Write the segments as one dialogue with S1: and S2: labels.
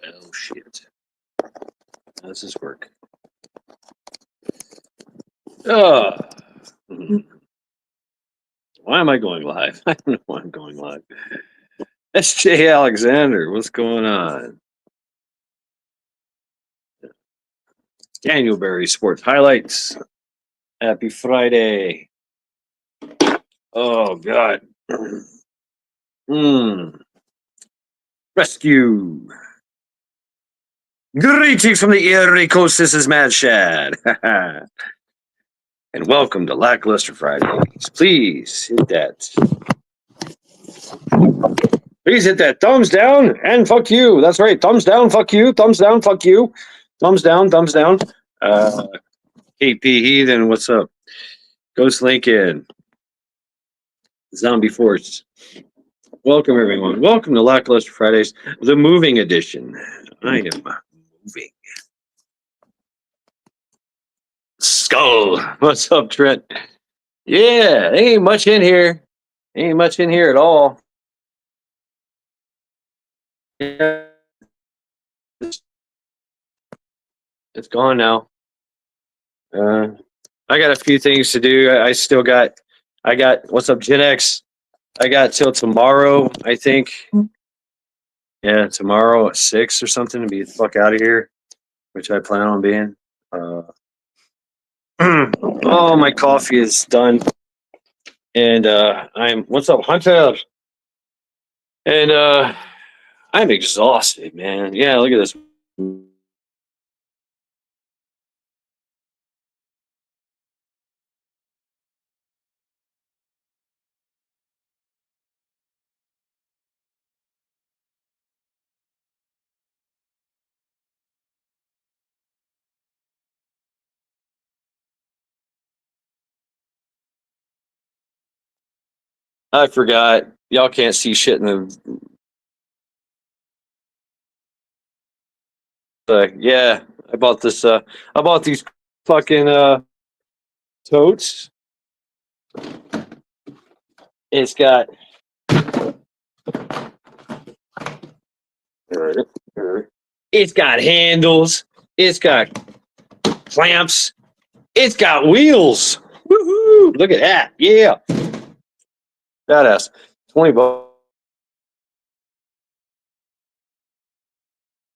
S1: Well, shit. How does this work? Oh. Why am I going live? I don't know why I'm going live. S.J. Alexander, what's going on? Daniel Berry Sports Highlights. Happy Friday. Oh, God. Rescue. Greetings from the Erie Coast. This is Mad Shad. And welcome to Lackluster Fridays. Please hit that. Please hit that thumbs down and fuck you. That's right. Thumbs down, fuck you. Thumbs down, fuck you. Thumbs down, thumbs down. KP Heathen, what's up? Ghost Lincoln. Zombie Force. Welcome, everyone. Welcome to Lackluster Fridays, the moving edition. I am moving. Skull. What's up, Trent? Yeah, ain't much in here. Ain't much in here at all. Yeah. It's gone now. I got a few things to do. I got, what's up, Gen X? I got till tomorrow, I think. Yeah, tomorrow at 6 or something to be the fuck out of here, which I plan on being. Oh, my coffee is done. And what's up, Hunter? And I'm exhausted, man. Yeah, look at this. I forgot. Y'all can't see shit in the. Yeah, I bought this. I bought these fucking totes. It's got. It's got handles. It's got clamps. It's got wheels. Woohoo! Look at that. Yeah. Badass. $20.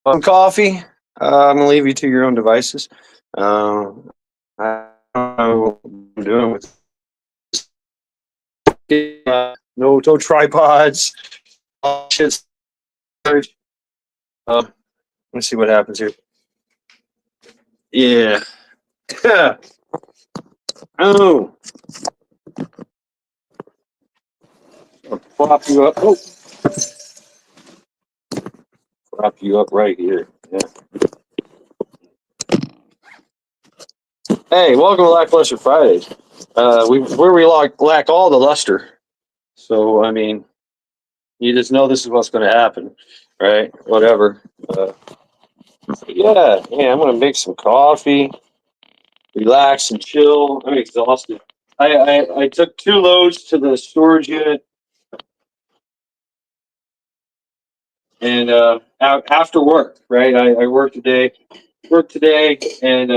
S1: Some coffee. I'm gonna leave you to your own devices. I don't know what I'm doing with no tripods. Shit. Let's see what happens here. Yeah. Oh. I'll prop you up. Oh. Prop you up right here. Yeah. Hey, welcome to Lackluster Fridays. We lack all the luster. So I mean, you just know this is what's going to happen, right? Whatever. Yeah, I'm gonna make some coffee, relax and chill. I'm exhausted. I took 2 loads to the storage unit, and after work, right? I worked today, and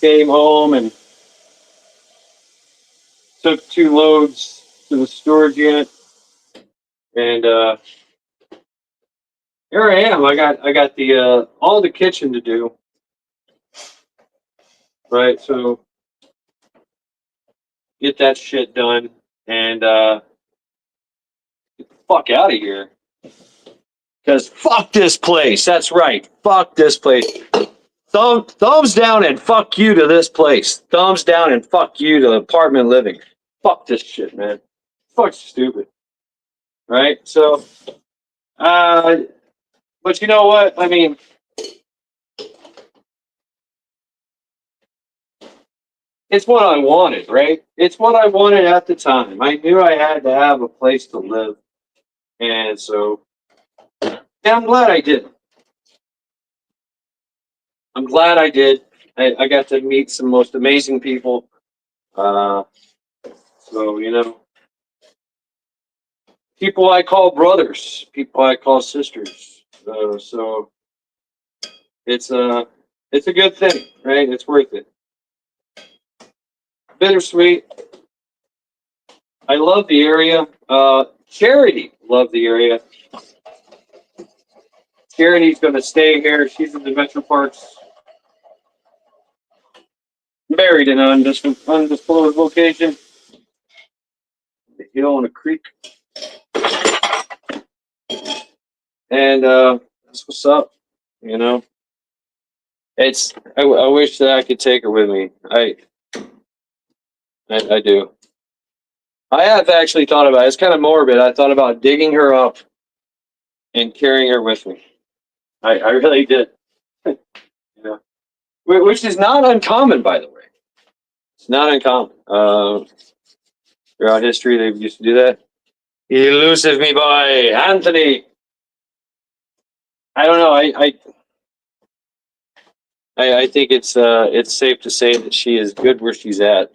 S1: came home and took 2 loads to the storage unit, and here I am. I got the all the kitchen to do, right? So get that shit done and get the fuck out of here. Because fuck this place. That's right. Fuck this place. Thumbs down and fuck you to this place. Thumbs down and fuck you to apartment living. Fuck this shit, man. Fuck stupid. Right? So, but you know what? I mean, it's what I wanted, right? It's what I wanted at the time. I knew I had to have a place to live. And so, yeah, I'm glad I did. I'm glad I did. I got to meet some most amazing people. So, you know, people I call brothers, people I call sisters. So it's a good thing, right? It's worth it. Bittersweet. I love the area. Charity, love the area. Charity's going to stay here. She's in the Metro Parks, buried in an undisclosed location. The hill and a creek. And that's what's up. You know, I wish that I could take her with me. I do. I have actually thought about it. It's kind of morbid. I thought about digging her up and carrying her with me. I really did. You know, which is not uncommon, by the way. It's not uncommon. Throughout history, they used to do that. Elusive me boy, Anthony. I don't know. I think it's safe to say that she is good where she's at.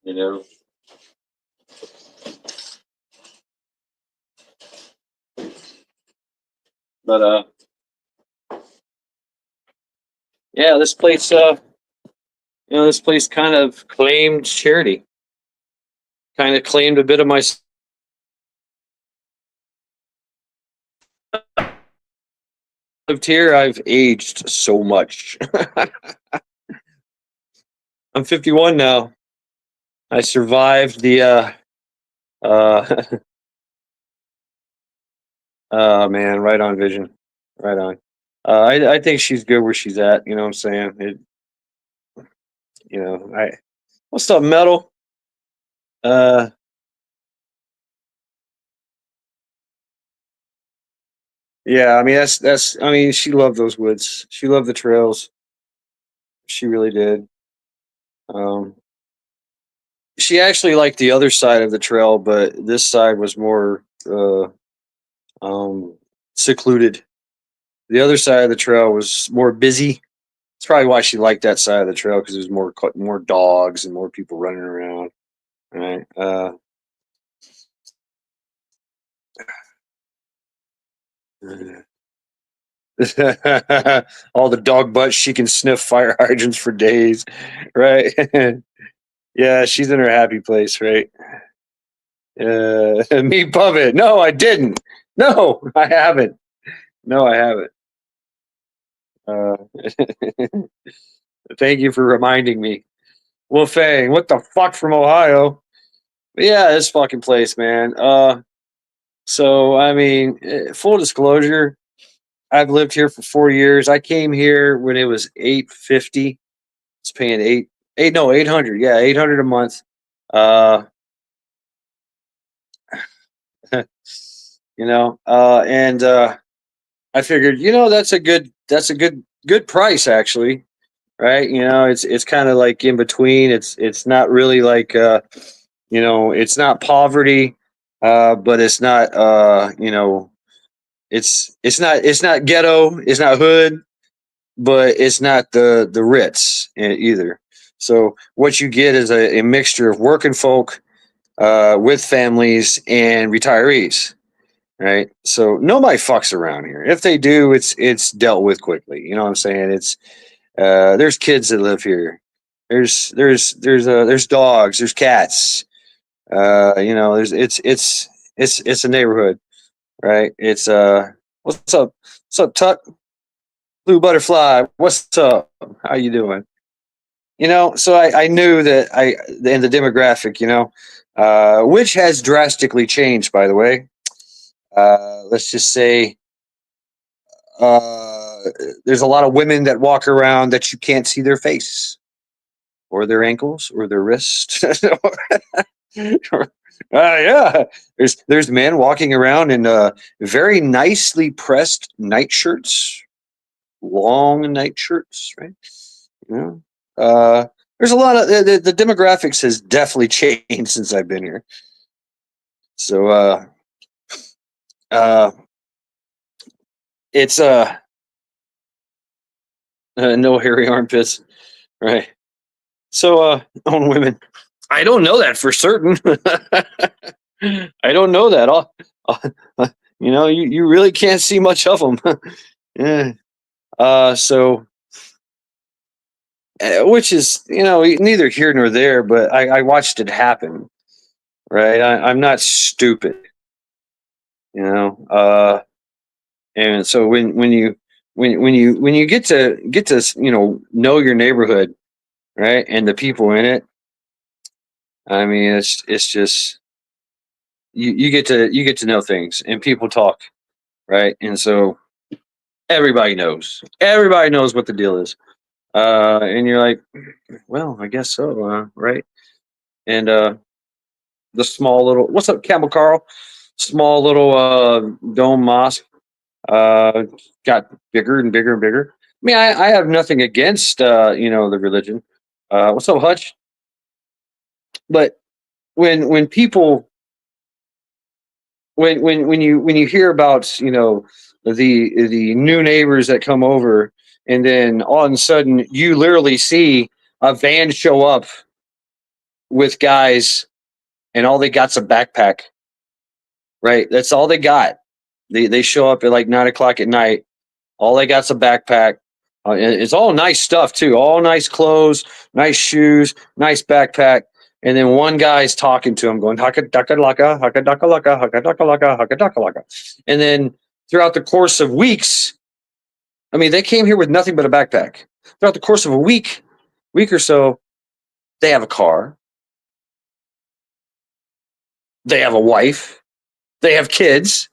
S1: You know. But yeah, this place this place kind of claimed charity. Kind of claimed a bit of my lived here. I've aged so much. I'm 51 now. I survived the uh oh man, right on vision. Right on. I think she's good where she's at, you know what I'm saying? I what's up, metal? Uh yeah, I mean that's I mean she loved those woods. She loved the trails. She really did. Um she actually liked the other side of the trail, but this side was more um secluded. The other side of the trail was more busy. It's probably why she liked that side of the trail because there's more dogs and more people running around. Right. All the dog butts she can sniff fire hydrants for days. Right. Yeah, she's in her happy place, right? Me puppet. No, I didn't. No, I haven't. No, I haven't. Uh, thank you for reminding me. Wolfang, what the fuck from Ohio? But yeah, this fucking place, man. So I mean, full disclosure, I've lived here for 4 years. I came here when it was 850. It's paying 800. Yeah, 800 a month. Uh, and I figured, that's a good price actually, right? It's kind of like in between. It's not really like it's not poverty, but it's not it's not ghetto, it's not hood, but it's not the Ritz either. So what you get is a mixture of working folk with families and retirees, right? So nobody fucks around here. If they do, it's dealt with quickly. You know what I'm saying? There's kids that live here. There's dogs. There's cats. It's a neighborhood, right? It's what's up? What's up, Tuck? Blue butterfly. What's up? How you doing? So I knew that in the demographic, which has drastically changed, by the way. Let's just say uh, there's a lot of women that walk around that you can't see their face or their ankles or their wrist. Yeah, there's men walking around in very nicely pressed nightshirts, long nightshirts, right? You know, there's a lot of the demographics has definitely changed since I've been here. So uh, it's no hairy armpits, right? So on women, I don't know that for certain. I don't know that. You really can't see much of them. Yeah. So, which is, neither here nor there, but I watched it happen, right? I'm not stupid, you know. And so when you get to know your neighborhood, right, and the people in it, I mean, it's just you get to know things, and people talk, right, and so everybody knows what the deal is, and you're like, well, I guess so, right, and the small little, what's up, Camel Carl, small little dome mosque uh, got bigger and bigger and bigger. I mean, I have nothing against the religion. What's up, Hutch? But when people when you hear about the new neighbors that come over, and then all of a sudden you literally see a van show up with guys, and all they got's a backpack. Right, that's all they got. They show up at like 9 o'clock at night. All they got's a backpack. And it's all nice stuff too. All nice clothes, nice shoes, nice backpack. And then one guy's talking to him, going haka daka laka, haka daka laka, haka daka laka, haka daka laka. And then throughout the course of weeks, I mean, they came here with nothing but a backpack. Throughout the course of a week or so, they have a car, they have a wife, they have kids.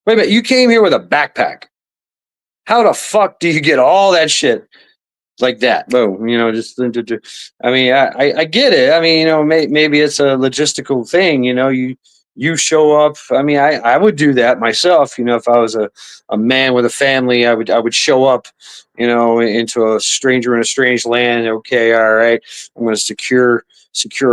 S1: Wait a minute, you came here with a backpack. How the fuck do you get all that shit like that? Boom, just I mean, I get it. I mean, maybe it's a logistical thing. You show up. I mean, I would do that myself. If I was a man with a family, I would show up. Into a stranger in a strange land. Okay, all right. I'm going to secure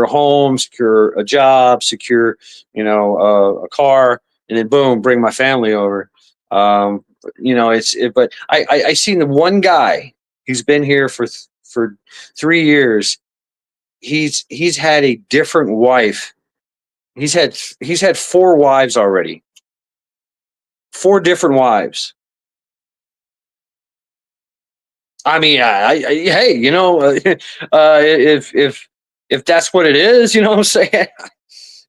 S1: a home, secure a job, secure a car, and then boom, bring my family over. But I seen the one guy. He's been here for 3 years. He's had a different wife. He's had 4 wives already. 4 different wives. I mean, hey, if that's what it is, what I'm saying.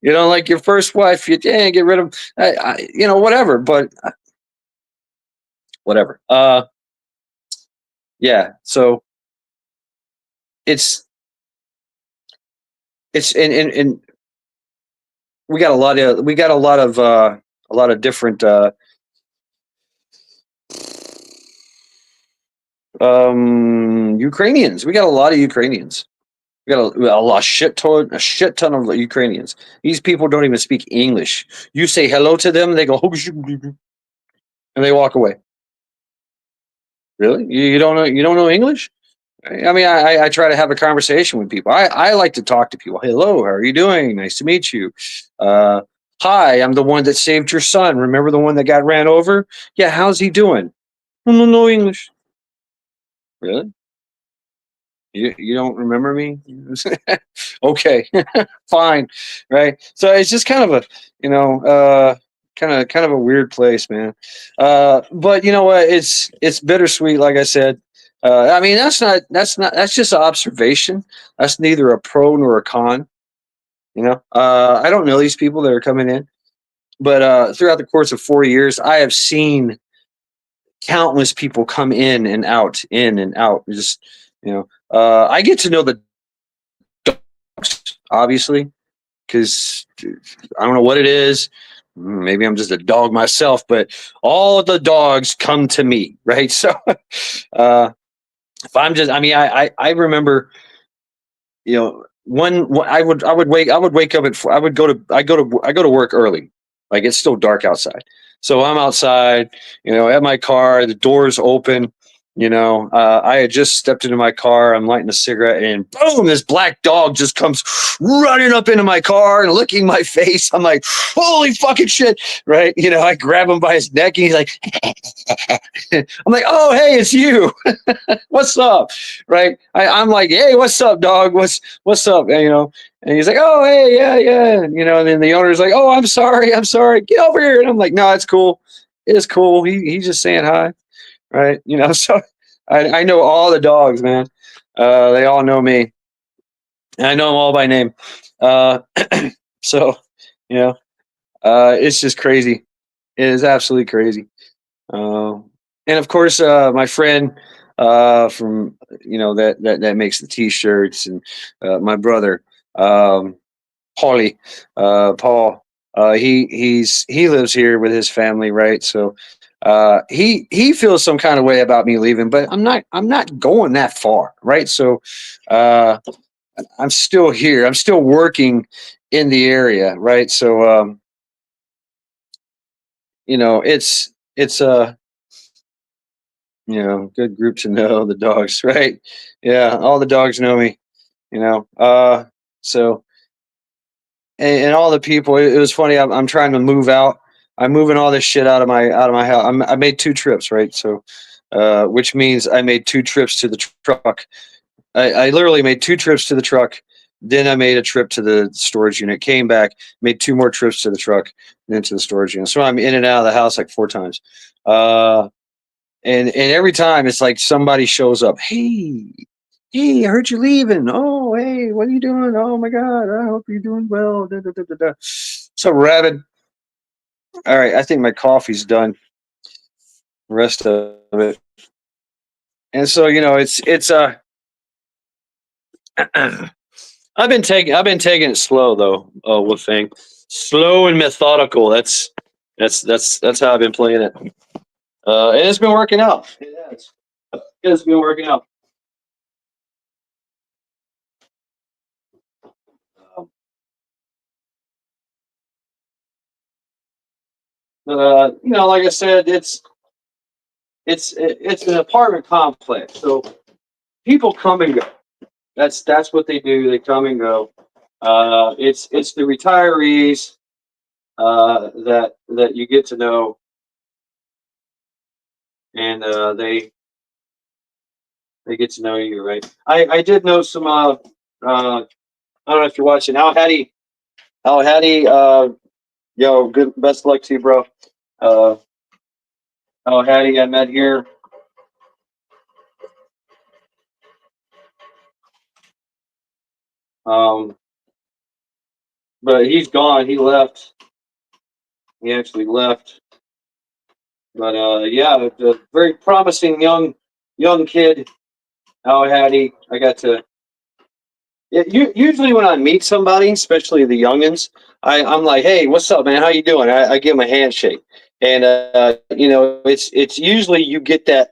S1: Like your first wife, you get rid of, whatever. But whatever. Yeah. So it's and we got a lot of different Ukrainians. We got a lot of Ukrainians. We got a shit ton of Ukrainians. These people don't even speak English. You say hello to them, they go and they walk away. Really? You don't know English? I mean, I try to have a conversation with people. I like to talk to people. Hello, how are you doing? Nice to meet you. Uh, Hi, I'm the one that saved your son. Remember the one that got ran over? Yeah, how's he doing? No English. Really? You don't remember me? Okay, fine, right? So it's just kind of a kind of a weird place, man. But you know what? It's bittersweet, like I said. I mean, that's just an observation. That's neither a pro nor a con. I don't know these people that are coming in, but throughout the course of 4 years, I have seen countless people come in and out, in and out. Just I get to know the dogs, obviously, because I don't know what it is. Maybe I'm just a dog myself, but all of the dogs come to me, right? So if I'm just, I mean, I remember, I would wake up I go to work early, like it's still dark outside, so I'm outside, at my car, the door's open, I had just stepped into my car. I'm lighting a cigarette, and boom, this black dog just comes running up into my car and licking my face. I'm like, holy fucking shit, right? I grab him by his neck, and he's like, I'm like, oh, hey, it's you. What's up, right? I'm like, hey, what's up, dog? What's up? And he's like, oh, hey, yeah, yeah. And then the owner's like, oh, I'm sorry, get over here. And I'm like, no, it's cool, it's cool. He's just saying hi. Right. So I know all the dogs, man. They all know me. And I know them all by name. Uh, so, you know, it's just crazy. It is absolutely crazy. Uh, and of course, my friend from, that makes the t-shirts, and my brother, um, Paul, he lives here with his family, right? So he feels some kind of way about me leaving, but I'm not going that far, right? So uh, I'm still here. I'm still working in the area, right? So it's good group to know the dogs, right? Yeah, all the dogs know me, you know. So and all the people. It was funny. I'm trying to move out. I'm moving all this shit out of my house. I made 2 trips, right? So, which means I made 2 trips to the truck. I literally made 2 trips to the truck. Then I made a trip to the storage unit. Came back, made 2 more trips to the truck, and then to the storage unit. So I'm in and out of the house like 4 times. Uh, and every time it's like somebody shows up. Hey, I heard you leaving. Oh, hey, what are you doing? Oh my God, I hope you're doing well. Da, da, da, da, da. So rabid. All right, I think my coffee's done. The rest of it, and so it's. I've been taking it slow though. Wolfang, slow and methodical. That's how I've been playing it. And it's been working out. It's been working out. Um, like I said, it's an apartment complex, so people come and go. That's what they do. They come and go. It's the retirees that you get to know, and they get to know you, right? I did know some. I don't know if you're watching Al Hattie. Al Hattie. Yo, good. Best of luck to you, bro. Uh, Al Hattie, I met here. Um, but he's gone. He left. He actually left. But yeah, a very promising young kid. Al Hattie. I got to. Yeah, usually when I meet somebody, especially the youngins, I'm like, "Hey, what's up, man? How you doing?" I give them a handshake, and it's usually you get that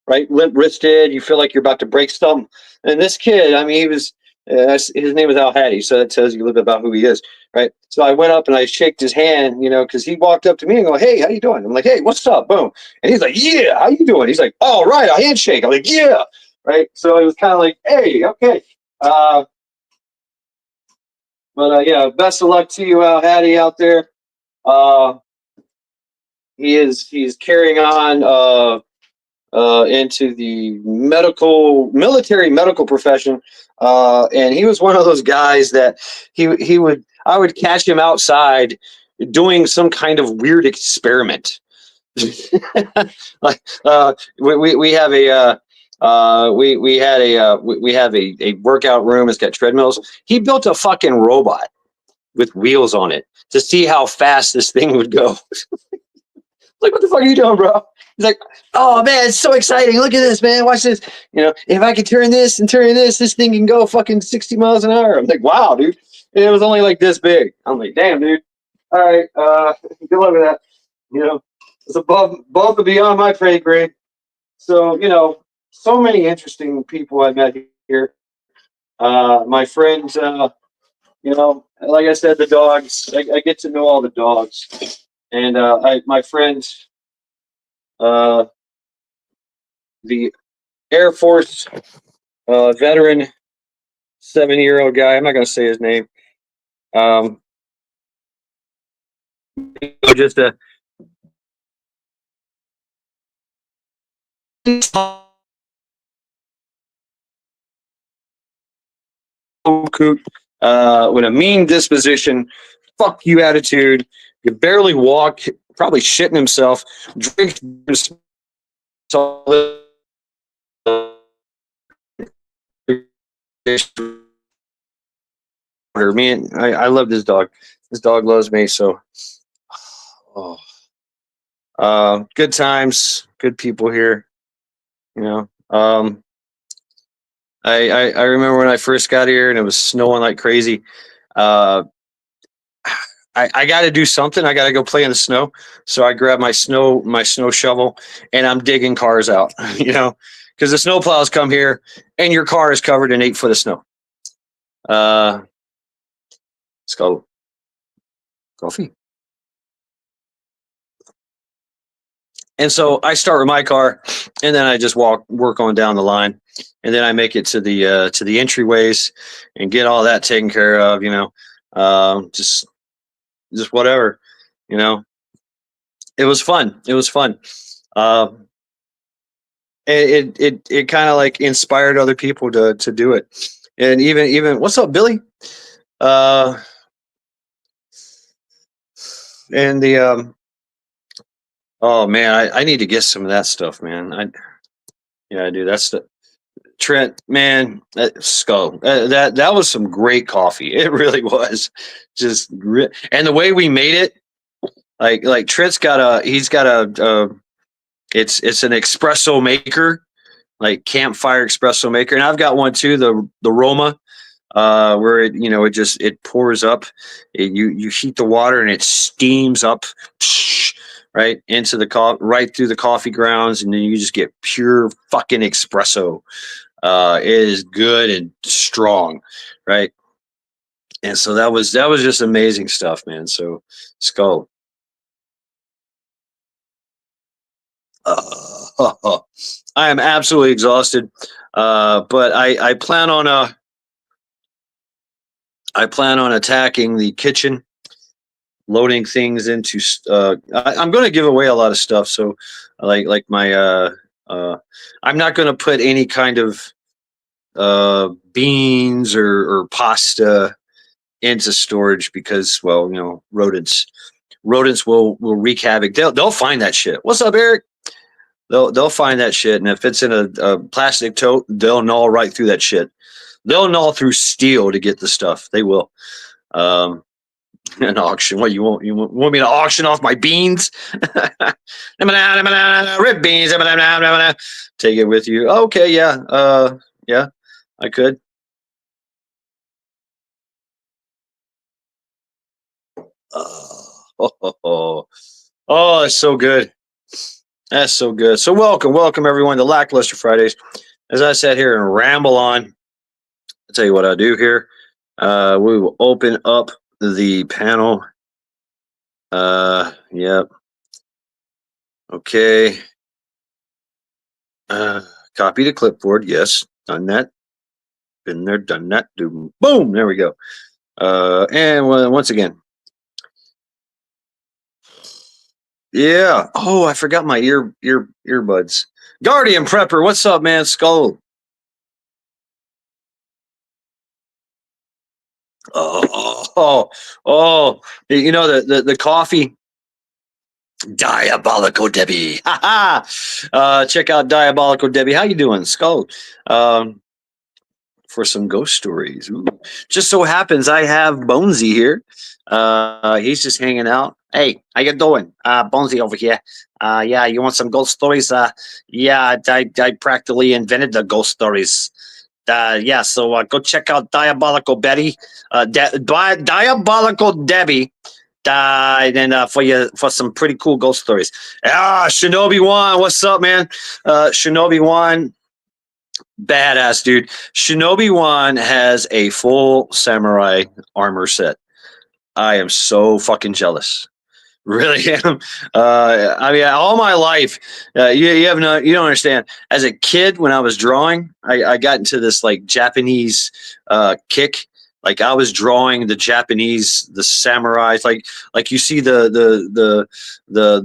S1: right, limp wristed. You feel like you're about to break something. And this kid, I mean, he was his name was Al Hattie, so that tells you a little bit about who he is, right? So I went up and I shaked his hand, because he walked up to me and go, "Hey, how you doing?" I'm like, "Hey, what's up?" Boom, and he's like, "Yeah, how you doing?" He's like, "All right, a handshake." I'm like, "Yeah." Right. So it was kind of like, hey, okay. Uh, but yeah, best of luck to you, Al Hattie, out there. Uh, he's carrying on into the military medical profession, and he was one of those guys that I would catch him outside doing some kind of weird experiment. Like we have a we had we have a workout room. It's got treadmills. He built a fucking robot with wheels on it to see how fast this thing would go. Like, what the fuck are you doing, bro? He's like, oh man, it's so exciting. Look at this, man. Watch this. If I could turn this and turn this thing can go fucking 60 miles an hour. I'm like, wow, dude. And it was only like this big. I'm like, damn, dude. All right, good luck with that. It's above and beyond my pay grade. So, so many interesting people I met here. My friends, like I said, the dogs. I get to know all the dogs, and my friends, uh, the Air Force veteran, 7-year-old guy. I'm not going to say his name. Um, just a coot with a mean disposition, fuck you attitude. You barely walk, probably shitting himself, drinks man. I love this dog. This dog loves me. So, oh. Good times, good people here. You know, I remember when I first got here and it was snowing like crazy. Uh, I got to do something. I got to go play in the snow. So I grabbed my snow shovel, and I'm digging cars out. You know, because the snow plows come here, and your car is covered in 8 foot of snow. Let's go coffee. And so I start with my car, and then I just work on down the line, and then I make it to the entryways and get all that taken care of. You know, just whatever. You know, it was fun. It was fun. Uh, it kind of like inspired other people to do it, and even what's up, Billy? Uh, and the oh man, I need to get some of that stuff, man. I do. That's the Trent, man, Skull. That was some great coffee. It really was. And the way we made it, like Trent's got a it's an espresso maker, like campfire espresso maker, and I've got one too, the Roma, where it pours up. You heat the water and it steams up, right into the right through the coffee grounds, and then you just get pure fucking espresso. It is good and strong, right? And so that was just amazing stuff, man. So Skull. I am absolutely exhausted, but I plan on attacking the kitchen, loading things into. I'm going to give away a lot of stuff, so like my I'm not going to put any kind of beans or pasta into storage because, well, rodents will wreak havoc. They'll find that shit. What's up, Eric? They'll find that shit, and if it's in a plastic tote, they'll gnaw right through that shit. They'll gnaw through steel to get the stuff. They will. An auction. What you want? You want me to auction off my beans? Rib beans. Take it with you. Okay, yeah. Yeah, I could. Oh, that's so good. That's so good. So welcome everyone to Lackluster Fridays. As I sat here and ramble on, I'll tell you what I'll do here. We will open up the panel. Yep. Okay. Copy to clipboard. Yes, done that. Been there, done that. Boom. There we go. And once again. Yeah. Oh, I forgot my earbuds. Guardian Prepper, what's up, man? Skull. Oh! You know the coffee. Diabolical Debbie. Check out Diabolical Debbie. How you doing, Skull? For some ghost stories. Ooh. Just so happens I have Bonesy here. He's just hanging out. Hey, how you doing? Bonesy over here. Yeah, you want some ghost stories? Yeah, I practically invented the ghost stories. Yeah, so go check out Diabolical Betty. Diabolical Debbie. And for some pretty cool ghost stories. Shinobi Wan, what's up, man? Shinobi Wan, badass dude. Shinobi Wan has a full samurai armor set. I am so fucking jealous. Really am. I mean, all my life, you don't understand. As a kid, when I was drawing, I got into this like Japanese kick. Like I was drawing the Japanese, the samurais, like you see the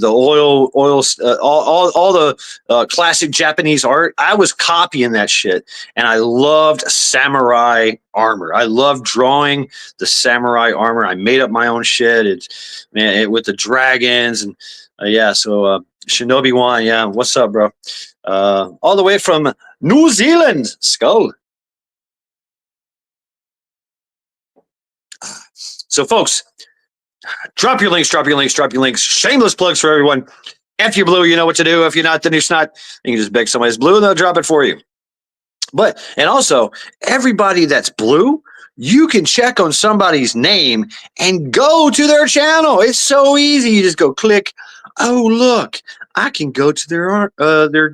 S1: oil all the classic Japanese art. I was copying that shit, and I loved samurai armor. I loved drawing the samurai armor. I made up my own shit. With the dragons and yeah. So Shinobi Wan, yeah, what's up, bro? All the way from New Zealand, Skull. So, folks, drop your links, drop your links, drop your links. Shameless plugs for everyone. If you're blue, you know what to do. If you're not, then you're not. You can just beg somebody's blue and they'll drop it for you. But, and also, everybody that's blue, you can check on somebody's name and go to their channel. It's so easy. You just go click. Oh, look, I can go to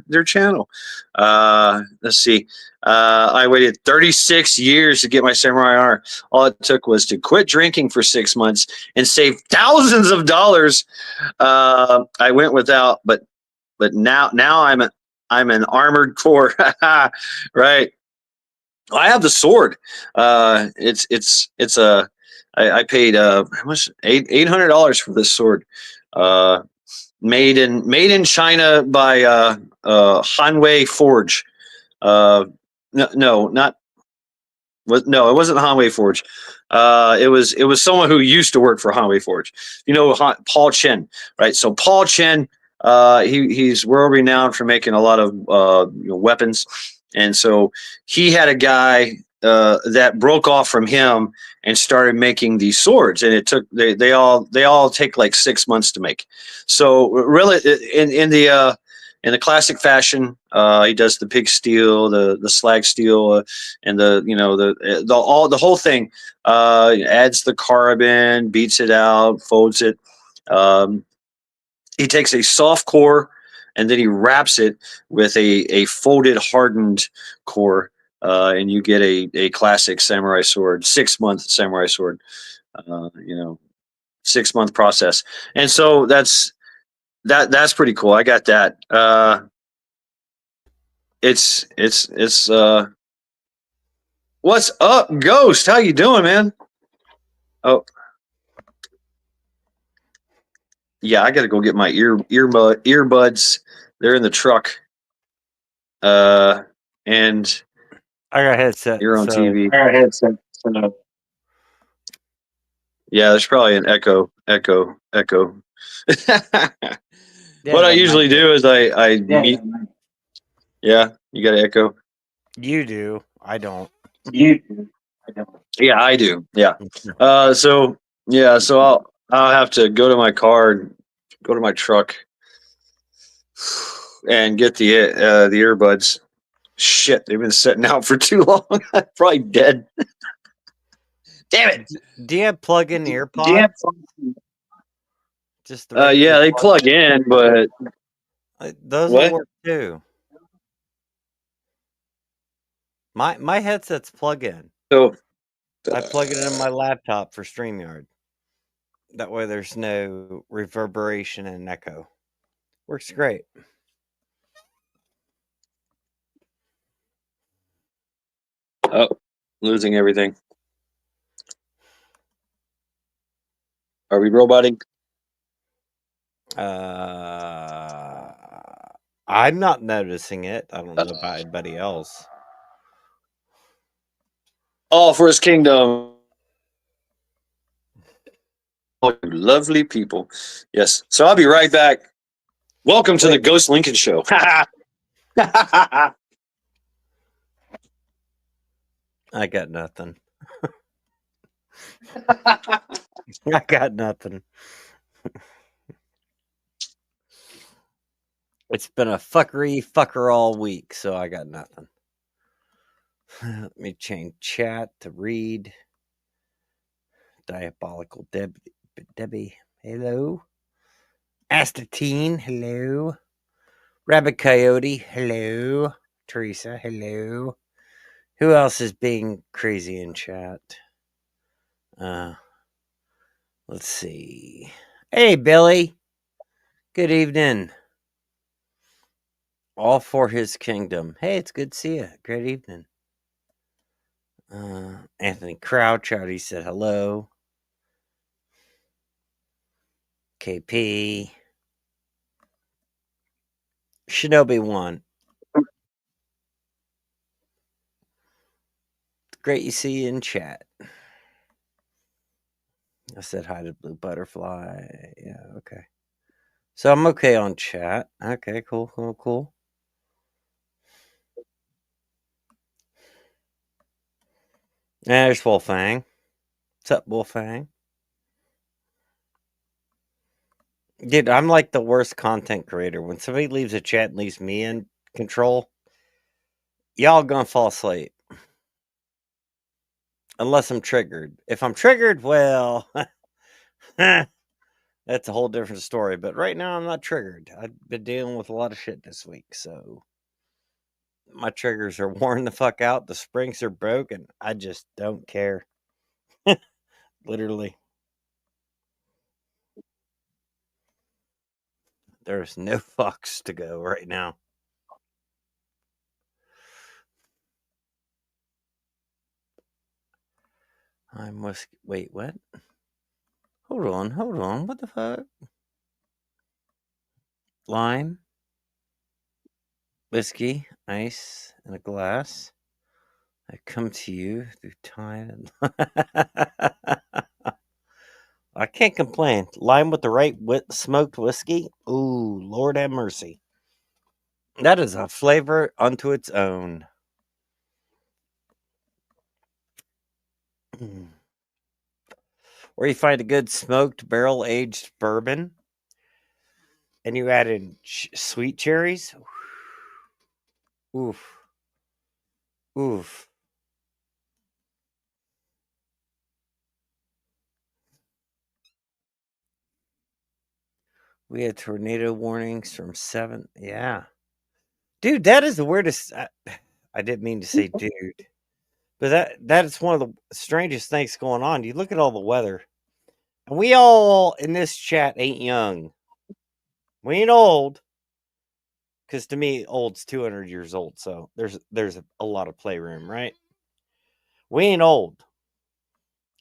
S1: their channel. Let's see. I waited 36 years to get my samurai armor. All it took was to quit drinking for 6 months and save thousands of dollars. I went without, but now I'm an armored core. Right. I have the sword. It's a. I paid how much? $800 for this sword. Made in China by Hanwei Forge. No, not no, it wasn't Hanwei Forge. It was someone who used to work for Hanwei Forge. You know, Paul Chen, right? So Paul Chen, he's world renowned for making a lot of weapons, and so he had a guy that broke off from him and started making these swords, and it took they all take like 6 months to make. So really, in the classic fashion, he does the pig steel, the slag steel, and the whole thing. Adds the carbon, beats it out, folds it. Um, he takes a soft core and then he wraps it with a folded, hardened core, and you get a classic samurai sword, 6 month samurai sword. 6 month process, and so that's pretty cool. I got that. It's what's up, Ghost? How you doing, man? Oh, yeah, I got to go get my earbuds. They're in the truck. And
S2: I got a headset.
S1: you're on
S2: so
S1: TV. I got a headset. So. Yeah, there's probably an echo.
S2: Yeah,
S1: What I
S2: that
S1: usually
S2: might be-
S1: do is I mute. Yeah, you got an echo.
S2: You do. I don't.
S1: You do. Yeah, I do. Yeah. So I'll have to go to my car, and go to my truck, and get the earbuds. Shit, they've been sitting out for too long. I'm probably dead. Damn it.
S2: Do you have plug-in earpods? Just the
S1: Yeah, they plug in, but
S2: those
S1: what?
S2: will work too. My headset's plug-in.
S1: So
S2: I plug it in my laptop for StreamYard. That way there's no reverberation and echo. Works great.
S1: oh, losing everything. Are we roboting?
S2: I'm not noticing it. I don't know about anybody else.
S1: All for his kingdom. Oh, you lovely people. Yes. So I'll be right back. Welcome to the Ghost Lincoln Show.
S2: I got nothing. I got nothing. It's been a fucker all week, so I got nothing. Let me change chat to read. Diabolical Debbie, hello. Astatine, hello. Rabbit Coyote, hello. Teresa, hello. Who else is being crazy in chat? Let's see. Hey, Billy. Good evening. All for his kingdom. Hey, it's good to see you. Great evening. Anthony Crouch already said hello. KP. Shinobi 1. Great you see you in chat. I said hi to Blue Butterfly. Yeah, okay. So I'm okay on chat. Okay, cool. There's Wolfang. What's up, Wolfang? Dude, I'm like the worst content creator. When somebody leaves a chat and leaves me in control, y'all gonna fall asleep. Unless I'm triggered. If I'm triggered, well, that's a whole different story. But right now, I'm not triggered. I've been dealing with a lot of shit this week, so my triggers are worn the fuck out. The springs are broken. I just don't care. Literally. There's no fucks to go right now. I'm whiskey. Wait, what? Hold on. What the fuck? Lime, whiskey, ice, and a glass. I come to you through time and I can't complain. Lime with the right smoked whiskey. Ooh, Lord have mercy. That is a flavor unto its own. Where you find a good smoked barrel aged bourbon and you add in sweet cherries. Oof. Oof. We had tornado warnings from 7. Yeah. Dude, that is the weirdest. I didn't mean to say dude. But that is one of the strangest things going on. You look at all the weather. And we all in this chat ain't young. We ain't old. Because to me, old's 200 years old. So there's a lot of playroom, right? We ain't old.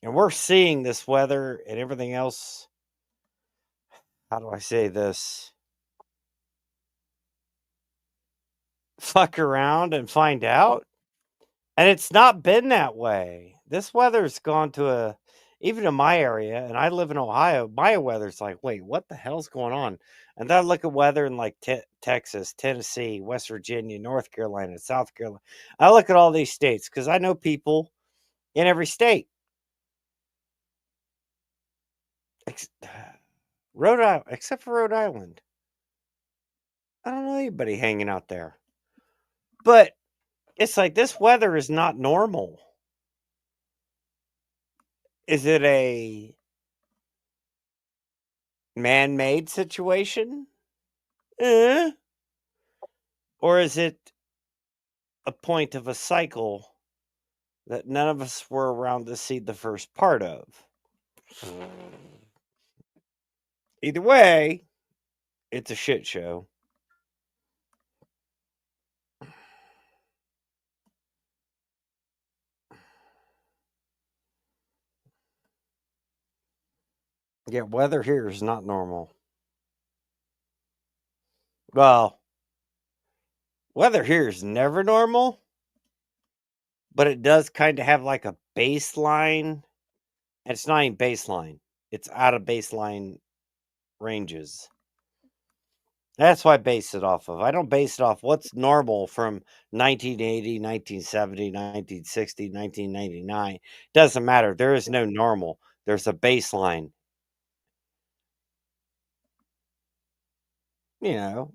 S2: And we're seeing this weather and everything else. How do I say this? Fuck around and find out. And it's not been that way. This weather's gone to even in my area, and I live in Ohio, my weather's like, wait, what the hell's going on? And then I look at weather in like Texas, Tennessee, West Virginia, North Carolina, South Carolina. I look at all these states because I know people in every state. Rhode Island, except for Rhode Island. I don't know anybody hanging out there. But it's like this weather is not normal. Is it a man-made situation? Or is it a point of a cycle that none of us were around to see the first part of? Either way, it's a shit show. Yeah, weather here is not normal. Well, weather here is never normal, but it does kind of have like a baseline. And it's not even baseline, it's out of baseline ranges. That's what I base it off of. I don't base it off what's normal from 1980, 1970, 1960, 1999. Doesn't matter. There is no normal. There's a baseline. You know.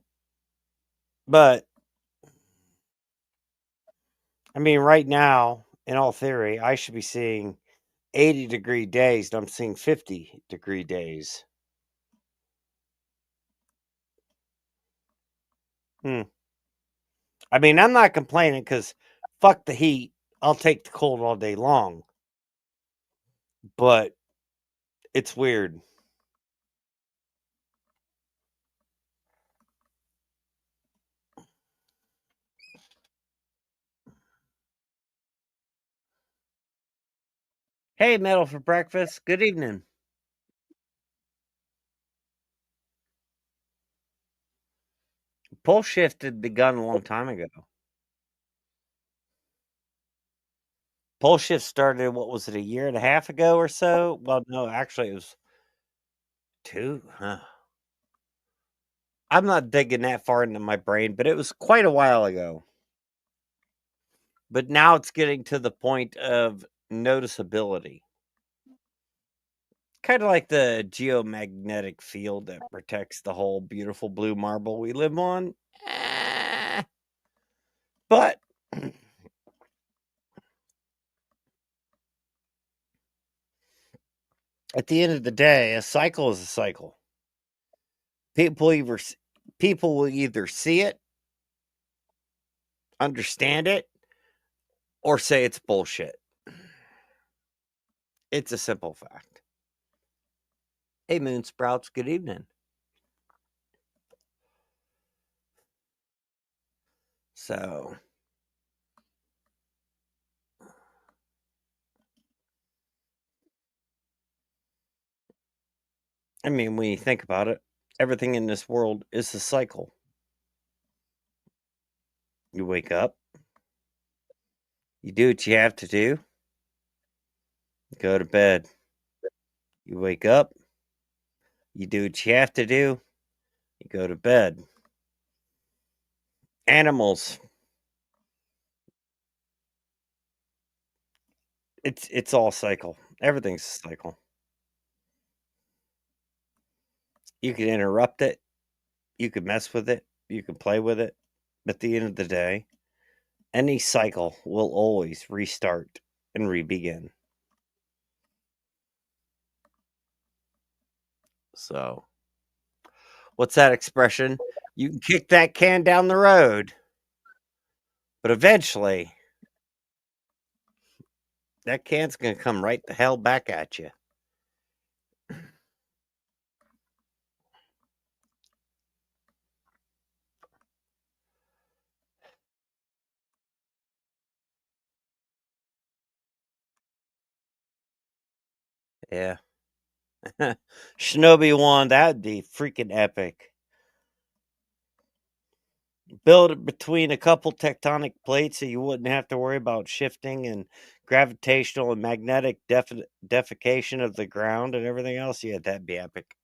S2: But I mean, right now, in all theory, I should be seeing 80-degree days, and I'm seeing 50-degree days. I mean, I'm not complaining because fuck the heat. I'll take the cold all day long. But it's weird. Hey, Metal for breakfast. Good evening. Pole shift had begun a long time ago. Pole shift started, what was it, a year and a half ago or so? Well, no, actually, it was two. I'm not digging that far into my brain, but it was quite a while ago. But now it's getting to the point of noticeability. Kind of like the geomagnetic field that protects the whole beautiful blue marble we live on. But at the end of the day, a cycle is a cycle. People will either see it, understand it, or say it's bullshit. It's a simple fact. Hey, Moon Sprouts, good evening. So, I mean, when you think about it, everything in this world is a cycle. You wake up, you do what you have to do, you go to bed. You wake up, you do what you have to do, you go to bed. Animals, it's all cycle. Everything's a cycle. You can interrupt it, you can mess with it, you can play with it, but at the end of the day, any cycle will always restart and re-begin. So, what's that expression? You can kick that can down the road, but eventually that can's going to come right the hell back at you. Yeah. Shinobi 1, that'd be freaking epic. Build it between a couple tectonic plates so you wouldn't have to worry about shifting and gravitational and magnetic defecation of the ground and everything else. Yeah, that'd be epic.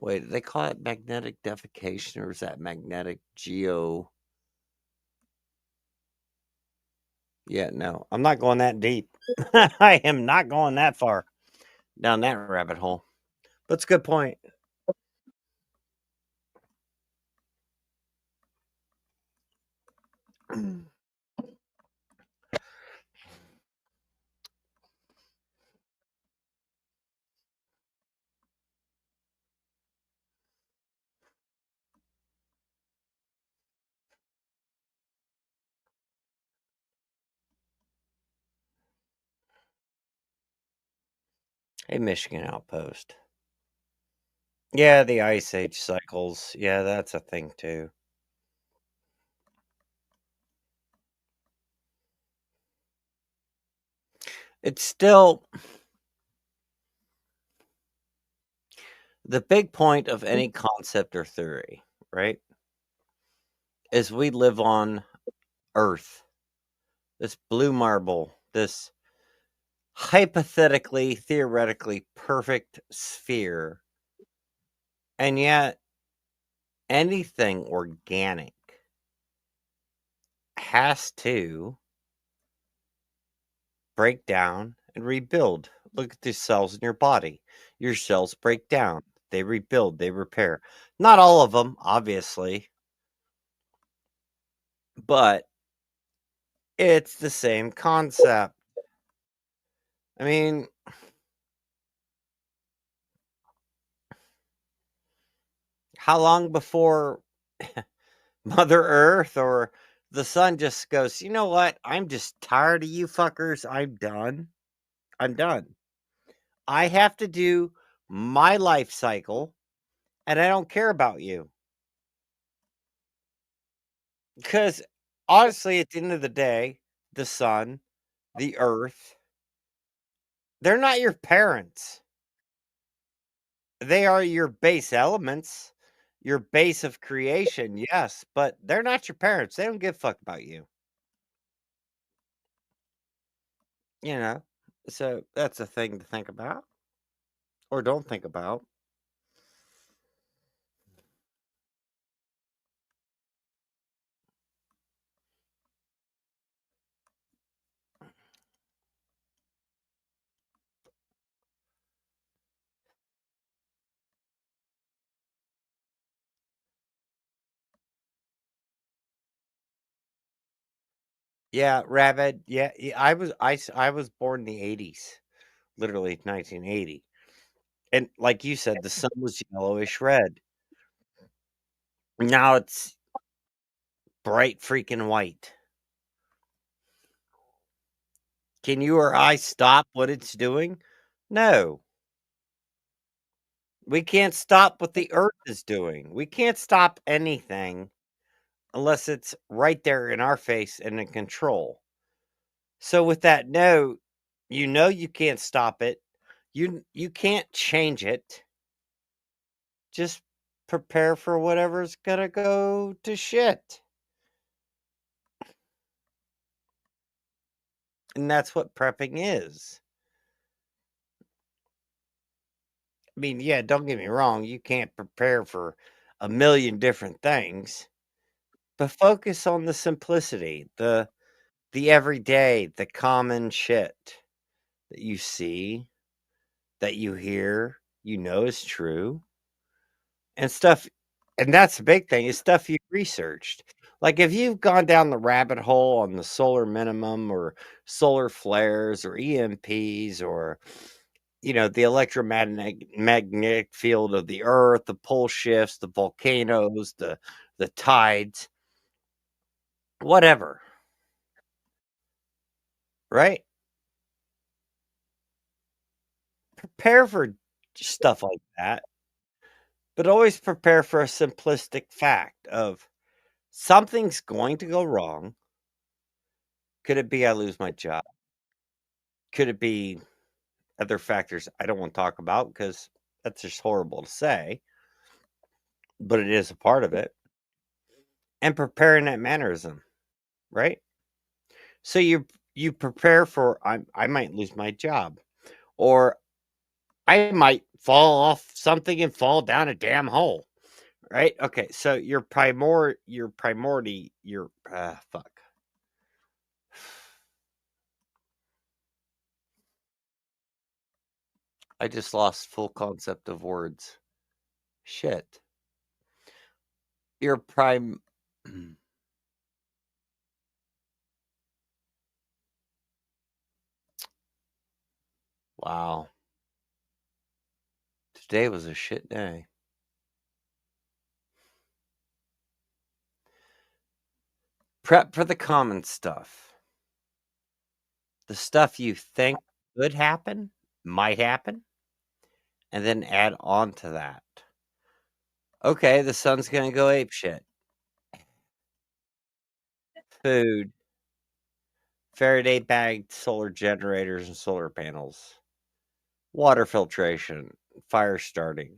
S2: Wait, do they call it magnetic defecation or is that magnetic geo? Yeah, no, I'm not going that deep. I am not going that far down that rabbit hole. That's a good point. Hey, Michigan Outpost. Yeah, the Ice Age cycles. Yeah, that's a thing too. It's still the big point of any concept or theory, right? Is we live on Earth, this blue marble, this hypothetically, theoretically perfect sphere. And yet, anything organic has to break down and rebuild. Look at the cells in your body. Your cells break down, they rebuild, they repair. Not all of them, obviously, but it's the same concept. I mean, how long before Mother Earth or the sun just goes, you know what? I'm just tired of you fuckers. I'm done. I'm done. I have to do my life cycle and I don't care about you. Because honestly, at the end of the day, the sun, the earth. They're not your parents. They are your base elements, your base of creation, yes, but they're not your parents. They don't give a fuck about you. You know? So that's a thing to think about or don't think about. Yeah, Rabbit. Yeah, I was born in the 80s, literally 1980. And like you said, the sun was yellowish red. Now it's bright freaking white. Can you or I stop what it's doing? No. We can't stop what the earth is doing. We can't stop anything unless it's right there in our face and in control. So with that note, you can't stop it. You can't change it. Just prepare for whatever's gonna go to shit. And that's what prepping is. I mean, yeah, don't get me wrong, you can't prepare for a million different things, but focus on the simplicity, the everyday, the common shit that you see, that you hear, is true, and stuff. And that's the big thing is stuff you've researched. Like if you've gone down the rabbit hole on the solar minimum or solar flares or EMPs or the electromagnetic field of the earth, the pole shifts, the volcanoes, the tides, whatever. Right? Prepare for stuff like that, but always prepare for a simplistic fact of something's going to go wrong. Could it be I lose my job? Could it be other factors I don't want to talk about because that's just horrible to say, but it is a part of it. And prepare in that mannerism, right? So you prepare for I might lose my job, or I might fall off something and fall down a damn hole, right? Okay, so your fuck. I just lost full concept of words. Shit. Your prime. Wow. Today was a shit day. Prep for the common stuff. The stuff you think could happen, might happen, and then add on to that. Okay, the sun's gonna go ape shit. Food, Faraday bagged solar generators and solar panels, water filtration, fire starting.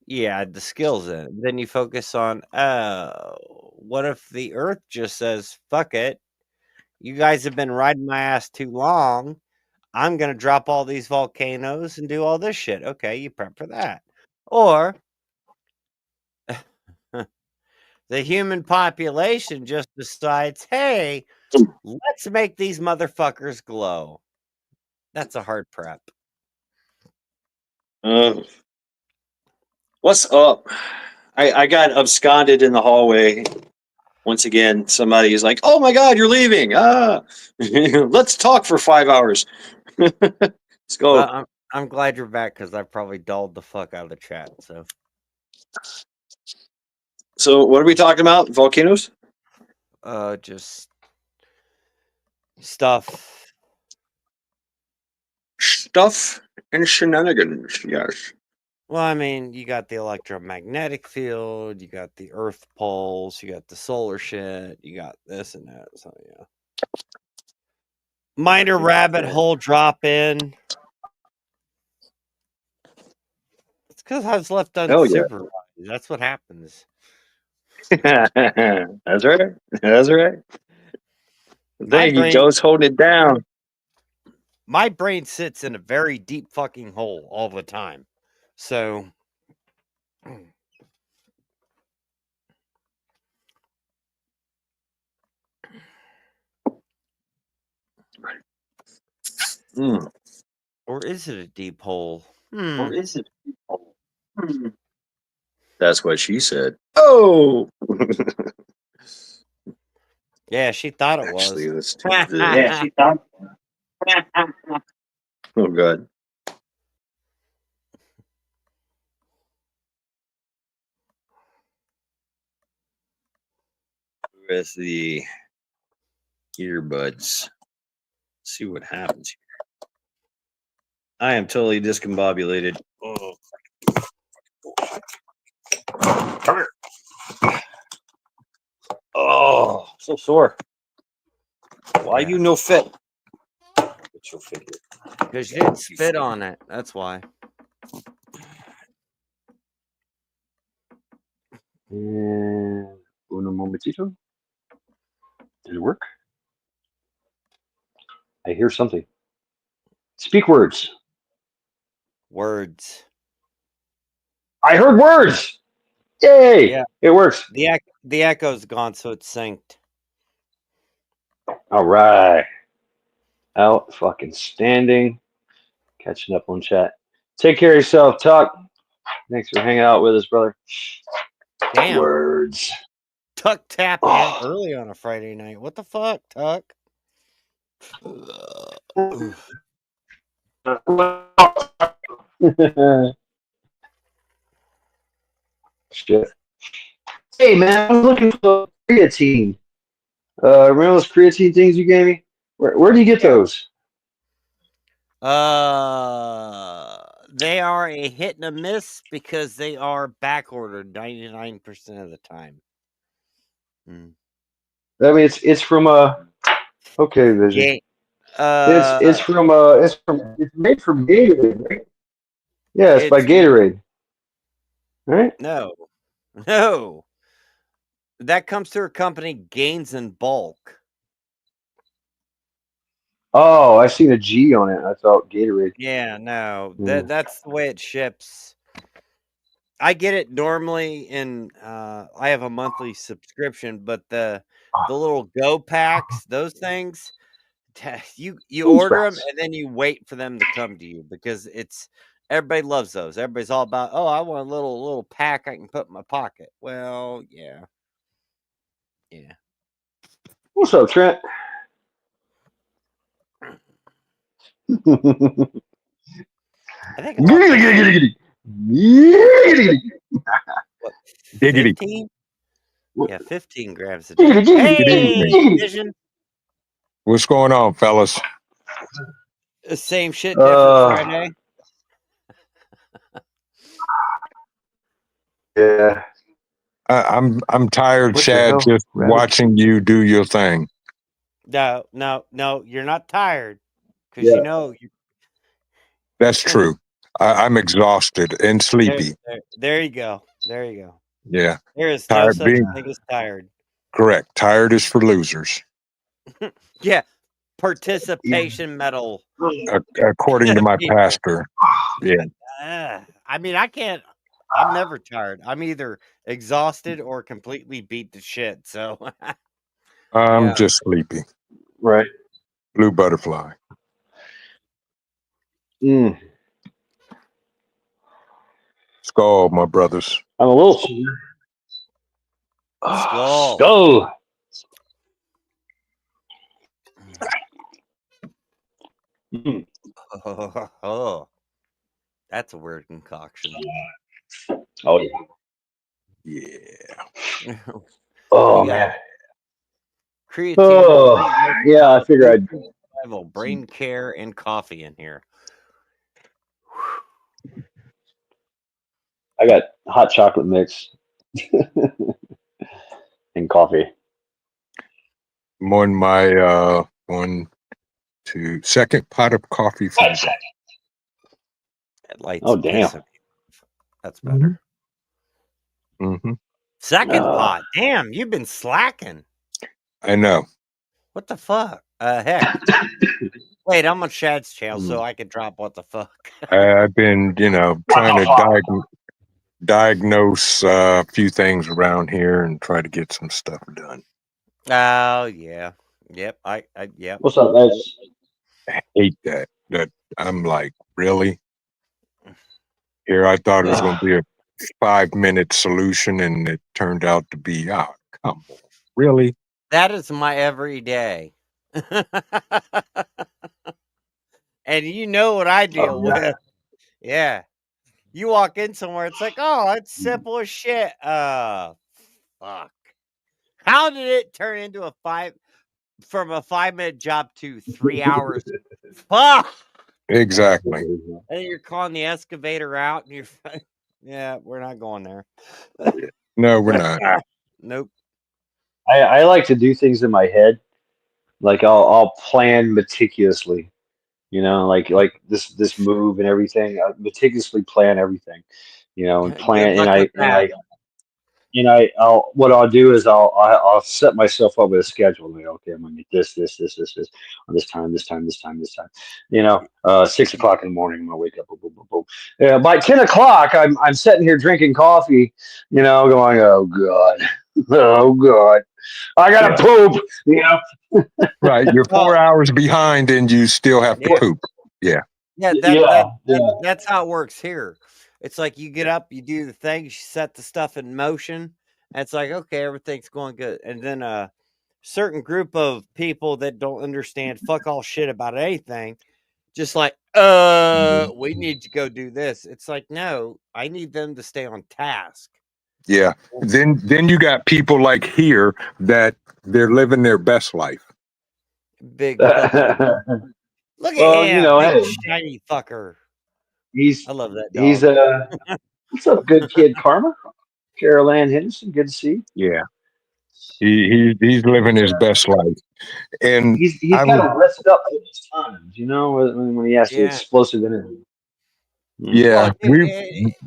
S2: Yeah, the skills in it. Then you focus on, what if the earth just says, fuck it? You guys have been riding my ass too long. I'm going to drop all these volcanoes and do all this shit. Okay, you prep for that. Or the human population just decides, hey, let's make these motherfuckers glow. That's a hard prep.
S1: What's up? I got absconded in the hallway. Once again, somebody is like, "Oh my God, you're leaving! Ah, let's talk for 5 hours." Let's go.
S2: Well, I'm glad you're back because I probably dulled the fuck out of the chat.
S1: So, what are we talking about? Volcanoes?
S2: Just stuff.
S1: Stuff and shenanigans. Yes.
S2: Well, I mean, you got the electromagnetic field, you got the earth poles, you got the solar shit, you got this and that. So, yeah. Minor rabbit hole drop in. It's because I was left
S1: Hell yeah.
S2: unsupervised. That's what happens.
S1: That's right. That's right.
S2: My
S1: Thank you,
S2: brain,
S1: Joe's holding it down.
S2: my brain sits in a very deep fucking hole all the time. So
S1: Mm.
S2: or is it a deep hole?
S1: Or is it? Hmm. That's what she said. Oh,
S2: Yeah, she thought it
S1: actually,
S2: was.
S1: let's do this. Yeah, she thought. Oh, God. With the earbuds. See what happens here. I am totally discombobulated. Oh, come here. Oh, so sore. Why
S2: Yeah.
S1: you no fit? Get your figure.
S2: Because you didn't spit on it. That's why.
S1: And uno momentito. Did it work? I hear something. Speak words.
S2: Words.
S1: I heard words. Yay!
S2: Yeah.
S1: It works.
S2: The echo's gone, so it's synced.
S1: All right. Out fucking standing. Catching up on chat. Take care of yourself, Tuck. Thanks for hanging out with us, brother.
S2: Damn.
S1: Words.
S2: Tuck tap in
S1: Oh.
S2: early on a Friday night. What the fuck, Tuck?
S1: Shit. Hey man, I was looking for creatine. Remember those creatine things you gave me? Where do you get those?
S2: They are a hit and a miss because they are back ordered 99% of the time.
S1: I mean, it's from okay, Vision.
S2: Yeah.
S1: It's made from Gatorade, right? Yeah, it's by
S2: It's
S1: Gatorade. Right?
S2: no. That comes through a company, Gains in Bulk.
S1: Oh, I seen a G on it. I thought Gatorade.
S2: Yeah, no.
S1: Yeah.
S2: That's the way it ships. I get it normally in I have a monthly subscription, but the little go packs, those things, you order them and then you wait for them to come to you because it's everybody loves those. Everybody's all about, oh, I want a little pack I can put in my pocket. Well, yeah. Yeah.
S1: What's up, Trent?
S2: I think I what,
S3: Giggity.
S2: 15? Yeah, 15 grams a day. Hey, Vision.
S3: What's going on, fellas?
S2: The same shit, different Friday.
S1: Yeah.
S3: I'm tired,
S1: What the
S3: Chad,
S1: hell?
S3: just watching you do your thing.
S2: No, you're not tired because
S1: Yeah.
S2: you know you.
S3: That's true. I'm exhausted and sleepy.
S2: There you go. There you go.
S3: Yeah.
S2: There is no
S3: Tired
S2: such
S3: being
S2: thing as tired.
S3: correct. Tired is for losers,
S2: Yeah, participation medal.
S3: according to my
S2: people.
S3: pastor. Yeah.
S2: I mean, I can't. I'm never tired. I'm either exhausted or completely beat to shit. So
S3: I'm
S2: yeah.
S3: just sleepy.
S1: Right.
S3: Blue butterfly.
S1: Mm.
S3: Skull, my brothers.
S1: I'm a little
S2: Skull.
S1: Skull. Mm.
S2: Oh, that's a weird concoction.
S1: Oh yeah.
S3: Yeah.
S1: Oh
S2: You got
S1: man.
S2: creatine.
S1: Oh yeah. I figured I'd.
S2: Level, brain care, and coffee in here.
S1: I got hot chocolate mix and coffee.
S3: When my when to second pot of coffee for the day.
S2: That light's
S1: Oh, damn.
S2: pissing me off. That's better.
S3: Hmm
S2: Second pot. Damn, you've been slacking.
S3: I know.
S2: What the fuck? Heck. Wait, I'm on Shad's channel, so I can drop what the fuck.
S3: I've been, trying to diagnose a few things around here and try to get some stuff done.
S2: Oh yeah. Yep. Yep.
S1: What's up, guys?
S3: Hate that. That I'm like, really? Here I thought it was going to be a 5-minute solution, and it turned out to be, come on, really?
S2: That is my everyday. And you know what I deal with. Yeah. You walk in somewhere, it's like, oh, it's simple as shit. Fuck. How did it turn into from a 5-minute job to 3 hours? Fuck.
S3: Exactly.
S2: And you're calling the excavator out, and you're, yeah, we're not going there.
S3: No, we're not.
S2: Nope.
S1: I like to do things in my head. Like I'll plan meticulously. Like this move and everything. I meticulously plan everything. And
S2: Good
S1: plan
S2: luck with that.
S1: what I'll do is I'll set myself up with a schedule. Like, okay, I'm gonna get this on this time. 6 o'clock in the morning, I'm gonna wake up. Boom, boom, boom, boom. Yeah, by 10 o'clock, I'm sitting here drinking coffee. Going, oh god, oh god, I gotta poop.
S3: Right. You're 4 hours behind and you still have to
S2: Yeah.
S3: poop.
S2: Yeah,
S1: Yeah.
S2: that's how it works here. It's like you get up, you do the thing, you set the stuff in motion, and it's like, okay, everything's going good. And then a certain group of people that don't understand fuck all shit about anything, just like, we need to go do this. It's like, no, I need them to stay on task.
S3: Yeah. Then you got people like here that they're living their best life.
S2: Big puppy. Look at him, big shiny fucker. I love that dog.
S1: He's what's up, good kid Karma? Carol Ann Henderson, good to see you.
S3: Yeah. He's living his best life. And
S1: He's kind of rested up for his times, when he has to explosive energy.
S3: Yeah,
S2: Well,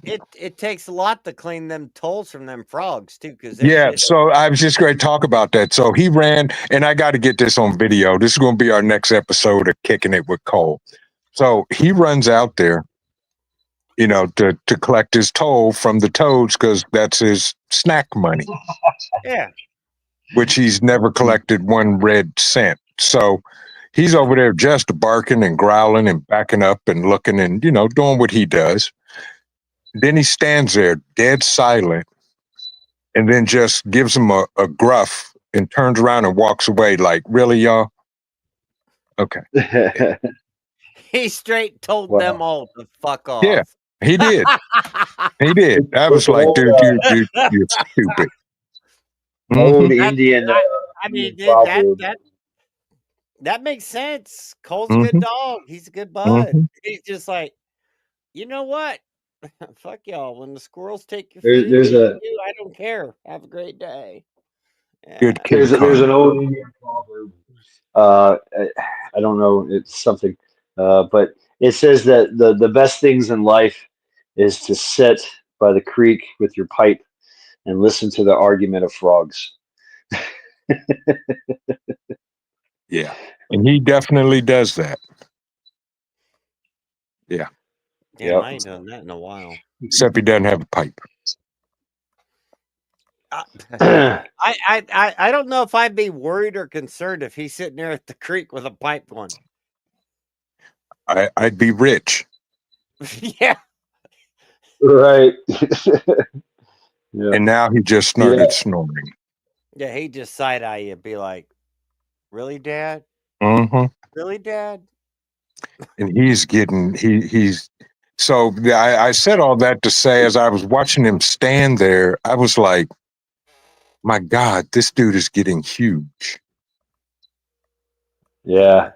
S2: it takes a lot to clean them tolls from them frogs too, because
S3: so I was just going to talk about that. So he ran, and I got to get this on video. This is going to be our next episode of Kicking It with Cole. So he runs out there, to collect his toll from the toads because that's his snack money.
S2: Yeah,
S3: which he's never collected 1 red cent. So he's over there just barking and growling and backing up and looking and, doing what he does. Then he stands there dead silent and then just gives him a gruff and turns around and walks away like, really, y'all? Okay.
S2: he straight told them all to fuck off.
S3: Yeah, he did. He did. I was like, dude, you're stupid.
S1: Old Indian.
S2: I mean, that makes sense. Cole's a good dog. He's a good bud. He's just like, you know what? Fuck y'all. When the squirrels take your food, I don't care. Have a great day. Yeah.
S3: Good kid.
S1: There's an old Indian proverb. I don't know. It's something, but it says that the best things in life is to sit by the creek with your pipe and listen to the argument of frogs.
S3: Yeah, and he definitely does that. Yeah.
S2: Yeah, I ain't done that in a while.
S3: Except he doesn't have a pipe.
S2: I don't know if I'd be worried or concerned if he's sitting there at the creek with a pipe going.
S3: I'd be rich.
S2: Yeah.
S1: Right.
S3: Yeah. And now he just started snoring.
S2: Yeah, he just side eye you, be like, "Really, Dad?
S3: Mm-hmm.
S2: Really, Dad?"
S3: And he's so I said all that to say, as I was watching him stand there, I was like, my God, this dude is getting huge.
S1: Yeah.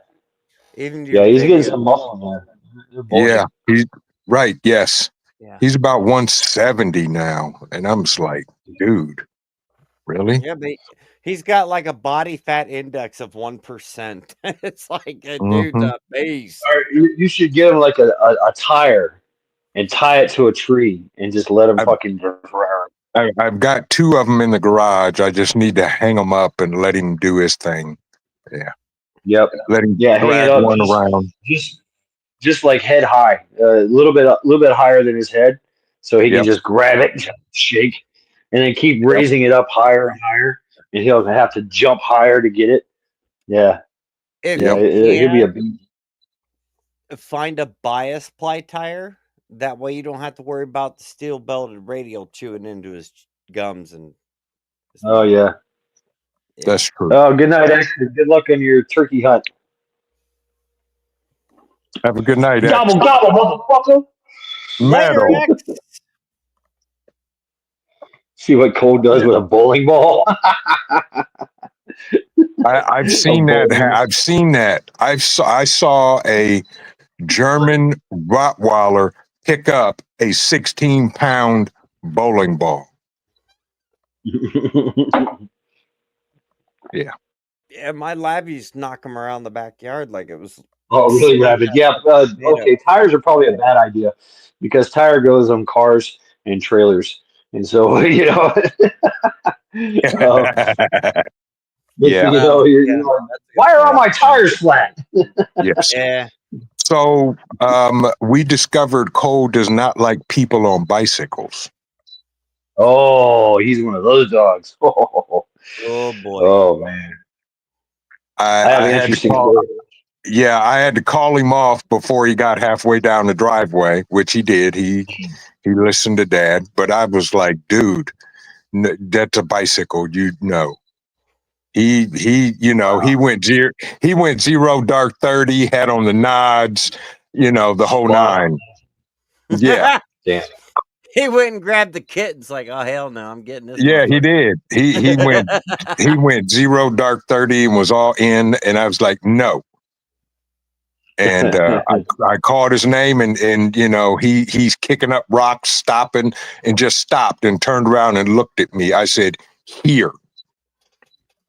S2: Even
S1: he's getting some muscle, man.
S3: Yeah, he's right. Yes.
S2: Yeah.
S3: He's about 170 now. And I'm just like, dude, Really?
S2: Yeah, but he's got like a body fat index of 1%. It's like a dude's
S3: Mhm.
S2: a beast.
S4: Or you should give him like a tire and tie it to a tree and just let him
S3: I've,
S4: fucking burn forever.
S3: I've got 2 of them in the garage. I just need to hang them up and let him do his thing. Yeah.
S4: Yep.
S3: Let him
S4: Yeah, hang it
S3: drag
S4: up
S3: one around.
S4: just like head high, a little bit higher than his head, so he can
S3: Yep.
S4: just grab it, and shake, and then keep
S3: Yep.
S4: raising it up higher and higher, and he'll have to jump higher to get it. Yeah,
S2: If
S4: yeah,
S2: you
S4: he'll be a
S2: can, find a bias ply tire. That way you don't have to worry about the steel belted radial chewing into his gums and his
S4: Oh
S2: mouth.
S4: yeah.
S2: Yeah.
S3: That's true.
S4: Oh, good night, Esther. Good luck on your turkey hunt.
S3: Have a good night, X.
S4: Gobble gobble, motherfucker.
S2: Later,
S3: Metal.
S2: X.
S4: See what Cole does with a bowling ball.
S3: I've seen that. I've seen that. I saw a German Rottweiler pick up a 16-pound bowling ball.
S2: Yeah, my lab used to knock him around the backyard like it was.
S4: Oh, really rapid. Yeah. Okay. Tires are probably a bad idea because tire goes on cars and trailers, and so you know.
S3: Yeah.
S4: You know, you're like, why are all my tires flat?
S3: Yes.
S2: Yeah.
S3: So we discovered Cole does not like people on bicycles.
S4: Oh, he's one of those dogs. Oh,
S2: Oh boy.
S4: oh man.
S3: I
S4: have an
S3: had to
S4: interesting
S3: call,
S4: story.
S3: yeah, I had to call him off before he got halfway down the driveway, which he did. He listened to Dad, but I was like, dude, that's a bicycle. You know. He went zero dark 30, had on the nods, the whole nine. Yeah.
S4: Damn.
S2: He went and grabbed the kittens like, oh hell no, I'm getting this.
S3: Yeah, he did. He went zero dark 30 and was all in, and I was like, no. And I called his name, and he's kicking up rocks, stopping, and just stopped and turned around and looked at me. I said, here.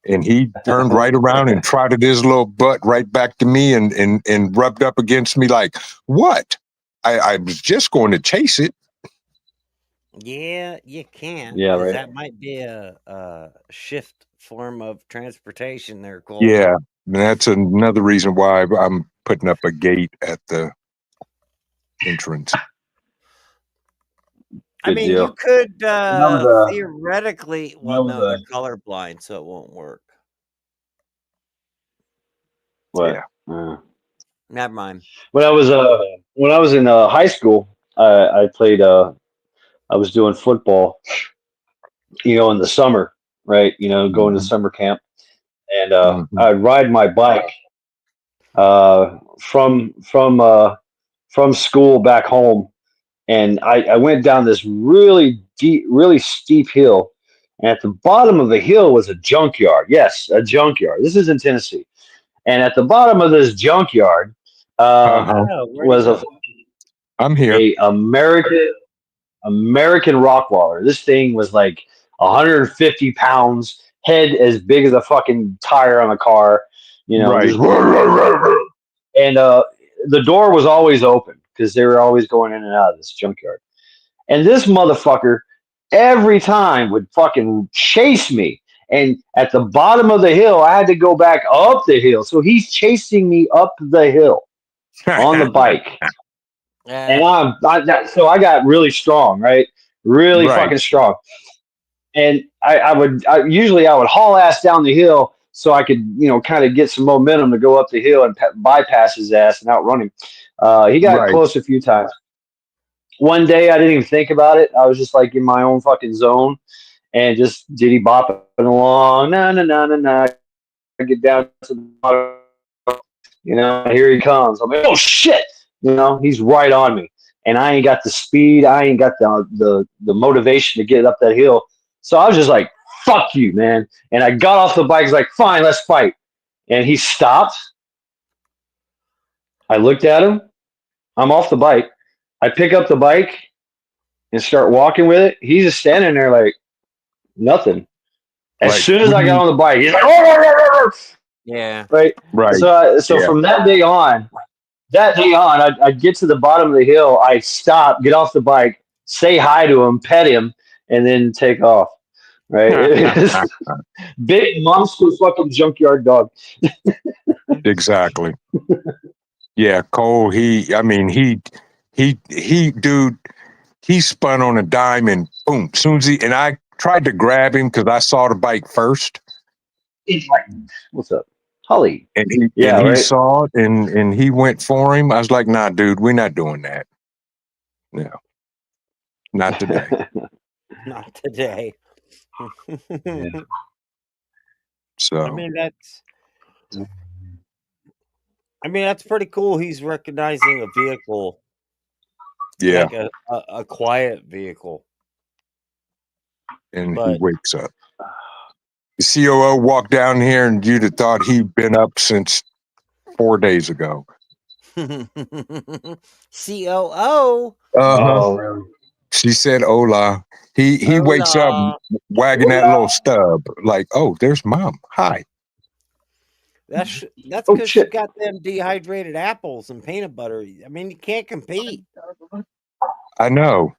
S3: And he turned right around and trotted his little butt right back to me and rubbed up against me like, what? I was just going to chase it.
S2: Yeah, you can't.
S4: Yeah, right.
S2: That might be a shift form of transportation there, Cole.
S3: Yeah, and that's another reason why I'm putting up a gate at the entrance.
S2: I mean,
S4: deal.
S2: you could
S4: was,
S2: theoretically.
S4: that
S2: Well,
S4: was
S2: no,
S4: a-
S2: they're colorblind, so it won't work.
S4: What?
S3: Yeah.
S2: Never mind.
S4: When I was in high school, I played. I was doing football, in the summer, right? Going to summer camp, and I'd ride my bike from school back home, and I went down this really deep, really steep hill, and at the bottom of the hill was a junkyard. Yes, a junkyard. This is in Tennessee, and at the bottom of this junkyard was
S3: I'm here.
S4: a American Rottweiler. This thing was like 150 pounds, head as big as a fucking tire on a car,
S3: Right.
S4: just and the door was always open because they were always going in and out of this junkyard. And this motherfucker every time would fucking chase me. And at the bottom of the hill, I had to go back up the hill. So he's chasing me up the hill on the bike. And so I got really strong, right? Really
S3: Right.
S4: fucking strong. And I would haul ass down the hill so I could, kind of get some momentum to go up the hill and bypass his ass and outrun him. He got
S3: Right.
S4: close a few times. One day I didn't even think about it. I was just like in my own fucking zone and just diddy bopping along. Na na na na na. I get down to the bottom, here he comes. I'm like, oh shit, he's right on me, and I ain't got the speed, I ain't got the motivation to get up that hill. So I was just like, fuck you, man. And I got off the bike. He's like, fine, let's fight. And he stopped. I looked at him. I'm off the bike. I pick up the bike and start walking with it. He's just standing there like nothing. As
S3: Like,
S4: soon as I
S3: when
S4: got on the bike, he's like, "Oh,
S2: Yeah.
S4: right."
S3: right.
S4: So
S3: Yeah.
S4: from that day on, I'd get to the bottom of the hill, I'd stop, get off the bike, say hi to him, pet him, and then take off. Right? It's big monster fucking junkyard dog.
S3: Exactly. Yeah, Cole, dude, he spun on a dime and boom, soon as and I tried to grab him because I saw the bike first
S4: What's up? Holly.
S3: and he
S4: Yeah, right.
S3: saw it and he went for him. I was like, nah, dude, we're not doing that. No, not today.
S2: Not today.
S4: Yeah.
S3: So
S2: I mean that's pretty cool. He's recognizing a vehicle,
S3: yeah,
S2: like a quiet vehicle.
S3: and he
S2: But
S3: wakes up. The COO walked down here and you'd have thought he'd been up since 4 days ago.
S2: COO.
S4: Oh, really?
S3: She said, "Hola." He wakes up
S2: Hola.
S3: wagging that little stub, like, "Oh, there's mom. Hi."
S2: That's
S4: Oh,
S2: because she
S4: shit.
S2: got them dehydrated apples and peanut butter. I mean, you can't compete.
S3: I know.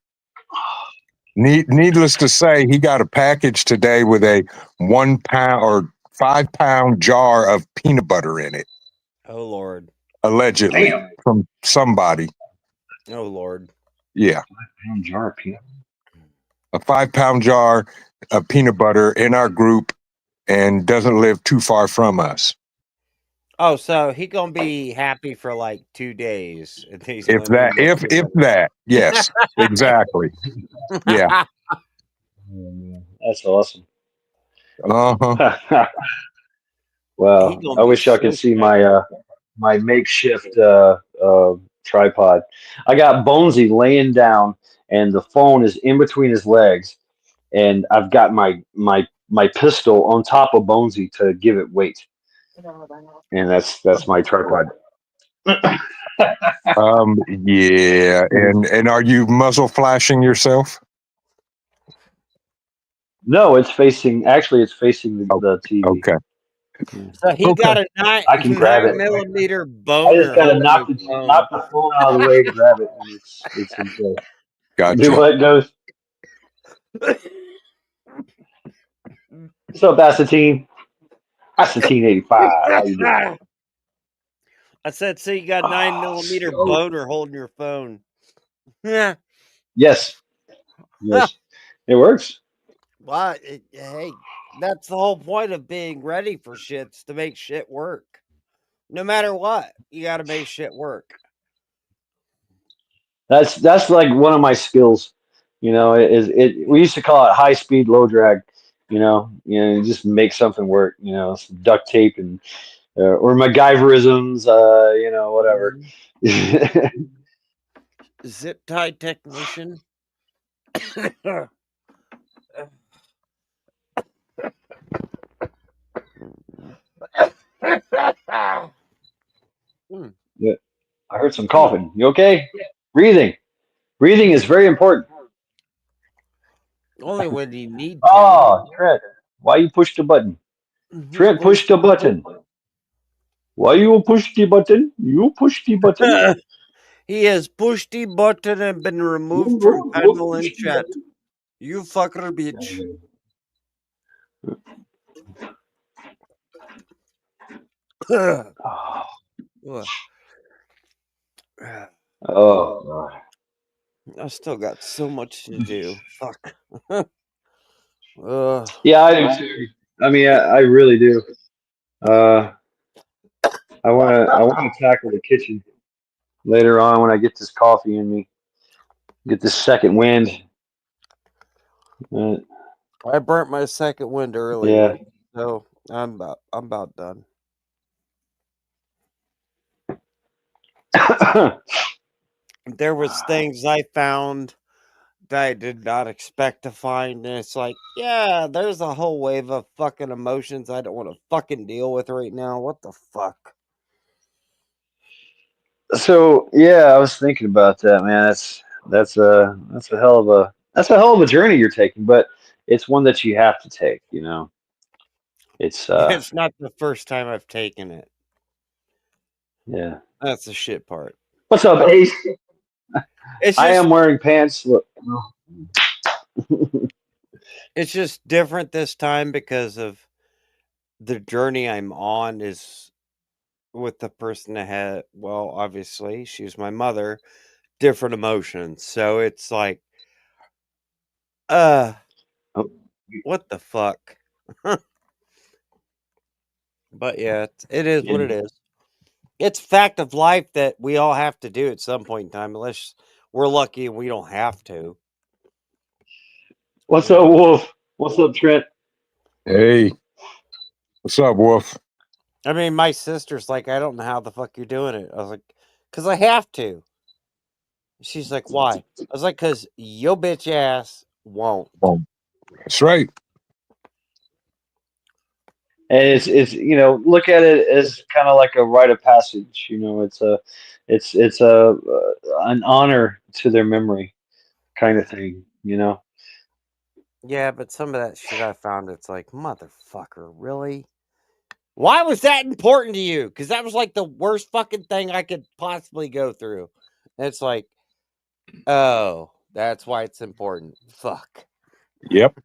S3: Needless to say, he got a package today with a 1 pound or 5 pound jar of peanut butter in it,
S2: Oh Lord.
S3: allegedly
S4: Damn.
S3: from somebody.
S2: Oh Lord.
S3: Yeah,
S4: Jar of peanut.
S3: a 5 pound jar of peanut butter in our group, and doesn't live too far from us.
S2: Oh, so he gonna be happy for like 2 days. And then he's
S3: If
S2: gonna
S3: that,
S2: need more
S3: if
S2: peanut
S3: that, yes, exactly. Yeah.
S2: butter.
S4: Oh, man. That's awesome.
S3: Uh huh.
S2: He
S4: Well,
S2: gonna
S4: I
S2: be
S4: wish I
S2: so
S4: could see
S2: stoked.
S4: my makeshift tripod. I got Bonesy laying down, and the phone is in between his legs, and I've got my pistol on top of Bonesy to give it weight, and that's my tripod.
S3: Yeah. And are you muzzle flashing yourself?
S4: No, it's facing. Actually, it's facing the TV.
S3: Okay.
S2: So he
S3: Okay.
S2: got a
S4: I can grab it.
S2: 9mm
S4: I
S2: boner
S4: just gotta
S2: holding
S4: knock
S2: his
S4: knock
S2: phone.
S4: the phone out of the way, grab it, and it's in play. Do
S3: Gotcha.
S4: what goes? What's up, Assatine? Assatine 85. How you doing?
S2: I said, so you got 9mm
S4: Oh,
S2: boner holding your phone. Yeah.
S4: yes, yes, it works.
S2: Well, hey, that's the whole point of being ready for shits, to make shit work. No matter what, you got to make shit work.
S4: That's like one of my skills. You know, it. We used to call it high speed, low drag. You just make something work. Some duct tape and or MacGyverisms. Whatever.
S2: Zip tie technician.
S4: Yeah, I heard some coughing. You okay? Breathing. Breathing is very important.
S2: Only when you need to.
S4: Oh, Trent, why you push the button? Trent, push the button. Why you push the button? You push the button.
S2: He has pushed the button and been removed
S4: You
S2: from
S4: don't
S2: panel and
S4: push the
S2: chat.
S4: button.
S2: You fucker bitch.
S4: Oh,
S2: I
S4: oh,
S2: still got so much to do. Fuck.
S4: yeah, I do too. I mean, I really do. Uh, I want to tackle the kitchen later on when I get this coffee in me, get this second wind. Uh,
S2: I burnt my second wind earlier,
S4: yeah.
S2: so I'm about done. There was things I found that I did not expect to find, and it's like, yeah, there's a whole wave of fucking emotions I don't want to fucking deal with right now. What the fuck?
S4: So yeah, I was thinking about that, man. That's a hell of a journey you're taking, but it's one that you have to take. It's
S2: It's not the first time I've taken it.
S4: yeah.
S2: That's the shit part.
S4: What's up, Ace?
S2: It's
S4: I
S2: just
S4: am wearing pants. Look.
S2: it's just different this time because of the journey I'm on is with the person that had, well, obviously she was my mother, different emotions. So it's like, uh,
S4: Oh,
S2: what the fuck? But yeah, it is what
S4: yeah.
S2: it is. It's fact of life that we all have to do at some point in time, unless we're lucky and we don't have to.
S4: What's
S2: You
S4: up,
S2: know,
S4: Wolf? What's up, Trent?
S3: Hey, what's up, Wolf?
S2: I mean, my sister's like, I don't know how the fuck you're doing it. I was like, because I have to. She's like, why? I was like, because your bitch ass won't.
S3: That's right.
S4: And it's look at it as kind of like a rite of passage. It's an honor to their memory kind of thing.
S2: Yeah, but some of that shit I found, it's like, motherfucker, really? Why was that important to you? Because that was like the worst fucking thing I could possibly go through. And it's like, oh, that's why it's important. Fuck.
S3: Yep,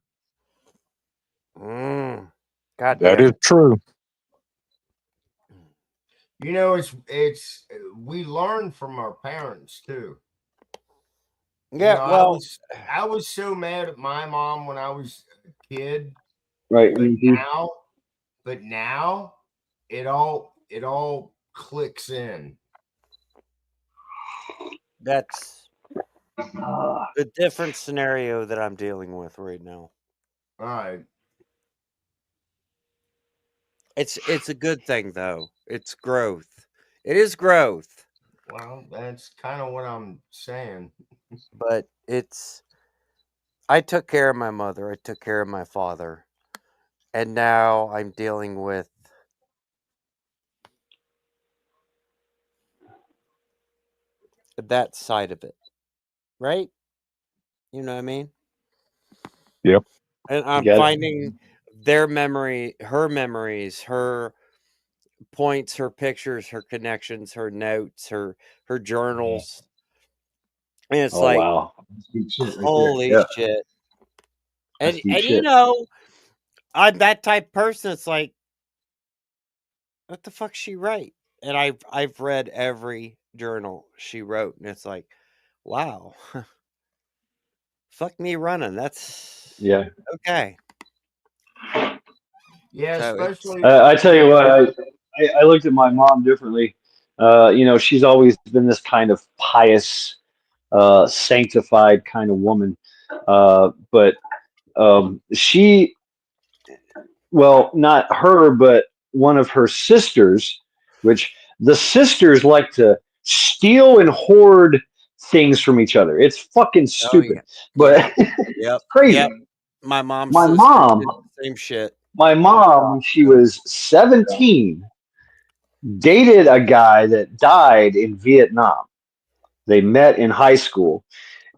S2: God
S3: that
S2: damn
S3: is
S2: it.
S3: true.
S5: You know, it's we learn from our parents too.
S2: Yeah,
S5: I
S2: well,
S5: was so mad at my mom when I was a kid,
S4: Right.
S5: but
S4: Mhm.
S5: now it all clicks in.
S2: that's a different scenario that I'm dealing with right now.
S5: All right.
S2: It's a good thing though. It's growth. It is growth,
S5: Well, that's kind of what I'm saying.
S2: but I took care of my mother, I took care of my father, and now I'm dealing with that side of it, right? You know what I mean?
S3: Yep.
S2: And I'm
S4: Get it?
S2: finding their her memories, her points, her pictures, her connections, her notes, her journals. And it's
S4: Oh
S2: like,
S4: wow. That's deep shit right there.
S2: holy
S4: Yeah.
S2: shit.
S4: That's deep
S2: And
S4: shit.
S2: I'm that type of person. It's like, what the fuck she write? And I've read every journal she wrote, and it's like, wow, fuck me running. That's
S4: Yeah.
S2: okay.
S5: Yeah,
S2: So it's
S5: especially
S4: I tell you what, I looked at my mom differently. She's always been this kind of pious, sanctified kind of woman. But she, well, not her, but one of her sisters, which the sisters like to steal and hoard things from each other. It's fucking
S2: oh yeah,
S4: stupid,
S2: yep,
S4: but
S2: yep,
S4: crazy.
S2: yep. My mom's
S4: My
S2: sister
S4: mom,
S2: did the same shit.
S4: my mom, when she was 17, dated a guy that died in Vietnam. They met in high school,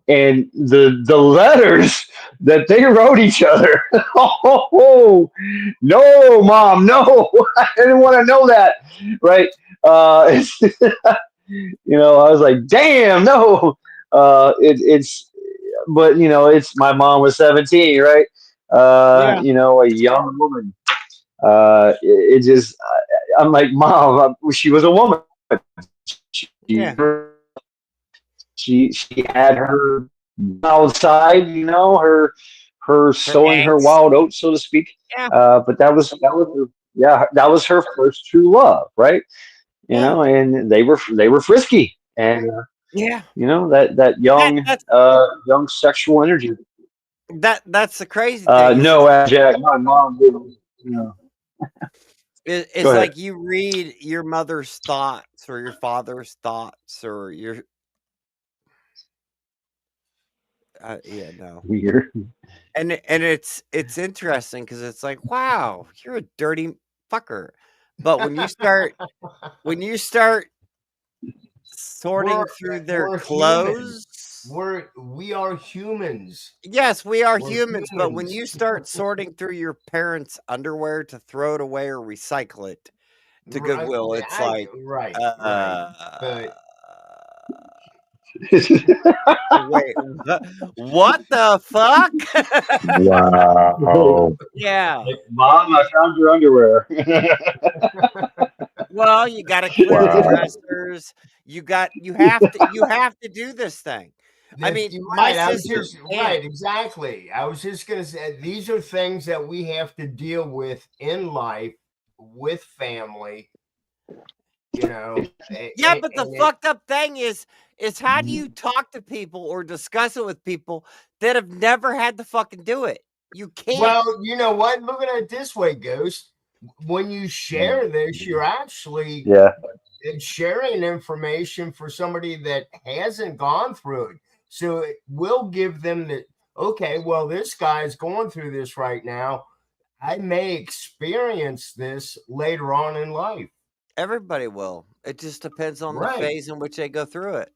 S4: and the letters that they wrote each other. Oh no, mom, no, I didn't want to know that. Right? I was like, damn, no. It's but it's my mom was 17, right?
S2: Yeah,
S4: A young woman. It just I'm like, mom, she was a woman. She
S2: yeah.
S4: she had her wild side, her
S2: Her
S4: sowing her
S2: angst.
S4: wild oats, so to speak.
S2: Yeah,
S4: But yeah, that was her first true love, right?
S2: yeah,
S4: And they were frisky, and
S2: yeah.
S4: that
S2: That
S4: young
S2: that's
S4: young sexual energy.
S2: that's the crazy thing is
S4: No, Jack, my mom didn't. Go
S2: it's
S4: ahead.
S2: like you read your mother's thoughts or your father's thoughts or your yeah, no.
S4: Weird.
S2: And it's interesting because it's like, wow, you're a dirty fucker. But when you start sorting
S5: we're
S2: through their
S5: we're human.
S2: clothes, Yes.
S5: we are humans.
S2: Yes, we are
S5: We're
S2: humans, but when
S5: humans.
S2: you start sorting through your parents' underwear to throw it away or recycle it to
S5: Right,
S2: Goodwill, it's like,
S5: right.
S2: uh,
S4: But
S2: wait, what the fuck?
S3: Wow.
S2: Yeah.
S4: like, Mom, I found your underwear.
S2: Well, you got to clear the
S3: Wow.
S2: dressers. You have to do this thing. I mean,
S5: You're
S2: my
S5: right. I was
S2: sister
S5: just
S2: can't.
S5: right, exactly. I was just gonna say these are things that we have to deal with in life with family. You know,
S2: Yeah, but the
S5: and
S2: fucked up thing is how do you talk to people or discuss it with people that have never had to fucking do it? You can't.
S5: well, you know what? Look at it this way, Ghost. When you share this, you're actually
S4: Yeah.
S5: sharing information for somebody that hasn't gone through it. So it will give them the okay, well, this guy's going through this right now. I may experience this later on in life.
S2: Everybody will. It just depends on the
S5: Right.
S2: phase in which they go through it.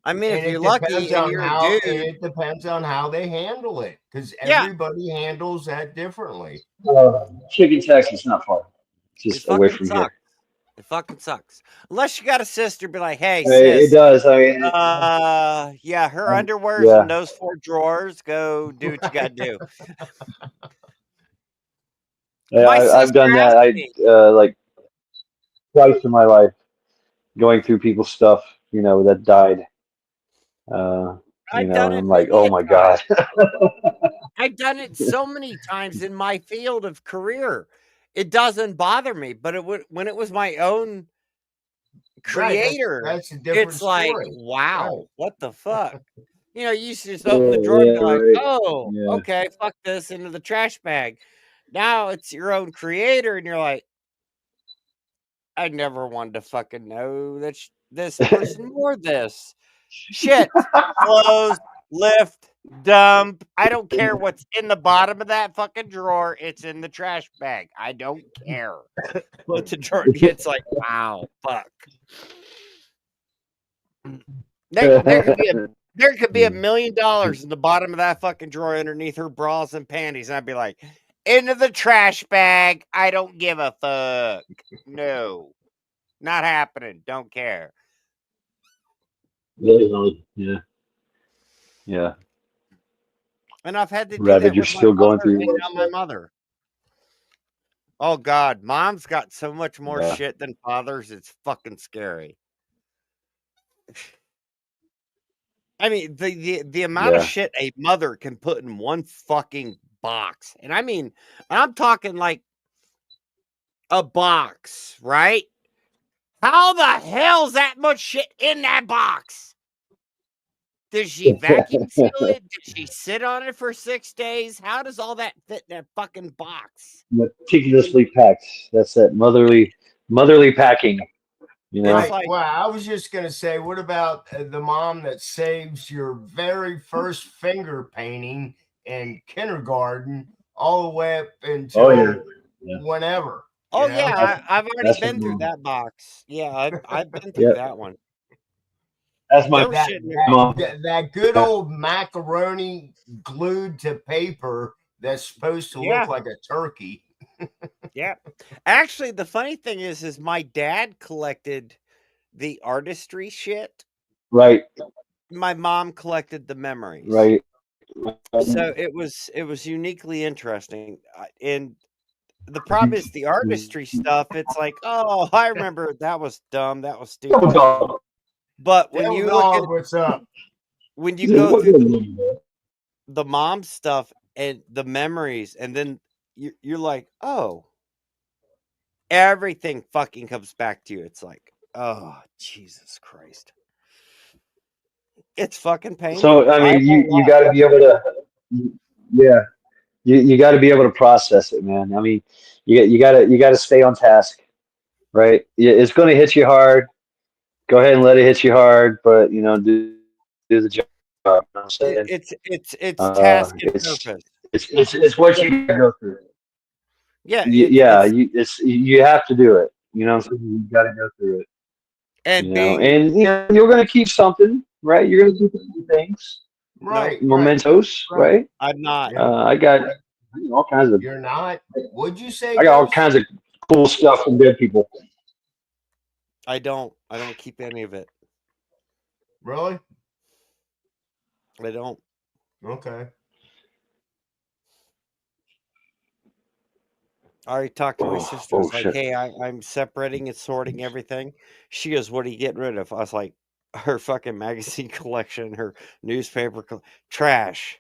S2: I mean,
S5: And
S2: if you're lucky and you're a dude,
S5: it depends on how they handle it because
S2: yeah,
S5: everybody handles that differently.
S4: Chicken, Texas, not far.
S2: it
S4: Just away
S2: fucking
S4: from
S2: sucks. It fucking sucks. Unless you got a sister, be like, hey,
S4: here. It
S2: sis,
S4: does. I mean,
S2: yeah, her underwear's
S4: yeah.
S2: in those 4 drawers. Go do what you got to do.
S4: Yeah,
S2: My
S4: I've
S2: sister
S4: done that.
S2: asked me.
S4: Like twice in my life, going through people's stuff, that died.
S2: I've
S4: And
S2: done it
S4: I'm like,
S2: many
S4: oh
S2: a
S4: my
S2: time.
S4: God.
S2: I've done it so many times in my field of career. It doesn't bother me, but it would when it was my own
S5: Right.
S2: creator.
S5: That's a different
S2: It's like,
S5: story.
S2: wow,
S5: Right.
S2: what the fuck? You know, you used to just open the drawer and be like,
S4: Right.
S2: oh,
S4: Yeah.
S2: okay, fuck this into the trash bag. Now it's your own creator, and you're like, I never wanted to fucking know that this person wore this. Shit, close, lift, dump. I don't care what's in the bottom of that fucking drawer. It's in the trash bag. I don't care. But the drawer, it's like, wow, fuck. There could be $1 million in the bottom of that fucking drawer underneath her bras and panties, and I'd be like, into the trash bag. I don't give a fuck. No, not happening. Don't care.
S4: Yeah. Yeah.
S2: And I've had to do
S4: Rabbit,
S2: that
S4: you're
S2: with my
S4: still going
S2: father
S4: through
S2: and now my mother. Oh God, mom's got so much more
S4: Yeah.
S2: shit than father's. It's fucking scary. I mean, the amount of
S4: Yeah.
S2: shit a mother can put in one fucking box, and I mean, I'm talking like a box, right? How the hell's that much shit in that box? Does she vacuum seal it? Does she sit on it for 6 days? How does all that fit in that fucking box?
S4: Meticulously packed. That's that motherly packing.
S2: It's
S5: Right.
S2: like,
S5: Well, I was just going to say, what about the mom that saves your very first finger painting in kindergarten all the way up until
S4: Yeah.
S5: whenever?
S2: oh
S5: You know?
S2: yeah, I've already
S4: That's
S2: been
S4: my
S2: through
S4: mom.
S2: that box. Yeah, I've been through
S4: Yep.
S2: that one.
S4: That's my
S2: There was
S5: That,
S2: shit in there.
S4: mom.
S5: that good old macaroni glued to paper that's supposed to
S2: Yeah.
S5: look like a turkey.
S2: Yeah. Actually, the funny thing is my dad collected the artistry shit.
S4: Right.
S2: My mom collected the memories.
S4: Right.
S2: So it was uniquely interesting. And the problem is the artistry stuff. It's like, oh, I remember that was dumb. That was stupid. But when you look at
S5: What's up?
S2: when you go through the mom stuff and the memories, and then you're like, oh, everything fucking comes back to you. It's like, oh, Jesus Christ. It's fucking painful.
S4: So I mean, you got to be able to, yeah, you got to be able to process it, man. I mean, you got to stay on task, right? It's going to hit you hard. Go ahead and let it hit you hard, but do the job. You know what I'm saying?
S2: It's task and purpose.
S4: It's what you gotta go through.
S2: Yeah,
S4: You have to do it. You know what I'm saying? You got to go through it.
S2: and
S4: And you're going to keep something, right? You're gonna do things,
S5: Right, right.
S4: mementos, right?
S2: I'm not.
S5: Yeah.
S4: I got all kinds of.
S5: You're not. Would you say?
S4: I got all
S5: Ghost?
S4: kinds of cool stuff from dead people.
S2: I don't keep any of it.
S5: Really?
S2: I don't.
S5: Okay.
S2: I already talked to my sister. I was like,
S4: shit.
S2: hey, I'm separating and sorting everything. She goes, what are you getting rid of? I was like, her fucking magazine collection, her newspaper, trash.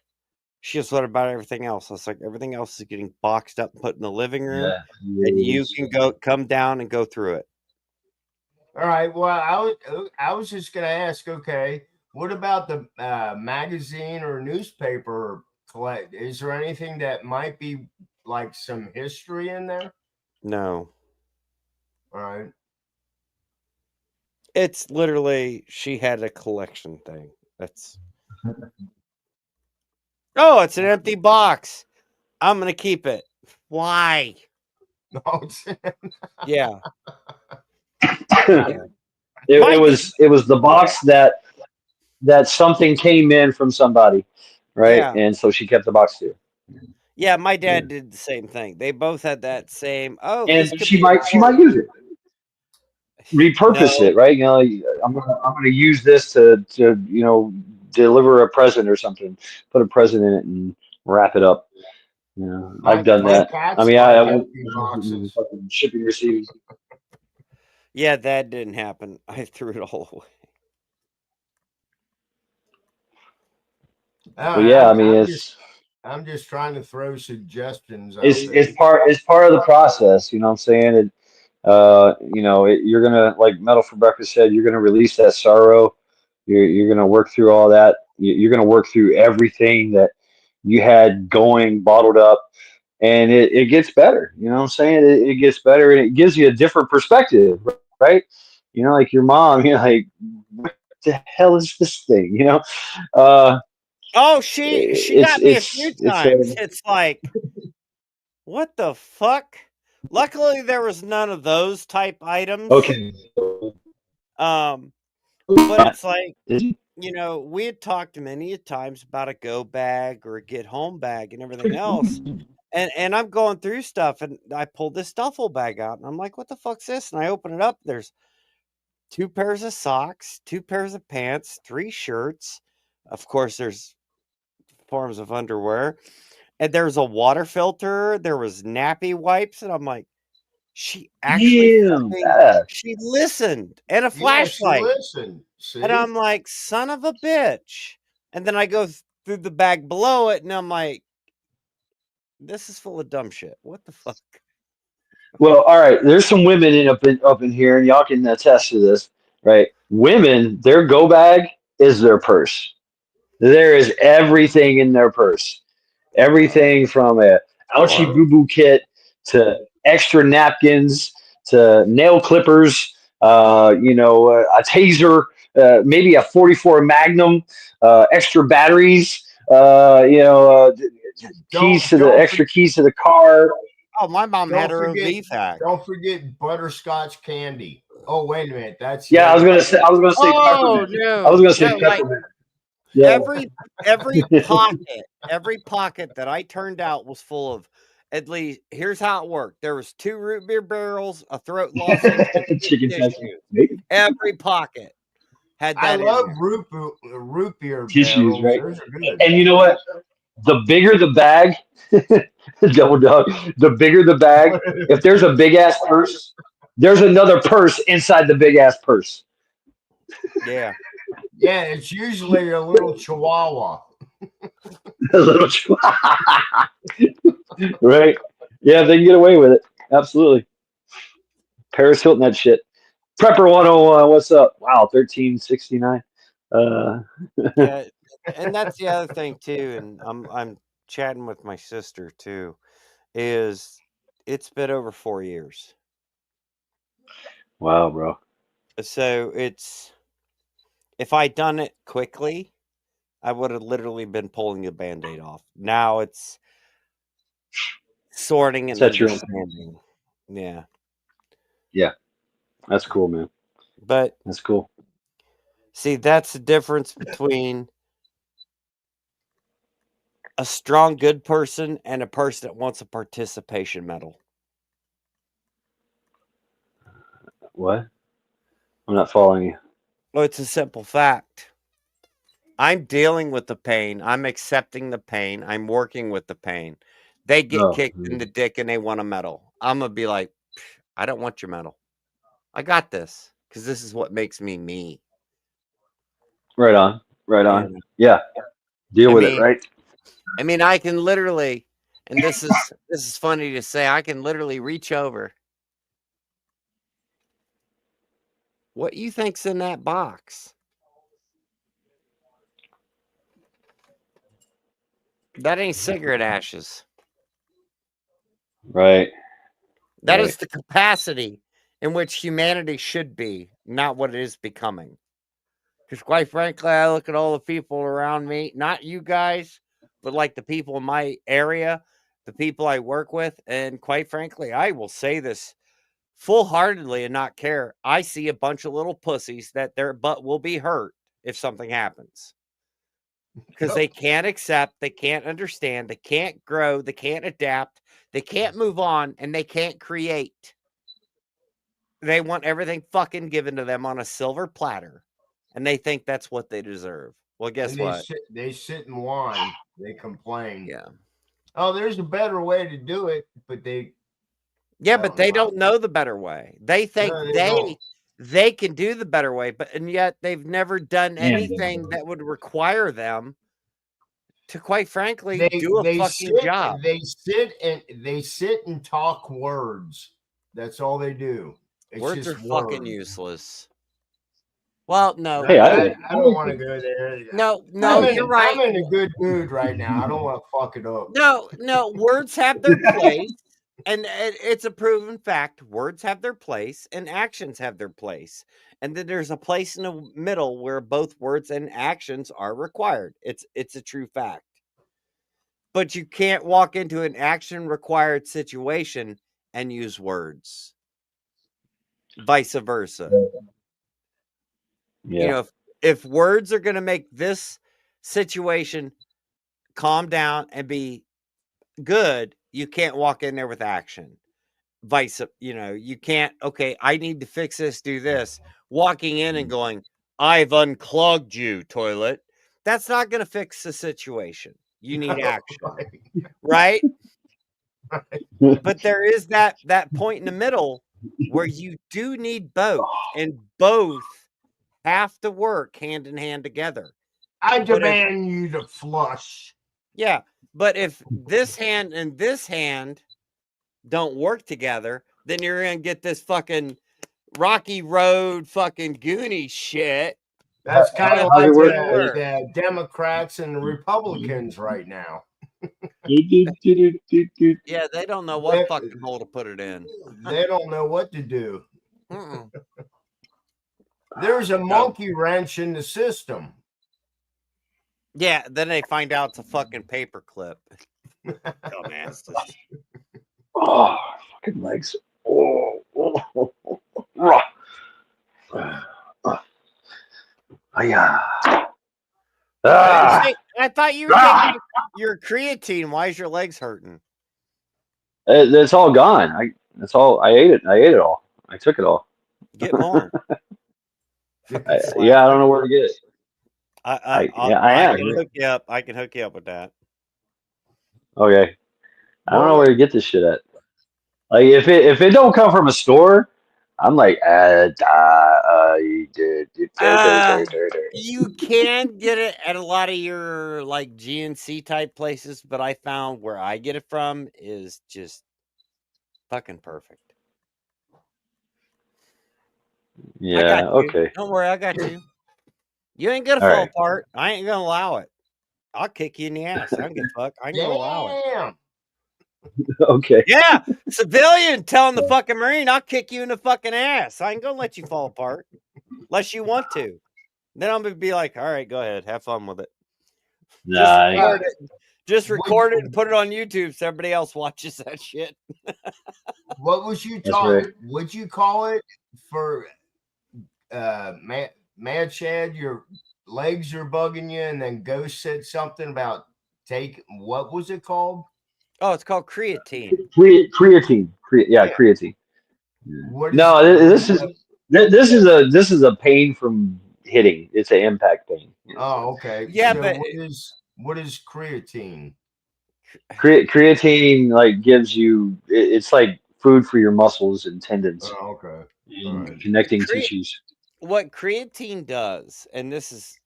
S2: She goes, what about everything else? I was like, everything else is getting boxed up and put in the living room, and you can come down and go through it.
S5: All right. Well, I was just gonna ask. Okay, what about the magazine or newspaper collect? Is there anything that might be like some history in there?
S2: No.
S5: All right.
S2: It's literally, she had a collection thing. That's. Oh, it's an empty box. I'm going to keep it. Why?
S5: No,
S2: Yeah.
S4: It was the box that something came in from somebody, right?
S2: Yeah.
S4: And so she kept the box too.
S2: Yeah, my dad did the same thing. They both had that same. Oh,
S4: And
S2: this could
S4: she
S2: be
S4: might use it, repurpose
S2: No.
S4: it, right? You know, I'm gonna use this to deliver a present or something. Put a present in it and wrap it up. You know, I've done
S5: my
S4: that.
S5: cats
S4: I mean,
S5: like
S4: I
S5: empty boxes.
S4: fucking shipping receiving.
S2: Yeah, that didn't happen. I threw it all away.
S4: But yeah, I mean,
S5: I'm just trying to throw suggestions out
S4: it's
S5: there.
S4: it's part of the process. You know what I'm saying? You're gonna, like Metal for Breakfast said, you're gonna release that sorrow. You're gonna work through all that. You're gonna work through everything that you had going bottled up, and it gets better. You know what I'm saying? It gets better, and it gives you a different perspective, right? You know, like your mom. You're like, what the hell is this thing? You know,
S2: Oh, she got me a few
S4: it's
S2: times. It's like, what the fuck? Luckily, there was none of those type items.
S4: okay.
S2: But it's like, we had talked many times about a go bag or a get home bag and everything else. And I'm going through stuff, and I pulled this duffel bag out, and I'm like, what the fuck's this? And I open it up. There's 2 pairs of socks, 2 pairs of pants, 3 shirts. Of course, there's forms of underwear. And there's a water filter. There was nappy wipes. And I'm like, she actually she listened, and a flashlight.
S5: Listen, see?
S2: And I'm like, son of a bitch. And then I go through the bag below it, and I'm like, this is full of dumb shit. What the fuck?
S4: Well, all right. There's some women up in here, and y'all can attest to this, right? Women, their go bag is their purse. There is everything in their purse. Everything from a ouchie boo boo kit to extra napkins to nail clippers. A taser, maybe a 44 Magnum, extra batteries. Keys to the extra keys to the car.
S2: Oh, my mom had her own VFAC.
S5: Don't forget butterscotch candy. Oh, wait a minute. That's
S4: I was gonna say. Peppermint.
S2: No.
S4: I was gonna say peppermint.
S2: Yeah. Every pocket that I turned out was full of, at least, here's how it worked. There was 2 root beer barrels, a throat lozenge, and
S4: chicken
S2: tissue. Every pocket had that.
S5: I love root beer
S4: tissues,
S5: barrels.
S4: right? And you know what? The bigger the bag, double dog. The bigger the bag. If there's a big ass purse, there's another purse inside the big ass purse.
S2: Yeah.
S5: Yeah, it's usually a little chihuahua.
S4: A little chihuahua. Right? Yeah, they can get away with it. Absolutely. Paris Hilton, that shit. Prepper 101, what's up? Wow, 1369.
S2: Yeah, and that's the other thing too, and I'm chatting with my sister too, is it's been over 4 years.
S4: Wow, bro.
S2: So if I'd done it quickly, I would have literally been pulling the Band-Aid off. Now it's sorting and understanding. Yeah.
S4: Yeah. That's cool, man.
S2: But
S4: that's cool.
S2: See, that's the difference between a strong, good person and a person that wants a participation medal.
S4: What? I'm not following you.
S2: Well, it's a simple fact. I'm dealing with the pain. I'm accepting the pain. I'm working with the pain. They get
S4: Oh,
S2: kicked in the dick and they want a medal. I'm going to be like, I don't want your medal. I got this because this is what makes me me.
S4: right on. Right on.
S2: And,
S4: Yeah. Deal
S2: I
S4: with
S2: mean-
S4: it, right?
S2: I mean, I can literally, and this is funny to say, I can literally reach over. What you think's in that box? That ain't cigarette ashes.
S4: Right.
S2: That
S4: Right.
S2: is the capacity in which humanity should be, not what it is becoming. Because quite frankly, I look at all the people around me, not you guys, but like the people in my area, the people I work with, and quite frankly, I will say this full-heartedly and not care. I see a bunch of little pussies that their butt will be hurt if something happens. Because they can't accept, they can't understand, they can't grow, they can't adapt, they can't move on, and they can't create. They want everything fucking given to them on a silver platter, and they think that's what they deserve. Well, guess
S5: And
S2: what?
S5: they sit and whine. They complain.
S2: Yeah.
S5: Oh, there's a better way to do it, but
S2: Yeah, but they don't know the better way. They think
S5: No, they don't.
S2: they can do the better way, but and yet they've never done
S4: Yeah.
S2: anything that would require them to, quite frankly, do a fucking job.
S5: They sit and talk words. That's all they do. It's
S2: Words are
S5: just
S2: fucking
S5: words.
S2: useless. Well, no,
S4: Hey,
S5: I don't want to go there.
S2: no,
S5: I'm
S2: you're right.
S5: I'm in a good mood right now. I don't want to fuck it up.
S2: No, words have their place, and it's a proven fact. Words have their place, and actions have their place, and then there's a place in the middle where both words and actions are required. It's a true fact. But you can't walk into an action required situation and use words. Vice versa.
S4: Yeah.
S2: You know, if words are going to make this situation calm down and be good, you can't walk in there with action. You can't, okay, I need to fix this, do this. Walking in and going, I've unclogged you, toilet. That's not going to fix the situation. You need action, right? But there is that point in the middle where you do need both, and both have to work hand in hand together.
S5: I demand you to flush.
S2: Yeah, but if this hand and this hand don't work together, then you're gonna get this fucking Rocky Road fucking Goonie shit.
S5: That's kind of
S4: How's it
S5: like
S4: work?
S5: the Democrats and the Republicans right now.
S2: Yeah, they don't know what fucking hole to put it in.
S5: They don't know what to do.
S2: Mm-mm.
S5: There's a monkey wrench in the system.
S2: Yeah, then they find out it's a fucking paper clip. Dumbasses.
S4: Oh, fucking legs. Oh, raw. Yeah.
S2: I thought you were taking your creatine. Why is your legs hurting?
S4: It's all gone. That's all. I ate it. I ate it all. I took it all.
S2: Get more.
S4: Yeah, I don't know where to get it.
S2: I
S4: am.
S2: can hook you up. I can hook you up with that.
S4: Okay. I don't know where to get this shit at. Like if it don't come from a store, I'm like,
S2: you can get it at a lot of your like GNC type places, but I found where I get it from is just fucking perfect.
S4: Yeah.
S2: I got you.
S4: Okay.
S2: Don't worry, I got you. You ain't gonna
S4: All
S2: fall
S4: right.
S2: apart. I ain't gonna allow it. I'll kick you in the ass. I don't give a fuck. I ain't gonna allow it.
S5: Damn.
S4: Okay.
S2: Yeah, civilian telling the fucking Marine, I'll kick you in the fucking ass. I ain't gonna let you fall apart unless you want to. Then I'm gonna be like, all right, go ahead, have fun with it.
S4: Nah.
S2: Just record it and put it on YouTube so everybody else watches that shit.
S5: What was you
S4: That's
S5: talking?
S4: right.
S5: Would you call it for Mad Chad, your legs are bugging you, and then Ghost said something about what was it called?
S2: Oh, it's called creatine.
S4: Creatine.
S5: Yeah.
S4: Creatine.
S5: What is
S4: No,
S5: what is that?
S4: this is a pain from hitting. It's an impact pain.
S5: Oh, okay.
S2: Yeah,
S5: So
S2: but
S5: what is creatine?
S4: Creatine like gives you it's like food for your muscles and tendons
S5: Oh, okay. All
S4: and
S5: right.
S4: connecting
S2: cre-
S4: tissues.
S2: what creatine does, and this is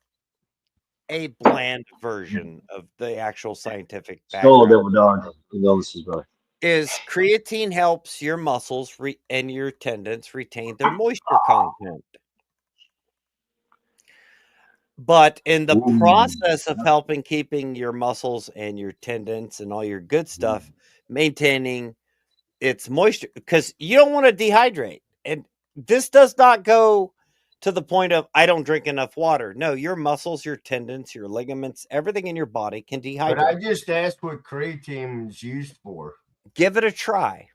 S2: a bland version of the actual scientific
S4: Solo
S2: background,
S4: Devil Dog. Condolences, brother.
S2: is creatine helps your muscles and your tendons retain their moisture content. But in the
S4: Ooh.
S2: process of helping keeping your muscles and your tendons and all your good stuff maintaining its moisture, because you don't want to dehydrate. And this does not go to the point of I don't drink enough water. No, your muscles, your tendons, your ligaments, everything in your body can
S5: But I
S2: dehydrate.
S5: just asked what creatine is used for.
S2: Give it a try.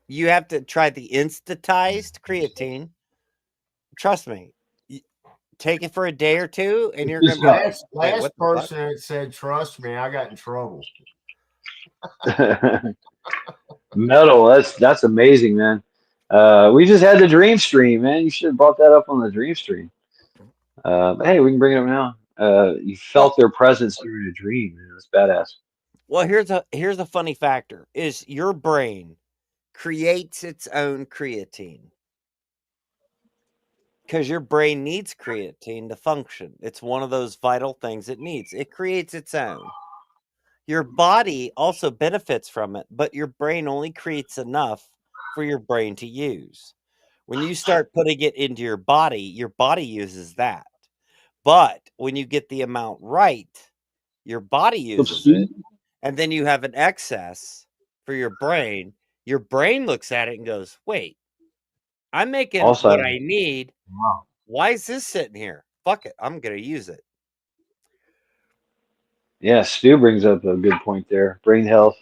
S2: You have to try the instantized creatine. Trust me. Take it for a day or two, and you're
S4: It's
S2: gonna be like,
S5: Last
S2: "Wait,
S5: last
S2: what the fuck?"
S5: person that said trust me, I got in trouble.
S4: Metal. That's amazing, man. We just had the Dream Stream, man. You should have brought that up on the Dream Stream. But hey, we can bring it up now. You
S2: Well,
S4: felt their presence during a dream. Man. That's badass.
S2: well, here's a funny factor: is your brain creates its own creatine because your brain needs creatine to function. It's one of those vital things it needs. It creates its own. Your body also benefits from it, but your brain only creates enough for your brain to use. When you start putting it into your body uses that. But when you get the amount right, your body uses it, and then you have an excess for your brain. Your brain looks at it and goes, "Wait, I'm making what
S4: Also,
S2: I need.
S4: wow.
S2: Why is this sitting here? Fuck it, I'm gonna use it."
S4: Yeah, Stu brings up a good point there. Brain health,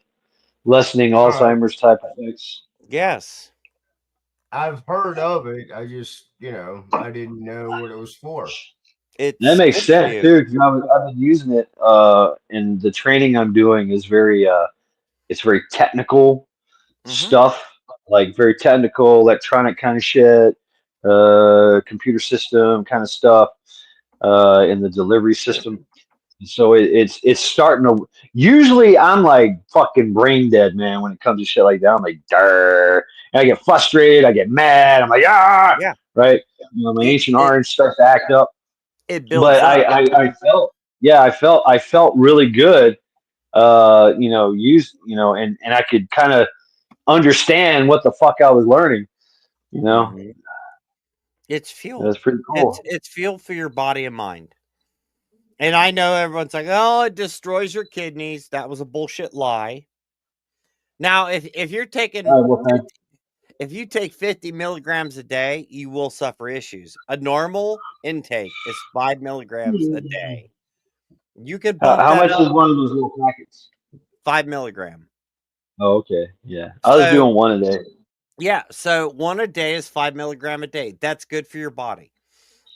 S4: lessening Alzheimer's type effects.
S2: Yes,
S5: I've heard of it. I just, I didn't know what it was for.
S4: That
S2: it's
S4: makes
S2: good for
S4: sense
S2: you.
S4: too, because I've been using it, and the training I'm doing is it's very technical
S2: Hmm.
S4: stuff, like very technical, electronic kind of shit, computer system kind of stuff, in the delivery system. So it's starting to. Usually, I'm like fucking brain dead, man. When it comes to shit like that, I'm like, "Durr," and I get frustrated. I get mad. I'm like, ah,
S2: Yeah,
S4: right. My
S2: it
S4: ancient
S2: it
S4: orange starts to act up.
S2: it
S4: But
S2: builds up.
S4: I felt, yeah, I felt really good. And I could kind of understand what the fuck I was learning. You know,
S2: Hmm. It's fuel.
S4: that's pretty
S2: It's
S4: cool.
S2: it's fuel for your body and mind. And I know everyone's like, "Oh, it destroys your kidneys." That was a bullshit lie. Now, if you're taking
S4: All right, well, thank
S2: if you take 50 milligrams a day, you will suffer issues. A normal intake is 5 milligrams a
S4: you.
S2: day. You could bump
S4: How
S2: that
S4: much
S2: up
S4: is one of those little packets?
S2: 5 milligram.
S4: Oh, okay. Yeah. I was
S2: So
S4: doing one a day.
S2: yeah, so one a day is 5 milligram a day. That's good for your body.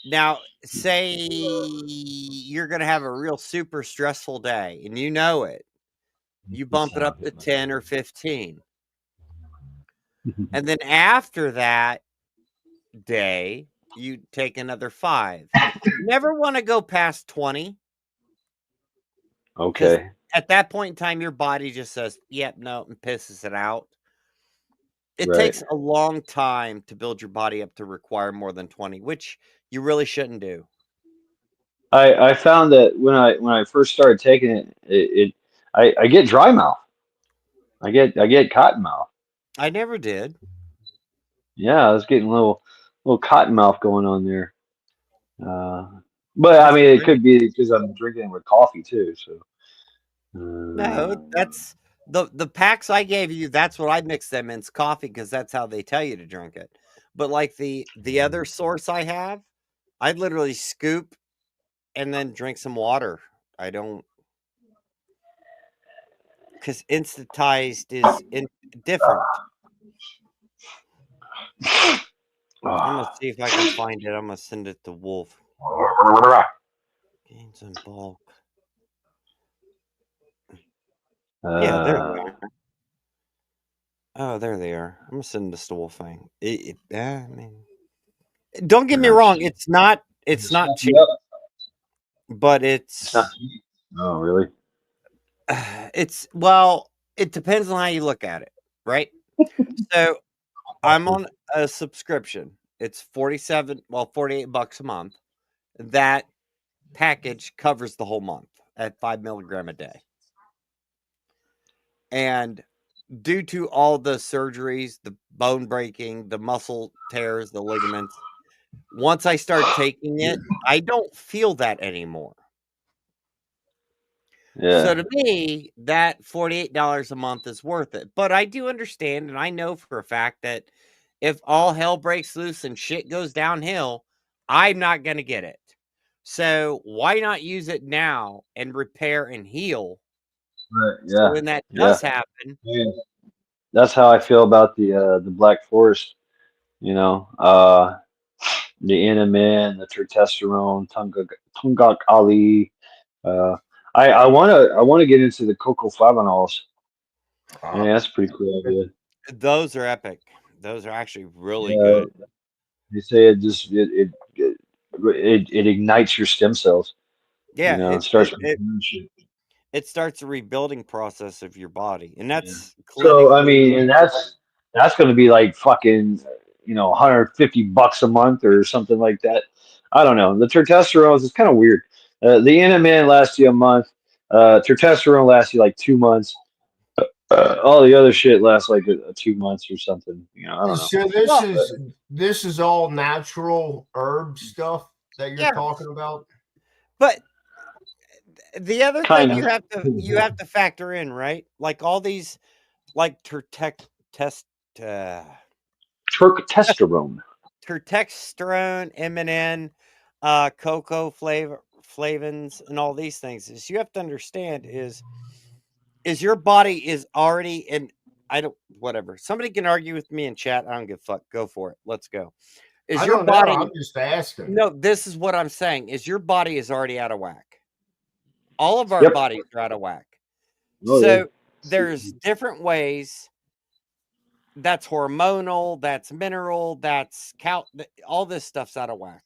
S2: Now, say you're gonna have a real super stressful day and you know it. You bump it up to 10 or 15. And then after that day, you take another 5. Never want to go past 20 because
S4: Okay.
S2: at that point in time, your body just says, yep, no, and pisses it out. It
S4: Right.
S2: takes a long time to build your body up to require more than 20, which you really shouldn't do.
S4: I found that when I first started taking I get dry mouth. I get cotton mouth.
S2: I never did.
S4: Yeah, I was getting a little cotton mouth going on there. Uh, but I
S2: That's
S4: mean, it
S2: great.
S4: could be because I'm drinking with coffee too. So
S2: No, that's the packs I gave you. That's what I mix them in. It's coffee because that's how they tell you to drink it. But like the other source I have, I literally scoop and then drink some water. I don't because instantized is different. I'm gonna
S4: ah,
S2: see if I can find it. I'm gonna send it to Wolf. Gains in bulk. Yeah, there they are. Oh, there they are. I'm gonna send this to Wolfang. I mean, don't get me wrong. It's not cheap, but
S4: It's not cheap. Oh, really?
S2: well, it depends on how you look at it, right? So I'm on a subscription. It's $48 a month. That package covers the whole month at 5 milligram a day. And due to all the surgeries, the bone breaking, the muscle tears, the ligaments, once I start taking it, I don't feel that anymore.
S4: Yeah.
S2: So to me, that $48 a month is worth it. But I do understand, and I know for a fact that if all hell breaks loose and shit goes downhill, I'm not going to get it. So why not use it now and repair and heal?
S4: Right.
S2: So
S4: Yeah.
S2: when that
S4: Yeah.
S2: does happen,
S4: Yeah. That's how I feel about the Black Forest. You know, the Inamin, the Tertesterone, Tungak Ali. Uh, I wanna get into the cocoa flavanols. Yeah, that's a pretty cool idea.
S2: those are epic. Those are actually really
S4: Yeah,
S2: good.
S4: they say it ignites your stem cells. You
S2: Yeah,
S4: know, it
S2: it
S4: starts
S2: it, it
S4: repairing shit.
S2: it starts a rebuilding process of your body, and
S4: Yeah.
S2: that's
S4: So I mean,
S2: clinically.
S4: and that's going to be like fucking, $150 a month or something like that. I don't know. The tertesterone is kind of weird. The Inaman lasts you a month. Tertesterone lasts you like 2 months. All the other shit lasts like 2 months or something. I don't know.
S5: So
S2: Well,
S5: this is all natural herb stuff that you're
S2: yeah,
S5: talking about.
S2: but the other
S4: Kind
S2: thing
S4: of.
S2: you have to factor in, right? Like all these, like test, uh,
S4: Tertesterone.
S2: tertexterone, MNN, cocoa flavins, and all these things. Is you have to understand is your body is already in. I don't whatever. Somebody can argue with me in chat. I don't give a fuck. Go for it. Let's go. Is
S5: I
S2: your
S5: don't know.
S2: body?
S5: I'm just asking.
S2: No, this is what I'm saying. Is your body is already out of whack. All of our
S4: Yep.
S2: bodies are out of whack.
S4: Oh yeah.
S2: So there's different ways. That's hormonal, that's mineral, that's all this stuff's out of whack.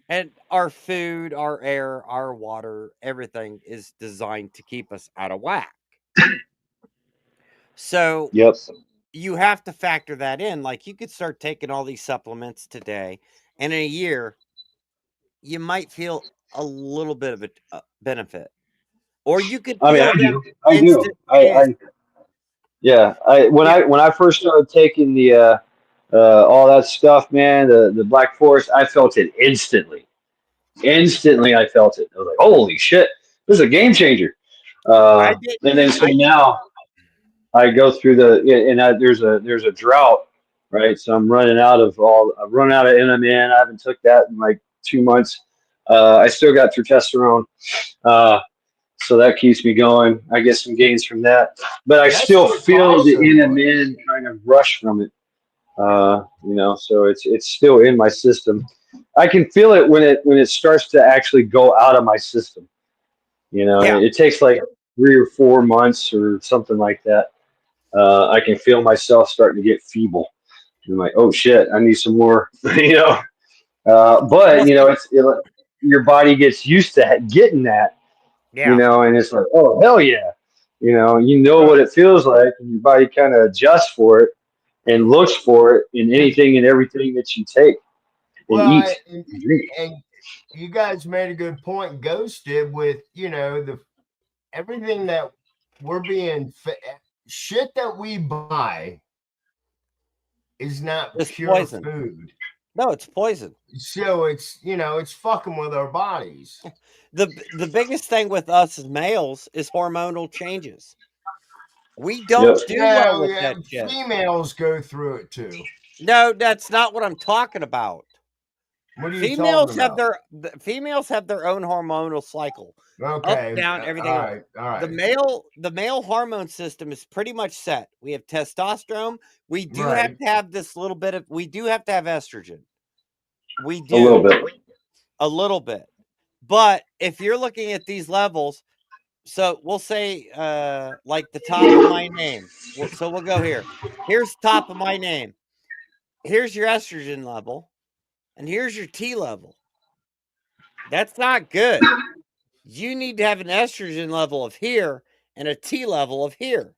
S2: And our food, our air, our water, everything is designed to keep us out of whack. So
S4: Yep.
S2: you have to factor that in. Like you could start taking all these supplements today, and in a year, you might feel a little bit of a benefit, or you could
S4: I mean,
S2: feel them
S4: I do.
S2: instantaneously.
S4: Yeah.
S2: Yeah,
S4: When I first started taking the all that stuff, man, the Black Forest, I felt it instantly. Instantly, I felt it. I was like, "Holy shit, this is a game changer!"
S2: I did.
S4: And then so
S2: I
S4: now I go through there's a drought, right? So I've run out of NMN. I haven't took that in like 2 months. I still got testosterone. So that keeps me going. I get some gains from that, but I
S5: That's
S4: still
S5: what's
S4: feel the
S5: awesome.
S4: NMN kind of rush from it. So it's still in my system. I can feel it when it starts to actually go out of my system.
S2: yeah.
S4: It takes like 3 or 4 months or something like that. I can feel myself starting to get feeble. I'm like, oh shit, I need some more. But
S2: Well, see,
S4: your body gets used to getting that.
S2: yeah.
S4: And it's like, oh hell yeah, what
S5: Right.
S4: it feels like, and your body kind of adjusts for it and looks for it in anything and everything that you take and
S5: Well,
S4: eat and drink.
S5: and you guys made a good point. Ghost did with the everything that we're being shit that we buy is not
S2: It's
S5: pure
S2: poison.
S5: food.
S2: No, it's poison.
S5: So it's fucking with our bodies.
S2: The biggest thing with us as males is hormonal changes. We
S4: Yep.
S2: don't do well
S5: No,
S2: with
S5: yeah,
S2: that shit.
S5: females go through it too.
S2: No, that's not what I'm talking about.
S5: What are you talking about?
S2: Females have their own hormonal cycle. Up,
S5: Okay,
S2: down, everything else.
S5: all right,
S2: The male hormone system is pretty much set. We have testosterone. We do have
S5: right.
S2: to have this little bit of we do have to have estrogen. We
S4: A little
S2: do.
S4: bit.
S2: a little bit. But if you're looking at these levels, so we'll say like the top of my name. So we'll go here. Here's top of my name. Here's your estrogen level, and here's your T level. That's not good. You need to have an estrogen level of here and a T level of here.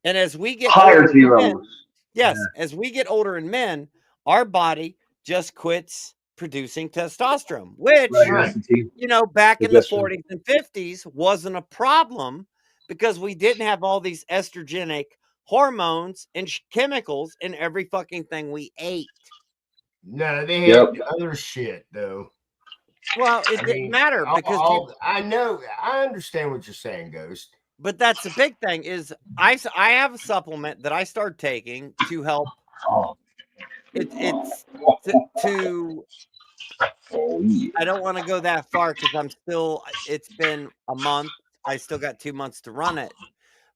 S2: And as we get
S4: Higher
S2: older
S4: T
S2: in men,
S4: levels.
S2: yes, as we get older in men, our body just quits producing testosterone, which,
S4: Right, that's the T.
S2: you know, back in the
S4: Progesterone.
S2: 40s and 50s wasn't a problem because we didn't have all these estrogenic hormones and chemicals in every fucking thing we ate.
S5: No, they
S4: Yep.
S5: had other shit though.
S2: Well, it
S5: I
S2: didn't
S5: mean,
S2: matter because
S5: I know, I understand what you're saying, Ghost.
S2: but that's the big thing is I have a supplement that I started taking to help.
S4: Oh,
S2: It's to
S4: oh yeah.
S2: I don't want to go that far because it's been a month. I still got 2 months to run it,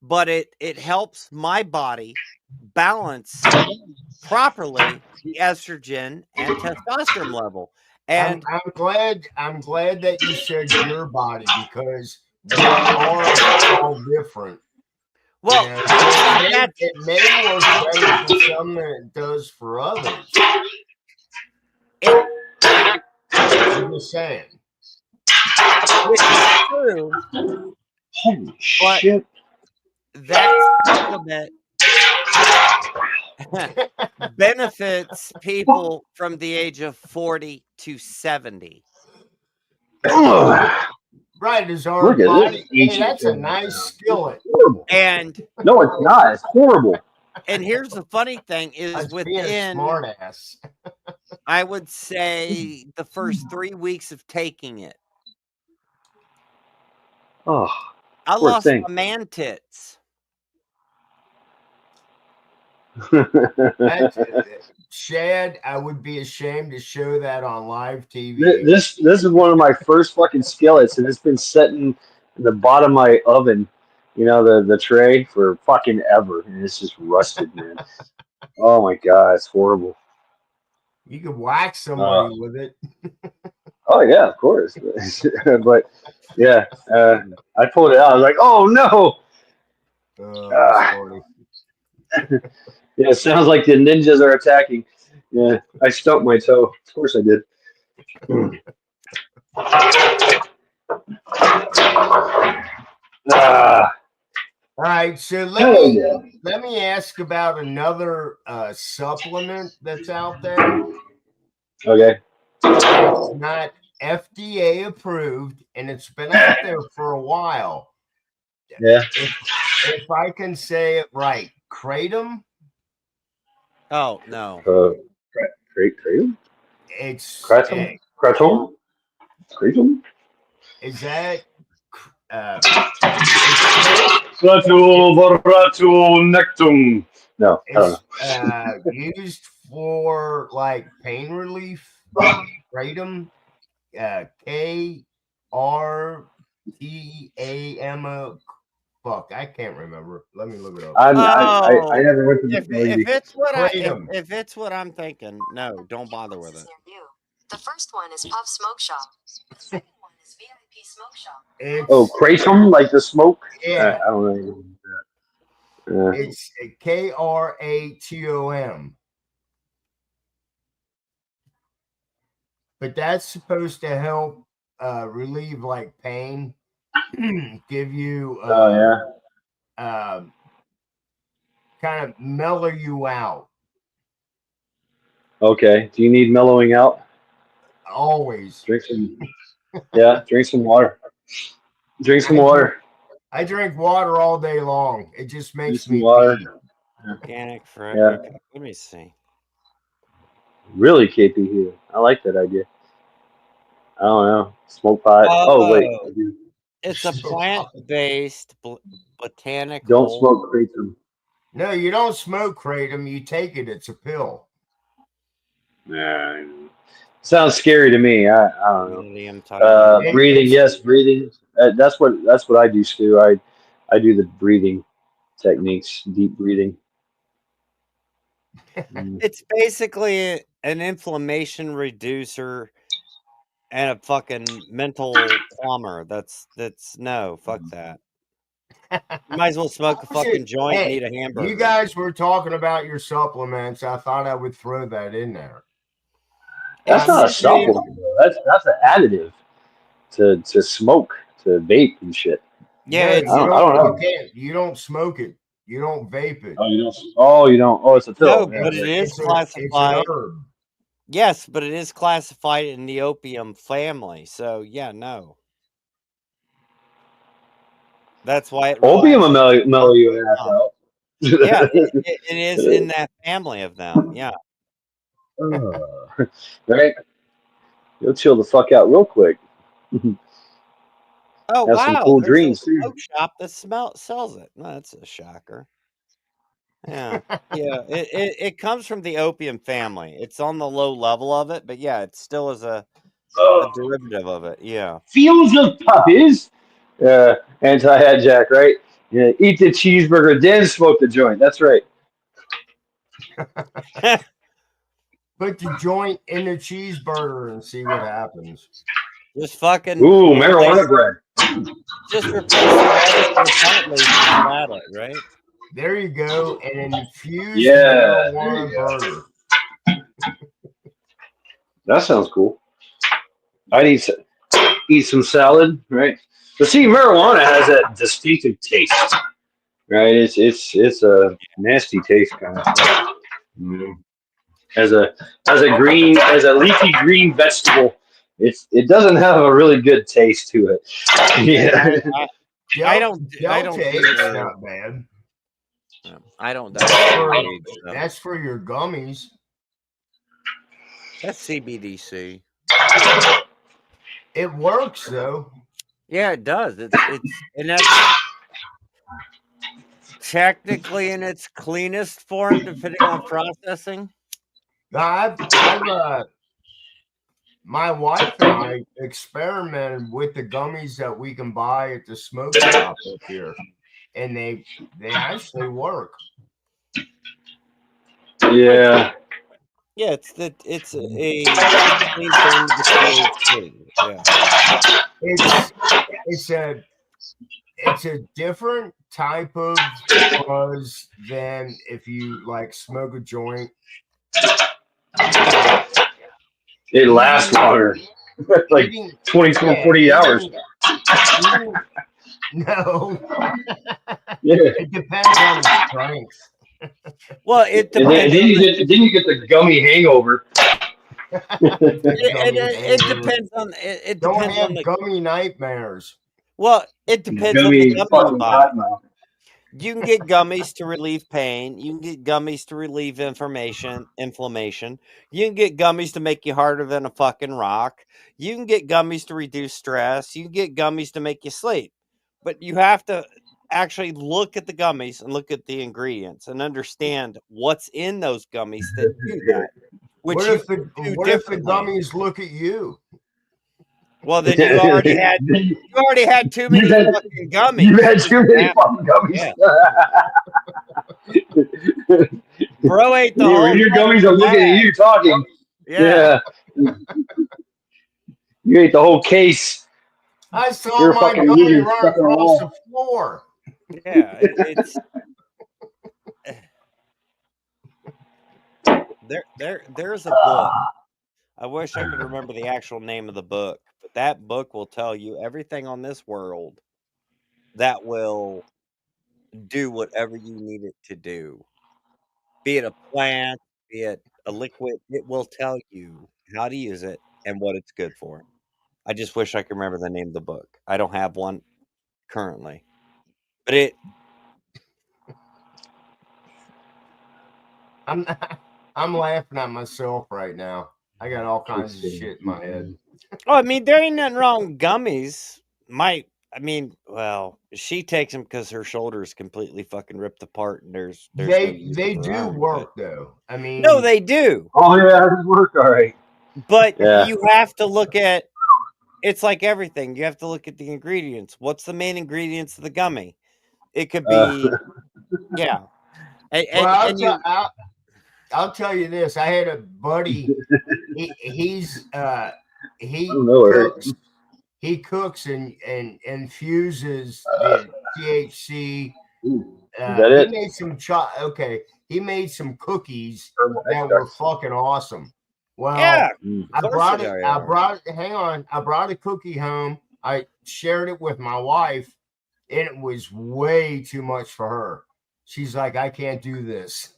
S2: but it helps my body balance properly the estrogen and testosterone level. And
S5: I'm glad that you said your body because we are all different.
S2: well,
S5: You know,
S2: that's
S5: it may work better for some than it does for others.
S2: it,
S5: I'm just saying.
S2: which is true.
S4: Holy
S2: But
S4: shit.
S2: that supplement benefits people from the age of 40 to 70.
S5: Right, is our
S4: Look at
S5: body.
S4: this.
S5: Hey, that's a nice skillet.
S4: Horrible.
S2: And
S4: No, it's not. It's horrible.
S2: here's the funny thing is
S5: That's being a
S2: within
S5: smart ass.
S2: I would say the first 3 weeks of taking it,
S4: Oh,
S2: I
S4: poor
S2: lost
S4: thing.
S2: my man tits.
S5: Shad, I would be ashamed to show that on live TV.
S4: This is one of my first fucking skillets, and it's been sitting in the bottom of my oven, you know, the tray for fucking ever, and it's just rusted, man. Oh my god, it's horrible.
S5: You could whack somebody with it.
S4: Oh yeah, of course. But yeah, I pulled it out. I was like, oh no.
S5: That's funny.
S4: Yeah, it sounds like the ninjas are attacking. Yeah, I stumped my toe. Of course I did. Ah,
S5: All right, so
S4: hell yeah.
S5: let me ask about another supplement that's out there.
S4: Okay.
S5: It's not FDA approved, and it's been out there for a while.
S4: Yeah.
S5: If I can say it right, kratom.
S2: Oh no.
S4: Kratom?
S5: It's
S4: Kratom? Kratom? Kratom?
S5: is that
S4: Nectum. No, I don't know.
S5: it's used for like pain relief. Kratom, KRTAM. Fuck, I can't remember. Let me look it up.
S4: I never went to the
S2: If it's what
S5: Kratom.
S2: if it's what I'm thinking, no, don't bother with it.
S6: The first one is Puff Smoke Shop. The second one is VIP Smoke Shop.
S4: Oh, kratom, like the smoke?
S5: Yeah.
S4: I don't know.
S5: It's KRATOM. But that's supposed to help relieve like pain, give you kind of mellow you out.
S4: Okay. Do you need mellowing out?
S5: Always.
S4: Drink some water. Drink some water.
S5: I drink water all day long. It just makes me
S4: water.
S5: pee.
S2: Organic for
S4: Yeah.
S2: Let me see.
S4: Really, KP here. I like that idea. I don't know. Smoke pot. Oh wait.
S2: It's a plant-based botanical.
S4: Don't smoke kratom.
S5: No, you don't smoke kratom. You take it. It's a pill.
S4: Nah. Sounds scary to me. I don't know. Breathing, yes, breathing. That's what I do, Stu. I do the breathing techniques, deep breathing.
S2: It's basically an inflammation reducer and a fucking mental plumber. That's no, fuck that. You might as well smoke a fucking joint and
S5: Hey,
S2: eat a hamburger.
S5: you guys were talking about your supplements. I thought I would throw that in there.
S4: That's not a
S2: It's usually-
S4: supplement, bro. That's an additive to smoke, to vape and shit.
S2: Yeah,
S5: No,
S2: it's
S4: I don't know.
S5: You don't smoke it. You don't vape it.
S4: Oh, you don't. Oh, you don't. Oh, it's a pill.
S2: no,
S4: Yeah,
S2: but it
S4: right.
S2: is
S5: It's an
S2: classified.
S5: herb.
S2: Yes, but it is classified in the opium family. So yeah, no. That's why it
S4: Opium will
S2: relaxes.
S4: mellow your ass out.
S2: Yeah, it is in that family of them. Yeah.
S4: Right? You'll chill the fuck out real quick.
S2: Oh
S4: Have some
S2: wow,
S4: cool
S2: there's
S4: dreams
S2: a
S4: too.
S2: smoke shop that sells it. No, that's a shocker. Yeah, yeah. It comes from the opium family. It's on the low level of it, but yeah, it still is a derivative of it. Yeah.
S4: Fields of puppies. Anti-Jack, right? Yeah, eat the cheeseburger, then smoke the joint. That's right.
S5: Put the joint in the cheeseburger and see what happens.
S2: Just fucking
S4: Ooh, marijuana bread.
S2: just replace the lettuce with a punt leaf and have at it, right?
S5: There you go. An infused
S4: Yeah, there
S5: marijuana
S4: you go.
S5: burger.
S4: That sounds cool. I'd eat some salad, right? But see, marijuana has that distinctive taste, right? It's a nasty taste kind of stuff. As a leafy green vegetable, it doesn't have a really good taste to it. Yeah.
S2: I don't
S5: Delta
S2: do
S5: 8's
S2: the-
S5: not bad.
S2: I don't.
S5: That's for your gummies.
S2: That's CBDC.
S5: It works though.
S2: Yeah, it does. It's and that's technically in its cleanest form, depending on processing.
S5: My wife and I experimented with the gummies that we can buy at the smoke shop up here, and they actually work.
S4: Yeah.
S2: Yeah, it's a clean form of the THC. Yeah.
S5: It's a different type of buzz than if you like smoke a joint.
S4: It lasts longer. Like 24, 48 hours.
S5: No.
S4: Yeah.
S5: It depends on the strength.
S2: Well, it
S4: And
S2: depends.
S4: then you get the gummy hangover.
S2: It depends on it
S5: Don't
S2: depends
S5: have
S2: on the
S5: gummy nightmares.
S2: well. It depends on
S4: Gummy
S2: the gummy you
S4: fucking
S2: buy.
S4: hot mouth.
S2: You can get gummies to relieve pain. You can get gummies to relieve inflammation. You can get gummies to make you harder than a fucking rock. You can get gummies to reduce stress. You can get gummies to make you sleep. But you have to actually look at the gummies and look at the ingredients and understand what's in those gummies that do that. Which
S5: What
S2: you
S5: if the
S2: do
S5: what if the
S2: differently.
S5: gummies look at you?
S2: Well, then you already had too many
S4: You've had-
S2: fucking gummies.
S4: You had too many
S2: Yeah.
S4: fucking gummies.
S2: Bro ate the whole
S4: Your gummies are
S2: fucking
S4: looking at
S2: bag.
S4: you talking.
S2: Yeah.
S4: You ate the whole case.
S5: I saw
S4: You're
S5: my
S4: fucking
S5: gummy
S4: losing
S5: run
S4: fucking
S5: across
S4: wall.
S5: the floor.
S2: Yeah, it's there's a book. I wish I could remember the actual name of the book, but that book will tell you everything on this world that will do whatever you need it to do. Be it a plant, be it a liquid, it will tell you how to use it and what it's good for. I just wish I could remember the name of the book. I don't have one currently. But
S5: I'm laughing at myself right now. I got all kinds of shit in my head.
S2: I mean, there ain't nothing wrong with gummies. She takes them because her shoulder is completely fucking ripped apart, and there's no use
S5: They
S2: of her
S5: do
S2: arm,
S5: work though. I mean,
S2: No, they do,
S4: Oh yeah, it worked all right.
S2: but
S4: Yeah.
S2: you have to look at. It's like everything. You have to look at the ingredients. What's the main ingredients of the gummy? It could be, yeah.
S5: I'll tell you this. I had a buddy. He's he
S4: don't know her.
S5: cooks. He cooks and infuses the THC.
S4: Ooh, is that
S5: He
S4: it?
S5: made some he made some cookies
S4: Herbal
S5: that were
S4: extracts.
S5: fucking awesome. Well,
S2: Yeah,
S4: Mm.
S5: I
S2: of course
S5: brought
S2: they
S5: it.
S2: are.
S5: Hang on. I brought a cookie home. I shared it with my wife, and it was way too much for her. She's like, I can't do this.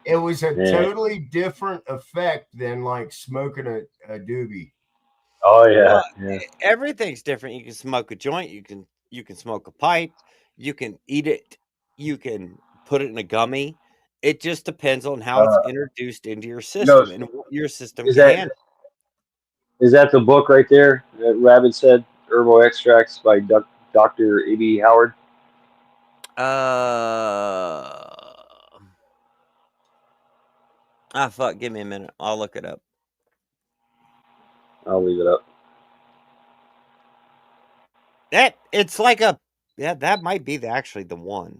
S5: It was a
S4: Yeah.
S5: totally different effect than like smoking a doobie.
S4: Oh yeah,
S2: Well,
S4: yeah.
S2: everything's different. You can smoke a joint. You can smoke a pipe. You can eat it. You can put it in a gummy. It just depends on how it's introduced into your system
S4: Ghost,
S2: and what your system
S4: is
S2: can handle.
S4: that the book right there that Rabbit said? Herbal Extracts by Dr. A.B. Howard.
S2: Fuck. Give me a minute. I'll look it up.
S4: I'll leave it up.
S2: It's like that might be actually the one.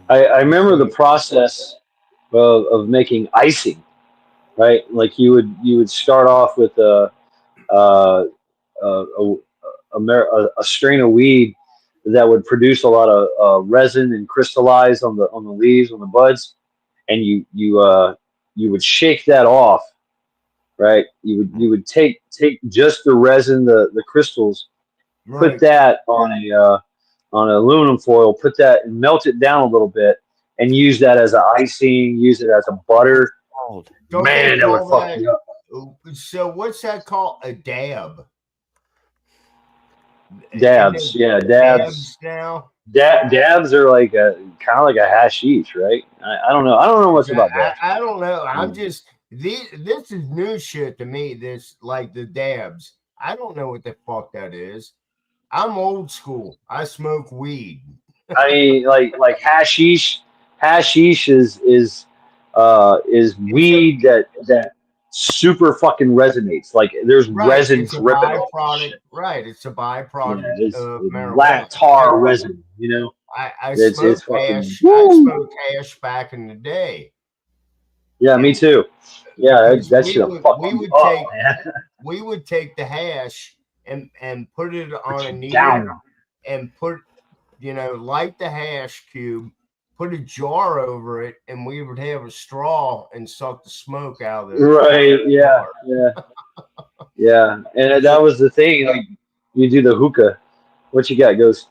S4: I remember the process of making icing, right? Like you would start off with a strain of weed that would produce a lot of resin and crystallize on the leaves, on the buds, and you would shake that off, right? You would take just the resin, the crystals, put
S5: Right.
S4: that on aluminum foil, put that and melt it down a little bit, and use that as an icing, use it as a butter.
S2: Called.
S5: Don't they
S4: Man, that would
S5: call
S4: fuck
S5: that?
S4: me up.
S5: So what's that called? A dab.
S4: Dabs, yeah, dabs.
S5: Now.
S4: Dabs are like a kind of like a hashish, right? I don't know. I don't know much about dabs.
S5: I don't know. I'm
S4: Mm.
S5: just this is new shit to me. This like the dabs. I don't know what the fuck that is. I'm old school. I smoke weed.
S4: I mean, like hashish. Hashish is weed that super fucking resonates. Like there's
S5: Right.
S4: resin
S5: It's a
S4: dripping off this
S5: byproduct.
S4: shit.
S5: Right. It's a
S4: Yeah,
S5: byproduct
S4: it's
S5: of
S4: black
S5: marijuana.
S4: tar resin. You know,
S5: I
S4: it's
S5: smoked
S4: fucking.
S5: hash. I
S4: Woo!
S5: smoked hash back in the day.
S4: Yeah, me
S5: And
S4: too. Yeah,
S5: because
S4: that should have fucked me up, man.
S5: we would take the hash and put it
S4: Put
S5: on a
S4: you
S5: needle
S4: down.
S5: and put light the hash cube, put a jar over it, and we would have a straw and suck the smoke out of it.
S4: Right? Yeah, yeah, yeah. And that was the thing. Like you do the hookah. What you got, Ghost?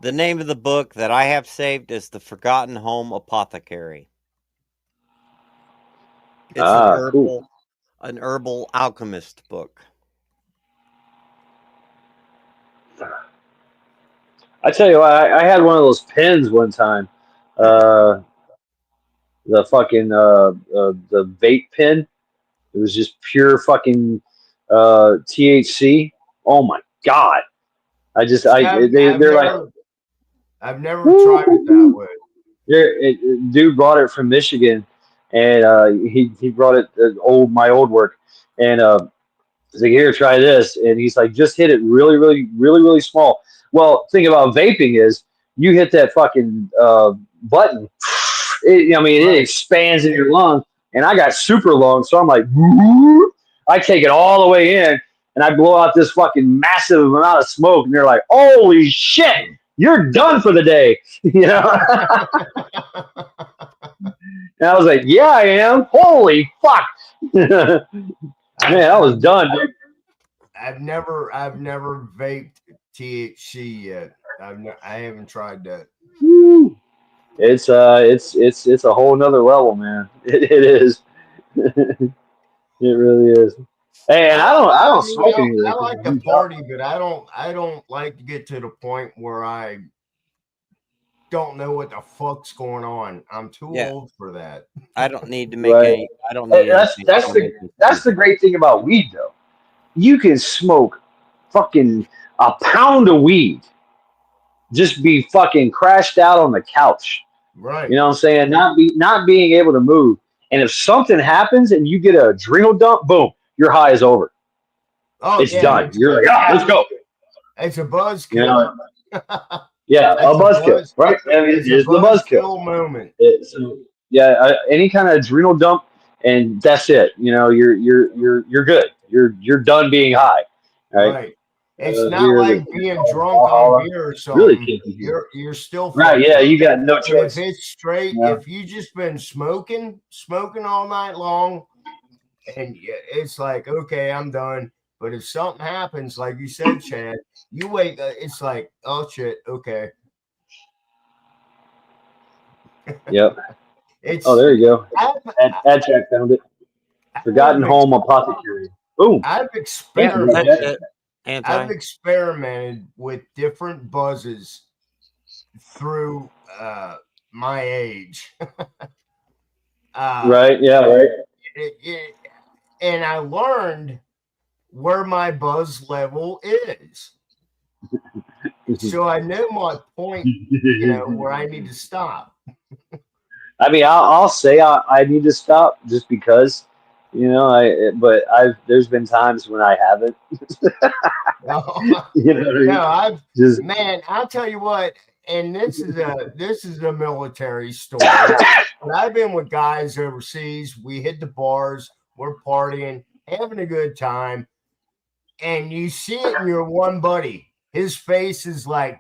S2: The name of the book that I have saved is The Forgotten Home Apothecary. It's
S4: Cool.
S2: an herbal alchemist book.
S4: I tell you what, I had one of those pens one time. The fucking the vape pen. It was just pure fucking THC. Oh my god! They're like
S5: I've never tried it that way.
S4: dude brought it from Michigan, and he brought it my old work, and he's like, here, try this, and he's like, just hit it really, really, really, really small. Well, thing about vaping is you hit that fucking button. It expands in your lung, and I got super lung, so I'm like, I take it all the way in, and I blow out this fucking massive amount of smoke, and they're like, holy shit, you're done for the day, And I was like, yeah, I am. Holy fuck. Man, I was done, dude.
S5: I've never vaped THC yet. I haven't tried that.
S4: It's a whole nother level, man. It is. It really is. Hey, and I don't smoke anything.
S5: I like to party, but I don't like to get to the point where I don't know what the fuck's going on. I'm too old for that.
S2: I don't need to make
S4: Right.
S2: I don't need
S4: That's the great thing about weed, though. You can smoke fucking a pound of weed, just be fucking crashed out on the couch.
S5: Right.
S4: You know what I'm saying? Not being able to move. And if something happens and you get a adrenal dump, boom, your high is over.
S5: Oh,
S4: it's done. You're like, let's go.
S5: It's a buzzkill.
S4: You know? Yeah, a buzzkill, right? I mean, it's the buzzkill
S5: moment.
S4: any kind of adrenal dump, and that's it. You know, you're good. You're done being high, right?
S5: Right. It's not
S4: Here,
S5: like
S4: the
S5: being drunk on beer or
S4: really
S5: something.
S4: kinky here.
S5: You're still
S4: Right?
S5: fucked
S4: Yeah,
S5: up.
S4: you got no
S5: But if
S4: choice.
S5: it's straight,
S4: Yeah.
S5: if you just been smoking all night long, and it's like, okay, I'm done. But if something happens, like you said, Chad, you wake. It's like, oh shit, okay.
S4: Yep.
S5: It's.
S4: Oh, there you go.
S5: I've,
S4: Ad check found it. Forgotten
S5: I've,
S4: home apothecary. Boom.
S5: I've
S2: Yeah,
S5: experimented.
S2: that's it.
S5: I've
S2: Anti.
S5: experimented with different buzzes through my age.
S4: Right. Yeah. Right.
S5: And I learned where my buzz level is. So I know my point, where I need to stop.
S4: I mean, I'll say I need to stop just because, but there's been times when I haven't. You know what I mean?
S5: No,
S4: Just
S5: man, I'll tell you what, and this is a military story. But I've been with guys overseas. We hit the bars, we're partying, having a good time, and you see it in your one buddy. His face is like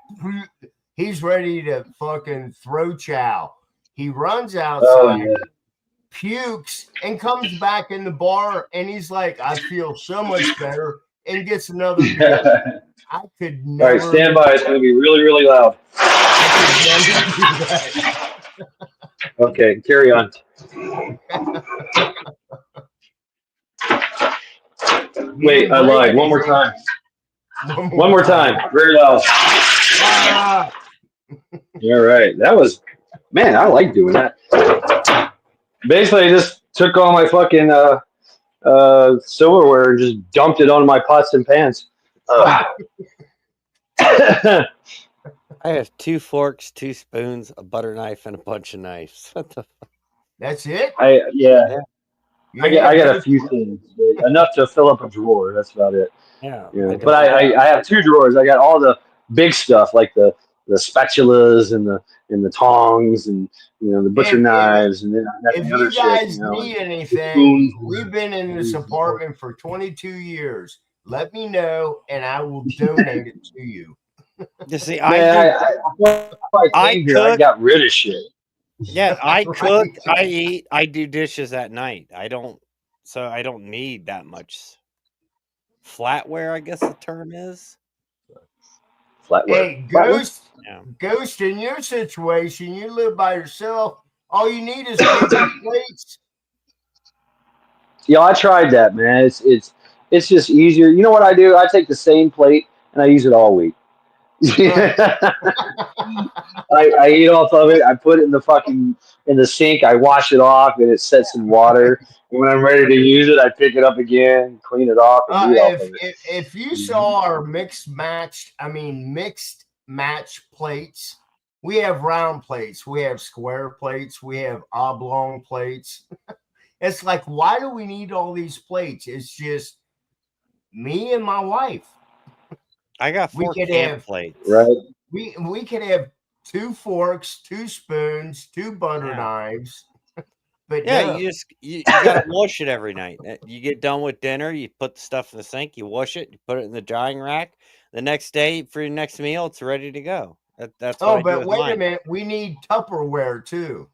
S5: he's ready to fucking throw chow. He runs outside, pukes, and comes back in the bar, and he's like, I feel so much better, and gets another beer. I could
S4: all
S5: never.
S4: right, stand by. It's going to be really, really loud.
S5: I could never do that.
S4: Okay, carry on. Wait, I lied. One more time. One more time. Very loud.
S5: Ah,
S4: All right. That was, man, I like doing that. Basically, I just took all my fucking silverware and just dumped it on my pots and pans.
S2: I have 2 forks, 2 spoons, a butter knife, and a bunch of knives. What the fuck?
S5: that's it.
S4: I
S5: You
S4: got
S5: have
S4: a few things, but enough to fill up a drawer. That's about it.
S2: Yeah.
S4: Yeah. But I have 2 drawers. I got all the big stuff like the spatulas and the tongs and the butcher knives and then I got
S5: If
S4: the other
S5: you guys
S4: shit.
S5: need anything,
S4: spoons.
S5: we've been in this apartment for 22 years. Let me know, and I will donate it to you.
S2: You see,
S4: Man, I came here, I
S2: cook.
S4: got rid of shit.
S2: Yeah, I cook, I eat, I do dishes at night. I don't need that much flatware, I guess the term is.
S4: Flatware.
S5: Hey, Ghost,
S2: Yeah.
S5: Ghost, in your situation, you live by yourself. All you need is paper plates.
S4: Yeah, I tried that, man. It's just easier. You know what I do? I take the same plate and I use it all week. I eat off of it. I put it in the sink. I wash it off, and it sets in water. And when I'm ready to use it, I pick it up again, clean it off, and eat off of it.
S5: If you saw our mixed match plates, we have round plates, we have square plates, we have oblong plates. It's like, why do we need all these plates? It's just me and my wife.
S2: I got 4 camp plates.
S4: Right.
S5: We could have 2 forks, 2 spoons, 2 butter knives. But
S2: yeah,
S5: no.
S2: you gotta wash it every night. You get done with dinner, you put the stuff in the sink, you wash it, you put it in the drying rack. The next day for your next meal, it's ready to go. That's what I do
S5: but
S2: with
S5: wait
S2: mine.
S5: a minute, we need Tupperware too.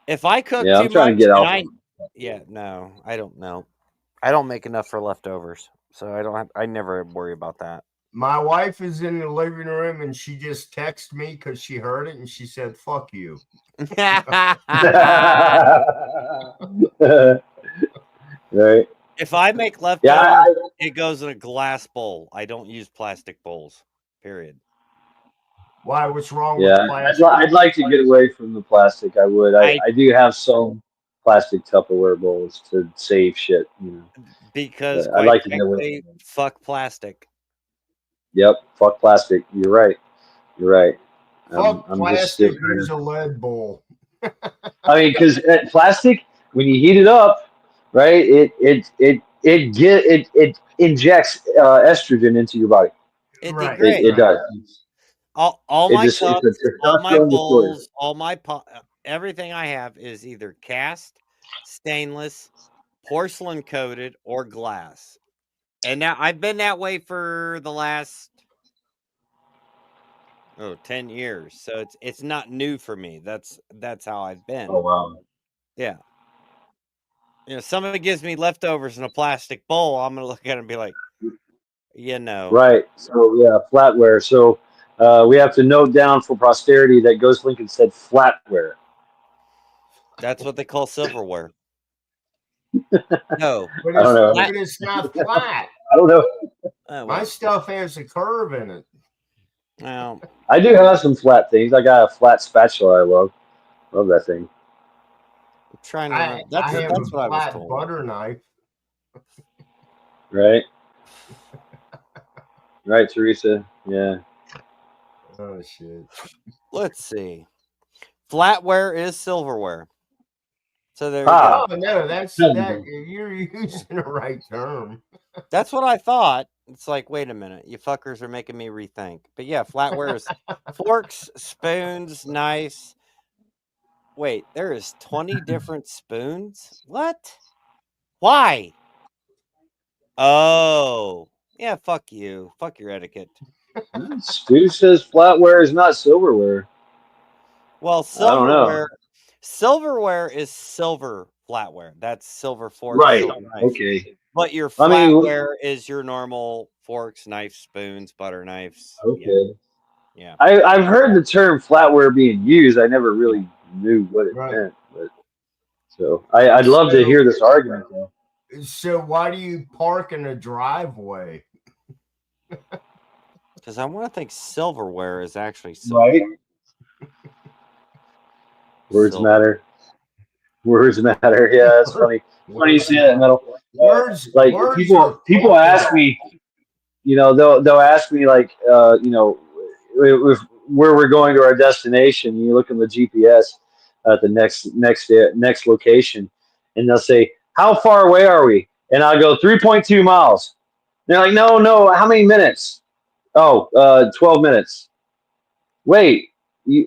S2: If I cook
S4: Yeah,
S2: too
S4: I'm trying
S2: much,
S4: to get out.
S2: no, I don't know. I don't make enough for leftovers, so I never worry about that.
S5: My wife is in the living room and she just texted me because she heard it and she said, "Fuck you."
S4: Right.
S2: If I make leftovers, it goes in a glass bowl. I don't use plastic bowls. Period.
S5: Why? What's wrong
S4: Yeah,
S5: with plastic?
S4: I'd like to get away from the plastic. I would. I do have some plastic Tupperware bowls to save shit.
S2: Because
S4: I'd like to get away.
S2: Fuck plastic.
S4: Yep, fuck plastic. You're right. You're right.
S5: Fuck plastic. Use a lead bowl.
S4: I mean, because plastic, when you heat it up, right, it injects estrogen into your body.
S5: Right.
S4: It does.
S2: All my cups, all my bowls, all my everything I have is either cast, stainless, porcelain coated, or glass. And now I've been that way for the last 10 years. So it's not new for me. That's how I've been.
S4: Oh wow.
S2: Yeah. Somebody gives me leftovers in a plastic bowl, I'm gonna look at it and be like,
S4: Right. So yeah, flatware. So we have to note down for posterity that Ghost Lincoln said flatware.
S2: that's what they call silverware. No.
S5: But
S4: I don't know.
S5: it's not flat.
S4: I don't know.
S2: Oh,
S5: My
S2: well,
S5: stuff has a curve in it.
S2: well,
S4: I do have some flat things. I got a flat spatula. I love that thing.
S2: I'm trying to
S5: I
S2: remember. That's
S5: have
S2: that's
S5: a
S2: what I was
S5: flat
S2: told.
S5: butter knife.
S4: Right. Right, Teresa. Yeah.
S5: Oh shit.
S2: Let's see. Flatware is silverware. So there you
S4: Ah.
S2: go.
S5: Oh no, that's that. You're using the right term.
S2: That's what I thought. It's like, wait a minute, you fuckers are making me rethink. But yeah, flatware is forks, spoons, knives. Wait, there is 20 different spoons? What? Why? Oh. Yeah, fuck you. Fuck your etiquette.
S4: Stu says flatware is not silverware.
S2: Well,
S4: I don't know.
S2: silverware is silver flatware. That's silver fork,
S4: Right.
S2: silver knife.
S4: Okay.
S2: But your
S4: I mean,
S2: flatware is your normal forks, knives, spoons, butter knives.
S4: okay.
S2: Yeah.
S4: I've heard the term flatware being used. I never really knew what it meant. But so I'd love to hear this argument though.
S5: So why do you park in a driveway?
S2: Because I want to think silverware is actually silver.
S4: Right. Words matter. Words matter. Yeah, that's funny. Funny you say that, Metal.
S5: Words.
S4: Like
S5: words
S4: people
S5: are
S4: ask me, they'll ask me like, if where we're going to our destination. You look in the GPS at the next location, and they'll say, "How far away are we?" And I'll go 3.2 miles. They're like, "No, how many minutes?" Oh, 12 minutes. Wait,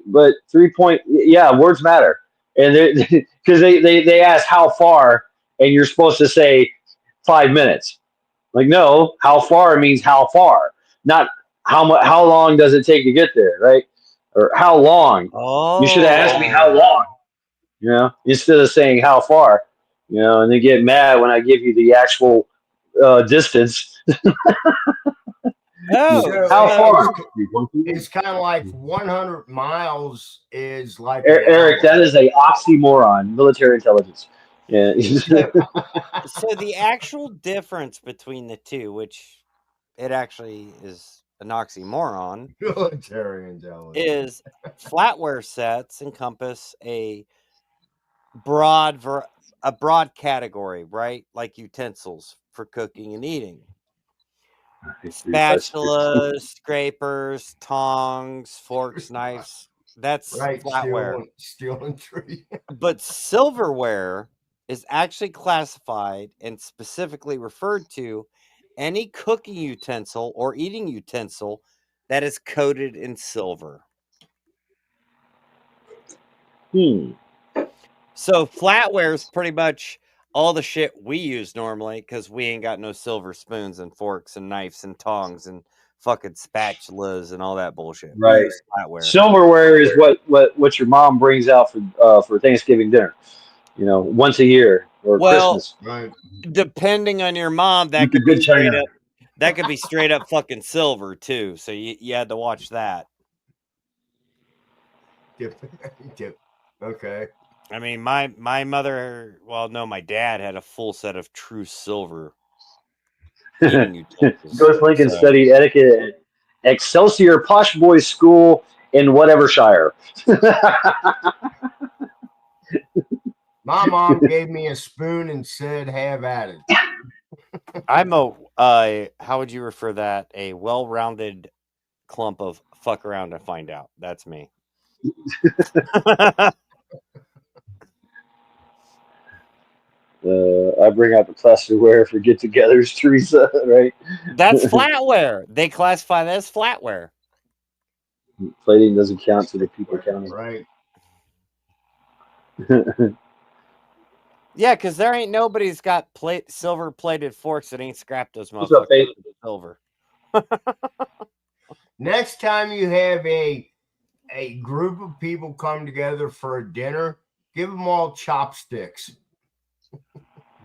S4: but 3 point, yeah, words matter. And because they ask how far, and you're supposed to say 5 minutes. Like, no, how far means how far, not how long does it take to get there, right? Or how long.
S2: Oh.
S4: You should ask me how long, instead of saying how far, and they get mad when I give you the actual distance.
S2: Oh,
S4: How far?
S5: It's kind of like 100 miles is like
S4: Eric, that is a oxymoron. Military intelligence. Yeah.
S2: So the actual difference between the two, which it actually is an oxymoron,
S5: military intelligence,
S2: is flatware sets encompass a broad category, right? Like utensils for cooking and eating. Spatulas, scrapers, tongs, forks, knives. That's
S5: right?
S2: flatware.
S5: Steel and tree.
S2: But silverware is actually classified and specifically referred to any cooking utensil or eating utensil that is coated in silver. So flatware is pretty much all the shit we use normally because we ain't got no silver spoons and forks and knives and tongs and fucking spatulas and all that bullshit.
S4: Right.
S2: Flatware.
S4: Silverware is what your mom brings out for Thanksgiving dinner, once a year or Christmas.
S5: Right.
S2: Depending on your mom, that could be straight up. That could be straight up fucking silver too. So you had to watch that.
S5: Okay.
S2: I mean, my mother, my dad had a full set of true silver eating utensils.
S4: Ghost Lincoln studied etiquette at Excelsior Posh Boys School in whatever shire.
S5: My mom gave me a spoon and said, "Have at it."
S2: I'm how would you refer that? A well-rounded clump of fuck around to find out. That's me.
S4: I bring out the plasterware for get-togethers, Teresa, right?
S2: That's flatware. They classify that as flatware.
S4: Plating doesn't count to the people counting.
S5: Right.
S2: Yeah, because there ain't nobody's got silver plated forks that ain't scrapped those
S4: What's up,
S2: motherfuckers
S4: Faith?
S2: with silver.
S5: Next time you have a group of people come together for a dinner, give them all chopsticks.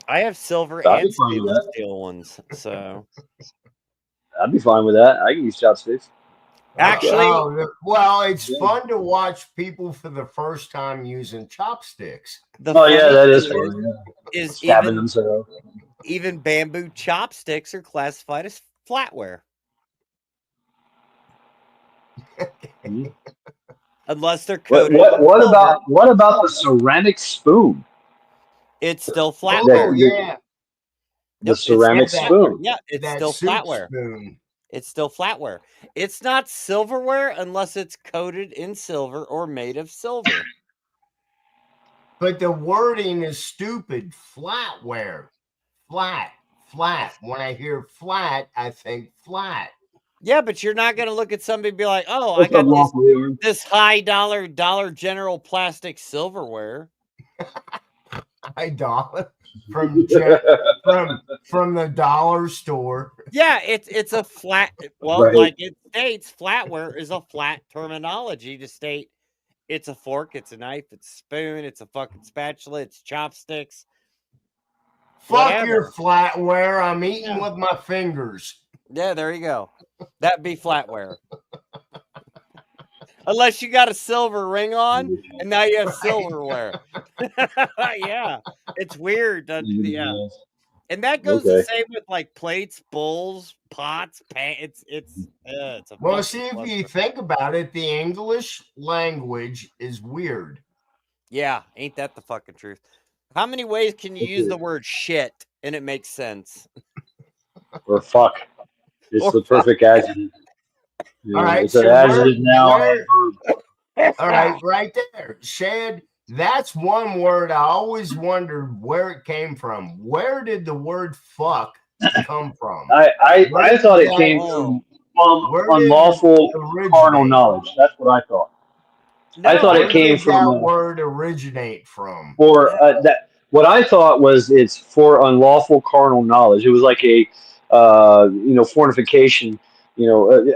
S2: I have silver
S4: I'd be
S2: and
S4: fine with
S2: stainless
S4: that.
S2: steel ones. So
S4: I'd be fine with that. I can use chopsticks.
S2: actually,
S5: well, it's
S4: Yeah.
S5: fun to watch people for the first time using chopsticks.
S2: the
S4: Oh yeah,
S2: funny
S4: that is
S2: thing
S4: fun. Yeah.
S2: is
S4: Stabbing themselves.
S2: even bamboo chopsticks are classified as flatware. Unless they're coated.
S4: What about the ceramic spoon?
S2: It's still
S5: Oh
S2: flatware.
S5: yeah,
S4: The ceramic
S5: that-
S4: spoon.
S2: Yeah, it's
S5: that
S2: still
S5: soup
S2: flatware.
S5: spoon.
S2: It's still flatware. It's not silverware unless it's coated in silver or made of silver.
S5: But the wording is stupid. Flatware. Flat. When I hear flat, I think flat.
S2: Yeah, but you're not going to look at somebody and be like, "Oh, I
S4: What's up,
S2: got
S4: Lawful?
S2: this high Dollar General plastic silverware."
S5: $1 from the dollar store.
S2: Yeah, it's a flat. Well,
S4: Right.
S2: like it states, flatware is a flat terminology to state it's a fork, it's a knife, it's a spoon, it's a fucking spatula, it's chopsticks.
S5: Fuck your
S2: Whatever.
S5: flatware. I'm eating
S2: Yeah.
S5: with my fingers.
S2: Yeah, there you go. That'd be flatware. Unless you got a silver ring on and now you have silverware. Yeah, it's weird. Yeah. And that goes the same with like plates, bowls, pots, it's a
S5: Well,
S2: fucking
S5: see, if
S2: cluster.
S5: you think about it, the English language is weird.
S2: Yeah, ain't that the fucking truth? How many ways can you use the word shit and it makes sense?
S4: Or fuck. It's
S2: Or
S4: the perfect adjective. Yeah,
S5: All right,
S4: it's an
S5: so
S4: adjective now.
S5: all right there, Shad. That's one word I always wondered where it came from. Where did the word "fuck" come from?
S4: I thought it came from
S5: Where did
S4: unlawful
S5: it originate?
S4: carnal knowledge. That's what I thought.
S2: No,
S4: I thought
S5: Where
S4: it came
S5: did
S4: from
S5: that word originate from?
S4: for that. What I thought was it's for unlawful carnal knowledge. It was like a fornication.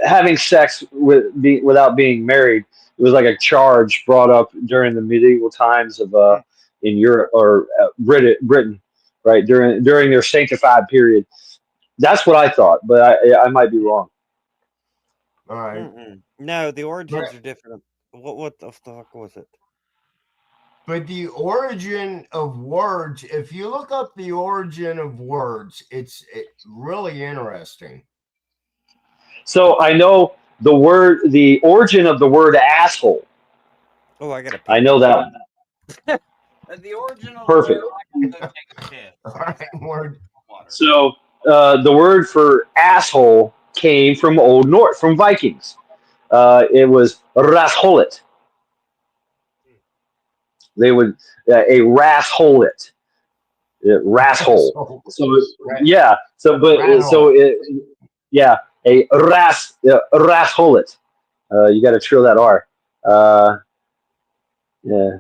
S4: Having sex without being married. It was like a charge brought up during the medieval times of in Europe or Britain, right during their sanctified period. That's what I thought, but I might be wrong.
S5: All right.
S2: No, the origins are different. What the fuck was it?
S5: But the origin of words, if you look up the origin of words, it's really interesting.
S4: So I know the origin of the word asshole.
S2: Oh, I gotta.
S4: I know that one.
S2: The origin of
S4: Perfect.
S2: the word. I gotta go take a piss.
S5: All right, word.
S4: So the word for asshole came from Old North, from Vikings. It was rasholet. They would a rasholet, rasshole. So yeah. So but so it, yeah, a rasholet. You got to trill that R. Yeah.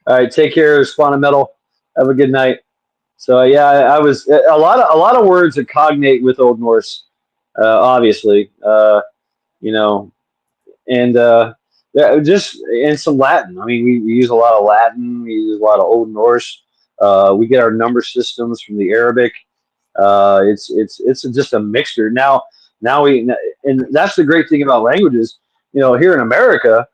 S4: All right. Take care, Spawn Metal. Have a good night. So yeah, I was a lot of words that cognate with Old Norse, obviously, and just and some Latin. I mean, we use a lot of Latin. We use a lot of Old Norse. We get our number systems from the Arabic. It's just a mixture. Now and that's the great thing about languages. Here in America,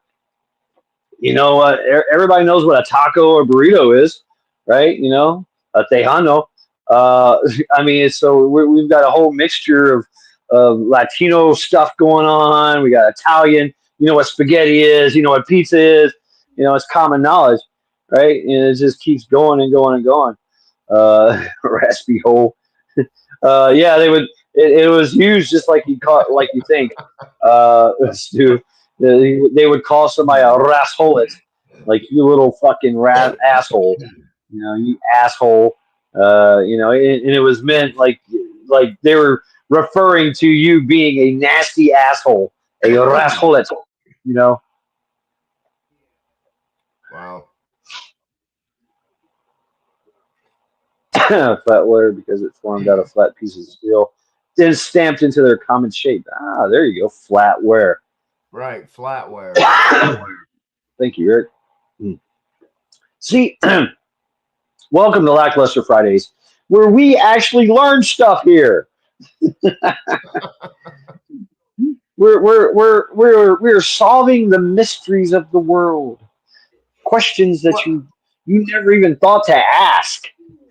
S4: everybody knows what a taco or burrito is, right? A tejano. I mean, so we've got a whole mixture of Latino stuff going on. We got Italian. You know what spaghetti is. You know what pizza is. It's common knowledge, right? And it just keeps going and going and going. Raspy hole. Yeah, they would. It was used just like you think. Stu, they would call somebody a rassholet, like you little fucking asshole. You asshole. And it was meant like they were referring to you being a nasty asshole, a rassholet.
S5: Wow.
S4: Flatware because it formed out of flat pieces of steel, then stamped into their common shape. Ah, there you go, flatware.
S5: Right, flatware.
S4: Thank you, Eric. See, welcome to Lackluster Fridays, where we actually learn stuff here. We're solving the mysteries of the world, questions that you never even thought to ask.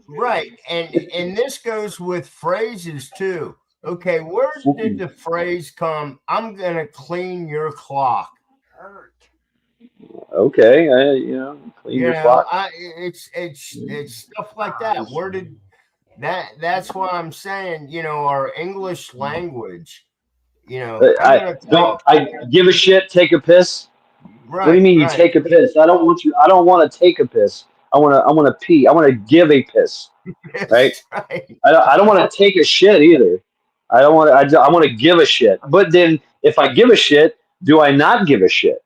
S5: Right, and this goes with phrases too. Okay, where did the phrase come? I'm gonna clean your clock.
S4: Okay, clean your clock.
S5: It's stuff like that. Where did that? That's why I'm saying, our English language.
S4: I give a shit. Take a piss.
S5: Right,
S4: What do you mean you
S5: right.
S4: take a piss? I don't want to take a piss. I want to pee. I want to give a piss. Right?
S5: Right.
S4: I don't want to take a shit either. I don't want to. I want to give a shit. But then, if I give a shit, do I not give a shit?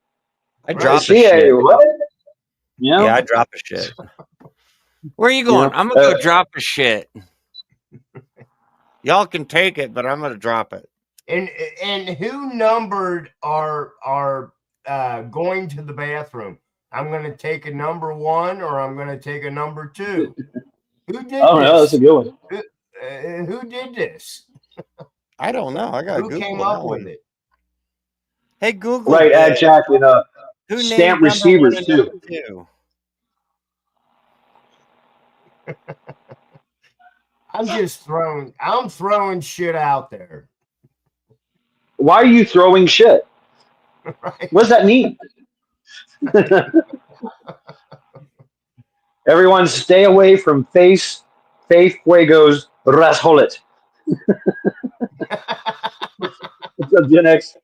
S2: I drop a
S4: See,
S2: shit.
S4: what? You know?
S2: Yeah, I drop a shit. Where are you going? I'm gonna go drop a shit. Y'all can take it, but I'm gonna drop it.
S5: And who numbered our going to the bathroom? I'm going to take a number 1 or I'm going to take a number 2. Who did
S4: Oh
S5: this?
S4: no, that's a good one.
S5: Who did this?
S2: I don't know. I got
S5: Who came up with it?
S2: Hey, Google.
S4: Right, add Jack and
S2: who
S4: stamp
S2: named
S4: receivers
S2: number 1 and
S4: too.
S2: number 2?
S5: I'm throwing shit out there.
S4: Why are you throwing shit?
S5: Right.
S4: What does that mean? Everyone stay away from Faith Fuego's Rasholet. What's up, Gen X?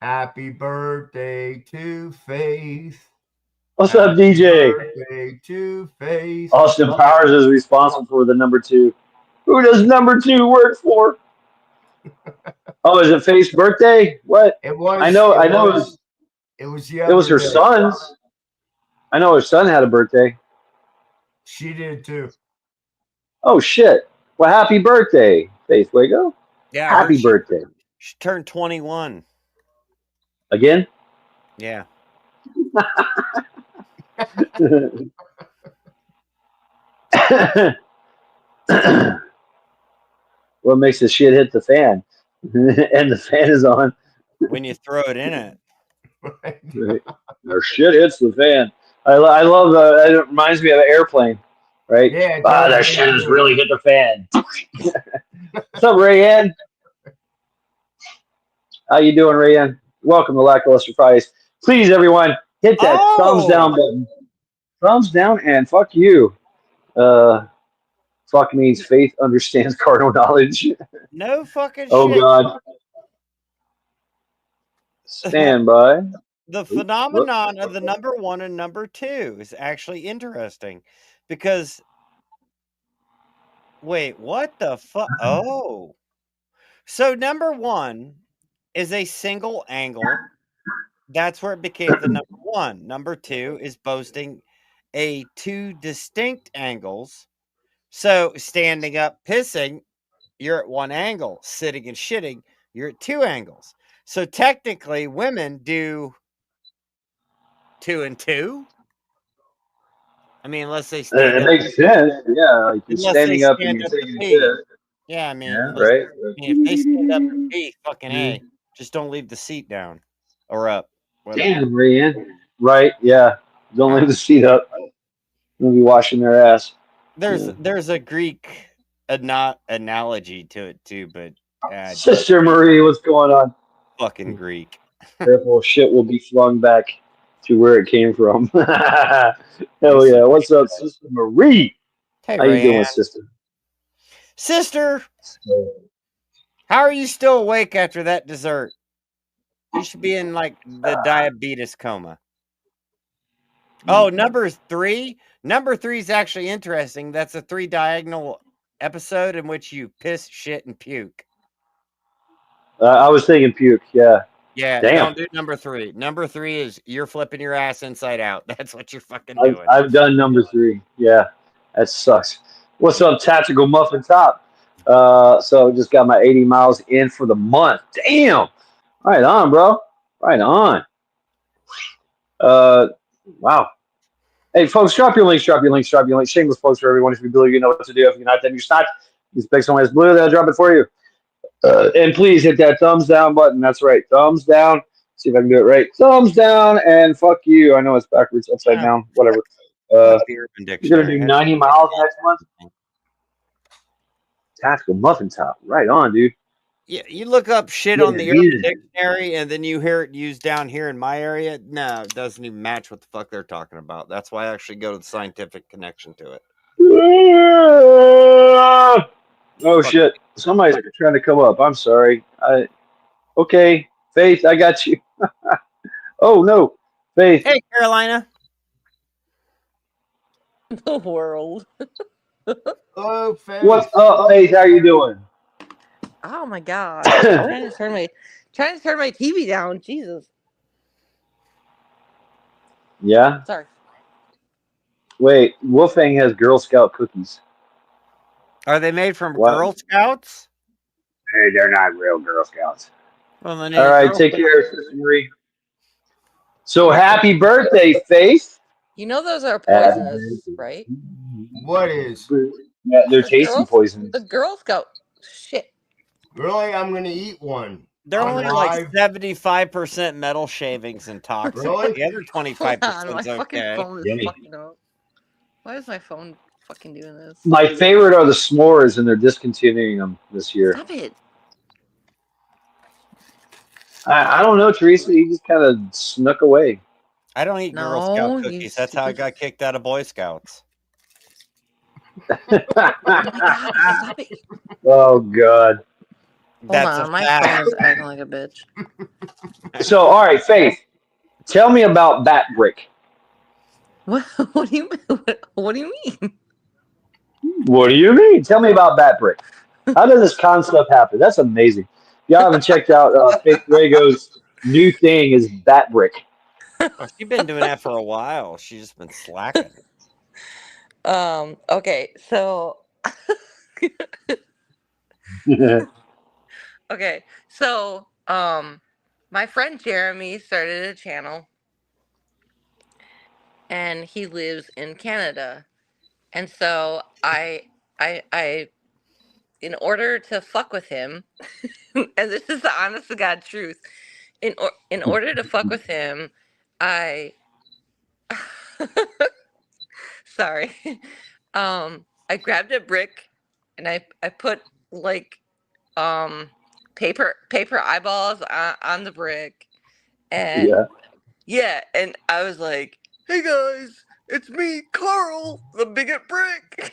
S5: Happy birthday to Faith.
S4: What's up, DJ?
S5: Birthday to Faith.
S4: Austin Powers is responsible for the number 2. Who does number 2 work for? Oh, is it Faith's birthday? What?
S5: It was.
S4: I know.
S5: It was
S4: her son's. I know her son had a birthday.
S5: She did too.
S4: Oh shit! Well, happy birthday, Faith Fuego.
S2: Yeah.
S4: Happy birthday.
S2: She turned 21.
S4: Again?
S2: Yeah.
S4: What makes the shit hit the fan? And the fan is on.
S2: When you throw it in it.
S4: Right. Our shit hits the fan. I love it reminds me of an airplane, right?
S5: Yeah.
S4: That shit has really hit the fan. What's up, Rayanne? How you doing, Rayanne? Welcome to Lackluster Fridays. Please, everyone, hit that thumbs down button. Thumbs down and fuck you. Fuck means Faith understands cardinal knowledge.
S2: No fucking shit.
S4: Oh God. Stand by.
S2: The phenomenon of the number 1 and number 2 is actually interesting because wait, what the fuck? Oh. So number 1 is a single angle. That's where it became the number 1. Number 2 is boasting 2 distinct angles. So standing up, pissing, you're at 1 angle. Sitting and shitting, you're at 2 angles. So technically, women do 2 and 2. I mean, unless they stand
S4: it
S2: up.
S4: makes sense. Yeah, like you're standing up and you're taking a piss.
S2: Yeah, I mean,
S4: right.
S2: If they stand up and pee, fucking A, just don't leave the seat down or up. Whatever.
S4: Damn, Rayanne. Right, yeah. Don't leave the seat up. They'll be washing their ass.
S2: There's a Greek analogy to it too, but
S4: Sister Marie, what's going on?
S2: Fucking Greek.
S4: Careful, shit will be flung back to where it came from. Hell yeah! What's up, Sister Marie?
S2: Hey,
S4: how you doing, sister?
S2: Sister, how are you still awake after that dessert? You should be in like the diabetes coma. Oh, number 3. Number 3 is actually interesting. That's a 3 diagonal episode in which you piss, shit, and puke.
S4: I was thinking puke. Yeah.
S2: Yeah,
S4: Damn.
S2: don't do number 3. Number 3 is you're flipping your ass inside out. That's what you're fucking
S4: I've,
S2: doing.
S4: I've done number 3. Yeah, that sucks. What's up, Tactical Muffin Top? So just got my 80 miles in for the month. Damn. Right on, bro. Right on. Wow. Hey, folks, drop your links. Shameless plugs for everyone. If you believe you know what to do. If you're not, then you're not. You expect someone that's blue, they'll drop it for you. And please hit that thumbs down button. That's right. Thumbs down. See if I can do it right. Thumbs down and fuck you. I know it's backwards, upside down, whatever.
S2: Fuck the Urban
S4: You're
S2: Dictionary.
S4: going to do 90 miles next month? Tactical Muffin Top. Right on, dude.
S2: Yeah, you look up shit
S4: Yeah,
S2: on the
S4: he
S2: Urban
S4: is.
S2: Dictionary and then you hear it used down here in my area. No, it doesn't even match what the fuck they're talking about. That's why I actually go to the scientific connection to it.
S4: Oh, shit. Somebody's trying to come up. I'm sorry. Okay. Faith, I got you. Oh, no. Faith.
S2: Hey, Carolina.
S7: The world.
S5: Oh, Faith.
S4: What's up, Faith? How you doing?
S7: Oh my god. I'm trying to turn my TV down. Jesus.
S4: Yeah?
S7: Sorry.
S4: Wait, Wolfgang has Girl Scout cookies.
S2: Are they made from
S4: What?
S2: Girl Scouts?
S4: Hey, they're not real Girl Scouts.
S2: Well, then
S4: All right, take care, Sister Marie. So happy birthday, Faith.
S7: You know those are poisonous, right?
S5: What is?
S4: Yeah, they're
S7: The
S4: tasty
S7: Girls-
S4: poisons.
S7: The Girl Scout shit.
S5: Really? I'm going to eat one.
S2: They're
S5: I'm
S2: only
S5: live.
S2: like 75% metal shavings and toxic.
S5: Really?
S2: The other
S7: Hold
S2: 25%
S7: on, my
S2: is
S7: fucking
S2: okay.
S7: phone is
S4: Yummy.
S7: fucking up. Why is my phone fucking doing this?
S4: My favorite are the s'mores, and they're discontinuing them this year.
S7: Stop it.
S4: I don't know, Teresa. He just kind of snuck away.
S2: I don't eat Girl
S7: No,
S2: Scout
S7: you
S2: cookies. That's how I
S7: stupid-
S2: got kicked out of Boy Scouts.
S7: Oh my god, stop it.
S4: Oh, God.
S7: Hold
S2: That's
S7: on,
S2: a
S7: my
S2: fact.
S7: phone is acting like a bitch.
S4: So, all right, Faith, tell me about Bat Brick.
S7: What do you what do you mean?
S4: What do you mean? Tell me about Bat Brick. How did this concept happen? That's amazing. Y'all haven't checked out Faith Drago's new thing is Bat Brick.
S2: Oh, she's been doing that for a while. She's just been slacking.
S7: Okay, so okay, so my friend Jeremy started a channel and he lives in Canada. And so I in order to fuck with him, and this is the honest to God truth, in order to fuck with him, I sorry. I grabbed a brick and I put like paper eyeballs on the brick, and
S4: Yeah.
S7: and I was like, "Hey guys, it's me, Carl, the bigot brick."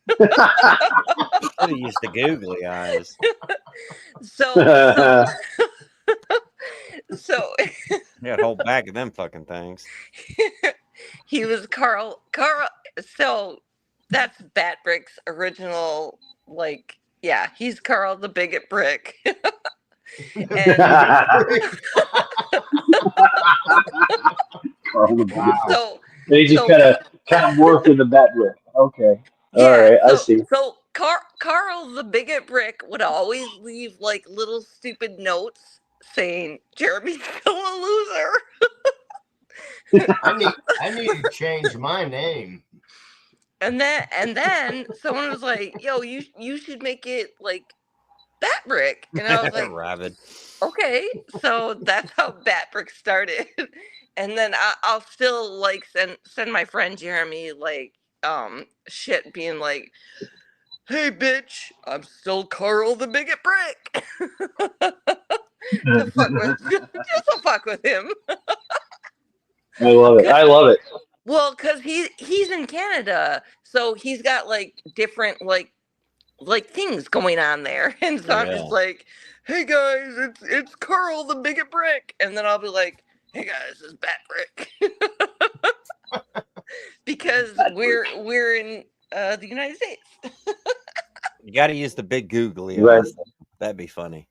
S2: Should have used the googly eyes.
S7: So so
S2: You got hold back of them fucking things.
S7: he was Carl. So that's Bat Brick's original, like, yeah, he's Carl the bigot brick. And so
S4: They just
S7: So-
S4: kind of morphed into Bat Brick. Okay.
S7: yeah,
S4: All right, I
S7: so,
S4: see.
S7: So Carl the bigot brick would always leave like little stupid notes saying Jeremy's still a loser.
S5: I need to change my name.
S7: And then someone was like, "Yo, you should make it like Bat Brick," and I was like,
S2: Rabid.
S7: "Okay." So that's how Bat Brick started. And then I'll still like send my friend Jeremy like shit, being like, "Hey, bitch, I'm still Carl the bigot brick." Just to fuck with him.
S4: I love it. I love it.
S7: Well, because he's in Canada, so he's got like different like things going on there, and so I'm
S2: Yeah.
S7: just like, "Hey guys, it's Carl the bigot brick," and then I'll be like, "Hey guys, it's Bat Brick," because we're in the United States.
S2: You got to use the big googly
S4: Right.
S2: eyes. That'd be funny.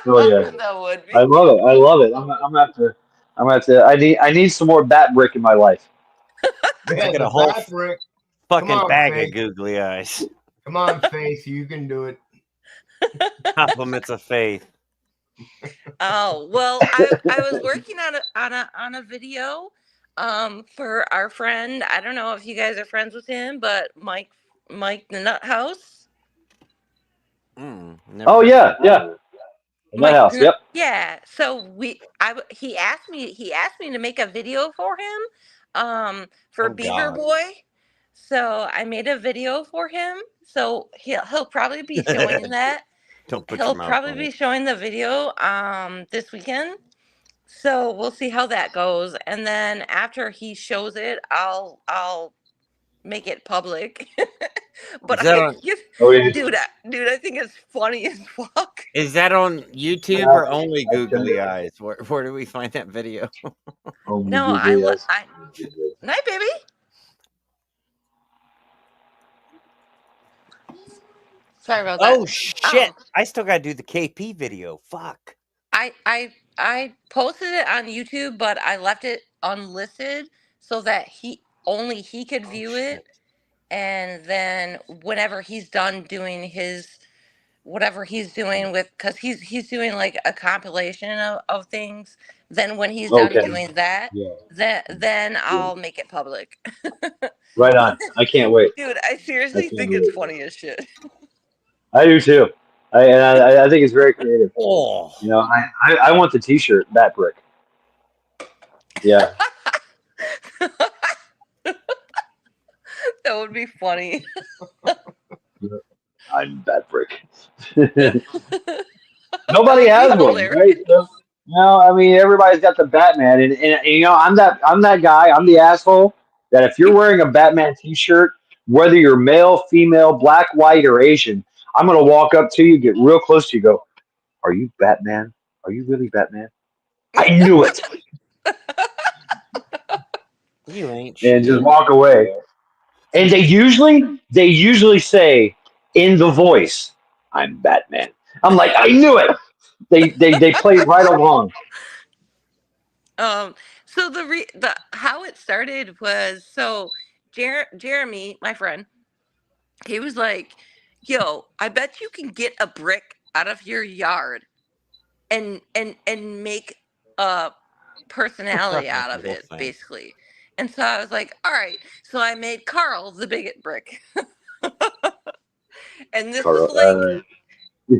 S4: Oh yeah,
S7: That would
S4: I
S7: be.
S4: love it. I love it. I'm gonna have to. I'm gonna have to. I need some more bat brick in my life.
S5: Yeah,
S2: get
S5: the
S2: a whole
S5: bat brick. Come
S2: fucking
S5: on,
S2: bag of
S5: Faith.
S2: googly eyes.
S5: Come on, Faith. You can do it.
S2: Compliments of faith.
S7: Oh well, I was working on a video for our friend. I don't know if you guys are friends with him, but Mike the Nut House.
S2: Never
S4: Oh
S2: heard
S4: yeah, yeah. In that house. Yep.
S7: Yeah. So he asked me to make a video for him for
S2: Oh,
S7: Beaver
S2: God.
S7: Boy. So I made a video for him. So he'll probably be showing that.
S2: Don't put
S7: He'll
S2: your mouth
S7: probably
S2: on
S7: be
S2: it.
S7: showing the video this weekend. So we'll see how that goes. And then after he shows it, I'll make it public. But
S2: Is that on?
S4: Oh yeah.
S7: dude, I think it's funny as fuck.
S2: Is that on YouTube or only googly eyes? Where do we find that video?
S4: Oh, my
S7: No,
S4: googly eyes.
S7: night, baby. Sorry about that.
S2: Oh shit! I still gotta do the KP video. Fuck.
S7: I posted it on YouTube, but I left it unlisted so that he could view it, and then whenever he's done doing his whatever he's doing with, because he's doing like a compilation of things. Then when he's done
S4: Okay.
S7: doing that,
S4: Yeah.
S7: then I'll make it public.
S4: Right on. I can't wait.
S7: Dude, I seriously
S4: can't
S7: think
S4: wait.
S7: it's funny as shit.
S4: I do too. I think it's very creative.
S2: Oh.
S4: You know, I want the T-shirt bat brick. Yeah.
S7: That would be funny.
S4: I'm bat brick. Nobody has one, right? So, no, I mean everybody's got the Batman, and you know I'm that guy. I'm the asshole that if you're wearing a Batman T-shirt, whether you're male, female, black, white, or Asian, I'm gonna walk up to you, get real close to you, go, "Are you Batman? Are you really Batman?" I knew it,
S2: You ain't
S4: and
S2: shit.
S4: just walk away. And they usually say in the voice, "I'm Batman." I'm like, I knew it. They play right along.
S7: So the how it started was, so Jeremy, my friend, he was like, "Yo, I bet you can get a brick out of your yard and make a personality out of
S2: Whole
S7: it,
S2: thing.
S7: basically." And so I was like, "All right." So I made Carl the bigot brick. And this was like,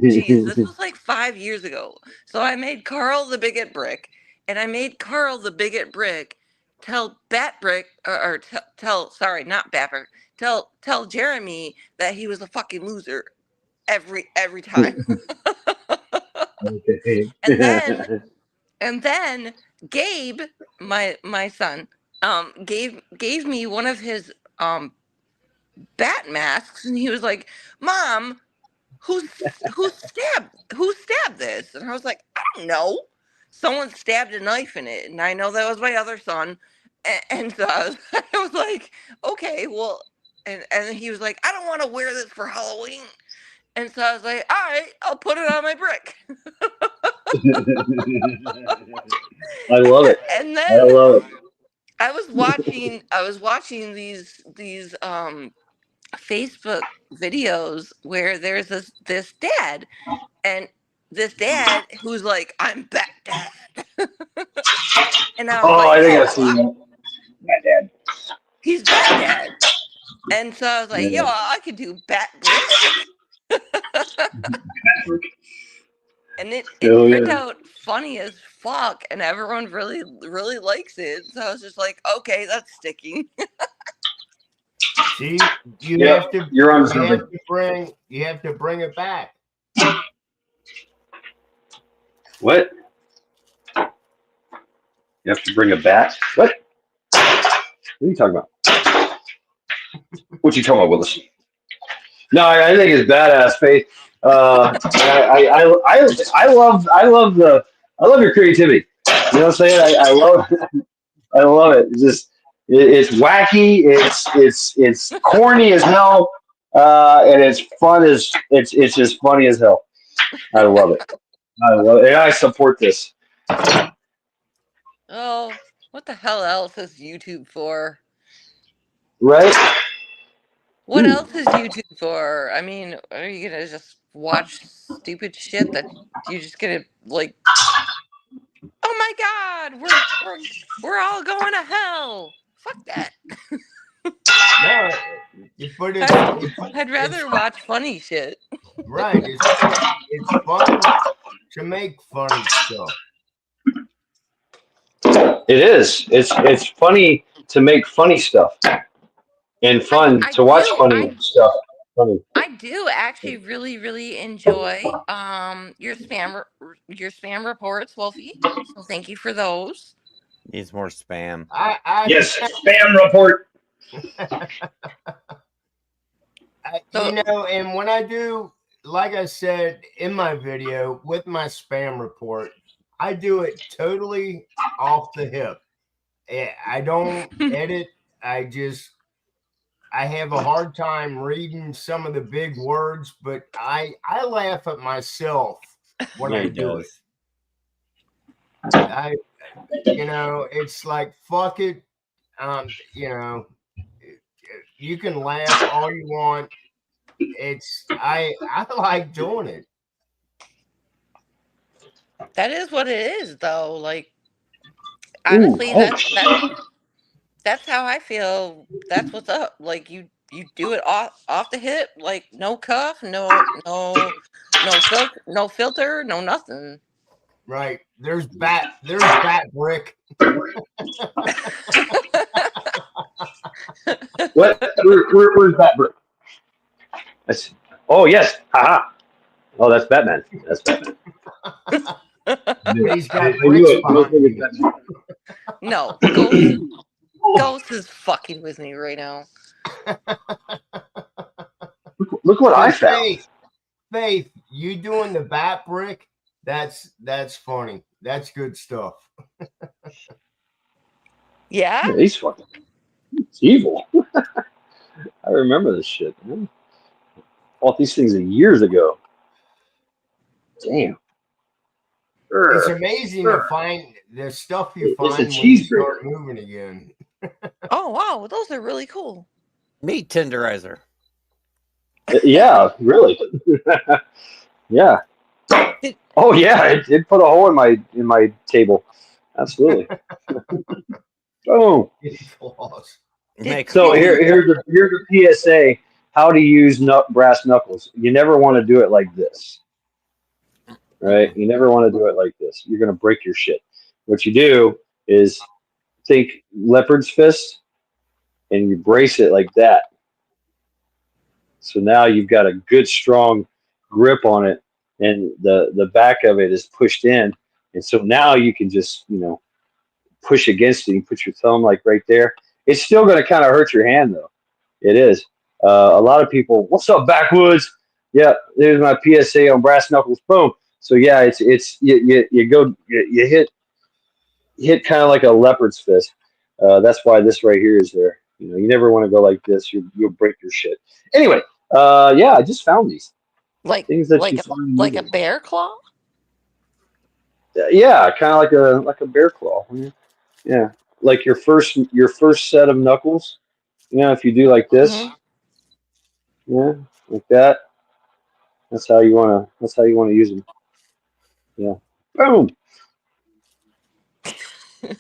S7: geez, this was like 5 years ago. So I made Carl the bigot brick, and I made Carl the bigot brick tell Batbrick, or sorry, not Batbrick, tell Jeremy that he was a fucking loser every time. And then Gabe, my son, gave me one of his bat masks, and he was like, "Mom, who stabbed this?" And I was like, "I don't know. Someone stabbed a knife in it, and I know that was my other son." And so I was like, "Okay, well," and he was like, "I don't want to wear this for Halloween." And so I was like, "All right, I'll put it on my brick."
S4: I love it.
S7: And
S4: I
S7: then
S4: love it.
S7: I was watching these Facebook videos where there's this dad, and this dad who's like, "I'm Bat Dad." And I was like,
S4: I think
S7: "Yo,
S4: I've seen that. Bat Dad.
S7: he's Bat Dad." And so I was like, "Yo, I could do Bat Brick." And it turned out funny as fuck, and everyone really likes it. So I was just like, "Okay, that's sticking."
S5: See, you
S4: Yep,
S5: have to
S4: you're on
S5: you have
S4: something.
S5: to bring it back.
S4: What? You have to bring a bat? What? What are you talking about? What you talking about, Willis? No, I think it's badass, Faith. I love your creativity. You know what I'm saying? I love it. It's wacky. It's corny as hell, and it's fun as it's just funny as hell. I love it. I love it. I support this.
S7: Oh, what the hell else is YouTube for?
S4: Right?
S7: What
S4: Ooh.
S7: else is YouTube for? I mean, are you gonna just watch stupid shit that you're just gonna like? Oh my God, we're all going to hell. Fuck that.
S5: No, but
S7: I'd rather watch funny shit.
S5: right. It's fun to make funny stuff.
S4: It is. It's funny to make funny stuff and fun
S7: I
S4: to watch
S7: do
S4: funny stuff. Funny.
S7: I do actually really enjoy your spam reports, Wolfie. So thank you for those.
S2: Needs more spam.
S4: Yes, spam report.
S5: You know, and when I do, like I said in my video with my spam report, I do it totally off the hip. I don't edit. I have a hard time reading some of the big words, but I laugh at myself when
S2: Yeah,
S5: I
S2: he
S5: do it.
S2: does.
S5: You know, it's like fuck it. You know, you can laugh all you want. I like doing it.
S7: That is what it is, though. Like, honestly, that's how I feel. That's what's up. Like, you do it off the hip, like no cuff, no filter, no nothing.
S5: Right. There's bat brick.
S4: What? Where's Batman? Oh yes, haha. Oh, that's Batman. That's Batman.
S5: But he's got
S4: I
S5: bricks
S4: knew it.
S5: behind him.
S7: No, Ghost is fucking with me right now.
S4: Look what I found.
S5: Faith, you doing the bat brick? That's funny. That's good stuff.
S7: Yeah?
S4: He's fucking. It's evil. I remember this shit, man. Bought these things years ago. Damn.
S5: It's amazing to find the stuff you
S4: It's a
S5: find when you
S4: cheeseburger.
S5: start moving again.
S7: Oh wow, those are really cool.
S2: Meat tenderizer.
S4: Yeah, really. Yeah. Oh yeah, it put a hole in my table. Absolutely. Oh.
S2: Make
S4: So
S2: a-
S4: here's the PSA: how to use brass knuckles. You never want to do it like this, right? You never want to do it like this. You're gonna break your shit. What you do is take leopard's fist and you brace it like that. So now you've got a good strong grip on it, and the back of it is pushed in, and so now you can just push against it. You put your thumb like right there. It's still going to kind of hurt your hand though. It is. A lot of people, what's up, backwoods? Yeah, there's my PSA on brass knuckles. Boom. So yeah, it's you hit kind of like a leopard's fist. That's why this right here is there. You never want to go like this. You'll break your shit. Anyway, yeah, I just found these things that you find
S7: like a bear claw.
S4: Yeah, kind of like a bear claw. Yeah, like your first set of knuckles. If you do like this, yeah, like that. That's how you wanna use them. Yeah. Boom.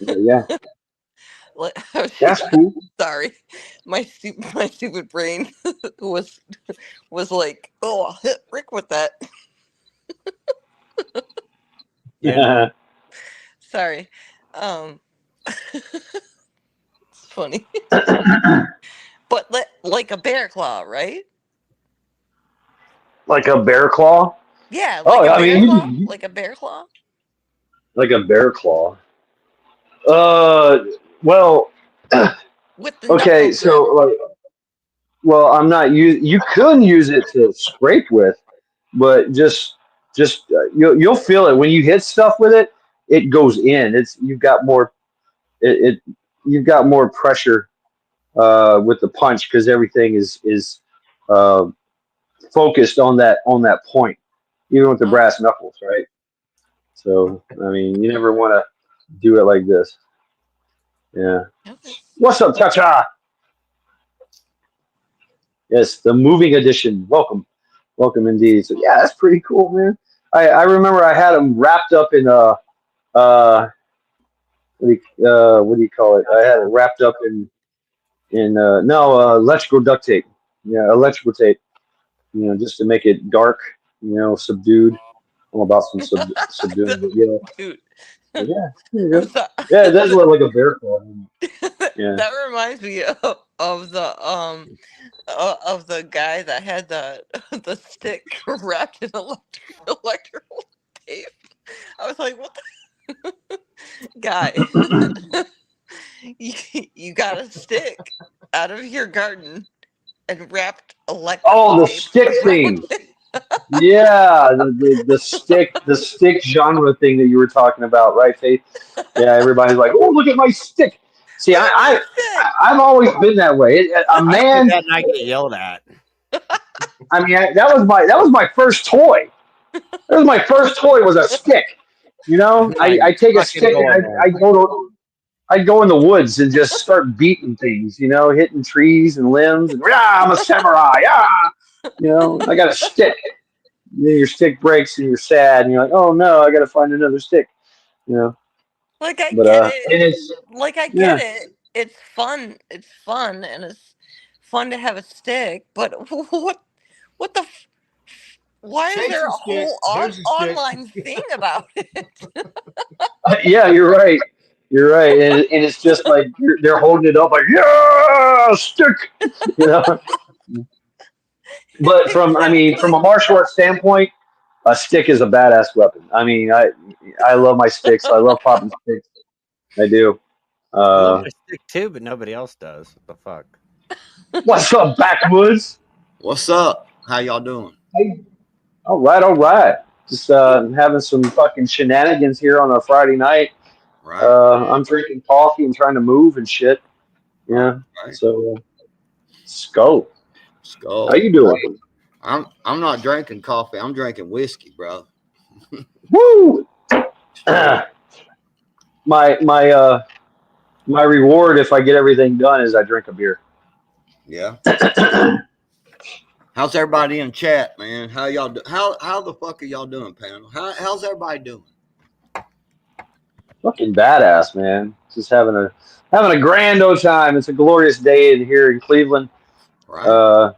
S4: Yeah. That's cool.
S7: Sorry, my stupid brain was like, oh, I'll hit Rick with that.
S4: Yeah.
S7: Sorry. It's funny. But like a bear claw, right?
S4: Like a bear claw?
S7: Yeah, like a bear claw. Like a bear claw.
S4: Like a bear claw. Well.
S7: With the
S4: okay, so well, I'm not you could use it to scrape with, but just you'll feel it when you hit stuff with it. It goes in. You've got more pressure with the punch because everything is focused on that point, even with the brass knuckles, right? So I mean, you never want to do it like this. Yeah.
S7: Okay.
S4: What's up, Cha Cha? Yes, the moving edition. Welcome, welcome indeed. So yeah, that's pretty cool, man. I remember I had them wrapped up in what do you call it? I had it wrapped up in no electrical duct tape. Yeah, electrical tape. You know, just to make it dark. You know, subdued. I'm about some subdued, but yeah,
S7: Dude,
S4: but yeah. There you
S7: I'm
S4: go.
S7: sorry.
S4: Yeah, it does look like a bear claw. Yeah.
S7: That reminds me of the guy that had the stick wrapped in electrical tape. I was like, what the guy? you got a stick out of your garden and wrapped electrical
S4: Oh, the
S7: tape
S4: stick
S7: around
S4: thing.
S7: it.
S4: Yeah, the stick genre thing that you were talking about, right, Faith? Yeah, everybody's like, "Oh, look at my stick." See,
S7: Look at my stick.
S4: I've always been that way. A
S2: I do
S4: man,
S2: that and I get yelled at.
S4: I mean, that was my first toy. That was my first toy was a stick. You know,
S2: Like,
S4: I take a
S2: fucking
S4: stick
S2: going
S4: and
S2: there.
S4: I'd go in the woods and just start beating things. You know, hitting trees and limbs, and yeah, I'm a samurai. Yeah, you know, I got a stick. And then your stick breaks and you're sad, and you're like, "Oh no, I got to find another stick." You know,
S7: Like I
S4: but
S7: get
S4: and
S7: it.
S4: it's
S7: Like I
S4: yeah.
S7: get it. It's fun. It's fun, and it's fun to have a stick. But what the? Why is
S5: Take
S7: there a
S5: your stick.
S7: whole
S5: Here's a stick.
S7: online thing about it?
S4: Yeah, you're right. You're right, and it's just like they're holding it up like yeah, stick. You know, but from from a martial arts standpoint, a stick is a badass weapon. I mean, I love my sticks. I love popping sticks. I do.
S2: I love
S4: Uh,
S2: my stick too, but nobody else does. What the fuck?
S4: what's up, backwoods?
S8: What's up? How y'all doing?
S4: All right, all right. Just having some fucking shenanigans here on a Friday night.
S8: Right,
S4: I'm drinking coffee and trying to move and shit. Yeah.
S8: right.
S4: So, Skull,
S8: Skull.
S4: how you doing?
S8: I'm not drinking coffee. I'm drinking whiskey, bro.
S4: Woo! my reward if I get everything done is I drink a beer.
S8: Yeah. How's everybody in chat, man? How y'all do? How the fuck are y'all doing, panel? How's everybody doing?
S4: Fucking badass, man. Just having a grand old time. It's a glorious day here in Cleveland.
S8: Right.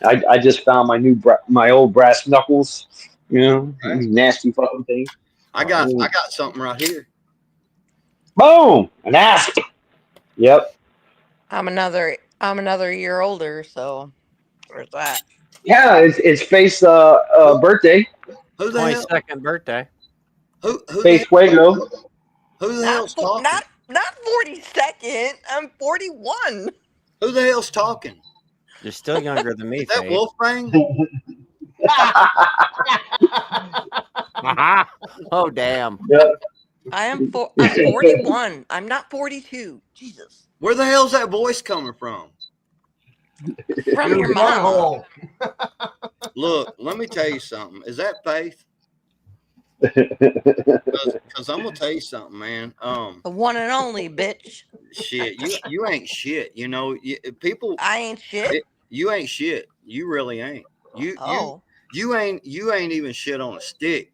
S4: I just found my old brass knuckles. You know,
S8: Right.
S4: these nasty fucking things.
S8: I got something right here.
S4: Boom, nasty. Yep.
S7: I'm another year older, so there's that.
S4: Yeah, it's Faith's birthday.
S8: Who the hell?
S2: 22nd birthday.
S8: Who
S4: Faith Fuego.
S8: Who the hell's talking?
S7: Not 42nd. I'm 41.
S8: Who the hell's talking?
S2: You're still younger than me,
S8: Is that
S2: Faith.
S8: Wolfgang?
S2: Oh, damn.
S7: I'm 41. I'm not 42. Jesus.
S8: Where the hell's that voice coming from?
S7: From your mom.
S5: Butthole.
S8: Look, let me tell you something. Is that Faith? Because I'm gonna tell you something, man.
S7: The one and only, bitch.
S8: Shit, you ain't shit. You know, people.
S7: I ain't shit.
S8: You ain't shit. You really ain't.
S7: Oh.
S8: You ain't even shit on a stick.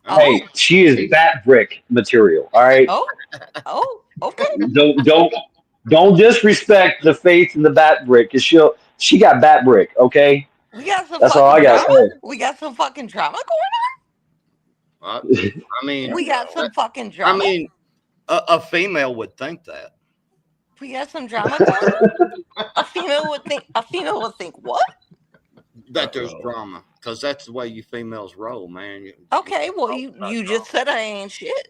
S4: Hey, she is bat brick material. All right.
S7: Oh, okay.
S4: Don't disrespect the Faith and the bat brick, cause she got bat brick. Okay.
S7: We got some.
S4: That's all I got to
S7: drama.
S4: say.
S7: We got some fucking drama
S8: I mean,
S7: going on. We got some fucking drama.
S8: I mean, a female would think that.
S7: We got some drama going on. A female would think what?
S8: That there's drama, because that's the way you females roll, man.
S7: Okay, well you just said I ain't shit.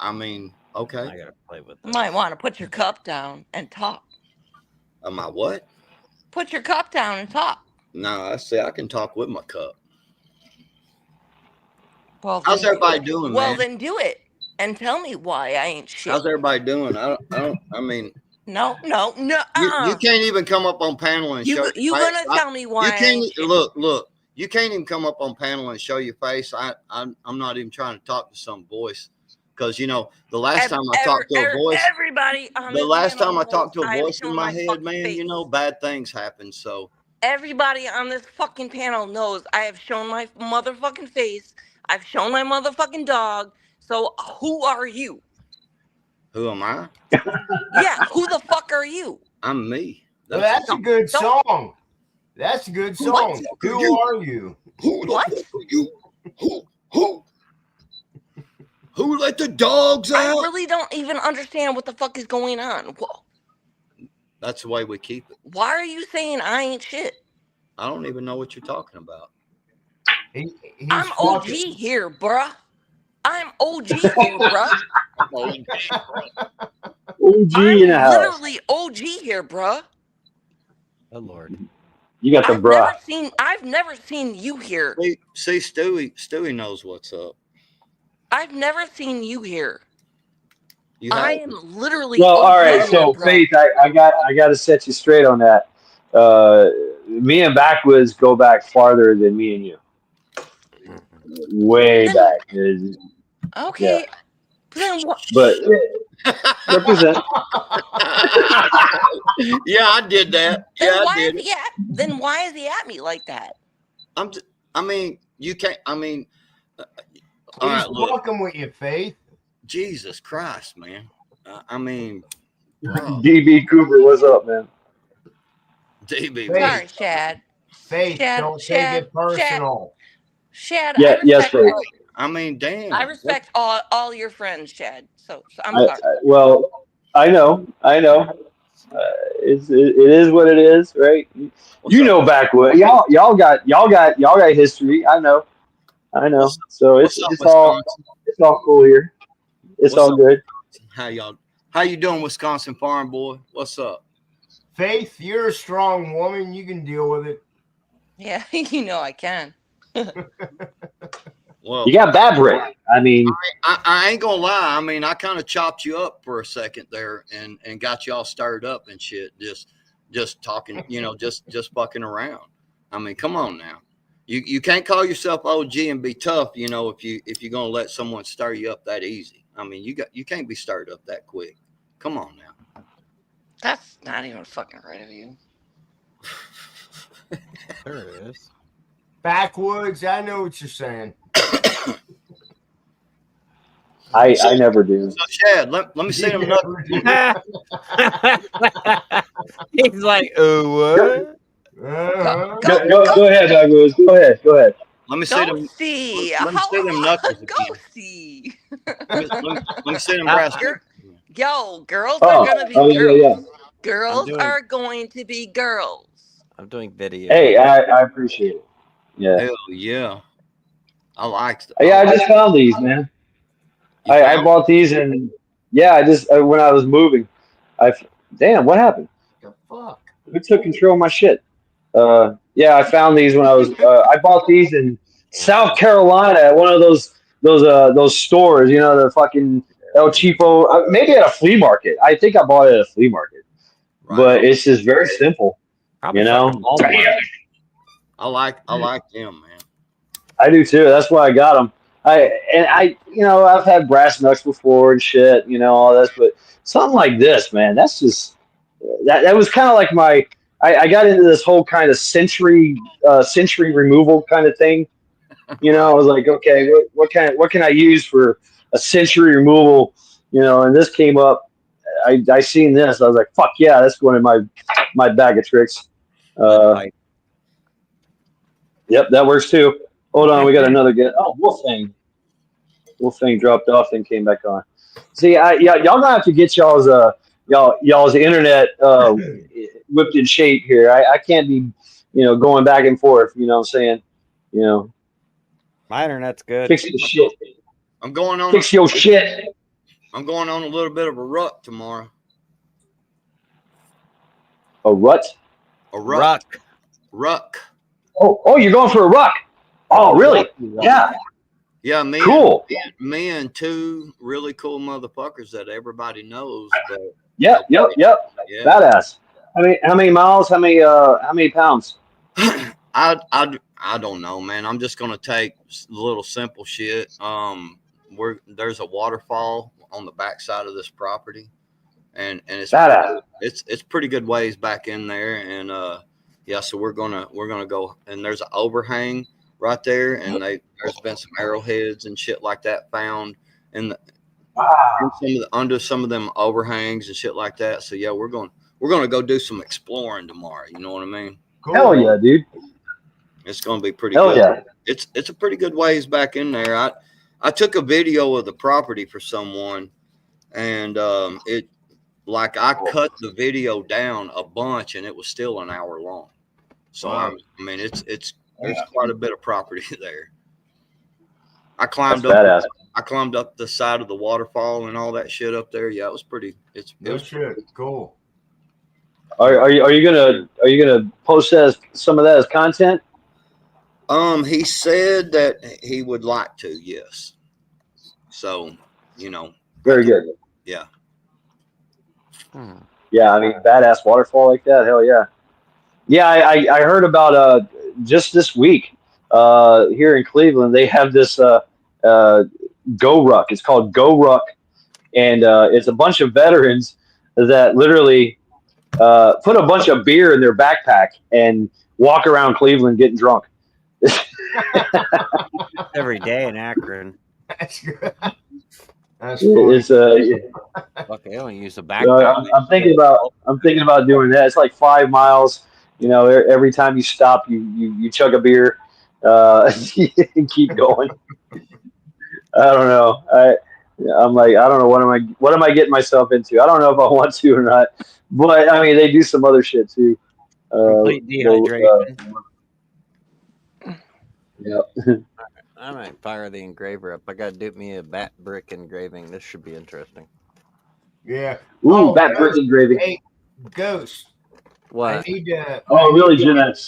S8: I mean, okay.
S2: I gotta play with
S7: You
S2: this.
S7: might want to put your cup down and talk.
S8: Am I what?
S7: Put your cup down and talk.
S8: No, I say I can talk with my cup.
S7: Well,
S8: How's
S7: then-
S8: everybody doing,
S7: Well,
S8: man?
S7: then do it and tell me why I ain't shit.
S8: How's everybody doing? I mean,
S7: No.
S8: you can't even come up on panel and show.
S7: You gonna tell me why?
S8: You
S7: I
S8: can't
S7: ain't shit.
S8: look. You can't even come up on panel and show your face. I'm not even trying to talk to some voice because you know the last time I talked to a voice,
S7: everybody on
S8: the
S7: this
S8: last
S7: panel
S8: time I
S7: knows
S8: talked to a
S7: I have
S8: voice in
S7: shown
S8: my head,
S7: fucking
S8: man, you
S7: face.
S8: know bad things happen. So
S7: Everybody on this fucking panel knows I have shown my motherfucking face. I've shown my motherfucking dog. So who are you?
S8: who am I?
S7: Yeah, who the fuck are you?
S8: I'm me.
S5: Well, that's a good song. That's a good song. Who are you?
S8: Who the
S7: What?
S8: fuck are you? Who let the dogs
S7: I
S8: out?
S7: really don't even understand what the fuck is going on.
S8: That's the way we keep it.
S7: Why are you saying I ain't shit?
S8: I don't even know what you're talking about.
S5: He's
S7: I'm OG
S5: fucking-
S7: here, bruh. I'm OG here, bruh.
S4: OG
S7: I'm
S4: in the house.
S7: literally OG here, bruh.
S2: Oh Lord.
S4: You got the bruh.
S7: I've never seen you here.
S8: See, Stewie knows what's up.
S7: I've never seen you here.
S8: You
S7: I
S8: have.
S7: am literally
S4: Well,
S7: OG
S4: all right.
S7: here,
S4: So
S7: bruh.
S4: Faith, I got to set you straight on that. Me and Backwoods go back farther than me and you. Way back.
S7: Okay. Then what?
S4: But represent.
S8: Yeah, I did that.
S7: Then
S8: Yeah, I
S7: why
S8: did.
S7: is he at? Then why is he at me like that?
S8: I mean, you can't. I mean, all
S5: He's
S8: right, look.
S5: fucking with you, Faith.
S8: Jesus Christ, man. I mean, bro,
S4: DB Cooper, what's up, man?
S8: DB.
S5: Faith.
S7: Sorry, Shad.
S5: Faith,
S7: Shad,
S5: don't
S7: Shad,
S5: take it personal.
S7: Shad,
S4: Yeah,
S7: I
S4: yes,
S7: respect,
S4: Faith.
S8: I mean, damn.
S7: I respect all your friends, Shad. So I'm
S4: I,
S7: sorry.
S4: well, I know. It is what it is, right?
S8: What's
S4: You
S8: up?
S4: know, Backwood. Y'all got history. I know. So
S8: What's up,
S4: it's all cool here. It's
S8: What's
S4: all
S8: up?
S4: good.
S8: How you doing, Wisconsin farm boy? What's up?
S5: Faith, you're a strong woman. You can deal with it.
S7: Yeah, you know I can.
S8: Well,
S4: You got Babrick. I mean,
S8: I ain't gonna lie. I mean, I kind of chopped you up for a second there and got you all stirred up and shit. Just talking, you know, just fucking around. I mean, come on now. You can't call yourself OG and be tough, you know, if you're gonna let someone stir you up that easy. I mean, you can't be stirred up that quick. Come on now.
S7: That's not even fucking right of you.
S2: There it is.
S5: Backwoods, I know what you're saying.
S4: I never do.
S8: So Chad, let me see them knuckles.
S2: He's like, oh what?
S5: Uh-huh.
S4: Go ahead, Douglas. Go ahead.
S8: Let me see them.
S7: Go see.
S8: Let me see them knuckles
S7: Go
S8: again.
S7: see.
S8: Let me see them brass.
S7: Yo, girls
S4: Oh,
S7: are gonna be
S4: oh,
S7: girls.
S4: yeah.
S7: Girls
S2: doing-
S7: are going to be girls.
S2: I'm doing video.
S4: Hey, I appreciate it. Yeah.
S8: Hell yeah. I like it.
S4: Yeah, I just found these, man. I bought these and I just when I was moving, damn, what happened?
S5: The fuck?
S4: Who took control of my shit? I found these when I was. I bought these in South Carolina at one of those stores. You know, the fucking El Cheapo. Maybe at a flea market. I think I bought it at a flea market.
S8: Right.
S4: But it's just very simple.
S2: Probably
S4: You know,
S2: fucking Walmart.
S8: I like them, man.
S4: I do too. That's why I got them. I've had brass knucks before and shit. You know all this, but something like this, man. That's just that was kind of like my. I got into this whole kind of century removal kind of thing. You know, I was like, okay, what can I use for a century removal? You know, and this came up. I seen this. I was like, fuck yeah, that's going in my bag of tricks. Yep, that works too. Hold on, we got another good. Oh, Wolfang dropped off and came back on. See, y'all gonna have to get y'all's internet whipped in shape here. I can't be, going back and forth. You know what I'm saying?
S2: My internet's good.
S4: Fix the shit.
S8: I'm going on.
S4: Fix your shit.
S8: I'm going on a little bit of a rut tomorrow.
S4: A rut?
S8: A ruck. Oh,
S4: you're going for a ruck. Oh, really? Yeah.
S8: Yeah, me.
S4: Cool.
S8: Me and two really cool motherfuckers that everybody knows. But
S4: Yep.
S8: yeah.
S4: Badass. How many miles? How many pounds?
S8: I don't know, man. I'm just gonna take little simple shit. There's a waterfall on the backside of this property, and it's
S4: Badass.
S8: it's pretty good ways back in there, and yeah, so we're gonna go, and there's an overhang right there, and there's been some arrowheads and shit like that found in the under some of them overhangs and shit like that. So yeah, we're gonna go do some exploring tomorrow. You know what I mean?
S5: Cool.
S4: Hell yeah, dude.
S8: It's gonna be pretty
S4: Hell
S8: good.
S4: yeah.
S8: It's a pretty good ways back in there. I took a video of the property for someone, and it like I cut the video down a bunch, and it was still an hour long. So
S5: Wow.
S8: I mean, there's quite a bit of property there. I climbed
S4: That's
S8: up.
S4: badass.
S8: I climbed up the side of the waterfall and all that shit up there. Yeah, it was pretty. It
S5: No
S8: was
S5: shit. Cool.
S4: Are you gonna post some of that as content?
S8: He said that he would like to, yes. So,
S4: Very good.
S8: yeah.
S4: Yeah, I mean, badass waterfall like that. Hell yeah. Yeah, I heard about just this week here in Cleveland. They have this Go Ruck. It's called Go Ruck, and it's a bunch of veterans that literally put a bunch of beer in their backpack and walk around Cleveland getting drunk.
S2: Every day in Akron.
S5: That's good. That's funny.
S4: It's
S2: Fuck, they don't use a backpack.
S4: I'm thinking about doing that. It's like 5 miles. You know, every time you stop, you chug a beer and keep going. I don't know. I'm like, I don't know what am I getting myself into? I don't know if I want to or not. But I mean, they do some other shit too.
S2: Complete dehydration.
S4: Yeah.
S2: I might fire the engraver up. I got to do me a bat brick engraving. This should be interesting.
S5: Yeah.
S4: Ooh, that
S5: Ghost.
S4: brick engraving.
S5: Hey, Ghost.
S2: What?
S5: I need to.
S4: Oh, really, Jeanette?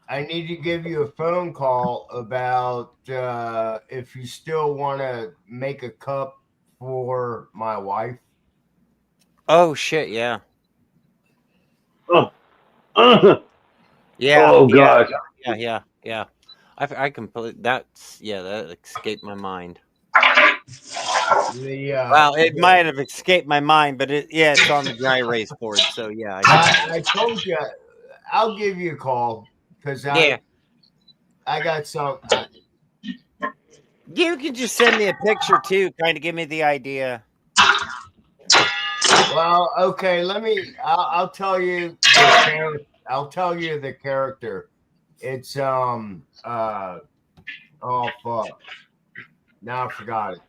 S5: I need to give you a phone call about if you still want to make a cup for my wife.
S2: Oh shit! Yeah.
S4: Oh.
S2: Yeah.
S4: Oh God.
S2: Yeah. I completely. That escaped my mind. Well, it might have escaped my mind, but it's on the dry erase board. So yeah.
S5: I told you, I'll give you a call because I got some.
S2: You can just send me a picture too, kind of give me the idea.
S5: Well, okay. I'll tell you. I'll tell you the character. It's oh fuck. Now I forgot it.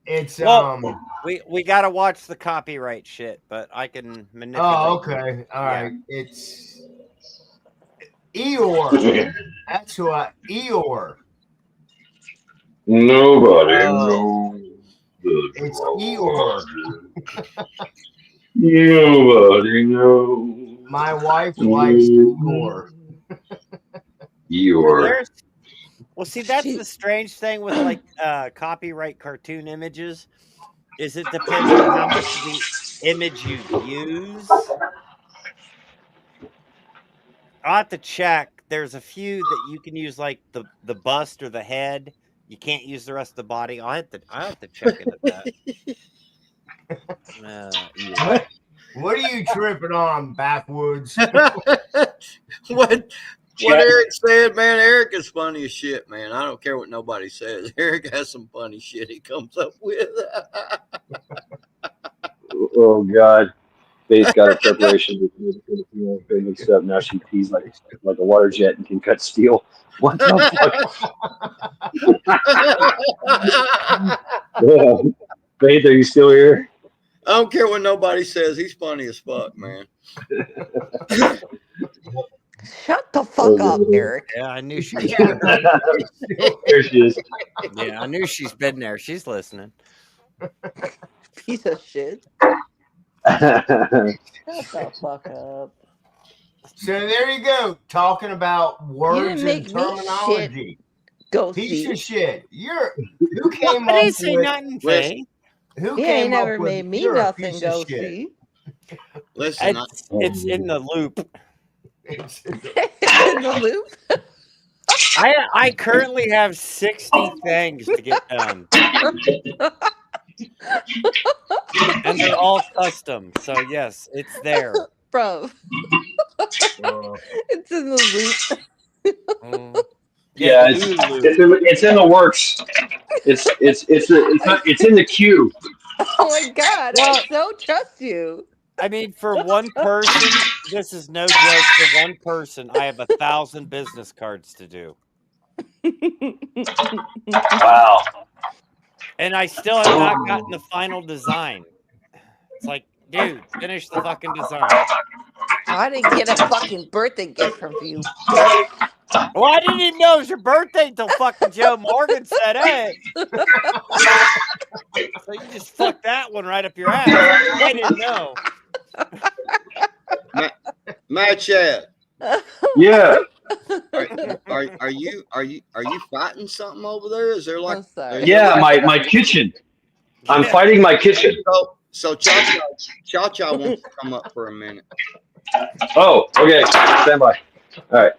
S5: It's
S2: Well, we got to watch the copyright shit, but I can manipulate.
S5: Oh, okay. All right. It's Eeyore. That's what Eeyore.
S9: Nobody knows.
S5: It's Eeyore.
S9: Nobody knows.
S5: My wife likes Eeyore.
S9: Eeyore.
S2: Well, see, that's the strange thing with like copyright cartoon images, is it depends on how much of the image you use. I'll have to check. There's a few that you can use, like the bust or the head. You can't use the rest of the body. I'll have to check into that.
S5: What are you tripping on, backwoods?
S8: What Eric said, man, Eric is funny as shit, man. I don't care what nobody says. Eric has some funny shit he comes up with.
S4: Oh God. Faye's got a preparation except now she pees like a water jet and can cut steel. What the fuck? Yeah. Faith, are you still here?
S8: I don't care what nobody says. He's funny as fuck, man.
S7: Shut the fuck up, Eric.
S2: Yeah, I knew she was.
S4: There she is.
S2: Yeah, I knew she's been there. She's listening.
S7: Piece of shit. Shut the fuck up.
S5: So there you go, talking about words and
S7: make me
S5: terminology.
S7: Go
S5: Piece
S7: see.
S5: of shit. Who came
S2: I
S5: up
S2: didn't say
S5: with?
S2: nothing, Faye.
S5: Who
S7: He
S5: came
S7: ain't
S5: up
S7: never
S5: with?
S7: made me
S5: You're a
S7: nothing
S5: piece of
S7: go
S5: shit.
S7: see.
S8: Listen,
S2: It's in the loop.
S5: It's
S7: in the loop.
S2: I currently have 60 things to get done. And they're all custom. So yes, it's there.
S7: Bro. It's in the loop.
S2: Mm.
S4: Yeah,
S2: the Hulu.
S4: it's in the works. It's in the queue.
S7: Oh my god,
S2: Well-
S7: I so trust you.
S2: I mean, for one person, this is no joke. For one person, I have 1,000 business cards to do.
S4: Wow.
S2: And I still have not gotten the final design. It's like, dude, finish the fucking design.
S7: I didn't get a fucking birthday gift from you.
S2: Well, I didn't even know it was your birthday until fucking Joe Morgan said it. So you just fucked that one right up your ass. I didn't know.
S8: Mad Chad,
S4: Yeah.
S8: are you fighting something over there? Is there like
S7: I'm sorry.
S4: Yeah, my kitchen. I'm fighting my kitchen.
S8: so Cha wants to come up for a minute.
S4: Oh, okay. Stand by. All right.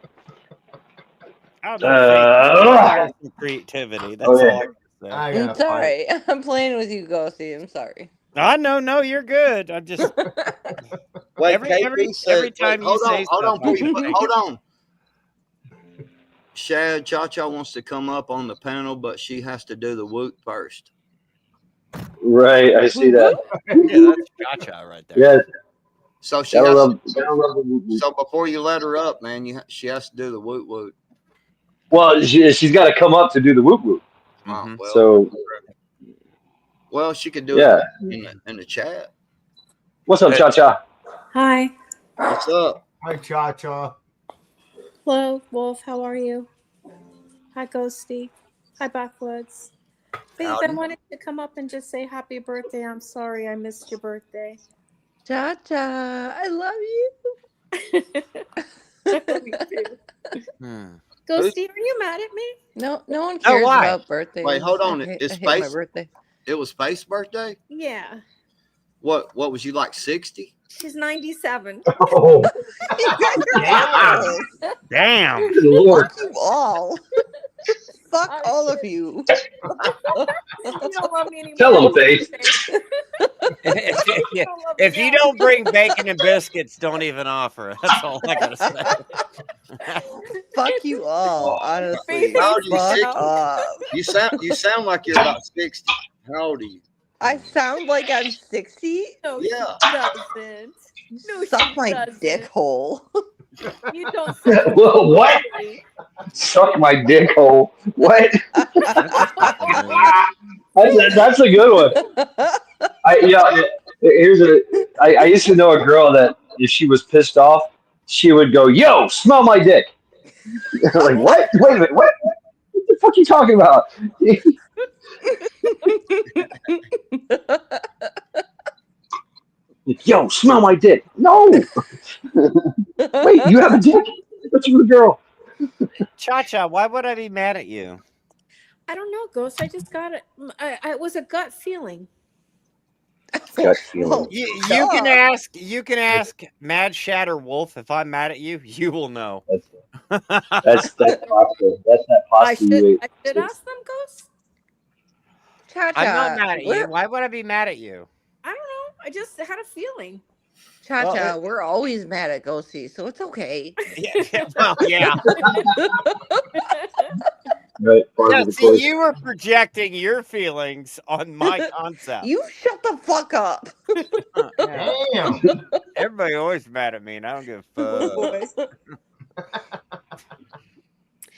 S2: I don't know. Creativity. That's
S4: Okay.
S2: all I can say.
S5: I
S7: I'm
S5: got
S7: sorry. I'm playing with you, Ghosty. I'm sorry.
S2: No, you're good. I'm just
S8: Wait,
S2: Every-
S8: KP
S2: every-
S8: said,
S2: every time you say
S8: hold on,
S2: something.
S8: hold on. Shad, Cha wants to come up on the panel, but she has to do the whoop first.
S4: Right, I see that.
S2: yeah, that's Cha right there.
S4: Yeah,
S8: So she has
S4: gotta love the
S8: so before you let her up, man, she has to do the whoop whoop.
S4: Well, she's got to come up to do the whoop whoop.
S2: Mhm.
S8: Well, she could do
S4: Yeah.
S8: it in the chat.
S4: What's up, Cha?
S10: Hi.
S8: What's up?
S5: Hi, Cha.
S10: Hello, Wolf. How are you? Hi, Ghosty. Hi, Backwoods. Faith, I
S8: Howdy.
S10: wanted to come up and just say happy birthday. I'm sorry I missed your birthday.
S7: Cha, I love you.
S10: Me too. Ghosty, are you mad at me?
S7: No one cares
S2: why?
S7: about birthdays.
S8: Wait, hold on.
S7: I
S8: It's
S7: hate my
S8: Space.
S7: birthday.
S8: It was Space birthday?
S10: Yeah.
S8: What was you like 60?
S10: She's 97.
S4: Oh,
S7: You guys are assholes.
S2: Damn.
S4: good Lord.
S7: Fuck you all. Fuck all of you.
S10: You don't love me anymore.
S4: Tell him, Faith.
S2: If you don't bring bacon and biscuits, don't even offer. That's all I gotta say.
S7: Fuck you all. Honestly.
S10: Faith,
S8: How old are you,
S7: Fuck
S8: 60?
S7: up.
S8: You sound like you're about 60. How old are you?
S7: I sound like I'm 60.
S10: No,
S8: Yeah.
S10: she doesn't. No,
S7: Suck
S10: she
S7: my
S10: doesn't.
S7: dick hole.
S10: You don't sound
S4: Whoa, what? Suck my dick hole. What? That's a good one. I used to know a girl that if she was pissed off, she would go, "Yo, smell my dick." Like, what? Wait a minute, what? What the fuck are you talking about? Yo, smell my dick. No. Wait, you have a dick? But you're a girl.
S2: Cha, why would I be mad at you?
S10: I don't know, Ghost. I just got it. It was a gut feeling.
S4: Gut feeling.
S7: Well,
S2: You can ask Mad Shatter Wolf if I'm mad at you. You will know.
S4: That's possible. That's that
S10: I
S4: possible.
S10: should ask them, Ghost.
S7: Cha-cha.
S2: I'm not mad at you.
S7: We're-
S2: Why would I be mad at you?
S10: I don't know. I just had a feeling.
S7: Cha-cha,
S2: Well,
S7: we're always mad at Ghosty, so it's okay.
S2: Yeah.
S4: Right, part
S2: Yeah,
S4: of the
S2: see,
S4: course.
S2: you were projecting your feelings on my concept.
S7: You shut the fuck up.
S2: Yeah.
S5: Damn.
S2: Everybody always mad at me, and I don't give a fuck.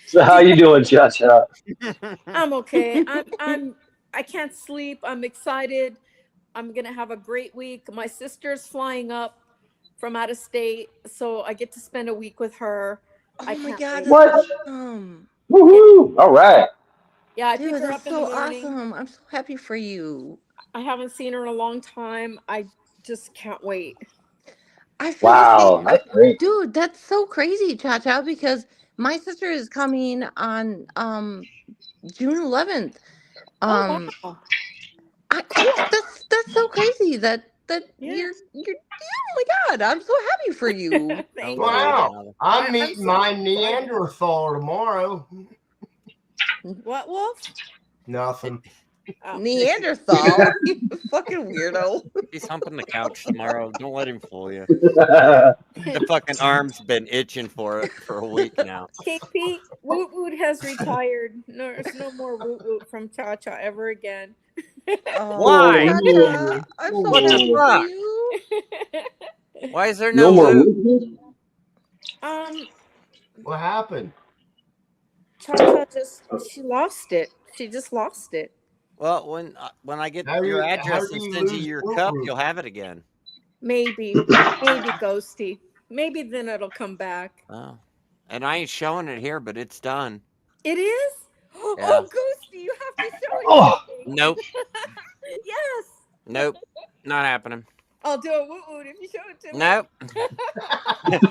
S4: So how you doing, Cha?
S10: I'm okay. I can't sleep. I'm excited. I'm gonna have a great week. My sister's flying up from out of state, so I get to spend a week with her.
S7: Oh
S10: I
S7: my
S10: can't
S7: god,
S10: wait.
S4: What?
S7: that's awesome.
S4: Woohoo! All right.
S10: Yeah, I
S7: Dude,
S10: pick her
S7: that's
S10: up in
S7: so
S10: the morning.
S7: awesome. I'm so happy for you.
S10: I haven't seen her in a long time. I just can't wait.
S7: I feel the
S4: Wow,
S7: same.
S4: that's great.
S7: Dude, that's so crazy, Cha-cha, because my sister is coming on June 11th.
S10: Oh, wow.
S7: That's so crazy that
S10: Yeah.
S7: you're oh my god, I'm so happy for you.
S10: Thank
S2: Oh,
S10: you.
S5: Wow. I'm
S10: I'm
S5: meeting
S10: so
S5: my
S10: excited.
S5: Neanderthal tomorrow.
S10: What, Wolf?
S5: Nothing.
S10: Oh.
S7: Neanderthal. You fucking weirdo.
S2: He's humping the couch tomorrow. Don't let him fool you. The fucking arm's been itching for it for a week now.
S10: KP, Woot Woot has retired. No, there's no more Woot Woot from Cha Cha ever again.
S7: Oh,
S2: Why?
S7: Cha-Cha, I'm so
S2: What the
S7: happy for
S2: fuck?
S7: you.
S2: Why is there
S9: No
S2: no
S9: more
S2: loot?
S9: Woot
S5: What happened?
S10: Cha Cha she lost it. She just lost it.
S2: Well, when I get
S5: How do
S2: your
S5: you- how
S2: address
S5: do
S2: and
S5: you
S2: send you
S5: lose
S2: your
S5: Woot
S2: cup,
S5: Woot?
S2: you'll have it again.
S10: Maybe Ghosty. Maybe then it'll come back.
S2: Oh. And I ain't showing it here, but it's done.
S10: It is?
S2: Yeah.
S10: Oh, Ghosty, you have to show it
S4: Oh.
S10: to me.
S2: Nope.
S10: Yes.
S2: Nope. Not happening.
S10: I'll do a Woot Woot if you show it to me.
S2: Nope.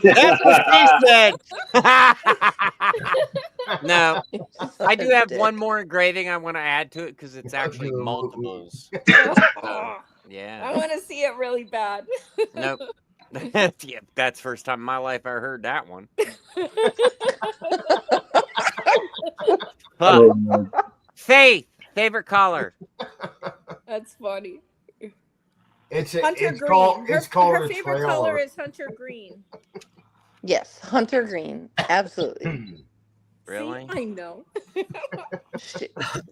S2: That's what she said. No. I do have one more engraving I want to add to it because it's actually multiples.
S10: Oh,
S2: Yeah.
S10: I want to see it really bad.
S2: Nope. Yeah, that's the first time in my life I heard that one. Fuck. Faith, favorite color.
S10: That's funny.
S5: It's
S10: Hunter Green.
S5: called
S10: her
S5: a
S10: favorite
S5: trailer.
S10: color is Hunter Green.
S7: Yes, Hunter Green. Absolutely.
S2: Really?
S10: See, I know.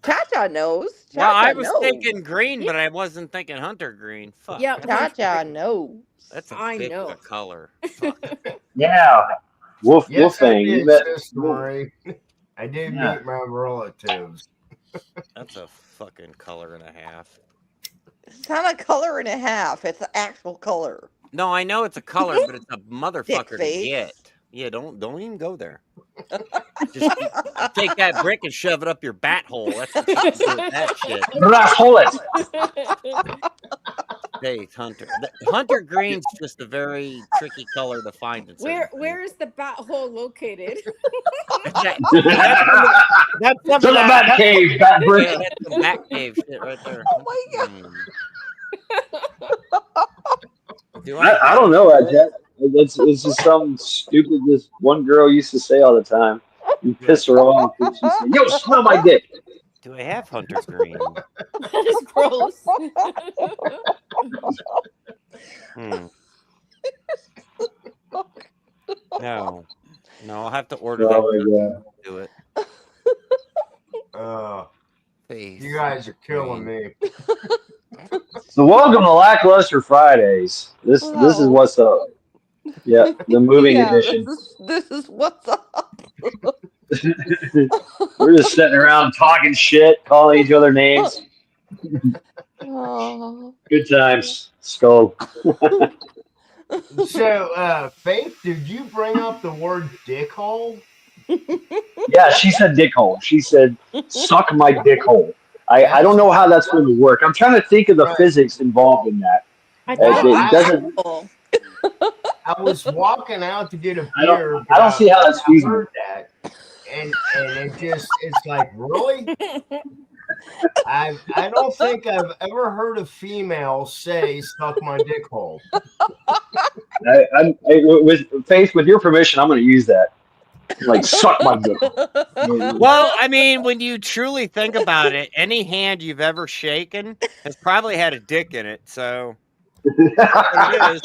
S7: Cha-Cha knows.
S2: Well, I
S7: Cha-Cha
S2: was
S7: knows.
S2: thinking green, but I wasn't thinking Hunter Green. Fuck.
S10: Yeah,
S7: Cha-Cha knows.
S2: That's a
S10: I
S2: big
S10: know.
S2: color. Fuck.
S4: Yeah. Wolf
S5: Yes, I
S4: Wolfang.
S5: did,
S4: You bet.
S5: Sister Marie. I did
S4: Yeah.
S5: meet my relatives.
S2: That's a fucking color and a half.
S7: It's not a color and a half. It's an actual color.
S2: No, I know it's a color, but it's a motherfucker to
S7: face.
S2: get. Yeah, don't even go there. Just take that brick and shove it up your bat hole. That's what you can do with that shit.
S4: Rasshole it.
S2: Faith, Hunter. Hunter Green's just a very tricky color to find. In certain
S10: Where is the bat hole located?
S2: That's
S4: To the bat cave, bat brick.
S2: Yeah, that's the bat cave shit right there.
S7: Oh my god.
S2: Do
S4: I don't know, Jet. It's just some stupid this one girl used to say all the time. You piss her off. And she said, "Yo, smell my dick."
S2: Do I have Hunter Green?
S10: That is gross.
S2: No, I'll have to order
S4: Oh my
S2: that. Do it. Faith.
S5: You guys are killing me.
S4: So welcome to Lackluster Fridays. This is what's up. Yeah, the moving
S7: Yeah,
S4: edition.
S7: this is what's up.
S4: We're just sitting around talking shit, calling each other names.
S7: Oh.
S4: Good times. Skull.
S5: So, Faith, did you bring up the word dickhole?
S4: Yeah, she said dick hole. She said, suck my dick hole. I don't know how that's going to work. I'm trying to think of the physics involved in that. It doesn't.
S5: I was walking out to get a
S4: I don't-
S5: beer.
S4: I don't see how that's
S5: I
S4: feasible.
S5: heard that, and it's like, really? I don't think I've ever heard a female say "suck my dick hole."
S4: With Faith, with your permission, I'm going to use that. Like, suck my dick hole.
S2: Well, I mean, when you truly think about it, any hand you've ever shaken has probably had a dick in it. So that's what it is.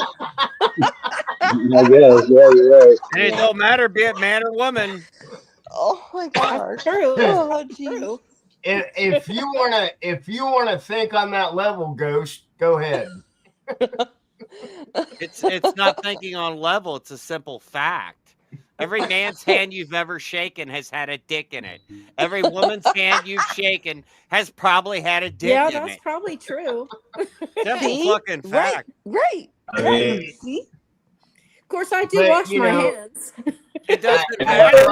S4: I guess. Yeah, you're right.
S2: And it don't matter, be it man or woman.
S7: Oh my god.
S10: True.
S7: Oh, geez.
S5: If you wanna think on that level, Ghost, go ahead.
S2: It's not thinking on level. It's a simple fact. Every man's hand you've ever shaken has had a dick in it. Every woman's hand you've shaken has probably had a dick
S10: Yeah,
S2: in
S10: that's
S2: it.
S10: probably true.
S2: Simple
S7: See?
S2: fucking fact.
S7: Right.
S5: I mean,
S7: See?
S10: Of course, I do
S5: But,
S10: wash
S5: you
S10: my
S5: know-
S10: hands.
S2: It doesn't
S5: I
S2: matter.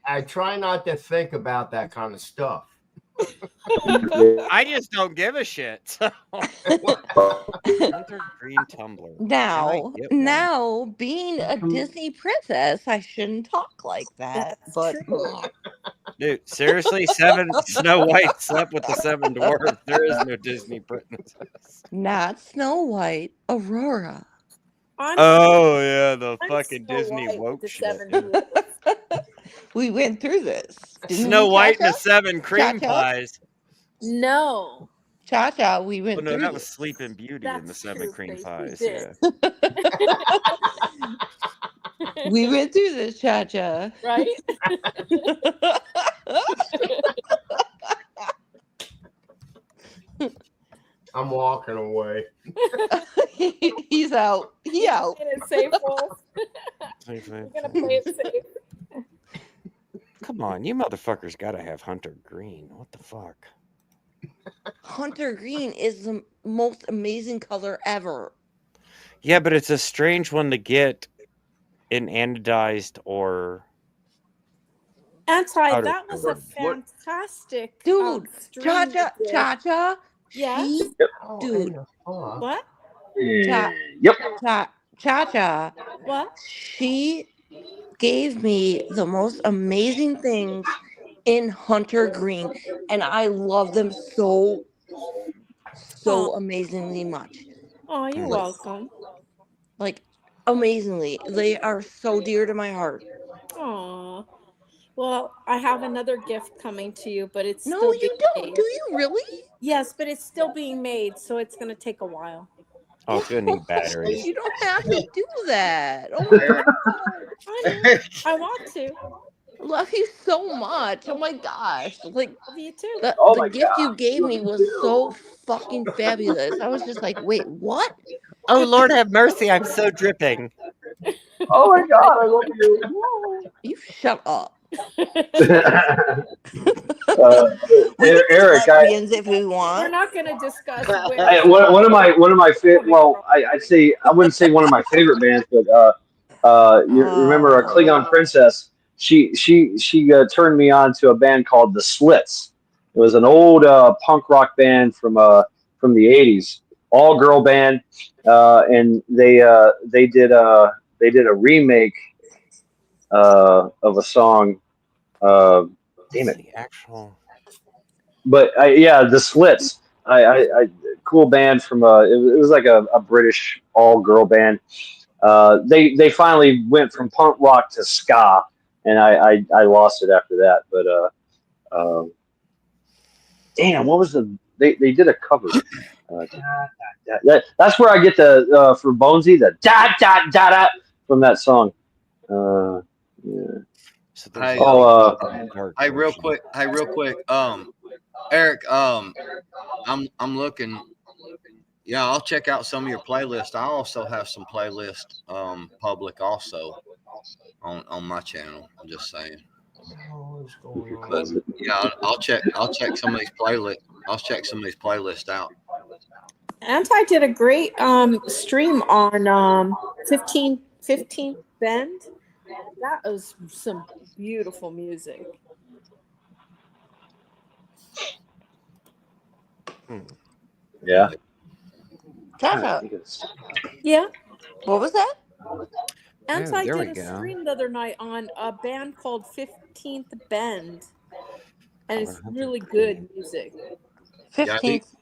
S5: I try not to think about that kind of stuff.
S2: I just don't give a shit. So. Hunter Green Tumbler.
S7: Now,
S2: Can I get one?
S7: now, being a Disney princess, I shouldn't talk like that.
S10: That's
S7: But
S10: true.
S2: Dude, seriously, Snow White slept with the 7 dwarfs. There is no Disney princess.
S7: not Snow White, Aurora.
S10: I'm
S2: Oh yeah, the
S10: I'm
S2: fucking
S10: Snow
S2: Disney
S10: White with
S2: woke
S10: the
S2: shit.
S10: 7
S2: dude.
S10: dwarfs.
S7: We went through this. Didn't
S2: Snow
S7: we,
S2: White and the
S7: Cha-Cha?
S2: 7 cream
S7: Cha-Cha?
S2: pies.
S10: No,
S7: Cha-Cha, we
S2: Oh
S7: went
S2: no,
S7: through
S2: that was
S7: this.
S2: Sleeping Beauty and the
S10: that's
S2: 7
S10: true,
S2: cream
S10: Faith. We
S2: pies.
S10: did.
S2: Yeah.
S7: We went through this, Cha-Cha.
S10: Right?
S5: I'm walking away.
S7: He's out. He out.
S10: Playing it safe, Wolf.
S2: Safe,
S10: We're
S2: safe,
S10: gonna
S2: safe.
S10: play it safe.
S2: Come on, you motherfuckers gotta have Hunter Green. What the fuck?
S7: Hunter green is the most amazing color ever.
S2: Yeah, but it's a strange one to get in anodized or
S10: Anti,
S2: powder
S10: that was a
S2: coated.
S10: fantastic
S7: Dude,
S10: stream
S7: Cha-Cha,
S10: you did.
S7: Cha-Cha.
S10: Yes?
S7: She,
S5: Oh,
S7: dude,
S5: and, hold
S10: What?
S7: Cha,
S4: Yep.
S7: Cha-Cha,
S10: What?
S7: she gave me the most amazing things in Hunter Green, and I love them so amazingly much.
S10: Oh, you're
S2: Hmm.
S10: welcome.
S7: Like, amazingly. They are so dear to my heart.
S10: Aw. Well, I have another gift coming to you, but it's
S7: No,
S10: still
S7: you
S10: being
S7: don't.
S10: made.
S7: Do you really?
S10: Yes, but it's still being made, so it's gonna take a while.
S2: Oh, it's gonna need batteries.
S7: You don't have to do that. Oh my god.
S10: I know. I want to.
S7: I love you so much. Oh my gosh. Like,
S10: Love you too.
S7: the gift you gave me was so fucking fabulous. I was just like, wait, what?
S2: Oh Lord have mercy, I'm so dripping.
S4: Oh my God, I love you.
S7: You shut up.
S4: Uh,
S7: We can be
S4: Eric,
S7: lesbians if we
S10: We're
S7: want.
S10: not gonna discuss
S4: one of my well, I'd say I wouldn't say one of my favorite bands, but you remember Klingon Princess? She turned me on to a band called the Slits. It was an old punk rock band from the '80s, all girl band, and they did a remake of a song. Damn it!
S2: The actual.
S4: But the Slits. I cool band from it was like a British all girl band. They finally went from punk rock to ska, and I lost it after that. But damn, what was they did a cover. That's where I get the for Bonesy the da da da da from that song. Yeah.
S2: So
S8: Hey, hey, real quick. Eric, I'm looking. Yeah, I'll check out some of your playlists. I also have some playlist public also on my channel. I'm just saying. But yeah, I'll check some of these playlists. I'll check some of these playlists out.
S10: Anti did a great stream on 15 Bend. That was some beautiful music.
S4: Yeah.
S7: Cha-Cha.
S10: Yeah.
S7: What was that?
S10: Anti
S2: there we
S10: did a
S2: go.
S10: stream the other night on a band called 15th Bend. And it's really good music.
S7: 15th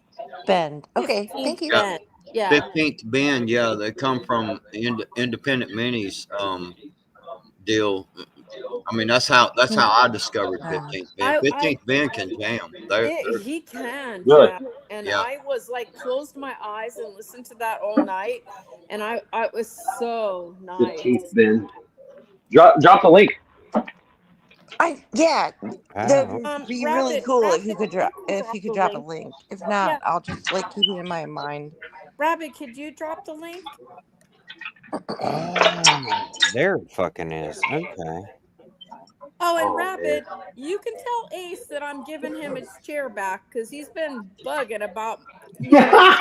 S7: Bend. Okay, thank you.
S10: Bend. Yeah.
S8: 15th Bend, yeah, they come from Independent Minis deal. I mean, that's how I discovered 15th Bend. 15th Bend can jam.
S10: He can.
S4: Really?
S10: Jam. And
S8: Yeah.
S10: I was like closed my eyes and listened to that all night, and I was so nice.
S4: 15th Bend. Drop the link.
S7: That'd be really
S10: Rabbit,
S7: cool if
S10: Rabbit,
S7: you could drop
S10: the
S7: a link. If not, I'll just like keep it in my mind.
S10: Rabbit, could you drop the link?
S2: Oh, there it fucking is. Okay.
S10: Oh, and Rabbit, you can tell Ace that I'm giving him his chair back because he's been bugging about.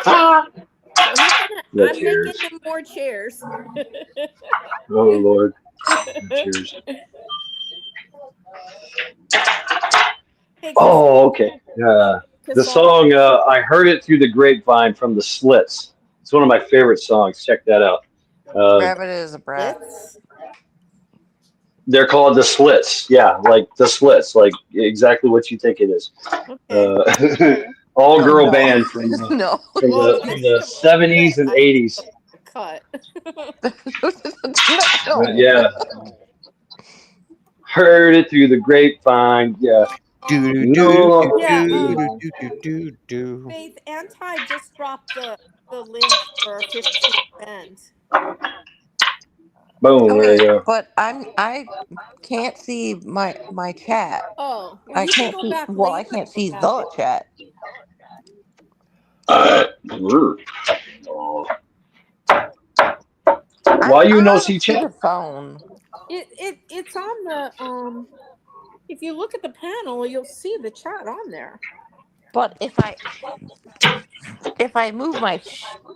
S10: So I'm making him more chairs.
S4: Oh Lord. Cheers. Oh, okay. The song I heard it through the grapevine from the Slits. It's one of my favorite songs. Check that out.
S7: Rabbit is a brat.
S4: They're called the Slits. Yeah, like the Slits, like exactly what you think it is. All girl band from the 70s and 80s.
S10: cut.
S7: No.
S4: Yeah. Heard it through the grapevine. Yeah. No.
S10: Yeah,
S2: do.
S10: Faith Anti just dropped the link for 15 cent.
S4: Boom. There you
S7: Okay,
S4: go.
S7: but I can't see my chat.
S10: Oh, well,
S7: I
S10: you can
S7: can't
S10: go
S7: see.
S10: back
S7: Well, I
S10: later
S7: can't
S10: and
S7: see
S10: look at
S7: the
S10: it.
S7: chat.
S4: Why you
S7: I'm
S4: no
S7: on a
S4: see
S7: stupid
S4: chat?
S7: phone.
S10: It's on the if you look at the panel, you'll see the chat on there.
S7: But if I move my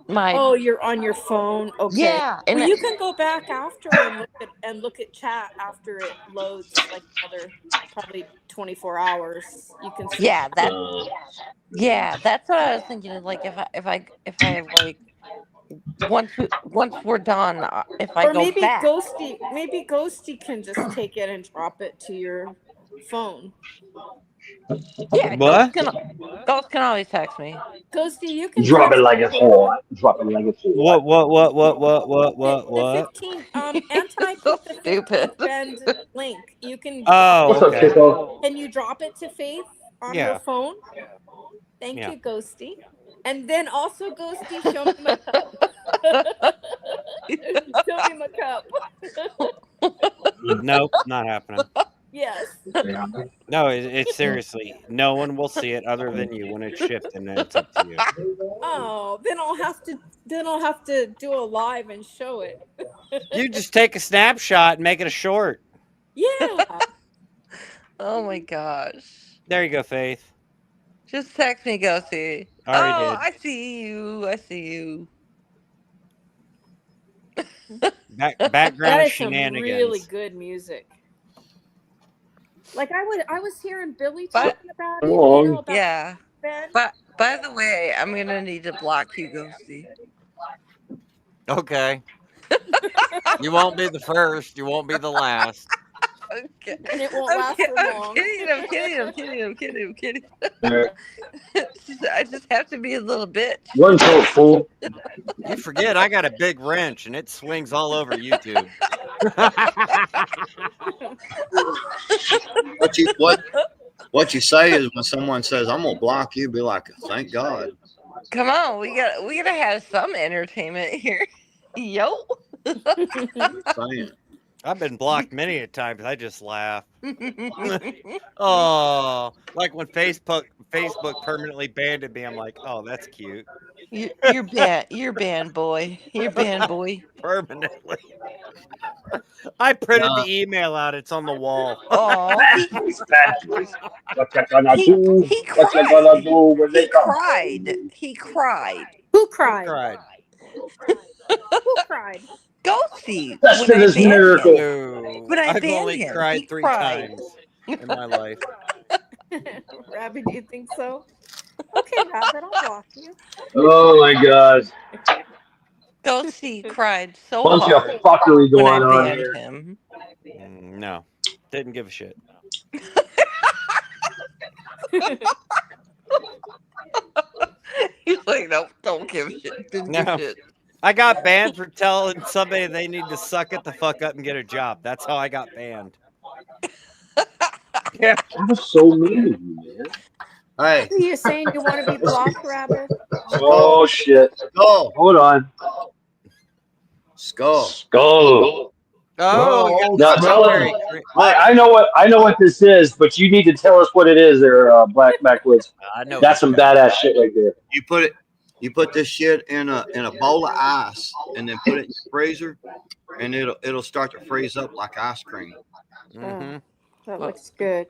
S10: Oh, you're on your phone. Okay.
S7: yeah, and
S10: Well, you can go back after and look at chat after it loads, like another probably 24 hours. You can see.
S7: yeah, that's what I was thinking. Is like if I like once we're done, if I
S10: Or
S7: go
S10: maybe
S7: back.
S10: Ghosty can just take it and drop it to your phone.
S7: Yeah,
S2: What?
S7: Ghost can always text me.
S10: Ghosty, you can
S4: Drop it
S10: text
S4: like it's hot. Drop it like it's hot.
S2: What?
S10: the 15 Anti
S7: So
S10: put the 15
S7: stupid.
S10: friend link. You can
S2: Oh,
S4: What's up,
S2: okay.
S4: Kiko?
S10: Can you drop it to Faith on
S2: Yeah.
S10: her phone? Thank
S2: Yeah.
S10: you, Ghosty. And then also, Ghosty, show me my cup. Show me my cup.
S2: Nope, not happening.
S10: Yes.
S2: No, it's seriously. No one will see it other than you when it's shipped, and then it's up to you.
S10: Oh, then I'll have to do a live and show it.
S2: You just take a snapshot and make it a short.
S10: Yeah.
S7: Oh my gosh.
S2: There you go, Faith.
S7: Just text me, Ghosty.
S2: Already
S7: Oh,
S2: did.
S7: I see you.
S2: Background
S10: That is some
S2: shenanigans.
S10: really good music. Like I was hearing Billy talking about it. You know, about
S7: Yeah.
S10: Ben.
S7: But by the way, I'm gonna need to block you, Ghosty.
S2: Okay. You won't be the first. You won't be the last.
S7: Okay.
S10: And it won't last for long.
S7: I'm kidding. I just have to be a little bitch.
S4: Run to it, fool.
S2: You forget I got a big wrench and it swings all over YouTube.
S8: What you say is when someone says I'm gonna block you, be like, thank God.
S7: Come on, we gotta have some entertainment here. Yo.
S8: Saying.
S2: I've been blocked many a times. I just laugh. Oh, like when Facebook permanently banned me. I'm like, oh, that's cute.
S7: You're banned, boy. You're banned, boy.
S2: Permanently. I printed the email out. It's on the wall.
S7: Oh,
S4: What you gonna do?
S7: he
S4: What you gonna do when they come?
S7: He cried.
S10: Who cried?
S2: Cried.
S10: Who cried?
S7: Ghosty.
S4: That's
S7: when
S4: to
S7: I
S4: this
S7: banned
S4: miracle.
S7: him.
S2: No,
S7: When I
S2: I've
S7: banned
S2: only
S7: him,
S2: cried
S7: he
S2: 3
S7: cried.
S2: times in my life.
S10: Rabbit, do you think so? Okay, Rabbit, I'll block you.
S4: Oh my God.
S7: Ghosty cried so
S4: Bunch
S7: hard
S4: of fuckery
S7: when I
S4: going on
S7: banned
S4: here.
S7: him.
S2: No, didn't give a shit.
S7: He's like, nope, don't give a shit. Didn't give
S2: No.
S7: a shit.
S2: I got banned for telling somebody they need to suck it the fuck up and get a job. That's how I got banned. Yeah.
S4: That was so mean of you, man.
S8: Hey,
S10: Are you saying you want to be blocked, Rabbit?
S4: Oh shit.
S8: Skull.
S4: Hold on.
S8: Skull.
S4: Skull.
S2: Oh, you
S4: Now
S2: got
S4: tell
S2: strawberry.
S4: us. I know what this is, but you need to tell us what it is there, Black Backwoods.
S2: I know.
S4: That's some badass shit right there.
S8: You put this shit in a bowl of ice and then put it in your freezer, and it'll start to freeze up like ice cream.
S2: Mm-hmm.
S10: That looks good.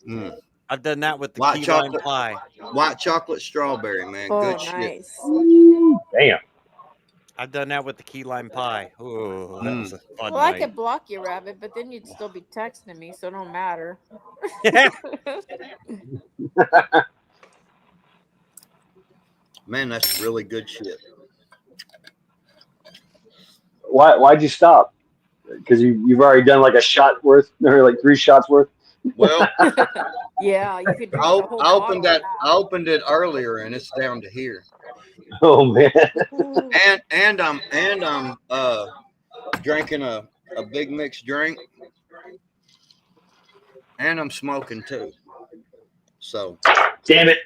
S8: Mm.
S2: I've done that with the
S8: White
S2: key
S8: chocolate
S2: lime pie.
S8: White chocolate strawberry, man.
S10: Oh,
S8: Good shit.
S10: nice.
S4: Damn.
S2: I've done that with the key lime pie. Oh, that was a fun
S10: Well, I
S2: night.
S10: could block you, Rabbit, but then you'd still be texting me, so it don't matter.
S8: Man, that's really good shit.
S4: Why'd you stop? Because you've already done like a shot worth, or like 3 shots worth.
S8: Well,
S10: Yeah, you could drink
S8: I
S10: the whole
S8: opened
S10: bottle
S8: I opened it earlier, and it's down to here.
S4: Oh man.
S8: And I'm drinking a big mixed drink, and I'm smoking too. So
S4: Damn it.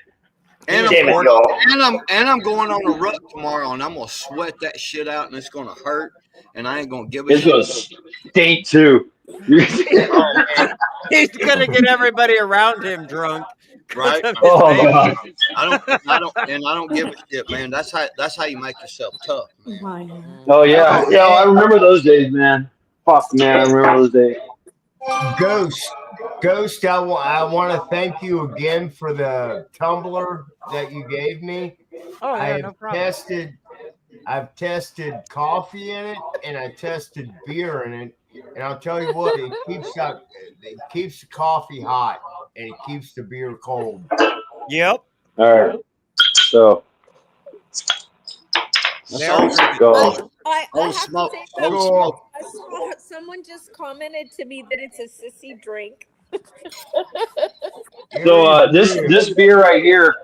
S8: and
S4: Damn it,
S8: I'm
S4: y'all.
S8: I'm going on a rut tomorrow, and I'm gonna sweat that shit out, and it's gonna hurt, and I ain't gonna give a
S4: It's
S8: shit.
S4: gonna stink too.
S2: Oh man, he's gonna get everybody around him drunk. 'cause
S8: Right?
S2: of his
S4: Oh
S2: vape.
S4: god.
S8: I don't give a shit, man. That's how you make yourself tough, man.
S4: Oh yeah.
S5: Oh,
S4: Yeah, I
S5: and
S4: remember those days, man. Fuck man, I remember those days.
S5: Ghost, I want to thank you again for the tumbler that you gave me.
S2: Oh yeah, no problem.
S5: I've tested coffee in it, and I tested beer in it, and I'll tell you what, it keeps the coffee hot, and it keeps the beer cold.
S2: Yep.
S4: All right. So
S2: They're
S8: Old,
S2: pretty good.
S4: go.
S10: I
S8: old
S10: have to
S8: smoke,
S10: say
S8: old
S10: that
S8: smoke.
S10: I saw someone just commented to me that it's a sissy drink.
S4: So this beer right here,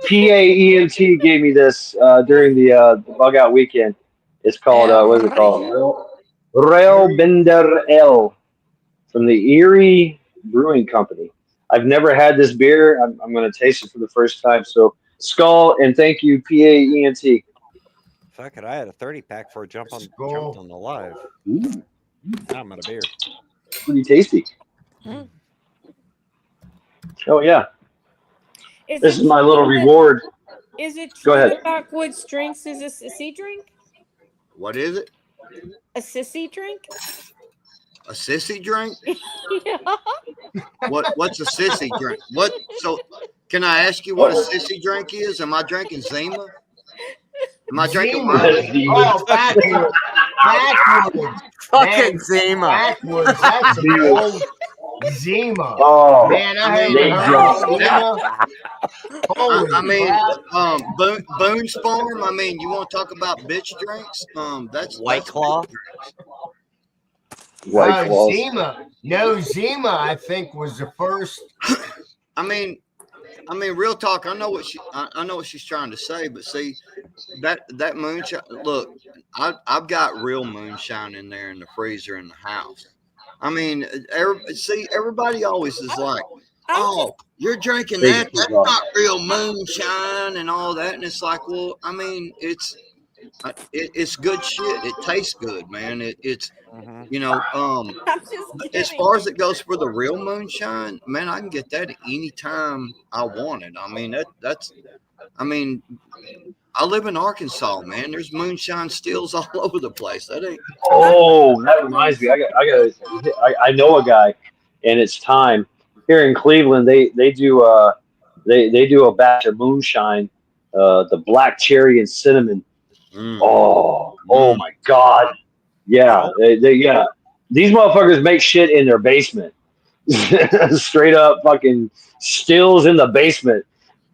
S4: PAENT gave me this during the bug out weekend. It's called what is it called? Rail Bender L from the Erie Brewing Company. I've never had this beer. I'm going to taste it for the first time. So skull and thank you PAENT.
S2: Fuck it, I had a 30-pack for a jumped
S5: Skull.
S2: on the live.
S4: Ooh,
S2: Now I'm out of beer.
S4: pretty tasty.
S10: Mm.
S4: Oh yeah,
S10: Is
S4: this
S10: it
S4: is my
S10: true
S4: little
S10: that
S4: reward.
S10: is it
S4: Go
S10: true
S4: ahead.
S10: that Backwoods Drinks is a sissy drink?
S8: What is it?
S10: A sissy drink?
S8: A sissy drink?
S10: Yeah.
S8: What's a sissy drink? What? So, can I ask you what a sissy drink is? Am I drinking Zima? Am I drinking wine?
S5: Oh, backwoods.
S2: Fucking
S5: Man,
S2: Zima.
S5: backwoods. That's an old Zima.
S4: Oh,
S5: Man, I haven't
S4: name
S5: heard
S4: drop.
S5: of Zima. Holy
S8: I mean,
S5: crap.
S8: Boone's Farm. I mean, you want to talk about bitch drinks?
S2: White Claw.
S4: White Claws.
S5: Zima. No, Zima, I think, was the first.
S8: I mean, real talk. I know what she's trying to say, but see, that moonshine. Look, I've got real moonshine in there in the freezer in the house. I mean, everybody always is like, "Oh, you're drinking that? That's not real moonshine and all that." And it's like, well, I mean, it's good shit. It tastes good, man. It's you know,
S10: I'm just
S8: as
S10: kidding.
S8: far as it goes for the real moonshine, man, I can get that anytime I want it. I mean, that's I mean, I live in Arkansas, man. There's moonshine stills all over the place. That ain't
S4: Oh, that reminds me. I know a guy, and it's time here in Cleveland. They do they do a batch of moonshine, the black cherry and cinnamon. Oh my God. Yeah, yeah. These motherfuckers make shit in their basement. Straight up fucking stills in the basement,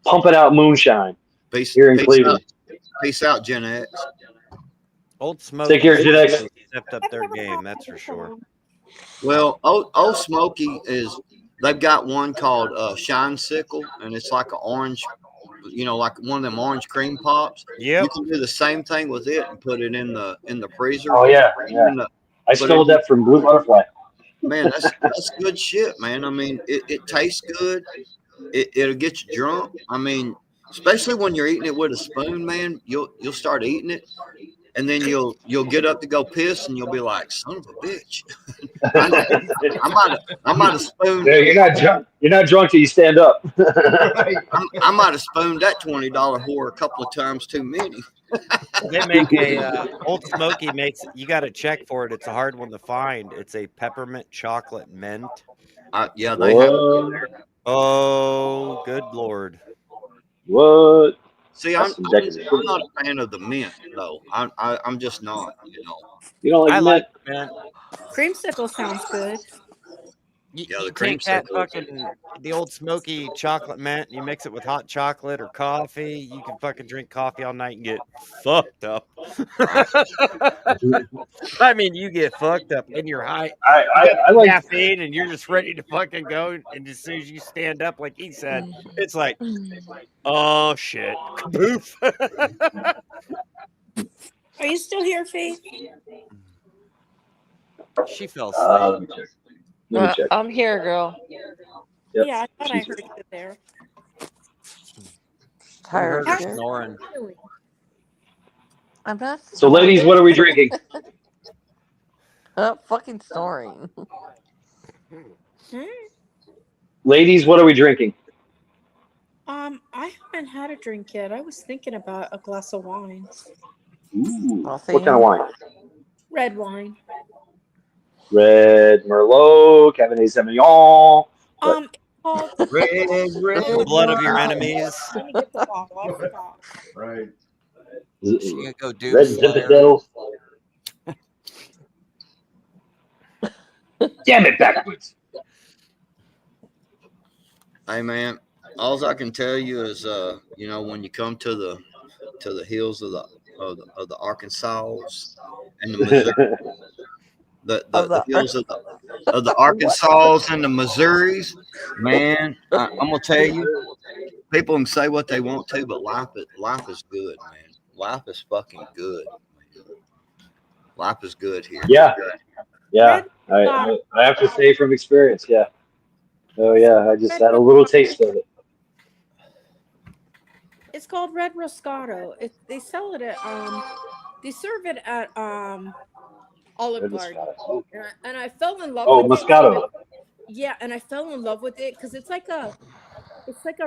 S4: pumping out moonshine here in Cleveland.
S8: Peace out, Gen X.
S2: Old Smoke.
S4: Take care, Gen X.
S2: Stepped up their game, that's for sure.
S8: Well, Old Smoky they've got one called Shine Sickle, and it's like an orange, like one of them orange cream pops.
S2: Yep.
S8: You can do the same thing with it and put it in the freezer.
S4: Oh yeah. I stole that from Blue Butterfly.
S8: Man, that's good shit, man. I mean, it tastes good. It'll get you drunk. I mean, especially when you're eating it with a spoon, man. You'll start eating it, and then you'll get up to go piss, and you'll be like, "Son of a bitch!" I might have spooned.
S4: Yeah, you're not drunk. You're not drunk till you stand up.
S8: I might have spooned that $20 whore a couple of times too many.
S2: They make Old Smoky makes. You got to check for it. It's a hard one to find. It's a peppermint chocolate mint.
S8: Yeah, they have.
S2: Oh, good lord!
S4: What?
S8: See, I'm not a fan of the mint, though. I'm just not.
S4: You don't like
S2: I
S4: mint?
S2: like mint.
S10: Creamsicle sounds good.
S2: You,
S8: Yeah, the
S2: you
S8: cream
S2: take that
S8: so good.
S2: fucking the old smoky chocolate mint, and you mix it with hot chocolate or coffee. You can fucking drink coffee all night and get fucked up.
S8: Right.
S2: I mean, you get fucked up and you're high.
S4: I,
S2: You got
S4: I
S2: the
S4: like.
S2: caffeine and you're just ready to fucking go. And as soon as you stand up, like he said, it's like, oh shit, kaboof.
S10: Are you still here, Faith?
S2: She fell asleep.
S4: Let me check. Let me check.
S7: I'm here, girl.
S4: Yep.
S10: Yeah, I thought I heard you there.
S2: We
S7: Tired.
S2: heard her
S7: shit.
S2: snoring.
S10: Really?
S7: I'm not.
S4: So, ladies, what are we drinking?
S7: Fucking snoring.
S4: Ladies, what are we drinking?
S10: I haven't had a drink yet. I was thinking about a glass of wine.
S4: Ooh,
S7: I'll
S4: what kind of wine?
S10: Red wine.
S4: Red Merlot, Cabernet Sauvignon.
S10: It's called.
S2: The blood of your enemies.
S10: Let me get the bottle. I forgot.
S5: Right.
S2: She gonna go do
S4: Red
S2: Slayer.
S4: Zinfandel. Damn it, backwards.
S8: Hey man, all I can tell you is, you know, when you come to the hills of the Arkansas and the Missouri, the hills of the Arkansas and the Missouris, man, I'm gonna tell you, people can say what they want to, but life is good, man. Life is fucking good. Life is good here.
S4: Yeah. Yeah. I have to say from experience, yeah. Oh yeah, I just had a little taste of it.
S10: It's called Red Roscato. They sell it at they serve it at Olive
S4: Red
S10: Garden.
S4: Moscato.
S10: And I fell in love
S4: Oh,
S10: with
S4: Moscato.
S10: it. Yeah, and I fell in love with it because it's like a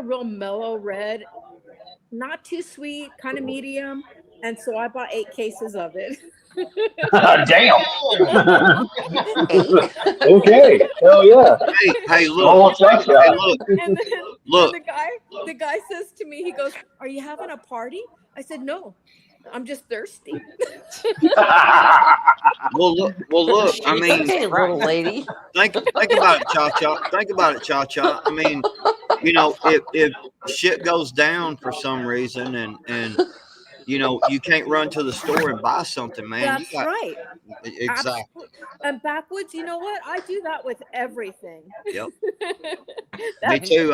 S10: real mellow red, not too sweet, kind of medium. And so I bought 8 cases of it.
S4: Damn. Okay. Hell yeah.
S8: Hey,
S4: Oh,
S8: look.
S4: thank you.
S8: Hey, look.
S10: And then
S8: Look.
S10: the guy says to me, he goes, "Are you having a party?" I said, "No, I'm just thirsty."
S8: Well, look. I mean,
S7: Hey, little lady.
S8: think about it, Cha-Cha. Think about it, Cha-Cha. I mean, you know, if shit goes down for some reason and you know, you can't run to the store and buy something, man.
S10: That's right.
S8: Exactly.
S10: Absolutely. And backwoods, you know what? I do that with everything.
S8: Yep. Me too.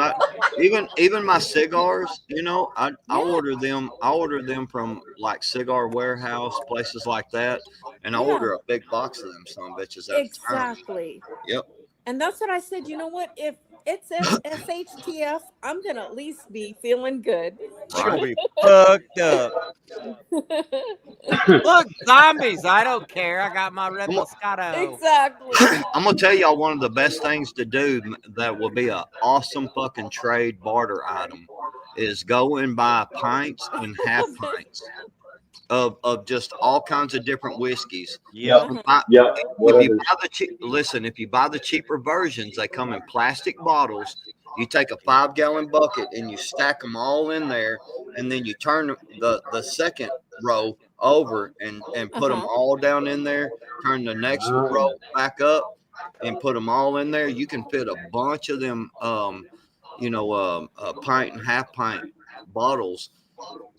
S8: Even my cigars, you know, I order them. I order them from like Cigar Warehouse, places like that, and I order a big box of them son bitches at a time.
S10: Exactly.
S8: Yep.
S10: And that's what I said. You know what? If it's SHTF, I'm gonna at least be feeling good.
S2: She's gonna be fucked up. Look, zombies. I don't care. I got my Red Moscato.
S10: Exactly.
S8: I'm gonna tell y'all one of the best things to do that will be an awesome fucking trade barter item is go and buy pints and half pints of just all kinds of different whiskeys.
S2: Yep.
S4: Yep.
S8: If you buy the cheaper versions, they come in plastic bottles. You take a 5-gallon bucket and you stack them all in there, and then you turn the second row over and put them all down in there. Turn the next row back up and put them all in there. You can fit a bunch of them, a pint and half pint bottles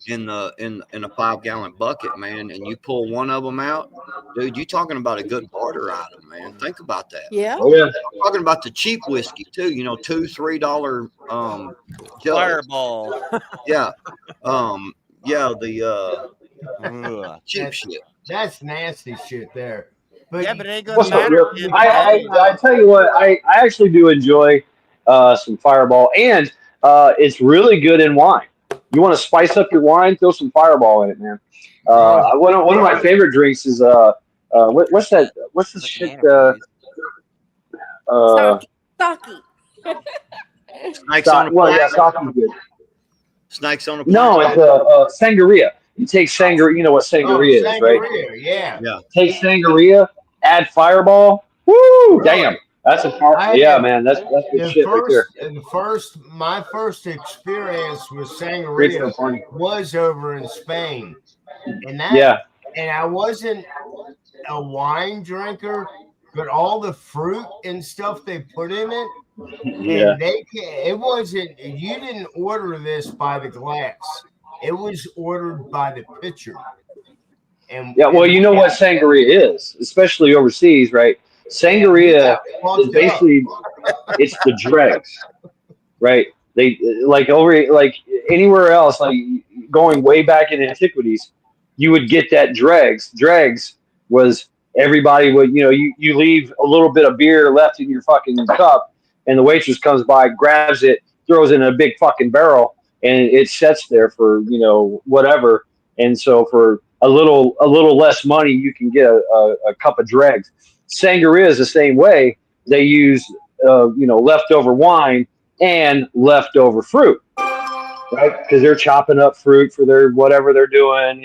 S8: in a 5-gallon bucket, man, and you pull one of them out, dude, you talking about a good barter item, man. Think about that.
S10: Yeah.
S4: Oh yeah.
S8: I'm talking about the cheap whiskey too, you know, $2-3 jugs.
S2: Fireball.
S8: Yeah. The cheap shit.
S5: That's nasty shit there. But
S2: Yeah, but it ain't
S4: What's
S2: gonna
S4: up,
S2: matter.
S4: Real? I tell you what, I actually do enjoy some Fireball, and it's really good in wine. You want to spice up your wine, throw some Fireball in it, man. One of my favorite drinks is what's that? What's this shit?
S10: Sake.
S8: Snakes on a
S4: Well, yeah,
S8: plate.
S4: sake's good.
S8: Snakes on a plate.
S4: No, it's sangria. You take sangria. You know what sangria is, right?
S5: Yeah.
S4: Take sangria, add Fireball. Woo! Damn, that's a part. Yeah, man, that's good shit right there.
S5: My first experience with
S4: Great
S5: sangria
S4: stuff, Barney.
S5: was over in Spain, and
S4: Yeah.
S5: and I wasn't a wine drinker, but all the fruit and stuff they put in it,
S4: Yeah.
S5: and it wasn't, you didn't order this by the glass. It was ordered by the pitcher. And
S4: Yeah, well, you know what sangria is, especially overseas, right? Sangria is basically it's the dregs, right? They like anywhere else, like going way back in antiquities, you would get that dregs. Dregs was everybody would, you leave a little bit of beer left in your fucking cup, and the waitress comes by, grabs it, throws it in a big fucking barrel, and it sits there for whatever. And so for a little less money, you can get a cup of dregs. Sangria is the same way. They use leftover wine and leftover fruit, right? Because they're chopping up fruit for their whatever they're doing,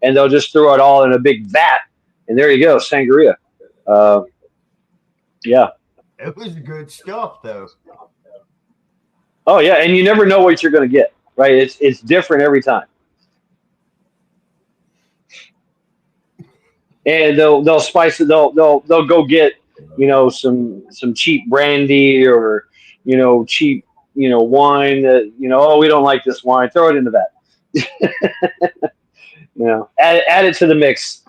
S4: and they'll just throw it all in a big vat, and there you go, sangria. Yeah.
S5: it was good stuff, though.
S4: Oh yeah, and you never know what you're going to get, right? It's different every time. And they'll spice it. They'll go get some cheap brandy or cheap wine that oh, we don't like this wine. Throw it into that. Add it to the mix.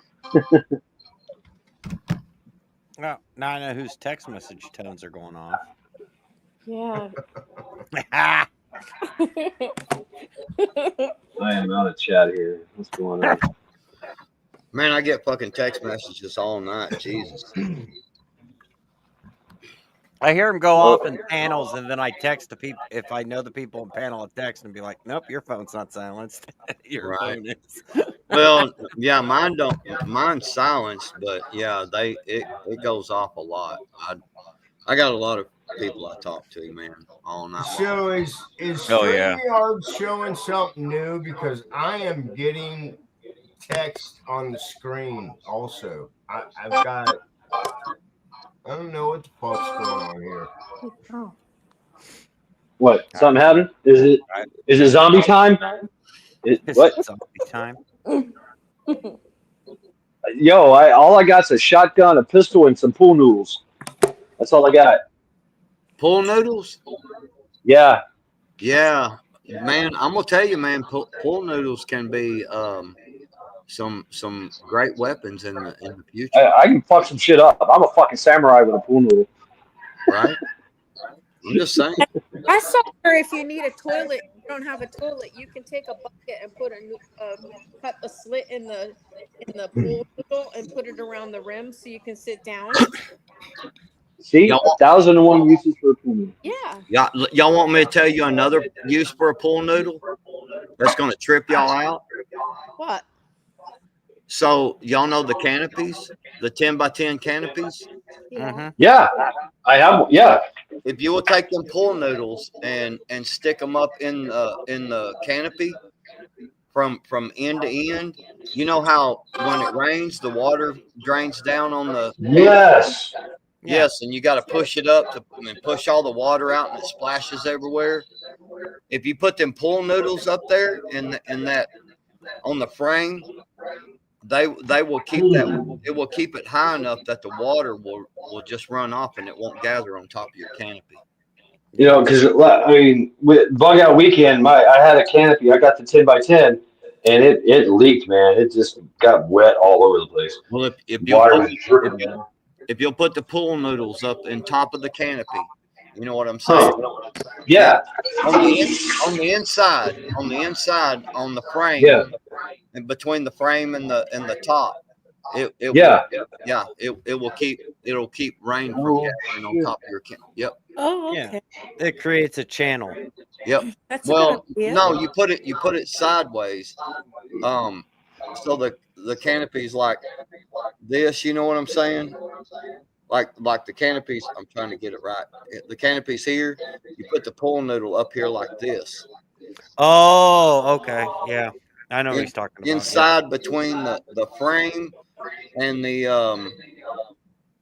S2: Well, now I know whose text message tones are going off.
S10: Yeah.
S4: I am out of chat here. What's going on?
S8: Man, I get fucking text messages all night. Jesus.
S2: I hear them go off in panels, and then I text the people if I know the people in panel. I text and be like, "Nope, your phone's not silenced. Your
S8: Right.
S2: phone is."
S8: Well, yeah, mine's silenced, but yeah, it goes off a lot. I got a lot of people I talk to, man, all night long.
S5: So is
S2: Oh, yeah.
S5: StreamYard showing something new? Because I am getting text on the screen also. I've got, I don't know what the fuck's going on here.
S10: Oh.
S4: What? Something happened? Is it zombie time? What?
S2: Zombie time.
S4: Yo, all I got's a shotgun, a pistol, and some pool noodles. That's all I got.
S8: Pool noodles?
S4: Yeah.
S8: Yeah, man, I'm gonna tell you, man, pool noodles can be some great weapons in the future,
S4: I can fuck some shit up. I'm a fucking samurai with a pool noodle.
S8: right? I'm just saying.
S10: I saw where if you need a toilet, you don't have a toilet, you can take a bucket and put cut a slit in the pool noodle and put it around the rim so you can sit down.
S4: See,
S8: Y'all-
S4: 1,001 uses for a pool noodle.
S10: Yeah.
S8: Y'all want me to tell you another use for a pool noodle that's gonna trip y'all out?
S10: What?
S8: So y'all know the canopies, the 10x10 canopies.
S10: Yeah.
S2: Mhm.
S4: Yeah, I have. Yeah,
S8: If you will take them pool noodles and stick them up in the canopy from end to end, you know how when it rains the water drains down on the
S4: yes.
S8: yes, and you got to push it up and push all the water out and it splashes everywhere. If you put them pool noodles up there in that on the frame, they will keep that. It will keep it high enough that the water will just run off and it won't gather on top of your canopy.
S4: Because I mean, with Bug Out Weekend, I had a canopy. I got the 10x10, and it leaked, man. It just got wet all over the place.
S8: Well, if
S4: Water
S8: you'll
S4: was dripping down.
S8: if you'll put the pool noodles up in top of the canopy, you know what I'm saying?
S4: Yeah,
S8: On the inside on the frame,
S4: Yeah.
S8: and between the frame and the top, it will keep rain from gathering on top of your can. Yep.
S10: Oh,
S2: Yeah.
S10: okay.
S2: It creates a channel.
S8: Yep.
S10: That's a
S8: Well,
S10: good idea.
S8: no, you put it sideways, so the canopy's like this. You know what I'm saying? Like the canopy's. I'm trying to get it right. The canopy's here. You put the pool noodle up here like this.
S2: Oh, okay. Yeah. I know what he's talking about.
S8: Inside between the frame and the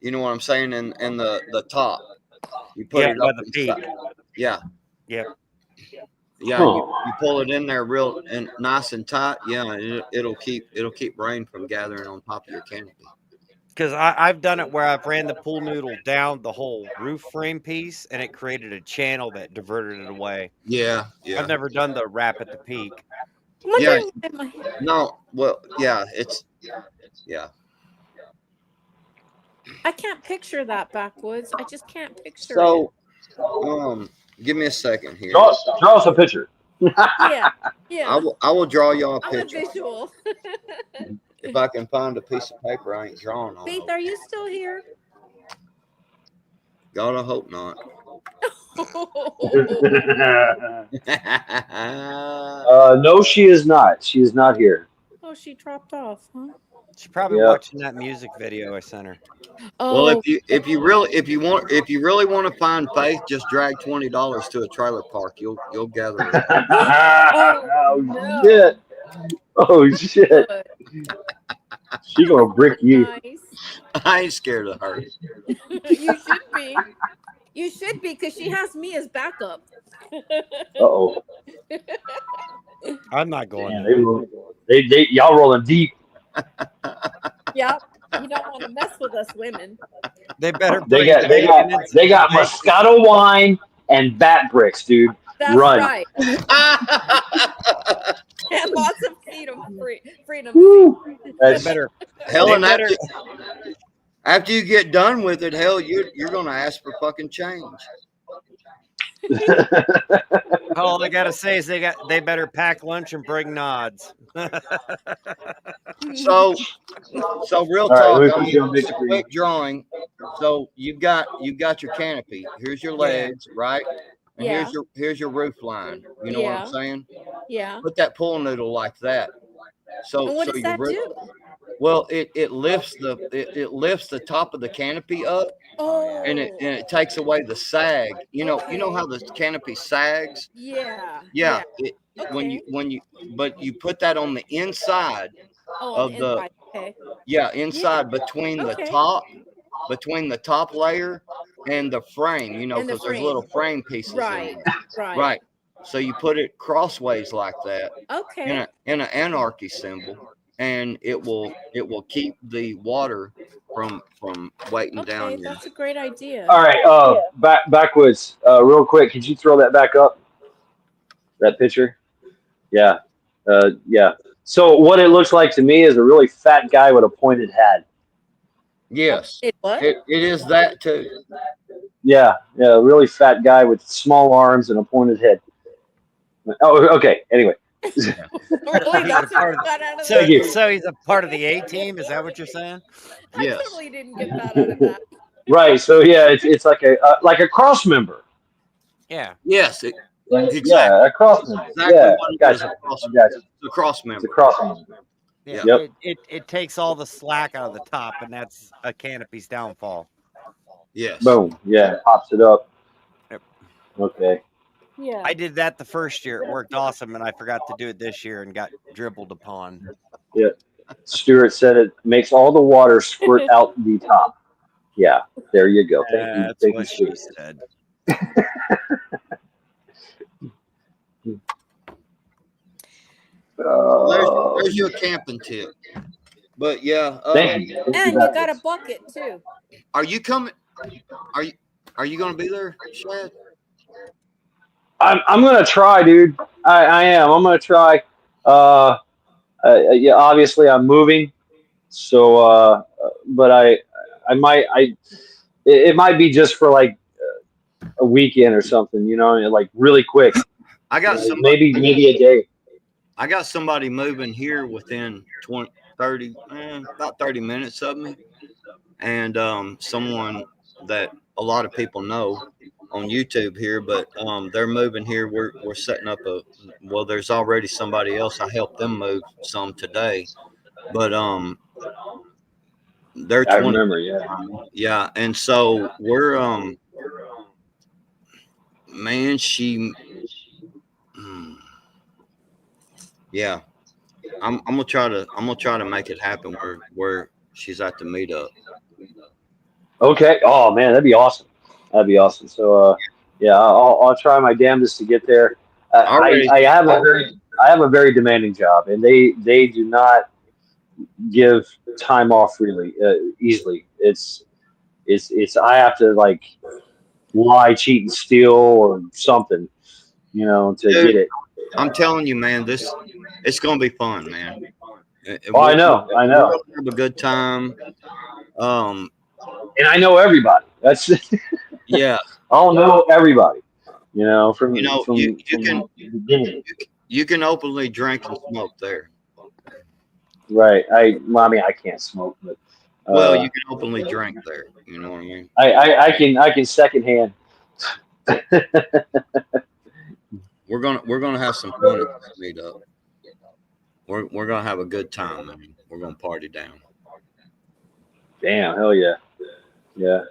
S8: you know what I'm saying, and the top. You put
S2: Yeah,
S8: it
S2: by
S8: up
S2: the
S8: inside.
S2: peak.
S8: Yeah.
S2: Yep.
S8: Yeah,
S4: Huh.
S8: you pull it in there real and nice and tight. Yeah, it'll keep rain from gathering on top of your canopy.
S2: Because I've done it where I've ran the pool noodle down the whole roof frame piece, and it created a channel that diverted it away.
S8: Yeah, yeah.
S2: I've never done the wrap at the peak.
S8: Yeah.
S10: Wondering why my-
S8: No, well, yeah, yeah.
S10: I can't picture that backwoods. I just can't picture
S8: So, give me a second here.
S4: Draw us a picture.
S10: it. Yeah, yeah.
S8: I will draw y'all a
S10: I'm a
S8: picture.
S10: visual.
S8: If I can find a piece of paper I ain't drawing on.
S10: Faith, are you still here?
S8: God, I hope not.
S4: No, she is not. She is not here.
S10: Oh, she dropped off, huh?
S2: She's probably
S4: Yeah.
S2: watching that music video I sent her.
S10: Oh,
S8: Well, if you really want to find Faith, just drag $20 to a trailer park. You'll gather it.
S4: Oh,
S10: no.
S4: shit. Oh shit.
S10: good.
S4: She gonna brick you.
S10: Nice.
S8: I ain't scared of her.
S10: You should be. You should be, because she has me as backup.
S4: Uh-oh.
S2: I'm not going
S4: Man,
S2: there.
S4: they y'all rolling deep.
S10: Yep. You don't want to mess with us women.
S2: They better.
S4: They
S2: bring
S4: got
S2: bacon and
S4: they got
S2: bacon.
S4: Moscato wine and bat bricks, dude.
S10: That's
S4: Run.
S10: right. And lots of freedom.
S4: Woo.
S2: They
S4: That's,
S2: better.
S8: Hell,
S2: They
S8: and
S2: better.
S8: after you get done with it, hell, you're gonna ask for fucking change.
S2: All I gotta say is they better pack lunch and bring nods.
S8: So real
S4: all right,
S8: talk.
S4: let me
S8: I
S4: put
S8: mean,
S4: you on big screen.
S8: quick drawing. So you've got your canopy. Here's your legs, right? And
S10: Yeah.
S8: here's your roof line. You know what I'm
S10: Yeah.
S8: saying?
S10: Yeah.
S8: Put that pool noodle like that. So
S10: And what
S8: so
S10: does
S8: your
S10: that
S8: roof,
S10: do?
S8: well, it lifts the top of the canopy up,
S10: Oh.
S8: and it takes away the sag. You know
S10: Okay.
S8: how the canopy sags.
S10: Yeah.
S8: Yeah.
S10: Okay.
S8: But you put that on the inside
S10: Oh, on
S8: of
S10: the
S8: the
S10: inside. Okay.
S8: inside between the
S10: Okay.
S8: top layer and the frame. You know,
S10: And the
S8: because there's little frame pieces in
S10: Right.
S8: there.
S10: Right.
S8: Right. So you put it crossways like that
S10: Okay.
S8: in an anarchy symbol, and it will keep the water from weighting
S10: Okay,
S8: down you.
S10: that's a great idea.
S4: all right, backwoods. Real quick, could you throw that back up? That picture? Yeah. Yeah. So what it looks like to me is a really fat guy with a pointed hat.
S8: Yes,
S10: What?
S8: it is that too.
S4: Yeah, a really fat guy with small arms and a pointed head. Oh, okay. Anyway.
S10: Really? That's what you got out of
S2: So,
S10: that?
S4: you.
S2: so he's a part of the A team. Is that what you're saying?
S10: I
S8: Yes.
S10: totally didn't get that out of that.
S4: Right. So yeah, it's like a cross member.
S2: Yeah.
S8: Yes, exactly.
S4: Yeah, a cross member.
S8: Exactly
S4: Yeah,
S8: what it is,
S4: gotcha.
S8: a cross-
S4: Gotcha.
S8: It's a cross
S4: It's a
S8: member.
S4: cross member.
S2: Yeah.
S4: Yep.
S2: It takes all the slack out of the top, and that's a canopy's downfall.
S8: Yes.
S4: Boom. Yeah, pops it up.
S2: Yep.
S4: Okay.
S10: Yeah.
S2: I did that the first year. It worked awesome, and I forgot to do it this year and got dribbled upon.
S4: Yeah. Stuart said it makes all the water squirt out the top. Yeah. There you go. Thank you.
S2: That's
S4: Thank you,
S2: what she
S4: Stuart.
S2: said.
S8: There's your camping tip. But yeah,
S4: Thank you. Thank
S10: And
S4: you,
S10: you got a bucket too.
S8: are you coming? Are you going to be there, Shad?
S4: I'm gonna try, dude. I am. I'm gonna try. Yeah. Obviously, I'm moving, so but I might it might be just for like a weekend or something. You know, like really quick.
S8: I got somebody,
S4: maybe a day.
S8: I got somebody moving here within 30 minutes of me, and someone that a lot of people know on YouTube here, but they're moving here. We're setting up there's already somebody else. I helped them move some today, but they're
S4: I
S8: 20.
S4: remember. Yeah.
S8: Yeah, and so we're man, yeah. I'm gonna try to make it happen where she's at the meetup.
S4: Okay. Oh man, that'd be awesome. That'd be awesome. So yeah, I'll try my damnedest to get there. I have a very demanding job, and they do not give time off really easily. It's I have to like lie, cheat, and steal or something, to
S8: Dude,
S4: get it.
S8: I'm telling you, man, it's gonna be fun, man.
S4: Oh, I know.
S8: We're gonna have a good time.
S4: And I know everybody. That's
S8: Yeah,
S4: I'll know everybody. From
S8: you
S4: the beginning.
S8: you can openly drink and smoke there.
S4: Right. I mean, I can't smoke, but
S8: Well, you can openly drink there. You know what I mean?
S4: I can secondhand.
S8: We're gonna have some fun at this meetup. We're gonna have a good time, man. We're gonna party down.
S4: Damn, hell yeah, yeah.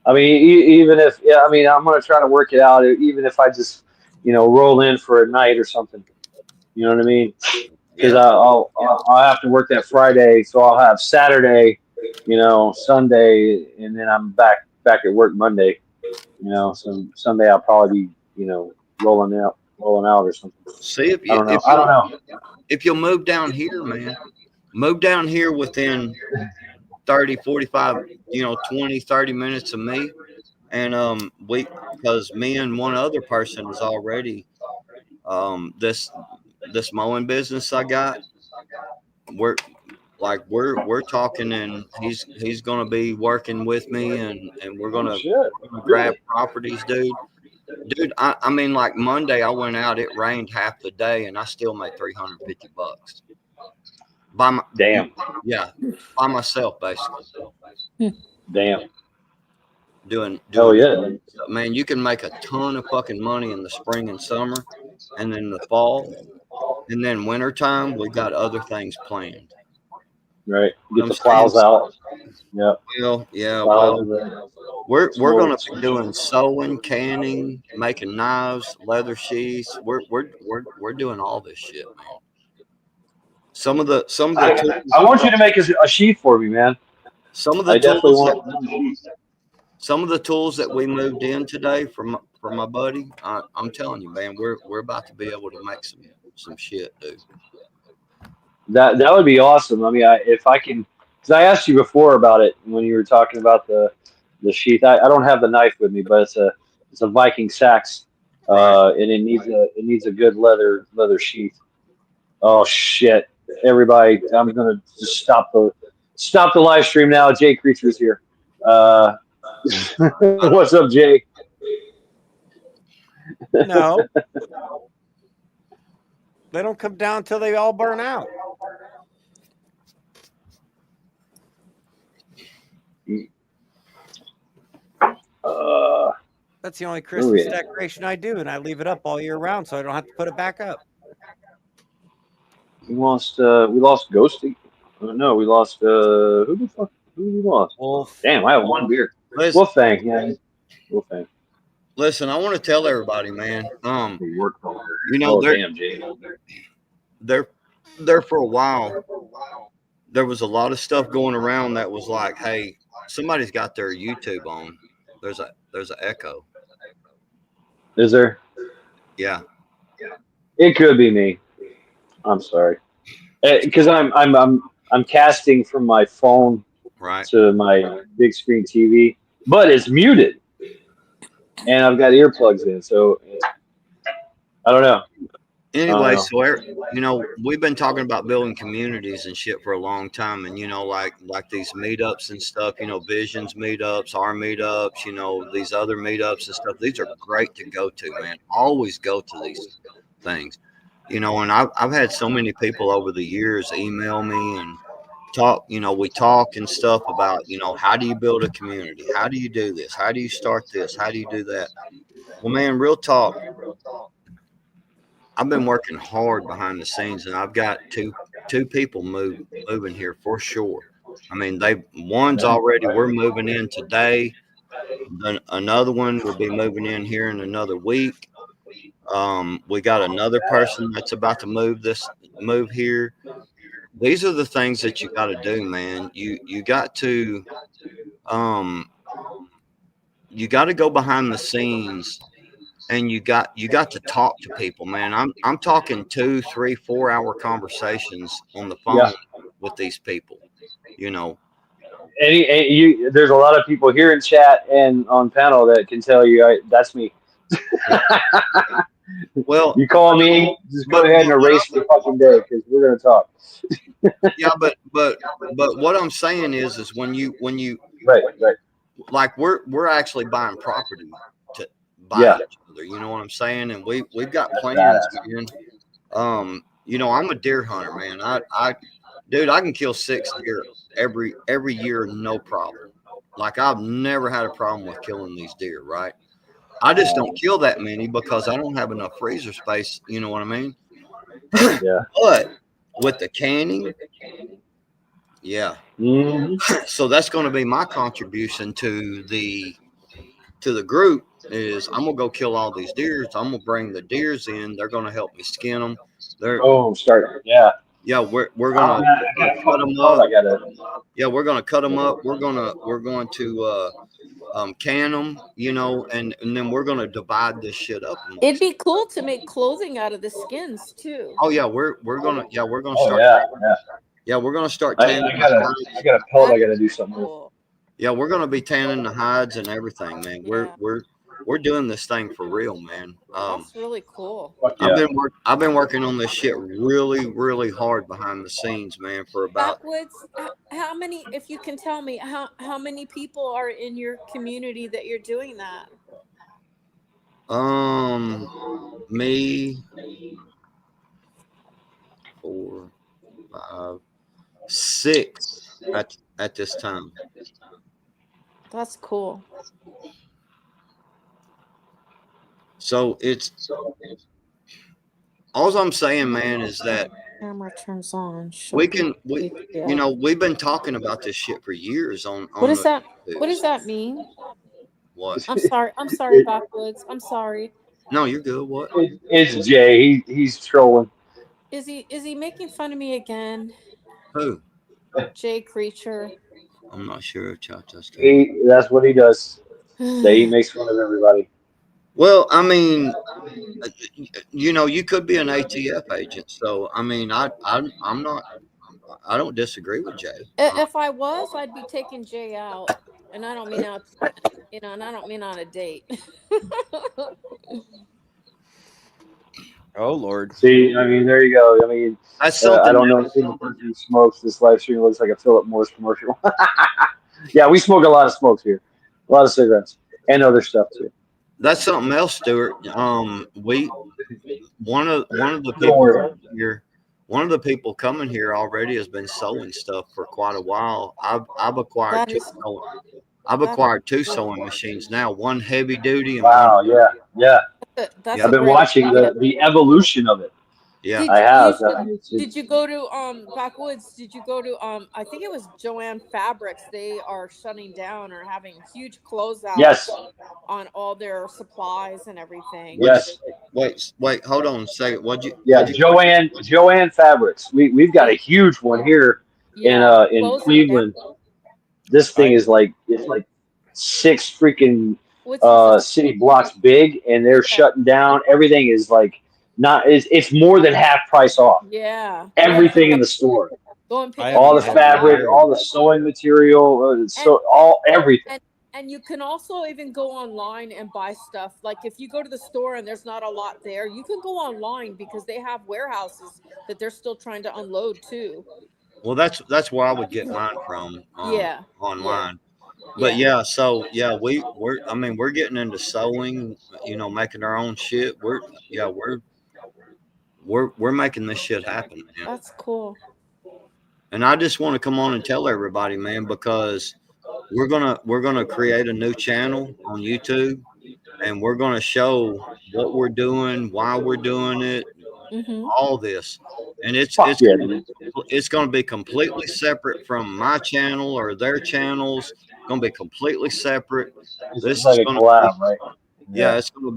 S4: I mean, even if I mean, I'm gonna try to work it out. Even if I just roll in for a night or something. You know what I mean? Because
S8: Yeah.
S4: I'll have to work that Friday, so I'll have Saturday, Sunday, and then I'm back at work Monday. So Sunday I'll probably be rolling out or something.
S8: See
S4: I don't know.
S8: If you'll move down here, man. Move down here within 30, 45, 20, 30 minutes of me. And because me and one other person is already this mowing business I got. We're talking, and he's gonna be working with me, and we're gonna grab properties, dude. I mean, like Monday, I went out. It rained half the day, and I still made $350
S4: Damn.
S8: Yeah, by myself, basically.
S4: Damn.
S8: Doing.
S4: Hell yeah.
S8: Man, you can make a ton of fucking money in the spring and summer, and then the fall, and then wintertime. We got other things planned.
S4: Right. Get the plows out. Yeah.
S8: Well, yeah. Well, we're gonna be doing sewing, canning, making knives, leather sheaths. We're doing all this shit, man. Some of the tools,
S4: I want you to make a sheath for me, man.
S8: Some of the
S4: I definitely want.
S8: Some of the tools that we moved in today from my buddy. I'm telling you, man, we're about to be able to make some shit, dude.
S4: That would be awesome. I mean, if I can, because I asked you before about it when you were talking about the sheath. I don't have the knife with me, but it's a Viking sax, and it needs a good leather sheath. Oh shit! Everybody, I'm gonna just stop the live stream now. Jay Creature's here. What's up, Jay?
S2: No. They don't come down until they all burn out. That's the only Christmas decoration I do, and I leave it up all year round, so I don't have to put it back up.
S4: We lost Ghosty. No, we lost who did we lost?
S2: Wolf.
S4: Damn, I have one beer. Wolfang, yeah. Wolfang.
S8: Listen, I want to tell everybody, man. There for a while, there was a lot of stuff going around that was like, hey, somebody's got their YouTube on. There's an echo.
S4: Is there?
S8: Yeah.
S4: It could be me. I'm sorry, because I'm casting from my phone to my big screen TV, but it's muted, and I've got earplugs in, so I don't know.
S8: Anyway, so we've been talking about building communities and shit for a long time, and like these meetups and stuff, Visions meetups, our meetups, these other meetups and stuff. These are great to go to, man. Always go to these things, and I've had so many people over the years email me and talk. We talk and stuff about how do you build a community? How do you do this? How do you start this? How do you do that? Well, man, real talk. I've been working hard behind the scenes, and I've got two people moving here for sure. I mean, one's already, we're moving in today. Then another one will be moving in here in another week. We got another person that's about to move here. These are the things that you got to do, man. You got to go behind the scenes. And you got to talk to people, man. I'm talking 2, 3, 4 hour conversations on the phone with these people, you know.
S4: There's a lot of people here in chat and on panel that can tell you that's me.
S8: Well,
S4: You call me, just go
S8: but-
S4: ahead and erase the fucking day because we're gonna talk.
S8: yeah, but what I'm saying is when you
S4: Right.
S8: like we're actually buying property to buy
S4: Yeah.
S8: each other. You know what I'm saying? And we've got
S4: That's
S8: plans,
S4: badass.
S8: man. You know, I'm a deer hunter, man. Dude, I can kill 6 deer every year, no problem. Like I've never had a problem with killing these deer, right? I just don't kill that many because I don't have enough freezer space. You know what I mean?
S4: Yeah.
S8: But with the canning, yeah.
S4: Mhm.
S8: So that's going to be my contribution to the group. Is I'm gonna go kill all these deers. I'm gonna bring the deers in. They're gonna help me skin them.
S4: Oh, start. Yeah.
S8: Yeah, we're
S4: Oh,
S8: gonna
S4: man, I got a
S8: cut
S4: fucking
S8: them
S4: phone.
S8: up.
S4: I gotta.
S8: Yeah, we're gonna cut them up. We're going to can them, you know, and then we're gonna divide this shit up.
S10: It'd be cool to make clothing out of the skins too.
S8: Oh yeah, we're gonna
S4: Oh
S8: start.
S4: yeah.
S8: We're gonna start
S4: I
S8: tanning.
S4: got a pelt. I gotta do something with.
S10: Cool.
S8: Yeah, we're gonna be tanning the hides and everything, man.
S10: Yeah.
S8: We're doing this thing for real, man.
S10: That's really cool.
S4: Fuck yeah.
S8: I've been working on this shit really hard behind the scenes, man, for about
S10: Backwoods, how many, if you can tell me, how many people are in your community that you're doing that?
S8: me 4, 5, 6 at this time.
S10: That's cool.
S8: So it's all I'm saying, man, is that
S10: Camera turns on.
S8: you know, we've been talking about this shit for years on
S10: What does
S8: the
S10: that? What does that mean?
S8: What?
S10: I'm sorry, Backwoods. I'm sorry.
S8: No, you're good. What?
S4: It's Jay. He's trolling.
S10: Is he making fun of me again?
S8: Who?
S10: Jay Creature.
S8: I'm not sure if Chacha's
S4: That's what he does. He makes fun of everybody.
S8: Well, I mean, you know, you could be an ATF agent, so I mean, I'm not. I don't disagree with Jay.
S10: If I was, I'd be taking Jay out, and I don't mean out, you know, and I don't mean on a date.
S2: Oh Lord.
S4: See, I mean, there you go. I mean,
S8: That's something.
S4: I don't know if the person who smokes. This live stream looks like a Philip Morris commercial. Yeah, we smoke a lot of smokes here, a lot of cigarettes and other stuff too.
S8: That's something else, Stuart. We one of the
S4: Don't worry.
S8: people here, one of the people coming here already has been sewing stuff for quite a while. I've acquired
S10: That is-
S8: I've acquired 2 sewing machines now, one heavy duty and
S4: Wow. Yeah.
S10: That's
S8: Yeah.
S4: I've been
S10: great.
S4: watching the evolution of it.
S8: yeah.
S10: Did
S4: I
S10: you-
S4: have.
S10: you Did you go to Backwoods? Did you go to I think it was Joanne Fabrics? They are shutting down or having huge closeouts
S4: Yes.
S10: on all their supplies and everything.
S4: Yes.
S8: Wait, hold on a second.
S4: Yeah. Joanne Fabrics. We've got a huge one here
S10: Yeah,
S4: in
S10: closing
S4: Cleveland.
S10: down.
S4: This thing is like 6 freaking
S10: What's
S4: city blocks big, and they're shutting down. Everything is like it's more than half price off.
S10: yeah.
S4: Everything in the store,
S10: Go and pick
S2: I
S10: up
S4: all the
S10: your-
S4: fabric, all the sewing material, everything.
S10: And you can also even go online and buy stuff. Like if you go to the store and there's not a lot there, you can go online because they have warehouses that they're still trying to unload too.
S8: Well, that's where I would get mine from.
S10: Yeah.
S8: Online. But yeah, so yeah, we're getting into sewing, you know, making our own shit. We're making this shit happen, man.
S10: That's cool.
S8: And I just want to come on and tell everybody, man, because we're gonna create a new channel on YouTube, and we're gonna show what we're doing, why we're doing it, all this, and it's gonna be completely separate from my channel or their channels. Gonna be completely separate.
S4: This is like a collab, right?
S8: Yeah, it's gonna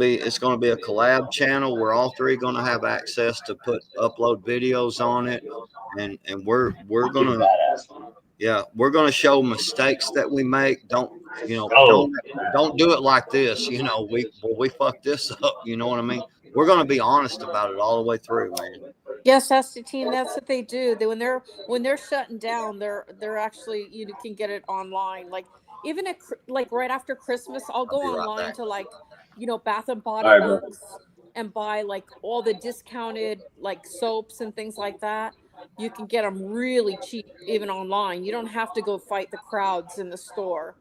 S8: be a collab channel where all 3 gonna have access to upload videos on it, and we're gonna we're gonna show mistakes that we make. Don't do it like this. You know, we fucked this up. You know what I mean? We're gonna be honest about it all the way through, man.
S10: Yes, Saskatoon, that's what they do. They when they're shutting down, they're actually you can get it online. Like even at like right after Christmas, I'll
S8: I'll
S10: go
S8: be right
S10: online
S8: back.
S10: to like Bath and
S4: All
S10: Body
S4: right, bro.
S10: Works and buy like all the discounted like soaps and things like that. You can get them really cheap even online. You don't have to go fight the crowds in the store.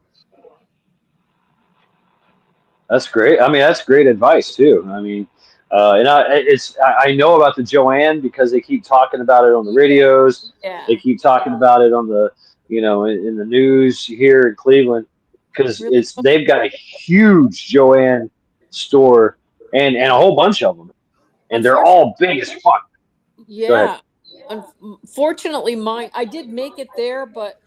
S4: That's great. I mean, that's great advice too. I mean, I know about the Joanne because they keep talking about it on the radios.
S10: Yeah.
S4: They keep talking about it on the, in the news here in Cleveland because
S10: Really?
S4: they've got a huge Joanne store and a whole bunch of them, and they're all big as fuck. Go ahead.
S10: Yeah. Unfortunately, mine, I did make it there, but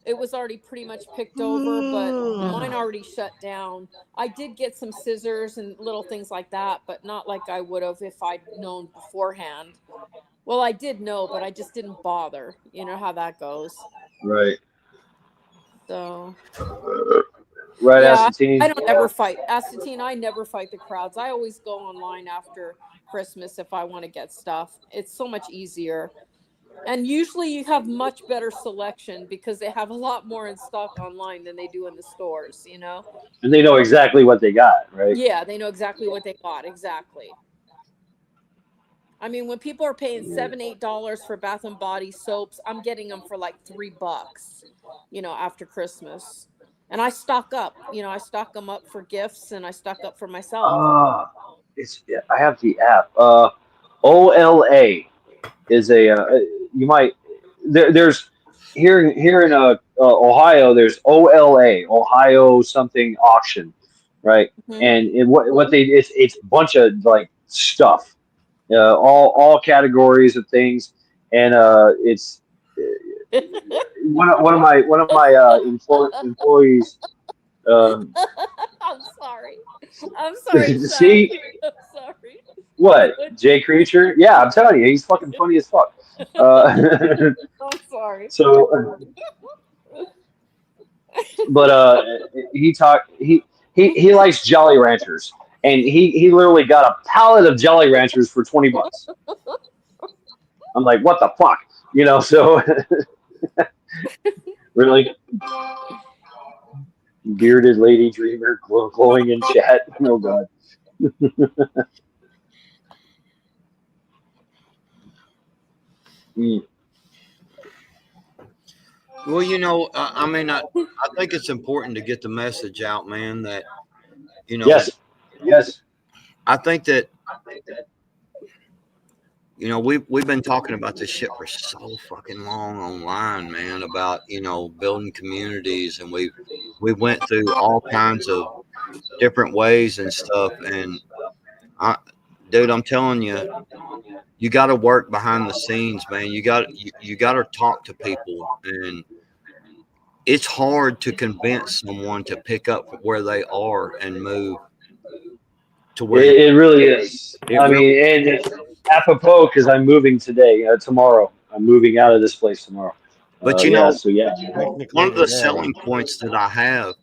S10: it was already pretty much picked over, but mine already shut down. I did get some scissors and little things like that, but not like I would have if I'd known beforehand. Well, I did know, but I just didn't bother. You know how that goes.
S4: Right.
S10: So,
S4: Right,
S10: yeah,
S4: Assatine.
S10: I don't ever fight. Assatine, I never fight the crowds. I always go online after Christmas if I want to get stuff. It's so much easier. And usually you have much better selection because they have a lot more in stock online than they do in the stores,
S4: And they know exactly what they got, right?
S10: Yeah, they know exactly what they got. Exactly. I mean, when people are paying $7, $8 for Bath and Body soaps, I'm getting them for like $3, after Christmas. And I stock up, I stock them up for gifts and I stock up for myself.
S4: I have the app. OLA is you might there's here in Ohio. There's OLA, Ohio something auction, right?
S10: Mhm.
S4: And what they it's a bunch of like stuff, all categories of things, and it's one of my employees.
S10: I'm sorry. I'm sorry,
S4: See
S10: I'm sorry.
S4: what Jay Creature? Yeah, I'm telling you, he's fucking funny as fuck.
S10: I'm sorry.
S4: So, but he likes Jolly Ranchers, and he literally got a pallet of Jolly Ranchers for $20. I'm like, what the fuck, So really, bearded lady dreamer glowing in chat. Oh god.
S8: Well, I mean, I think it's important to get the message out, man, that,
S4: Yes.
S8: I think that, we've been talking about this shit for so fucking long online, man, about, building communities, and we went through all kinds of different ways and stuff. And dude, I'm telling you, you got to work behind the scenes, man. You got to talk to people, and it's hard to convince someone to pick up where they are and move to where
S4: It really is.
S8: It
S4: I
S8: really-
S4: mean, and it's apropos because I'm moving today. Tomorrow, I'm moving out of this place tomorrow.
S8: But
S4: so yeah.
S8: one of the selling points that I have,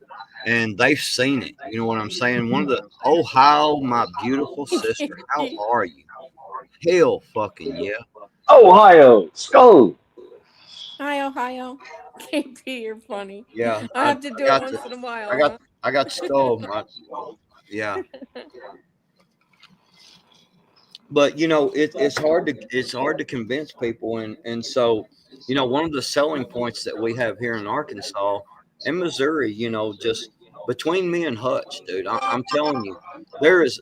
S8: and they've seen it, you know what I'm saying? One of the, Ohio, my beautiful sister, how are you? Hell fucking yeah.
S4: Ohio, Skull.
S10: Hi, Ohio. KP, you're funny.
S8: Yeah.
S10: I have to do it once in a while.
S8: I got skull. Yeah. But it's hard to convince people, and so one of the selling points that we have here in Arkansas and Missouri, just between me and Hutch, dude, I'm telling you, there is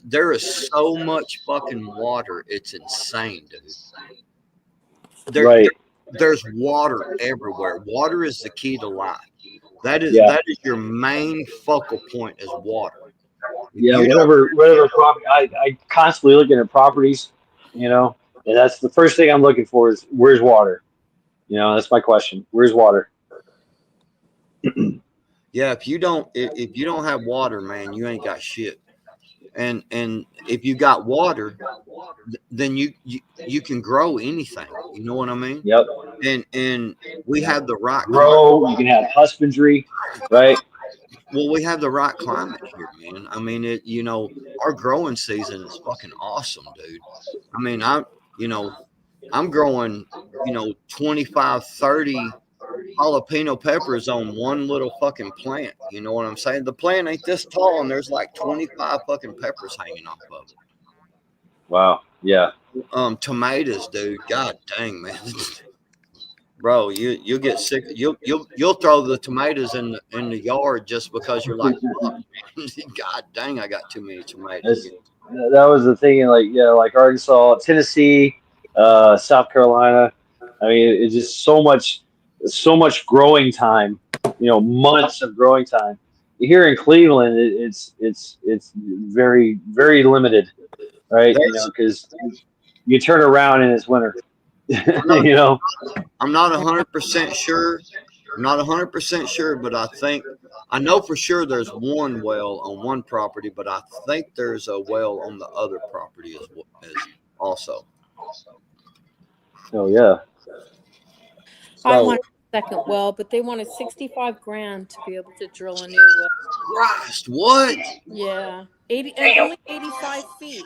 S8: so much fucking water, it's insane, dude.
S4: Right.
S8: There's water everywhere. Water is the key to life. That is your main focal point is water.
S4: Yeah, whatever property. I constantly looking at properties, and that's the first thing I'm looking for is where's water. That's my question. Where's water?
S8: Yeah, if you don't have water, man, you ain't got shit. And if you got water, then you can grow anything. You know what I mean?
S4: Yep.
S8: And we have the right
S4: grow. You can have husbandry, right?
S8: Well, we have the right climate here, man. I mean, our growing season is fucking awesome, dude. I mean, I'm growing, 25, 30 jalapeno peppers on one little fucking plant. You know what I'm saying? The plant ain't this tall, and there's like 25 fucking peppers hanging off of it.
S4: Wow. Yeah.
S8: Tomatoes, dude. God dang, man. Bro, you'll get sick. You'll throw the tomatoes in the yard just because you're like, fuck, man. God dang, I got too many tomatoes.
S4: That was the thing in like Arkansas, Tennessee, South Carolina. I mean, it's just so much growing time. Months of growing time. Here in Cleveland, it's very very limited, right? Because you turn around and it's winter.
S8: I'm not 100% sure. I'm not 100% sure, but I know for sure there's one well on one property, but I think there's a well on the other property as also.
S4: Oh yeah.
S10: I want a second well, but they wanted $65,000 to be able to drill a new well.
S8: Christ, what?
S10: Yeah, only 85 feet.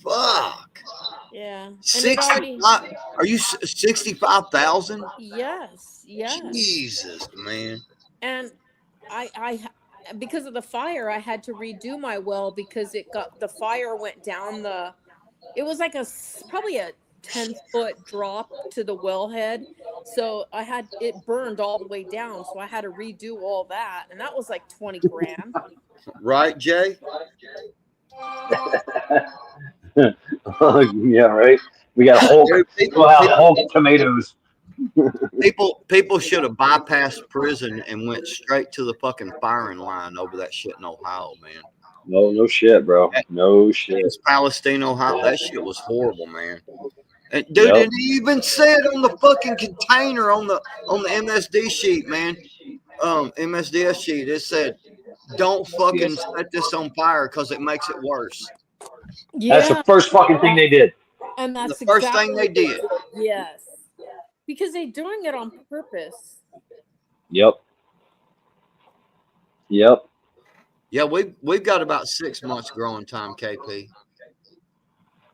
S8: Fuck.
S10: Yeah. And
S8: 65. Are you 65,000?
S10: Yes.
S8: Jesus, man.
S10: And I because of the fire, I had to redo my well because the fire went down it was like probably a 10-foot drop to the wellhead. So it burned all the way down. So I had to redo all that. And that was like $20,000.
S8: Right, Jay?
S4: Yeah, right. We got Hulk tomatoes.
S8: People should have bypassed prison and went straight to the fucking firing line over that shit in Ohio, man.
S4: No shit, bro. No shit.
S8: It's Palestine, Ohio. That shit was horrible, man. And dude, it even said on the fucking container on the MSD sheet, man. MSDS sheet, it said, "Don't fucking set this on fire because it makes it worse."
S4: Yeah. That's the first fucking thing they did.
S10: And that's
S8: the first thing they did.
S10: Yes. Because they're doing it on purpose.
S4: Yep.
S8: Yeah, we've got about 6 months growing time, KP.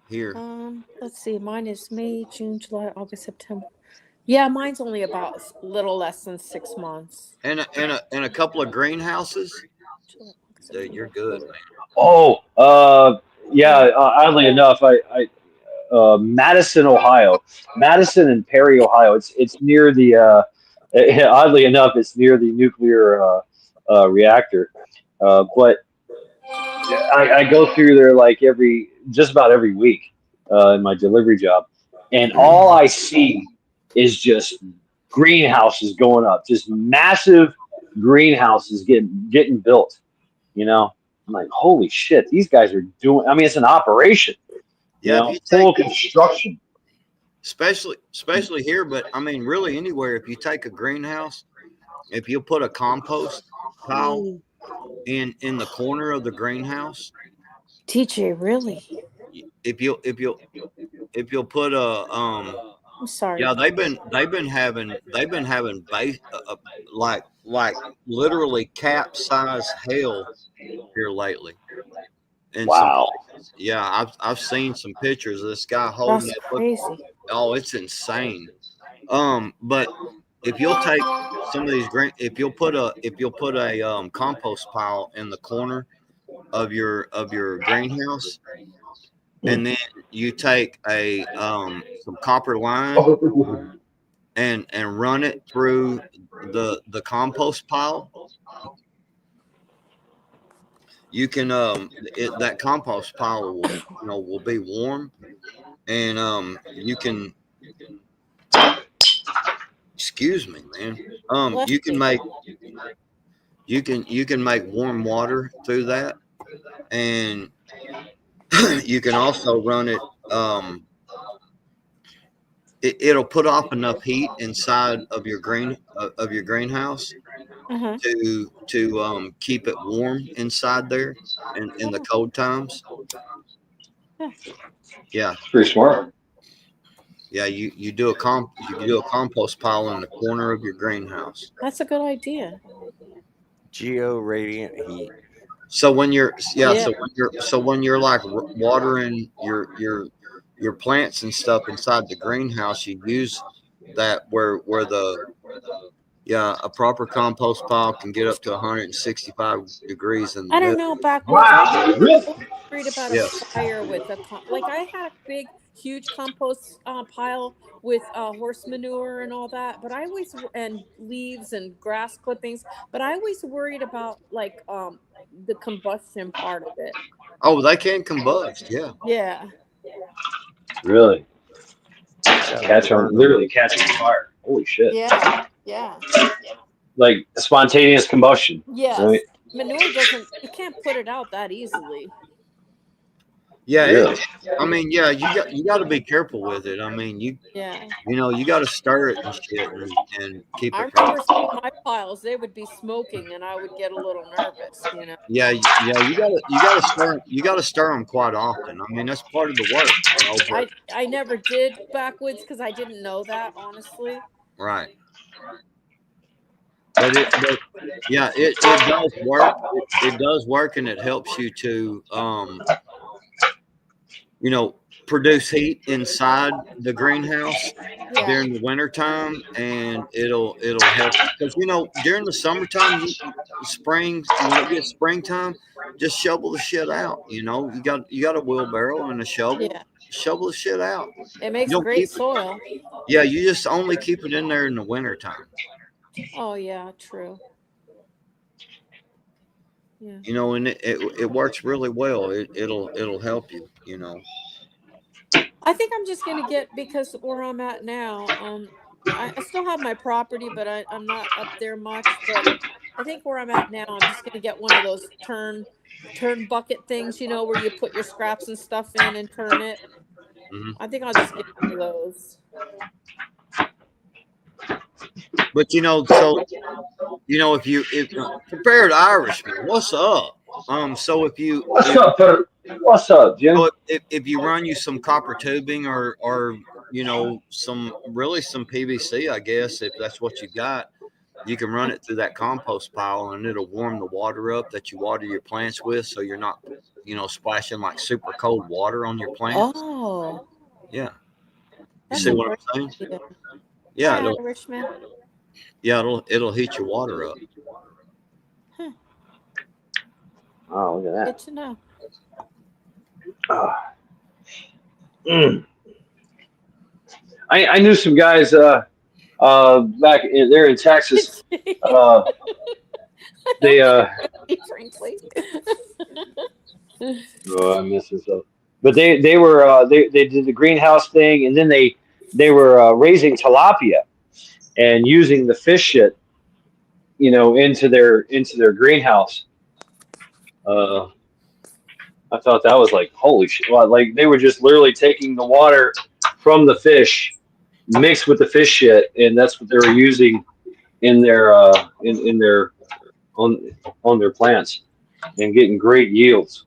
S8: Here.
S10: Let's see. Mine is May, June, July, August, September. Yeah, mine's only about a little less than 6 months.
S8: And a couple of greenhouses. Dude, you're good, man.
S4: Oh, yeah. Oddly enough, Madison, Ohio, Madison and Perry, Ohio. It's near the. Oddly enough, it's near the nuclear reactor. But I go through there like just about every week in my delivery job, and all I see is just greenhouses going up, just massive greenhouses getting built. I'm like, holy shit, these guys are doing. I mean, it's an operation.
S8: Yeah,
S4: full construction.
S8: Especially here, but I mean, really anywhere. If you take a greenhouse, if you put a compost pile in the corner of the greenhouse,
S10: TJ, really?
S8: If you'll put a
S10: I'm sorry.
S8: Yeah, they've been having like literally capsized hail here lately. And
S4: wow.
S8: I've seen some pictures of this guy holding
S10: That's
S8: that.
S10: crazy.
S8: Oh, it's insane. But if you'll take some of these if you'll put a compost pile in the corner of your greenhouse, and then you take some copper line and run it through the compost pile, you can that compost pile will be warm, and you can, excuse me, man, you can make warm water through that, and you can also run it. It'll put off enough heat inside of your greenhouse to keep it warm inside there in the cold times. Yeah,
S4: pretty smart.
S8: Yeah, you do a compost pile in the corner of your greenhouse.
S10: That's a good idea.
S2: Geo radiant heat.
S8: So when you're like watering your plants and stuff inside the greenhouse, you use that where the a proper compost pile can get up to 165 degrees in the
S10: I don't
S8: middle.
S10: know, Backwoods.
S5: Wow, really?
S10: Worried about a
S8: Yes.
S10: fire with a like I had a big, huge compost pile with horse manure and all that, but I always and leaves and grass clippings, but I always worried about like the combustion part of it.
S8: Oh, they can combust. Yeah.
S10: Yeah.
S4: Really?
S2: Yeah,
S4: Literally catching fire. Holy shit.
S10: Yeah. Yeah.
S4: Like spontaneous combustion.
S10: Yes.
S4: Right?
S10: Manure doesn't. You can't put it out that easily.
S8: Yeah.
S4: Really?
S8: I mean, yeah, you got to be careful with it. I mean, you
S10: Yeah.
S8: you got to stir it and shit and keep
S10: I
S8: it.
S10: remember some of my piles; they would be smoking, and I would get a little nervous. You know.
S8: Yeah, you got to stir them quite often. I mean, that's part of the work. You know, but,
S10: I never did Backwoods because I didn't know that, honestly.
S8: right. But it does work. It does work, and it helps you to produce heat inside the greenhouse
S10: Yeah.
S8: during the wintertime, and it'll help because during the summertime, when it gets springtime, just shovel the shit out. You got a wheelbarrow and a shovel.
S10: Yeah.
S8: Shovel the shit out.
S10: It makes
S8: don't
S10: great
S8: keep
S10: soil.
S8: Yeah, you just only keep it in there in the wintertime.
S10: Oh yeah, true. Yeah.
S8: And it works really well. It'll help you.
S10: I think I'm just gonna get because where I'm at now, I still have my property, but I'm not up there much. But I think where I'm at now, I'm just gonna get one of those turn bucket things, where you put your scraps and stuff in and turn it.
S8: Mhm.
S10: I think I'll just get one of those.
S8: But if Prepared Irishman, what's up? So if you
S4: What's up, Jim?
S8: so if you run you some copper tubing or some PVC, I guess if that's what you got, you can run it through that compost pile and it'll warm the water up that you water your plants with, so you're not splashing like super cold water on your plants.
S10: Oh,
S8: Yeah, you
S10: that's
S8: see
S10: a
S8: what I'm
S10: great
S8: saying?
S10: idea.
S8: Yeah,
S10: Hi, Irishman.
S8: it'll heat your water up.
S4: Oh, look at
S10: Good to know.
S4: that. I knew some guys back there in Texas. They
S10: Frankly.
S4: I miss this stuff. But they were they did the greenhouse thing, and then they were raising tilapia and using the fish shit, into their greenhouse. I thought that was like holy shit. Like they were just literally taking the water from the fish, mixed with the fish shit, and that's what they were using in their in their on their plants and getting great yields.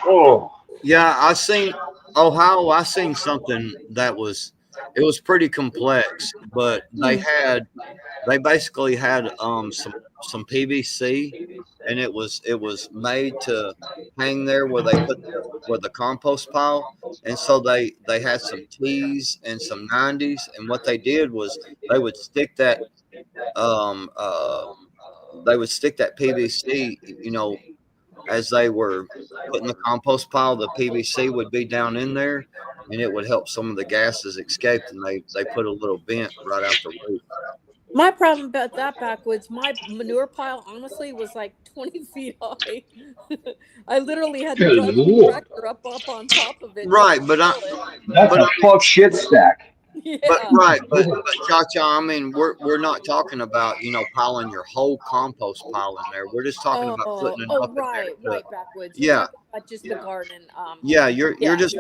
S4: Oh.
S8: Yeah, I seen Ohio. I seen something that was pretty complex, but they basically had some PVC, and it was made to hang there where they put the compost pile, and so they had some T's and some 90s, and what they did was they would stick that PVC, as they were putting the compost pile, the PVC would be down in there, and it would help some of the gases escape. And they put a little vent right out the roof.
S10: My problem about that Backwoods, my manure pile honestly was like 20 feet high. I literally had to drive the tractor up on top of it.
S8: Right, but
S4: that's a fuck shit stack.
S10: Yeah.
S8: But Cha-Cha, I mean, we're not talking about piling your whole compost pile in there. We're just talking about putting enough in there.
S10: Right, Backwoods.
S8: Yeah,
S10: just the garden.
S8: You're just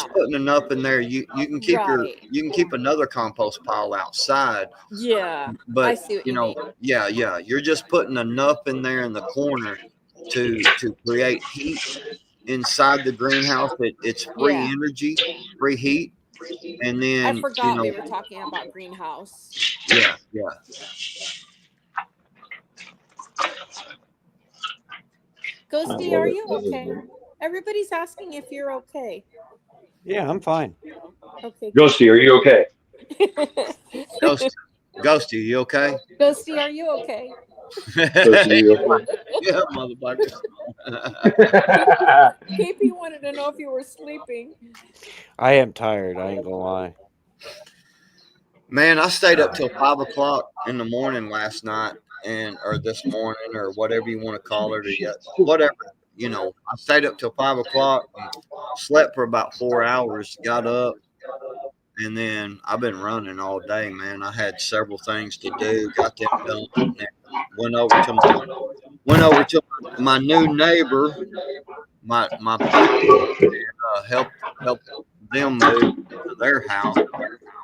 S8: putting enough in there. You can keep you can keep another compost pile outside.
S10: Yeah,
S8: but
S10: I see what you mean.
S8: Yeah, you're just putting enough in there in the corner to create heat inside the greenhouse. It's free energy, free heat. And then
S10: I forgot we were talking about greenhouse.
S8: Yeah.
S10: Ghosty, are you okay? Everybody's asking if you're okay.
S2: Yeah, I'm fine.
S10: Okay.
S4: Ghosty, are you okay?
S8: Ghosty, you okay?
S10: Ghosty, are you okay?
S4: Ghosty, are you okay?
S8: Yeah, motherfucker.
S10: KP wanted to know if you were sleeping.
S2: I am tired. I ain't gonna lie.
S8: Man, I stayed up till 5 o'clock in the morning last night, or this morning, or whatever you want to call it, or whatever. You know, I stayed up till 5 o'clock, and slept for about 4 hours, got up, and then I've been running all day, man. I had several things to do, got them done, and then went over to my new neighbor, my people, and help them move to their house,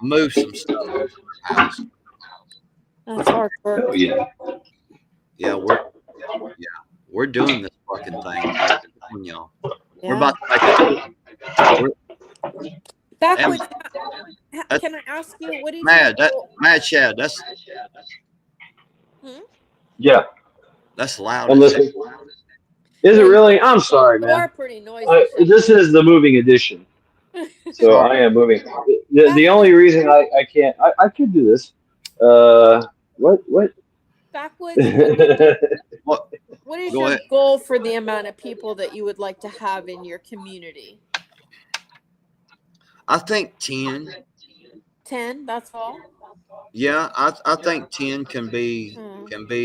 S8: move some stuff to their house.
S10: That's hard work.
S4: Oh, yeah.
S8: Yeah, we're doing this fucking thing, y'all. We're
S10: Yeah.
S8: about to make it.
S10: Backwoods, can I ask you, what is
S8: Mad Chad,
S4: Yeah.
S8: that's loud.
S4: I'm
S8: as
S4: listening.
S8: hell.
S4: Is it really? I'm sorry,
S10: You
S4: man.
S10: are pretty noisy.
S4: This is the moving edition. So I am moving. The only reason I can't, I could do this. What?
S10: Backwoods, what is
S8: Go
S10: your
S8: ahead.
S10: goal for the amount of people that you would like to have in your community?
S8: I think 10.
S10: 10, that's all?
S8: Yeah, I think 10 can be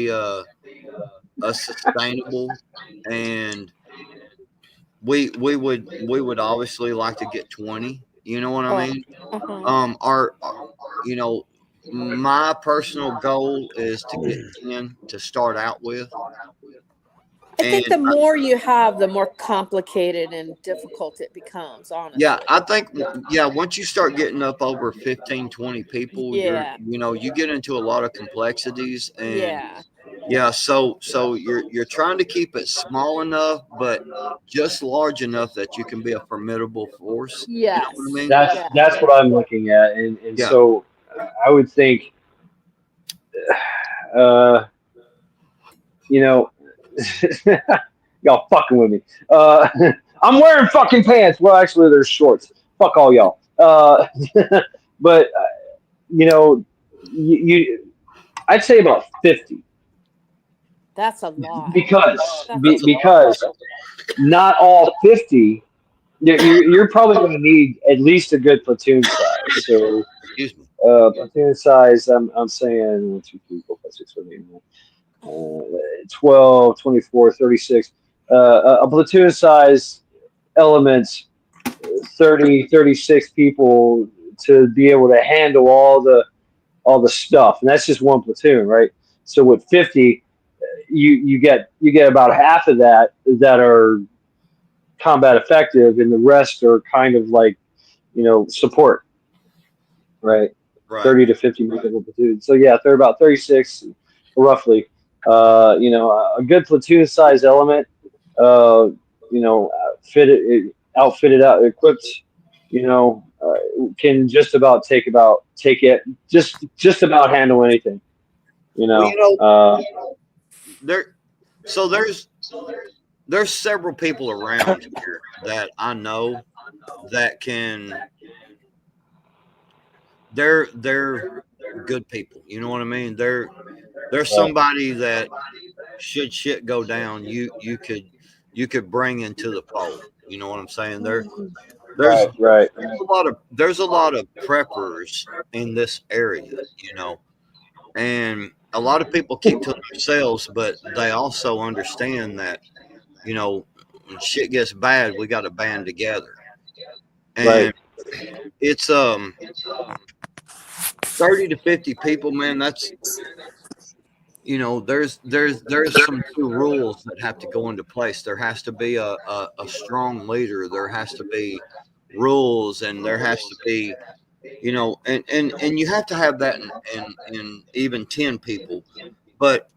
S8: a sustainable, and we would obviously like to get 20. You know what I mean? Our you know, my personal goal is to get 10 to start out with.
S10: I think the more you have, the more complicated and difficult it becomes, honestly.
S8: Yeah, I think, once you start getting up over 15, 20 people, you get into a lot of complexities, and so you're trying to keep it small enough, but just large enough that you can be a formidable force.
S10: Yes.
S8: You know what I mean?
S4: That's what I'm looking at, and so I would think, y'all fucking with me. I'm wearing fucking pants. Well, actually, there's shorts. Fuck all y'all. But I'd say about 50.
S10: That's a lot.
S4: Because not all 50. You're probably going to need at least a good platoon size. So, platoon size, I'm saying 1, 2, 3, 4, 5, 6, 7, 8, 9. 12, 24, 36. A platoon size elements, 30, 36 people to be able to handle all the stuff, and that's just one platoon, right? So with 50, you get about half of that are combat effective, and the rest are kind of like support, right? 30 to 50 make up a platoon. So yeah, they're about 36 roughly. A good platoon size element, outfitted out, equipped, can just about take it, just about handle anything,
S8: there's several people around here that I know that they're good people. You know what I mean? They're somebody that should shit go down, you could bring into the fold. You know what I'm saying? There's a lot of preppers in this area, and a lot of people keep to themselves, but they also understand that, when shit gets bad, we got to band together. And it's 30 to 50 people, man. That's there's some new rules that have to go into place. There has to be a strong leader. There has to be rules, and there has to be, and you have to have that in even 10 people. But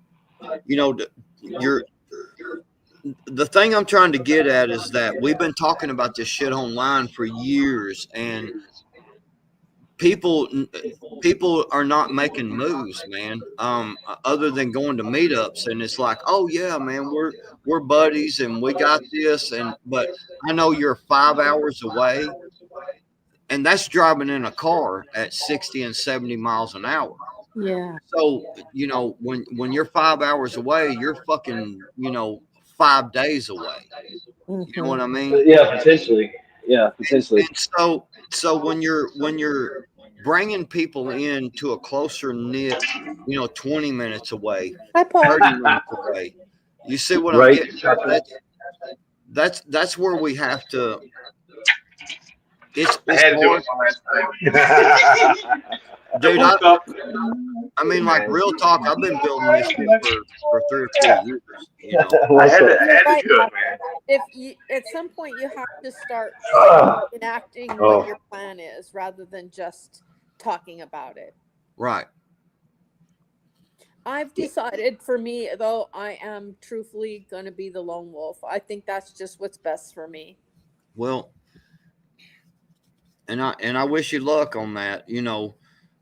S8: the thing I'm trying to get at is that we've been talking about this shit online for years, and people are not making moves, man. Other than going to meetups, and it's like, oh yeah, man, we're buddies and we got this, but I know you're 5 hours away, and that's driving in a car at 60 and 70 miles an hour.
S10: Yeah.
S8: So, when you're 5 hours away, you're fucking, 5 days away. You know what I mean?
S4: Yeah, potentially. Yeah, potentially.
S8: And so when you're bringing people in to a closer knit, 20 minutes away,
S10: Hi, Paul.
S8: 30 minutes away, you see what I'm
S4: Right.
S8: getting? That's where we have to. It's
S9: I had to do
S8: hard.
S9: it last time.
S8: Dude, I mean, like, real talk, I've been building this shit for 3 or 4 years.
S9: I had to
S10: Right.
S9: do it, man.
S10: If you, at some point you have to start enacting
S4: Oh.
S10: what your plan is rather than just talking about it.
S8: Right.
S10: I've decided for me, though, I am truthfully going to be the lone wolf. I think that's just what's best for me.
S8: Well, and I wish you luck on that,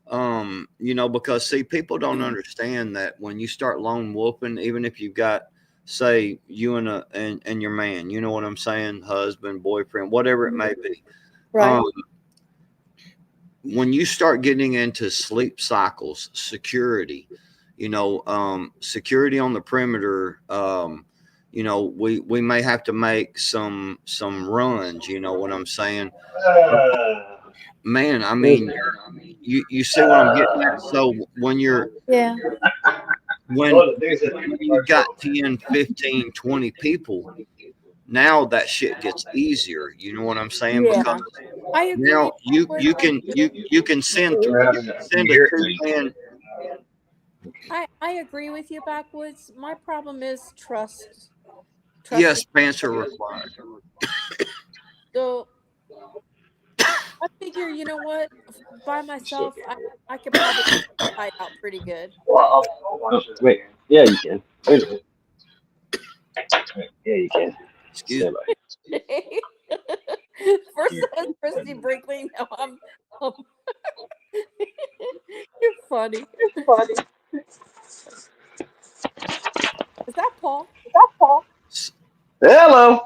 S8: because see, people don't understand that when you start lone wolfing, even if you've got, say, you and your man, you know what I'm saying, husband, boyfriend, whatever it may be.
S10: Right.
S8: When you start getting into sleep cycles, security, security on the perimeter, we may have to make some runs, you know what I'm saying? Man, I mean, you see what I'm getting at. So when you're when you've got 10, 15, 20 people, now that shit gets easier. You know what I'm saying?
S10: Yeah.
S8: Because
S10: I agree.
S8: now you can send a 2-man.
S10: I agree with you, Backwoods. My problem is trust.
S8: Yes, pants are required.
S10: So I figure, you know what? By myself, I could probably hide out pretty good.
S4: Wait. Yeah, you can. Wait a minute. Yeah, you can.
S8: Excuse me.
S10: First it was Christy Brinkley, now I'm you're funny. Is that Paul?
S4: Hello.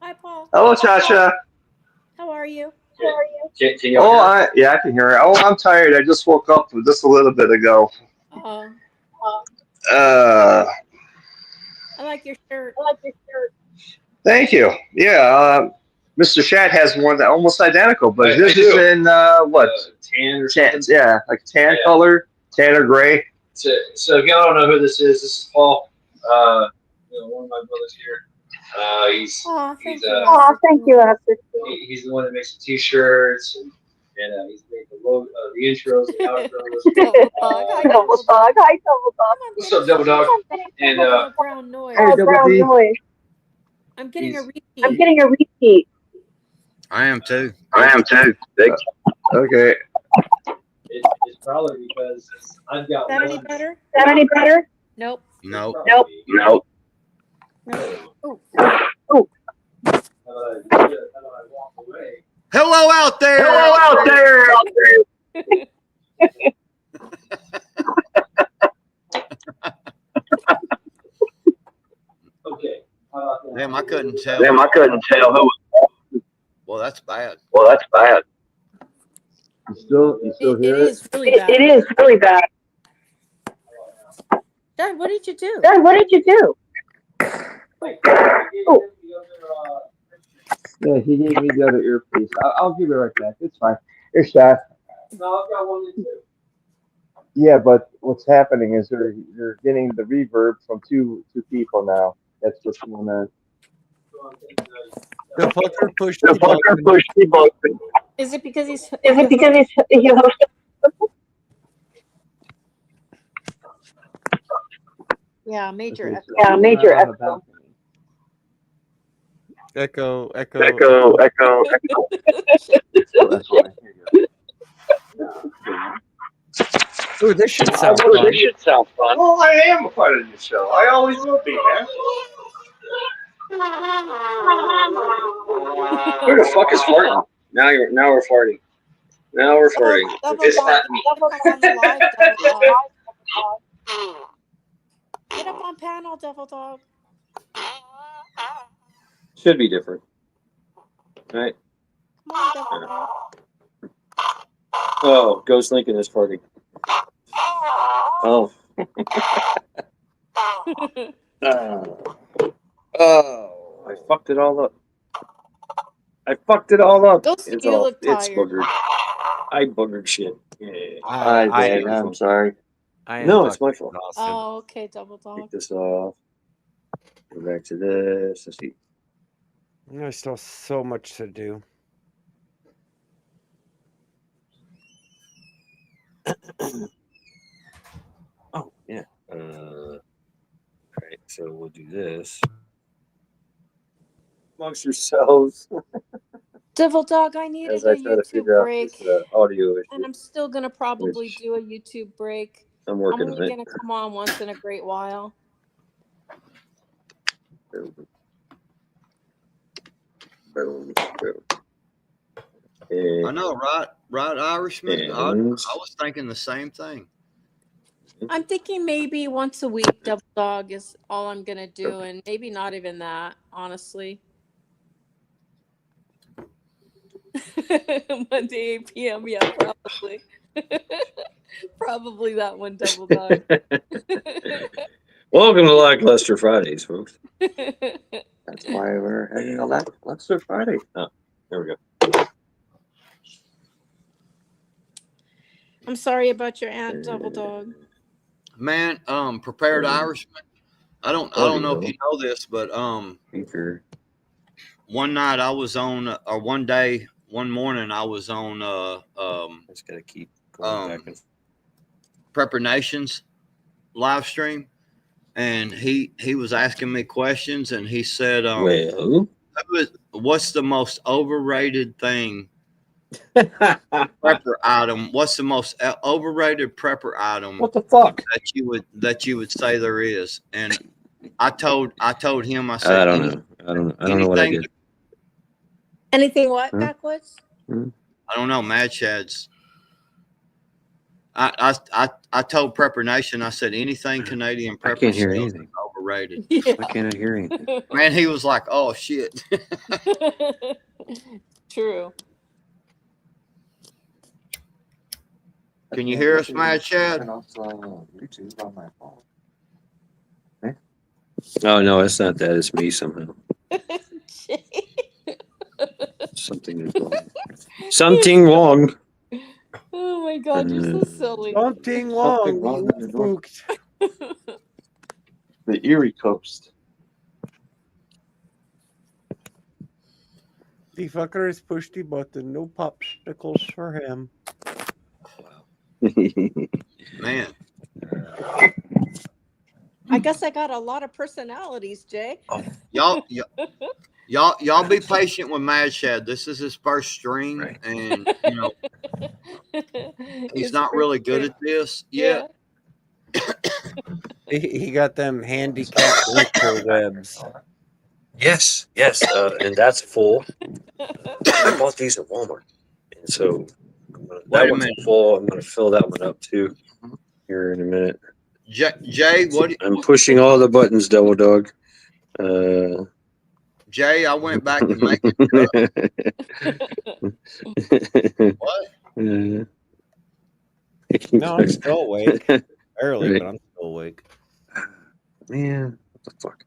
S10: Hi, Paul.
S4: Hello, Tasha.
S10: How are you?
S9: Can you
S4: Oh, I can hear it. Oh, I'm tired. I just woke up just a little bit ago.
S10: I like your shirt.
S4: Thank you. Yeah, Mr. Shat has one that almost identical, but
S9: I
S4: this is
S9: do.
S4: in what?
S9: tan or
S4: Tan,
S9: something?
S4: yeah, like tan
S9: Yeah.
S4: color, tan or gray.
S9: So if y'all don't know who this is Paul. One of my brothers here. He's
S10: Thank
S9: you. He's the one that makes the t-shirts and he's made the logo, the intros, the outros. What's up, Double Dog? And
S10: Brown noise.
S4: Hey, Double D.
S10: I'm getting a
S9: He's-
S10: repeat.
S8: I am too.
S4: Thank you. Okay.
S9: it's probably because I've got
S10: Is that any
S9: one.
S10: better? Nope.
S8: No.
S4: Nope.
S10: Ooh.
S9: How about I walk away?
S8: Hello out there.
S9: Okay. How about that?
S8: Damn, I couldn't tell.
S4: who.
S8: Well, that's bad.
S4: You still
S10: It
S4: hear it?
S10: is really bad.
S11: is really bad.
S10: Dad, what did you do?
S11: Dad, what did you do?
S4: Yeah, he gave me the other earpiece. I'll give it right back. It's fine. Here, Shaq.
S9: No, I've got one too.
S4: Yeah, but what's happening is you're getting the reverb from two people now. That's what's going on.
S2: The fucker pushed the button.
S10: Is it because he's
S11: he hosted?
S10: Yeah, major echo.
S11: Yeah, major echo.
S2: Echo.
S4: That's why.
S2: Ooh, this should sound fun.
S9: Oh, I am a part of the show. I always will be, man.
S1: Who the fuck is farting? Now we're farting. Now we're farting.
S10: Double
S9: It's
S10: dog,
S9: not me.
S10: get up on the live, double dog. Get up on panel, double dog.
S1: Should be different. Right?
S10: Come on, double dog.
S1: Oh, Ghost Lincoln is farting. Oh. Oh, I fucked it all up.
S10: Ghost,
S1: It's
S10: you
S1: all,
S10: look
S1: it's
S10: tired.
S1: boogered. I boogered shit. Yeah.
S2: I
S4: sorry.
S2: I am
S1: No, it's
S2: fucking
S1: my fault.
S2: exhausted.
S10: Oh, okay, double dog.
S1: Take this off. Go back to this. Let's see.
S2: There's still so much to do.
S1: Oh, yeah. All right, so we'll do this. Amongst yourselves
S10: Double dog, I needed
S1: as I
S10: a
S1: try to
S10: YouTube
S1: figure out
S10: break,
S1: this audio
S10: and
S1: issue.
S10: I'm still gonna probably
S1: Which
S10: do a YouTube break.
S1: I'm
S10: I'm
S1: working on
S10: only
S1: it.
S10: gonna come on once in a great while.
S1: Boom, boom, boom.
S8: I know, right, Irishman. I
S1: And
S8: was thinking the same thing.
S10: I'm thinking maybe once a week, double dog is all I'm gonna do, and maybe not even that, honestly. Monday 8 p.m. Yeah, probably. Probably that one, double dog.
S1: welcome to Lackluster Fridays, folks.
S4: That's why we're having a Lackluster Friday.
S1: Oh, there we go.
S10: I'm sorry about your aunt, double dog.
S8: Man, prepared Irishman. I don't know if you know this, but
S1: Speaker.
S8: one night I was on, or one morning I was on
S1: Just gotta keep going back and
S8: Prepper Nation's live stream, and he was asking me questions, and he said,
S1: well,
S8: what's the most overrated thing prepper item? What's the most overrated prepper item
S1: what the fuck?
S8: that you would say there is? And I told him, I said,
S1: I don't know. I don't know what I did.
S10: Anything what,
S1: Huh?
S10: Backwoods?
S8: I don't know, Mad Shads. I told Prepper Nation, I said anything Canadian
S1: I
S8: prepper
S1: can't hear
S8: sells is
S1: anything.
S8: overrated.
S10: Yeah.
S1: Why can't I hear anything?
S8: Man, he was like, "Oh shit."
S10: True.
S8: Can you hear us, Mad Chad?
S4: YouTube on my phone.
S1: Oh no, it's not that. It's me somehow. Something is wrong. Something wrong.
S10: Oh my god, you're so silly.
S2: Something
S4: Something
S2: wrong.
S4: wrong
S2: You
S4: in the door.
S2: spooked.
S4: The Erie Coast.
S2: The fucker has pushed the button. No popsicles for him.
S8: Man,
S10: I guess I got a lot of personalities, Jay.
S8: y'all be patient with Mad Shad. This is his first stream,
S1: Right.
S8: and you know he's
S10: It's
S8: not
S10: pretty
S8: really good
S10: great.
S8: at this yet.
S2: He got them handicapped webs.
S1: Yes, and that's full. I bought these at Walmart, and so
S8: Wait
S1: that
S8: a
S1: one's
S8: minute.
S1: full. I'm gonna fill that one up too here in a minute.
S8: Jay,
S1: I'm pushing all the buttons, Double Dog.
S8: Jay, I went back to make it. What?
S2: No, I'm still awake. Early,
S1: Right.
S2: but I'm still awake.
S1: Man, what the fuck?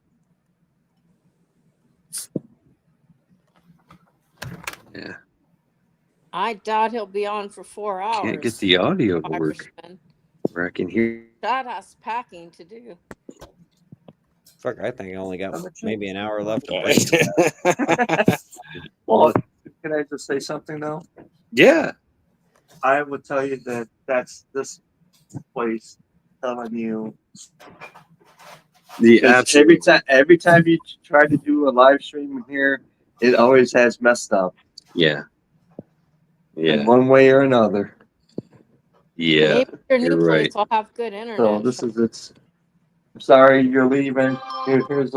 S1: Yeah,
S10: I doubt he'll be on for 4 hours.
S1: can't get the audio to work
S10: Irishman.
S1: where I can hear.
S10: That has packing to do.
S2: Fuck, I think I only got maybe an hour left to break.
S9: Well, can I just say something though?
S1: Yeah.
S9: I would tell you that that's this place telling you
S1: The
S9: because every time you try to do a live stream here, it always has messed up
S1: Yeah.
S9: in
S1: Yeah.
S9: one way or another.
S1: Yeah.
S10: Maybe your new
S1: you're
S10: place
S1: right.
S10: will have good internet.
S9: So this is it's. I'm sorry you're leaving. Here's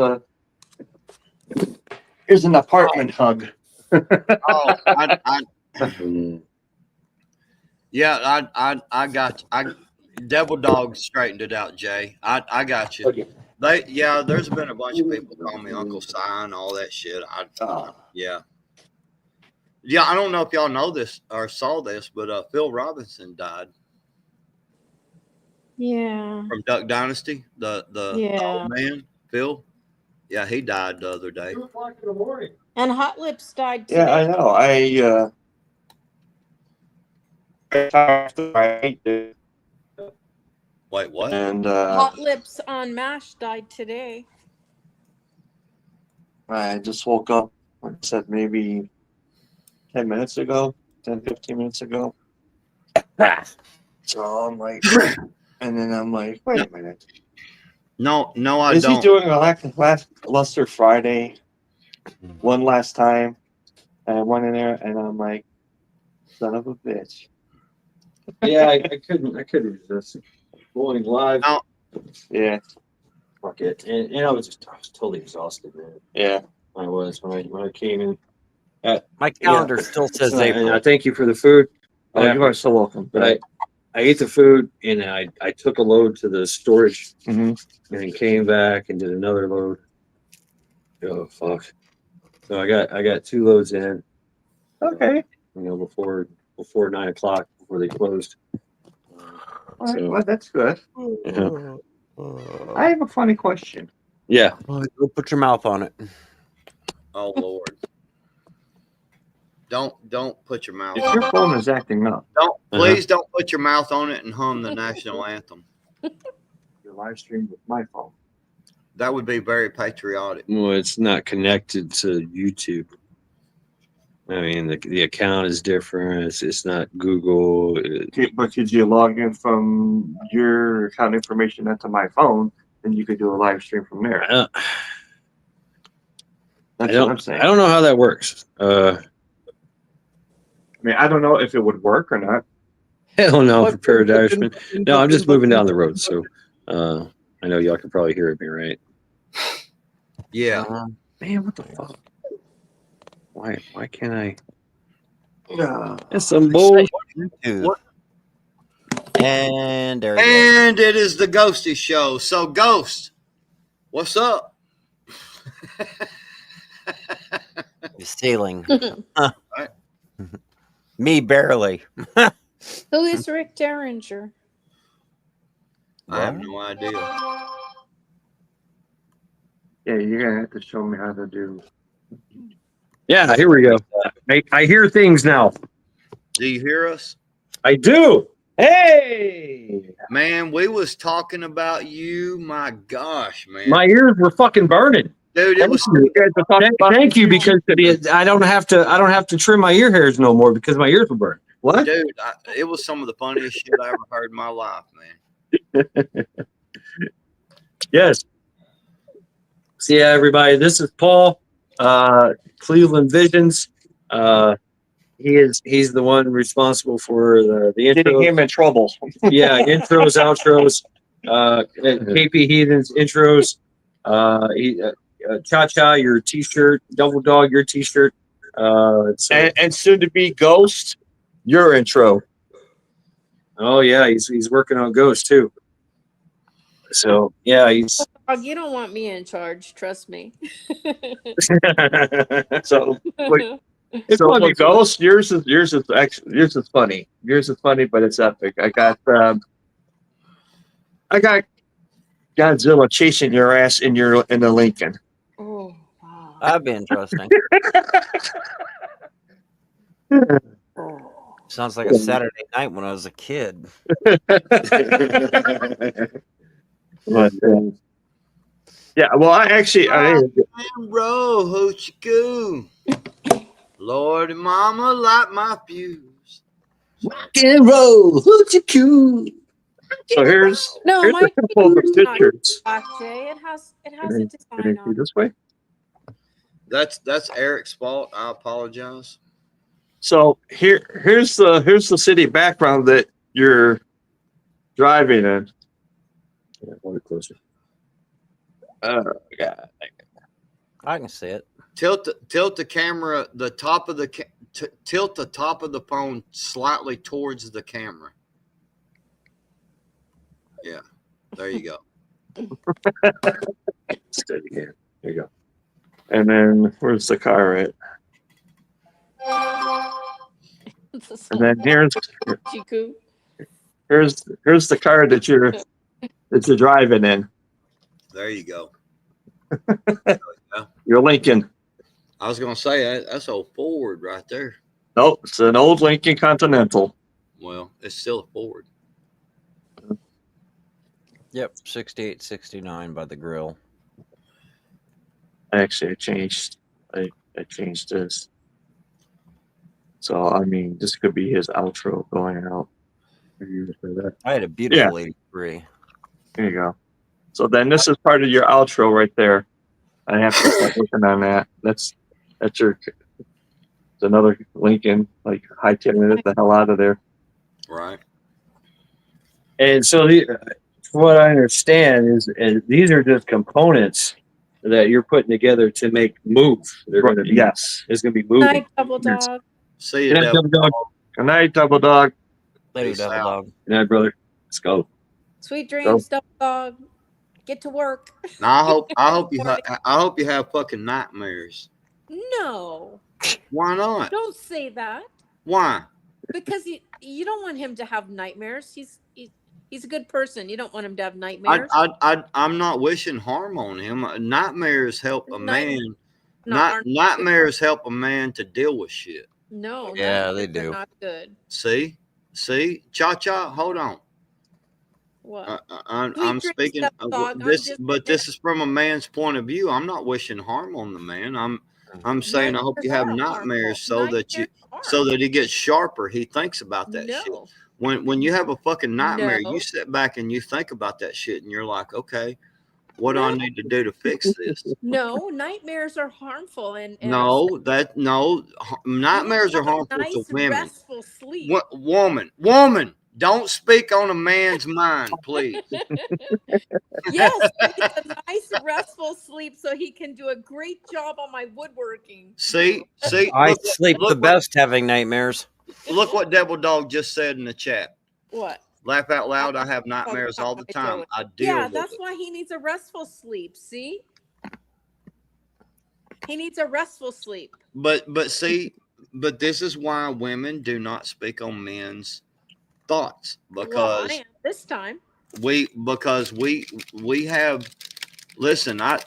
S9: an apartment hug.
S8: Oh,
S1: Mm.
S8: Yeah, I got you. Devil Dog straightened it out, Jay. I got you.
S1: Okay.
S8: There's been a bunch of people call me Uncle Si and all that shit. Yeah. I don't know if y'all know this or saw this, but Phil Robinson died
S10: Yeah.
S8: from Duck Dynasty. The old man, Phil. Yeah, he died the other day.
S5: 2:00 in the morning.
S10: And Hot Lips died today.
S1: Yeah, I know. I
S8: Wait, what?
S1: and
S10: Hot Lips on MASH died today.
S1: I just woke up, like I said, maybe 10 minutes ago, 10, 15 minutes ago. So I'm like, and then I'm like, wait a minute.
S8: No, I
S1: Is
S8: don't.
S1: he doing a last Luster Friday one last time? And I went in there and I'm like, son of a bitch. Yeah, I couldn't resist going live.
S8: No.
S1: Yeah.
S12: Fuck it. And I was totally exhausted, man.
S1: Yeah.
S12: I was when I came in.
S2: My calendar still says
S12: And
S2: April.
S12: I thank you for the food.
S1: Oh, you are so welcome.
S12: But I ate the food and I took a load to the storage and then came back and did another load. Oh fuck. So I got 2 loads in.
S1: Okay.
S12: Before 9 o'clock, before they closed.
S1: All right, well, that's good.
S12: Yeah.
S1: I have a funny question.
S12: Yeah.
S2: Go put your mouth on it.
S8: Oh Lord. Don't put your mouth
S1: If
S8: on
S1: your
S8: it.
S1: phone is acting up,
S8: Please don't put your mouth on it and hum the national anthem.
S1: your live stream with my phone.
S8: That would be very patriotic.
S12: Well, it's not connected to YouTube. I mean, the account is different. It's not Google.
S1: But could you log in from your account information into my phone, and you could do a live stream from there? That's what I'm saying.
S12: I don't know how that works.
S1: I mean, I don't know if it would work or not.
S12: Hell no, for Paradishman. No, I'm just moving down the road, so I know y'all can probably hear me, right?
S8: Yeah.
S12: Man, what the fuck? Why can't I?
S1: No.
S12: It's some bull.
S8: What?
S2: And there we go.
S8: And it is the Ghosty Show. So, Ghost, what's up?
S2: You're stealing. Me barely.
S10: Who is Rick Derringer?
S8: I have no idea.
S1: Yeah, you're gonna have to show me how to do.
S12: Yeah, here we go. I hear things now.
S8: Do you hear us?
S12: I do. Hey,
S8: man, we was talking about you. My gosh, man,
S12: my ears were fucking burning.
S8: Dude, it was.
S12: Thank you, because I don't have to trim my ear hairs no more because my ears were burning. What?
S8: Dude, it was some of the funniest shit I ever heard in my life, man.
S12: Yes. So yeah, everybody, this is Paul, Cleveland Visions. He's the one responsible for the intro.
S1: Getting him in trouble.
S12: Yeah, intros, outros, KP Heathens intros. Cha Cha, your T-shirt. Double Dog, your T-shirt.
S1: And soon to be Ghost, your intro.
S12: Oh yeah, he's working on Ghost too. So yeah, he's.
S10: You don't want me in charge, trust me.
S1: So it's funny, Ghost. Yours is funny. Yours is funny, but it's epic. I got Godzilla chasing your ass in the Lincoln.
S10: Oh wow,
S2: that'd be interesting. Sounds like a Saturday night when I was a kid.
S1: Yeah, well, I
S8: Roll, hoochie coo. Lord and Mama like my views.
S12: Rock and roll, hoochie coo.
S1: So here's
S10: no,
S1: here's
S10: my
S1: a couple of the pictures.
S10: Jay, it has a design on.
S1: This way.
S8: That's Eric's fault. I apologize.
S1: So here's the city background that you're driving in.
S12: Yeah, a little closer.
S1: Oh God!
S2: I can see it.
S8: tilt the camera, the top of the tilt the top of the phone slightly towards the camera. Yeah, there you go.
S12: Steady again. There you go. And then where's the car at? And then here's the car that you're driving in.
S8: There you go.
S12: Your Lincoln.
S8: I was gonna say that's old Ford right there.
S12: Nope, it's an old Lincoln Continental.
S8: Well, it's still a Ford.
S2: Yep, 68, 69 by the grill.
S12: Actually, I changed this. So I mean, this could be his outro going out.
S2: I had a beautiful 83.
S12: There you go. So then this is part of your outro right there. I have to start working on that. That's your. It's another Lincoln, like hightailing it the hell out of there.
S8: Right.
S12: And so from what I understand is these are just components that you're putting together to make move. They're going to be It's going to be moving.
S10: Night, Double Dog.
S8: See you,
S12: Good night, Double Dog. Good night, Double Dog.
S2: Later, Double Dog.
S12: Good night, brother. Let's go.
S10: Sweet dreams, Double Dog. Get to work.
S8: Now, I hope you have fucking nightmares.
S10: No.
S8: Why not?
S10: Don't say that.
S8: Why?
S10: Because you don't want him to have nightmares. He's a good person. You don't want him to have nightmares.
S8: I'm not wishing harm on him. Nightmares help a man. Nightmares help a man to deal with shit.
S10: No.
S2: Yeah, they do.
S10: Not good.
S8: See, Cha-Cha, hold on.
S10: What?
S8: I'm speaking this is from a man's point of view. I'm not wishing harm on the man. I'm saying I hope you have nightmares so that he gets sharper. He thinks about that shit. When you have a fucking nightmare, you sit back and you think about that shit, and you're like, okay, what do I need to do to fix this?
S10: No, nightmares are harmful, and
S8: nightmares are harmful
S10: nice,
S8: to women.
S10: Restful sleep.
S8: Woman, don't speak on a man's mind, please.
S10: Yes, a nice restful sleep so he can do a great job on my woodworking.
S8: See,
S2: I sleep the best having nightmares.
S8: Look what Double Dog just said in the chat.
S10: What?
S8: Laugh out loud. I have nightmares all the time. I deal with
S10: that's
S8: it.
S10: why he needs a restful sleep. See, he needs a restful sleep.
S8: But this is why women do not speak on men's thoughts, because
S10: I am this time.
S8: we have. Listen, I'm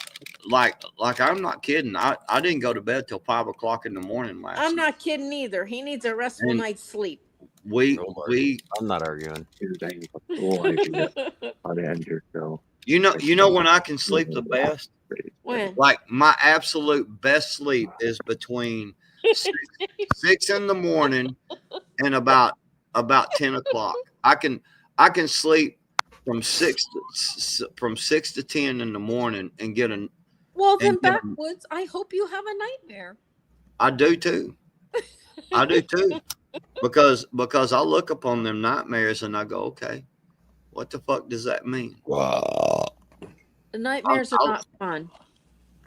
S8: not kidding. I didn't go to bed till 5 o'clock in the morning last night.
S10: I'm not kidding either. He needs a restful night's sleep.
S2: I'm not arguing.
S8: You know when I can sleep the best?
S10: When?
S8: Like my absolute best sleep is between 6 in the morning and about 10 o'clock. I can sleep from 6 to 10 in the morning and get a.
S10: Well, then backwards. I hope you have a nightmare.
S8: I do too. Because I look upon them nightmares and I go, okay, what the fuck does that mean?
S2: Wow.
S10: The nightmares are not fun.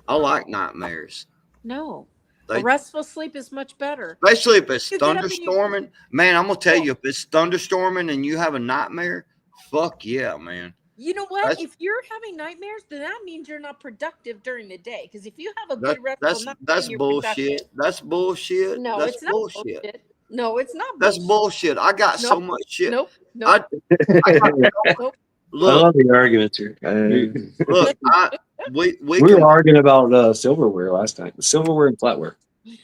S8: I like nightmares.
S10: No. A restful sleep is much better.
S8: Especially if it's thunderstorming. Man, I'm going to tell you, if it's thunderstorming and you have a nightmare, fuck yeah, man.
S10: You know what? If you're having nightmares, then that means you're not productive during the day. Because if you have a good restful night,
S8: that's bullshit. That's bullshit.
S10: No,
S8: that's
S10: it's not bullshit. No, it's not
S8: bullshit. That's bullshit. I got so much shit.
S10: Nope.
S8: Nope.
S12: Look, I love the arguments here.
S8: Look, we
S12: were arguing about silverware last time. Silverware and flatware. Yeah,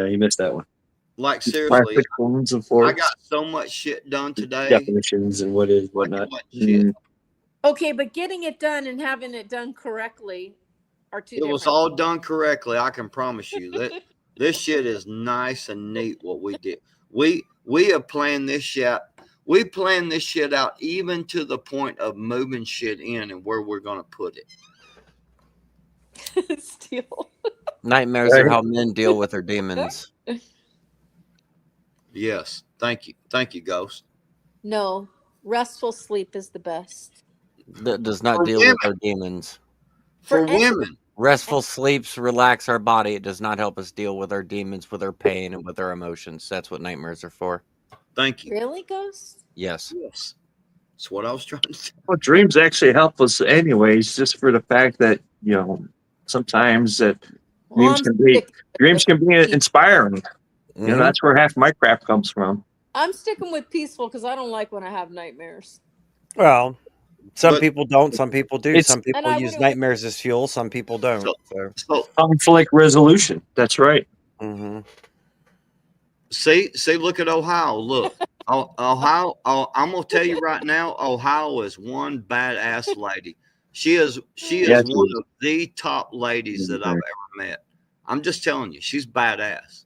S12: you missed that one.
S8: Like seriously,
S12: I
S8: got so much shit done today.
S12: Definitions and whatnot.
S10: Okay, but getting it done and having it done correctly are two different.
S8: It was all done correctly. I can promise you that this shit is nice and neat. What we did, we have planned this shit. We planned this shit out even to the point of moving shit in and where we're gonna put
S10: it. Still.
S2: Nightmares are how men deal with their demons.
S8: Yes. Thank you, Ghost.
S10: No, restful sleep is the best.
S2: That does not deal with our demons.
S8: For women.
S2: Restful sleeps relax our body. It does not help us deal with our demons, with our pain, and with our emotions. That's what nightmares are for.
S8: Thank you.
S10: Really, Ghost?
S2: Yes.
S8: Yes. That's what I was trying to say.
S12: Well, dreams actually help us anyways, just for the fact that, sometimes that
S10: Well,
S12: dreams can be inspiring.
S2: Mhm.
S12: That's where half my crap comes from.
S10: I'm sticking with peaceful because I don't like when I have nightmares.
S2: Well, some
S8: But-
S2: people don't. Some people do.
S1: It's-
S2: Some people
S10: I
S2: use
S10: wouldn't-
S2: nightmares as fuel. Some people don't. So,
S8: So
S1: Conflict resolution.
S12: That's right.
S2: mhm.
S8: see, look at Ohio. Look, Ohio. I'm gonna tell you right now, Ohio is one badass lady. She is
S1: Yes,
S8: one
S1: she is.
S8: of the top ladies that I've ever met. I'm just telling you, she's badass.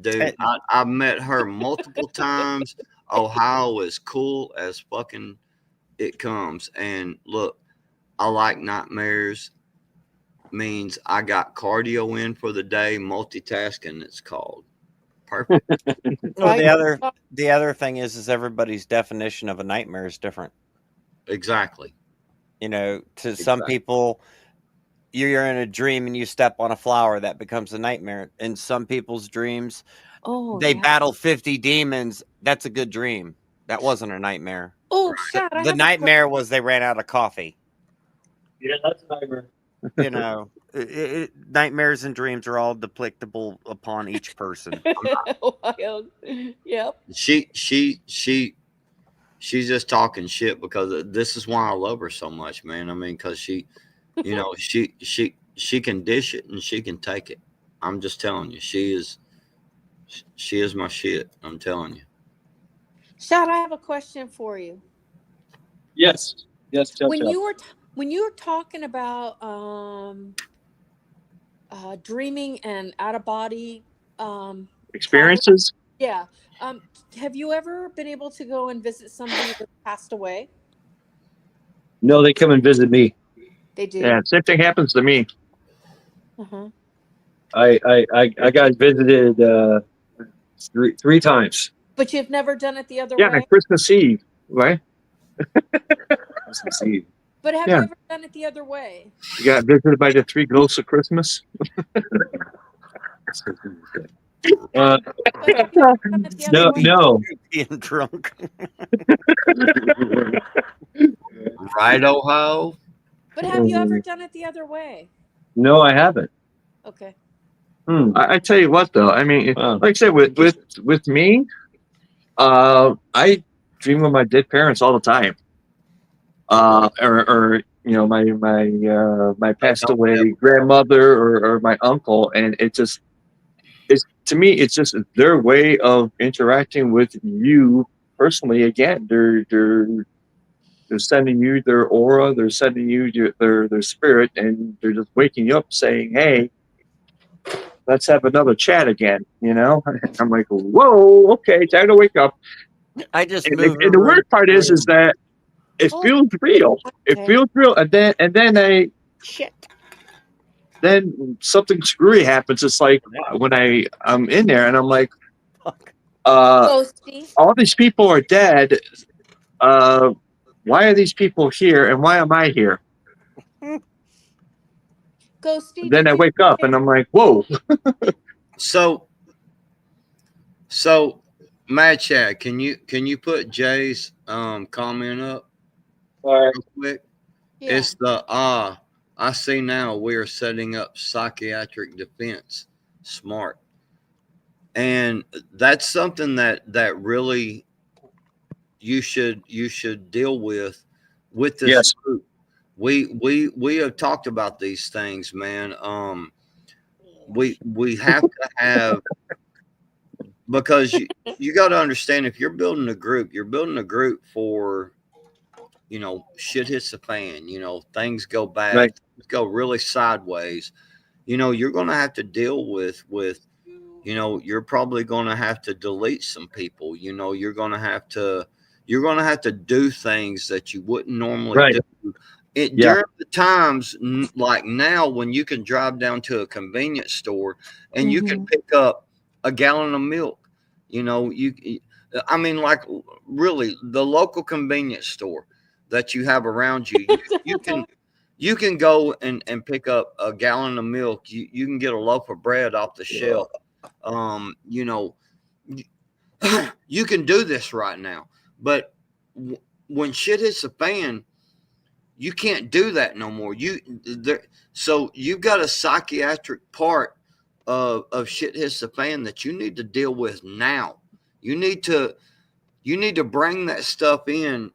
S8: Dude, I've met her multiple times. Ohio is cool as fucking it comes. And look, I like nightmares. Means I got cardio in for the day, multitasking it's called. Perfect.
S2: Well, the other thing is everybody's definition of a nightmare is different.
S8: Exactly.
S2: To some people, you're in a dream and you step on a flower, that becomes a nightmare. In some people's dreams, they battle 50 demons. That's a good dream. That wasn't a nightmare.
S10: Oh, shut
S2: The nightmare was they ran out of coffee.
S1: Yeah, that's a nightmare.
S2: Nightmares and dreams are all depictable upon each person.
S10: Yep.
S8: She's just talking shit because this is why I love her so much, man. I mean, because she can dish it and she can take it. I'm just telling you, she is my shit. I'm telling you.
S10: Shad, I have a question for you.
S1: Yes.
S10: When you were talking about dreaming and out of body
S12: Experiences?
S10: yeah. Have you ever been able to go and visit somebody that passed away?
S1: No, they come and visit me.
S10: They do.
S12: Yeah, same thing happens to me.
S10: Uh-huh.
S1: I got visited three times.
S10: But you've never done it the other
S12: Yeah,
S10: way?
S12: on Christmas Eve, right?
S1: Christmas Eve.
S10: But have
S12: Yeah.
S10: you ever done it the other way?
S12: You got visited by the three ghosts of Christmas.
S10: But have you ever done it the other way?
S1: No.
S2: Being drunk.
S8: Right, Ohio?
S10: But have you ever done it the other way?
S1: No, I haven't.
S10: Okay.
S12: I tell you what, though. I mean,
S1: Wow.
S12: like I said, with me, I dream of my dead parents all the time. Or my passed away grandmother or my uncle, and it's to me, it's just their way of interacting with you personally. Again, they're sending you their aura, they're sending you their spirit, and they're just waking you up saying, "Hey, let's have another chat again." I'm like, "Whoa, okay, time to wake up."
S2: I just
S12: And
S2: moved.
S12: the weird part is that it feels real. It
S10: okay.
S12: feels real, and then then something screwy happens. It's like when I'm in there and I'm like,
S10: Ghosty.
S12: all these people are dead. Why are these people here, and why am I here?
S10: Ghosty.
S12: Then I wake up and I'm like, whoa.
S8: So Mad Chad, can you put Jay's comment up
S1: All right.
S8: real quick?
S10: Yeah.
S8: It's the I see now we are setting up psychiatric defense. Smart. And that's something that really you should deal with this
S1: Yes.
S8: group. We have talked about these things, man. We have to have, because you got to understand, if you're building a group for, shit hits the fan, things go bad,
S1: Right.
S8: things go really sideways. You're going to have to deal with, you're probably going to have to delete some people. You're going to have to do things that you wouldn't normally
S1: Right.
S8: do.
S1: Yeah.
S8: During the times like now, when you can drive down to a convenience store and you can pick up a gallon of milk, like really the local convenience store that you have around you, you can go and pick up a gallon of milk. You can get a loaf of bread off the shelf. You know, you can do this right now, but when shit hits the fan, you can't do that no more. So you've got a psychiatric part of shit hits the fan that you need to deal with now. You need to bring that stuff in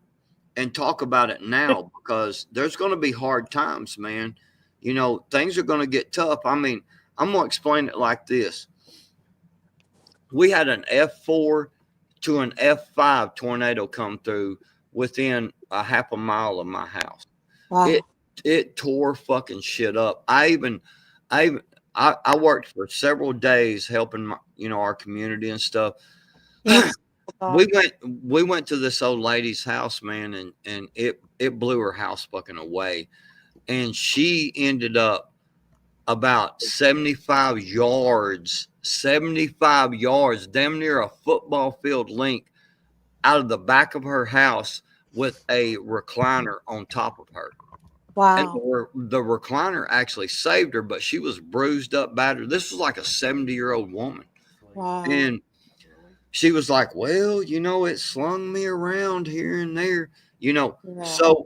S8: and talk about it now, because there's going to be hard times, man. You know, things are going to get tough. I mean, I'm going to explain it like this. We had an F4 to an F5 tornado come through within a half a mile of my house.
S10: Wow.
S8: It tore fucking shit up. I worked for several days helping our community and stuff.
S10: Yes.
S8: We went to this old lady's house, man, and it blew her house fucking away. And she ended up about 75 yards, damn near a football field length out of the back of her house with a recliner on top of her.
S10: Wow.
S8: And the recliner actually saved her, but she was bruised up, battered. This was like a 70-year-old woman.
S10: Wow.
S8: And she was like, well, it slung me around here and there,
S10: Yeah.
S8: So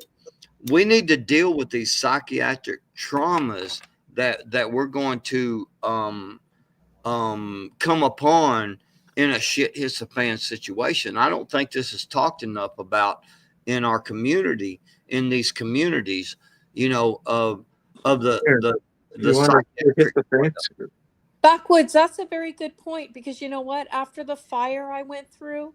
S8: we need to deal with these psychiatric traumas that we're going to come upon in a shit hits the fan situation. I don't think this is talked enough about in our community, in these communities, of the psychiatric.
S10: Backwoods, that's a very good point, because you know what? After the fire I went through,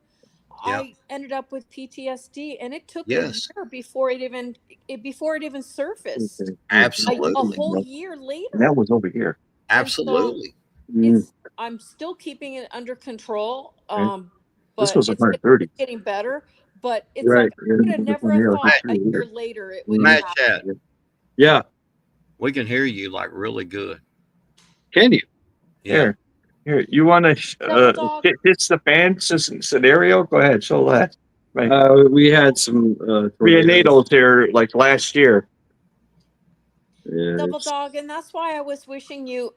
S8: Yeah.
S10: I ended up with PTSD, and it took
S8: Yes.
S10: a year before it even surfaced.
S8: Absolutely.
S10: A whole year later.
S12: And that was over here.
S8: Absolutely.
S10: I'm still keeping it under control.
S12: Right.
S10: But
S12: This was
S10: it's
S12: 130.
S10: getting better. But it's
S12: Right.
S10: like I would have never have thought a year later it would have
S8: Matt
S10: happened.
S8: Chat,
S1: Yeah.
S8: we can hear you like really good.
S1: Can you?
S8: Yeah.
S12: Here, you want to
S10: Double dog.
S12: hits the fan scenario? Go ahead, show that. Right.
S1: We had some
S12: tornadoes here like last year.
S1: Yeah,
S10: Double
S1: it's-
S10: dog, and that's why I was wishing you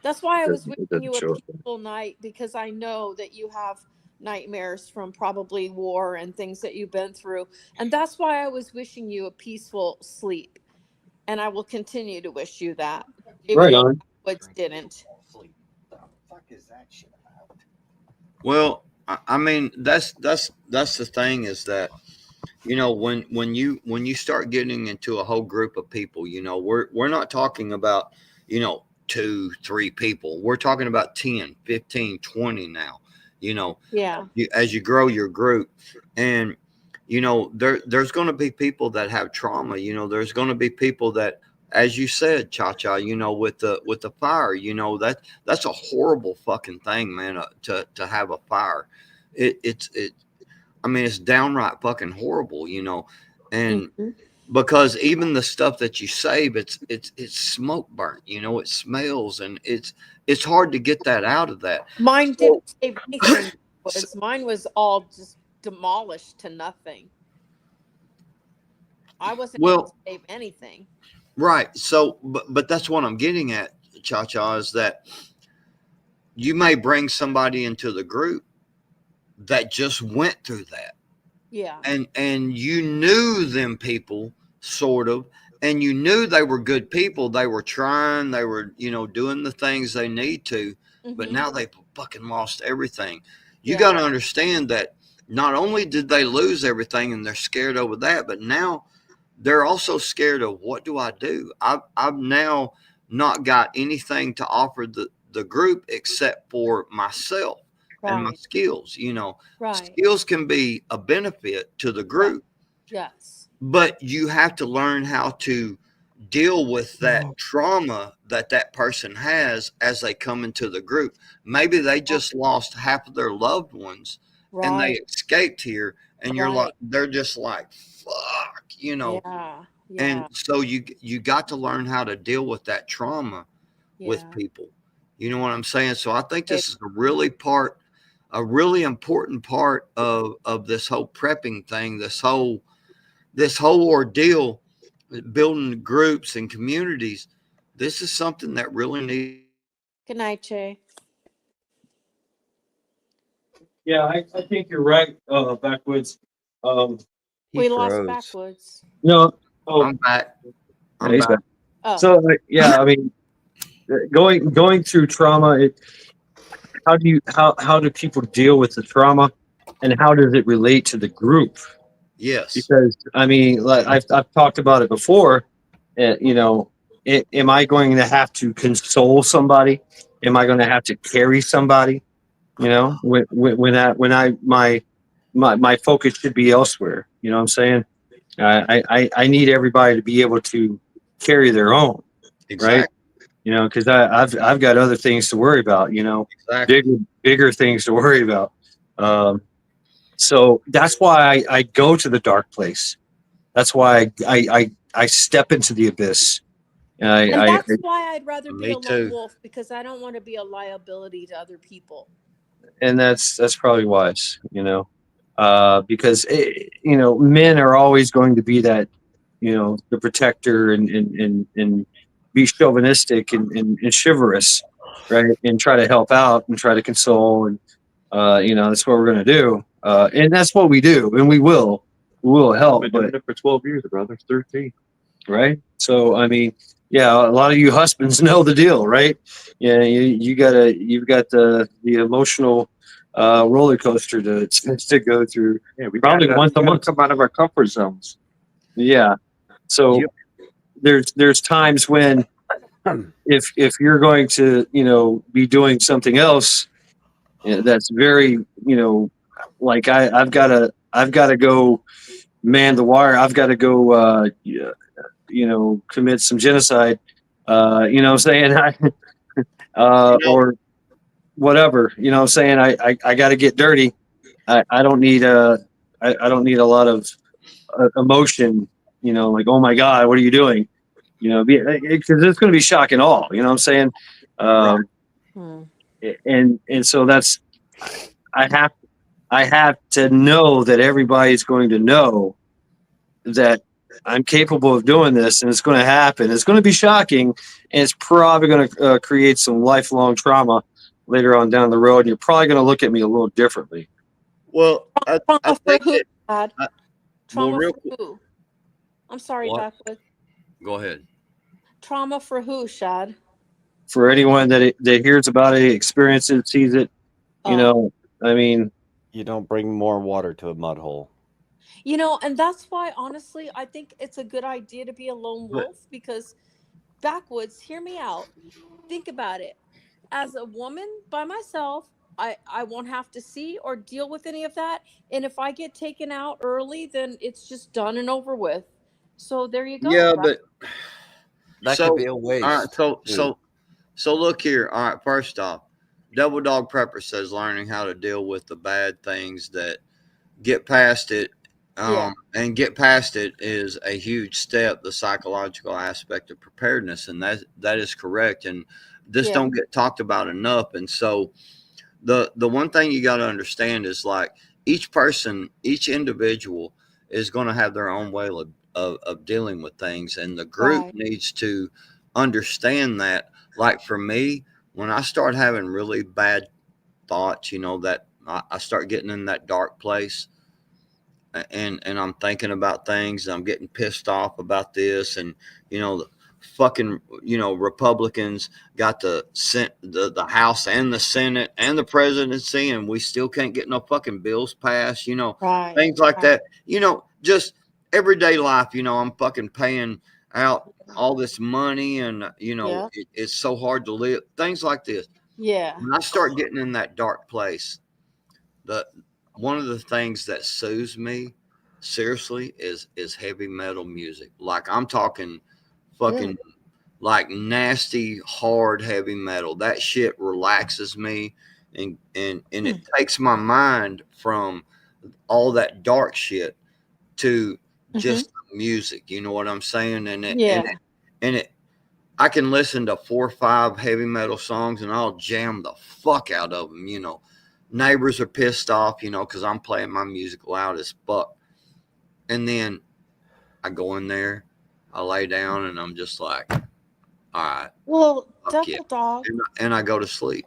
S10: that's why I was wishing you a peaceful night, because I know that you have nightmares from probably war and things that you've been through, and that's why I was wishing you a peaceful sleep, and I will continue to wish you that.
S1: Right on.
S10: What didn't.
S8: Well, I mean, that's the thing, is that when you start getting into a whole group of people, we're not talking about 2-3 people. We're talking about 10, 15, 20 now.
S10: Yeah.
S8: As you grow your group, and there's going to be people that have trauma. There's going to be people that, as you said, Cha-Cha, with the fire, that's a horrible fucking thing, man, to have a fire. I mean, it's downright fucking horrible, and because even the stuff that you save, it's smoke burnt, it smells, and it's hard to get that out of that.
S10: Mine didn't save anything. Mine was all just demolished to nothing. I wasn't able to save anything.
S8: Right. So, but that's what I'm getting at, Cha-Cha, is that you may bring somebody into the group that just went through that.
S10: Yeah.
S8: And you knew them people, sort of, and you knew they were good people. They were trying, they were, doing the things they need to, but now they've fucking lost everything. You got to understand that not only did they lose everything and they're scared over that, but now they're also scared of, what do I do? I've now not got anything to offer the group except for myself and my skills.
S10: Right.
S8: Skills can be a benefit to the group.
S10: Yes.
S8: But you have to learn how to deal with that trauma that person has as they come into the group. Maybe they just lost half of their loved ones and they escaped here, and you're like, they're just like, fuck,
S10: Yeah.
S8: And so you got to learn how to deal with that trauma with people. You know what I'm saying? So I think this is a really important part of this whole prepping thing, this whole ordeal, building groups and communities, this is something that really needs.
S10: Good night, Jay.
S1: Yeah, I think you're right, Backwoods.
S10: We lost Backwoods.
S1: No, oh,
S8: I'm back.
S1: yeah, he's back.
S10: Oh.
S1: So yeah, I mean, going through trauma, how do people deal with the trauma, and how does it relate to the group?
S8: Yes.
S1: Because I mean, like I've talked about it before. You know, am I going to have to console somebody? Am I going to have to carry somebody? You know, my focus should be elsewhere. You know what I'm saying? I need everybody to be able to carry their own,
S8: Exactly.
S1: right? You know, because I've got other things to worry about. You know,
S8: Exactly.
S1: bigger things to worry about. So that's why I go to the dark place. That's why I step into the abyss.
S10: And that's why I'd rather be
S8: Me
S10: a lone
S8: too.
S10: wolf, because I don't want to be a liability to other people.
S1: And that's probably wise, you know, because you know, men are always going to be that, you know, the protector and be chauvinistic and chivalrous, right, and try to help out and try to console, and you know, that's what we're going to do, and that's what we do, and we will help.
S12: Been doing
S1: But
S12: it for 12 years, brother. 13.
S1: right, so I mean, yeah, a lot of you husbands know the deal, right? Yeah, you've got the emotional roller coaster to go through.
S12: Yeah, we
S1: Probably once a month.
S12: come out of our comfort zones.
S1: Yeah, so there's times when if you're going to, you know, be doing something else, that's very, you know, like I've got to go man the wire. I've got to go you know, commit some genocide, you know what I'm saying? Or whatever, you know what I'm saying? I got to get dirty. I don't need I don't need a lot of emotion, you know, like, oh my God, what are you doing? You know, because it's going to be shock and awe, you know what I'm saying? And so that's, I have to know that everybody's going to know that I'm capable of doing this, and it's going to happen. It's going to be shocking, and it's probably going to create some lifelong trauma later on down the road. And you're probably going to look at me a little differently.
S8: Well, I think
S10: who,
S8: that,
S10: Dad?
S8: well,
S10: Trauma
S8: real
S10: for who? I'm sorry,
S8: What?
S10: Backwoods.
S8: Go ahead.
S10: Trauma for who, Shad?
S1: For anyone that hears about it, experiences it, sees it, you know, I mean,
S2: you don't bring more water to a mud hole.
S10: You know, and that's why, honestly, I think it's a good idea to be a lone wolf, because Backwoods, hear me out. Think about it. As a woman by myself, I won't have to see or deal with any of that. And if I get taken out early, then it's just done and over with. So there you go.
S8: Yeah, but
S2: that
S8: so,
S2: could be a waste.
S8: All right, so look here. All right, first off, Double Dog Prepper says learning how to deal with the bad things that get past it. And get past it is a huge step, the psychological aspect of preparedness, and that is correct. And this don't get talked about enough. And so the one thing you got to understand is, like, each person, each individual is going to have their own way of dealing with things, and the group needs to understand that. Like for me, when I start having really bad thoughts, you know, that I start getting in that dark place, and I'm thinking about things, and I'm getting pissed off about this, and you know, the fucking, you know, Republicans got the House and the Senate and the presidency, and we still can't get no fucking bills passed, you know, things like that. You know, just everyday life, you know, I'm fucking paying out all this money, and you know, it's so hard to live, things like this. When I start getting in that dark place, one of the things that soothes me seriously is heavy metal music. Like, I'm talking fucking like nasty, hard heavy metal. That shit relaxes me, and it takes my mind from all that dark shit to just music. You know what I'm saying? And it I can listen to 4 or 5 heavy metal songs, and I'll jam the fuck out of them, you know. Neighbors are pissed off, you know, because I'm playing my music loud as fuck. And then I go in there, I lay down and I'm just like, all right,
S10: Well,
S8: fuck yeah.
S10: Devil Dog,
S8: And I go to sleep.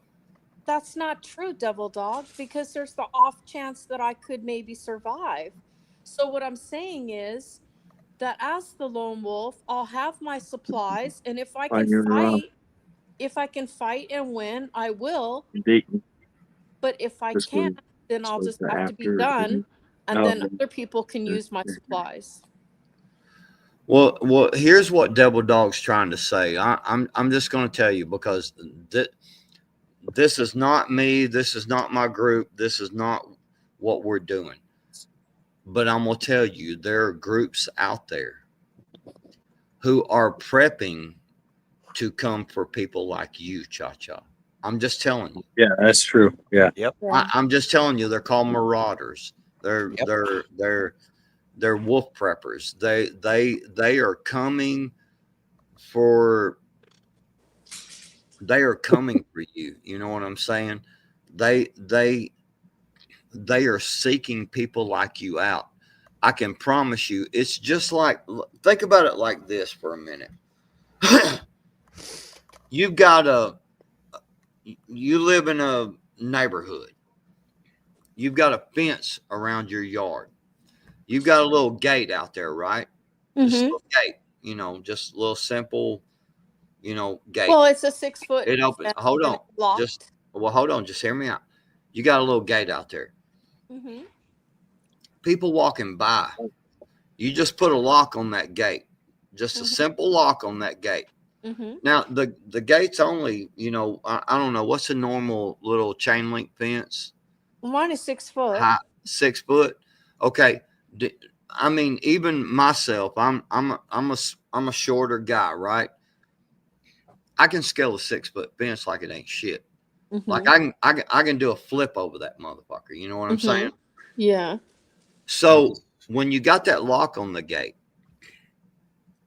S10: that's not true, Devil Dog, because there's the off chance that I could maybe survive. So what I'm saying is that as the lone wolf, I'll have my supplies, and if I can fight and win, I will.
S12: Dayton.
S10: But if I
S12: This
S10: can't,
S12: was-
S10: then I'll
S12: was
S10: just have to be
S12: after-
S10: done, and
S12: Oh,
S10: then
S12: the-
S10: other people can use my supplies.
S8: Well, here's what Devil Dog's trying to say. I'm just going to tell you, because this is not me. This is not my group. This is not what we're doing. But I'm going to tell you, there are groups out there who are prepping to come for people like you, Cha-Cha. I'm just telling you.
S1: Yeah, that's true. Yeah.
S2: Yep.
S8: I'm just telling you, they're called marauders. They're wolf preppers. They are coming for you. You know what I'm saying? They are seeking people like you out. I can promise you, it's just like, think about it like this for a minute. You live in a neighborhood. You've got a fence around your yard. You've got a little gate out there, right? Just a little gate, just a little simple, gate.
S10: Well, it's a 6 foot.
S8: It opens.
S10: fence
S8: Hold
S10: and
S8: on.
S10: it's locked.
S8: Hold on. Just hear me out. You got a little gate out there.
S10: Mm-hmm.
S8: People walking by. You just put a lock on that gate. Just a simple lock on that gate.
S10: Mm-hmm.
S8: Now, the gate's only, I don't know. What's a normal little chain link fence?
S10: Mine is 6 foot.
S8: 6 foot. Okay. I mean, even myself, I'm a shorter guy, right? I can scale a 6 foot fence like it ain't shit.
S10: Mm-hmm.
S8: Like I can do a flip over that motherfucker. You know what I'm saying?
S10: Yeah.
S8: So when you got that lock on the gate,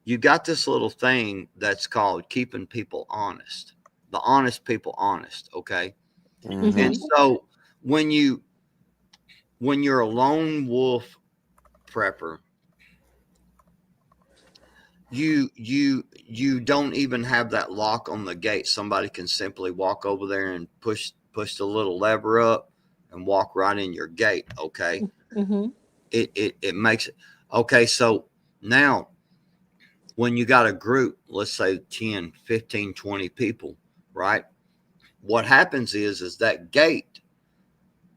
S8: you got this little thing that's called keeping people honest. The honest people honest. Okay.
S10: Mm-hmm.
S8: And so when you're a lone wolf prepper, you don't even have that lock on the gate. Somebody can simply walk over there and push the little lever up and walk right in your gate. Okay.
S10: Mm-hmm.
S8: It makes it okay. So now when you got a group, let's say 10, 15, 20 people, right? What happens is that gate,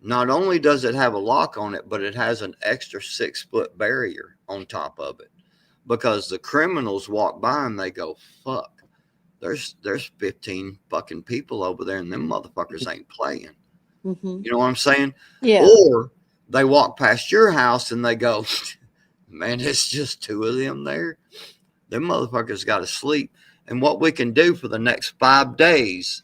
S8: not only does it have a lock on it, but it has an extra 6 foot barrier on top of it, because the criminals walk by and they go, fuck, there's 15 fucking people over there and them motherfuckers ain't playing.
S10: Mm-hmm.
S8: You know what I'm saying?
S10: Yeah.
S8: Or they walk past your house and they go, man, it's just 2 of them there. Them motherfuckers got to sleep. And what we can do for the next 5 days,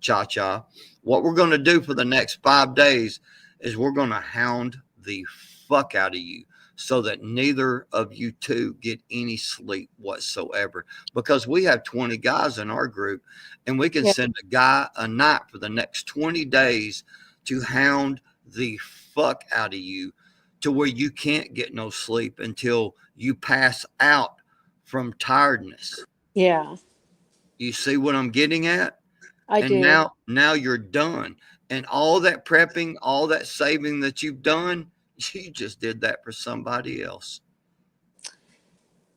S8: Cha-Cha, what we're going to do for the next 5 days is we're going to hound the fuck out of you so that neither of you two get any sleep whatsoever. Because we have 20 guys in our group, and we can send a guy a night for the next 20 days to hound the fuck out of you to where you can't get no sleep until you pass out from tiredness.
S10: Yeah.
S8: You see what I'm getting at?
S10: I
S8: And
S10: do.
S8: now you're done. And all that prepping, all that saving that you've done, you just did that for somebody else.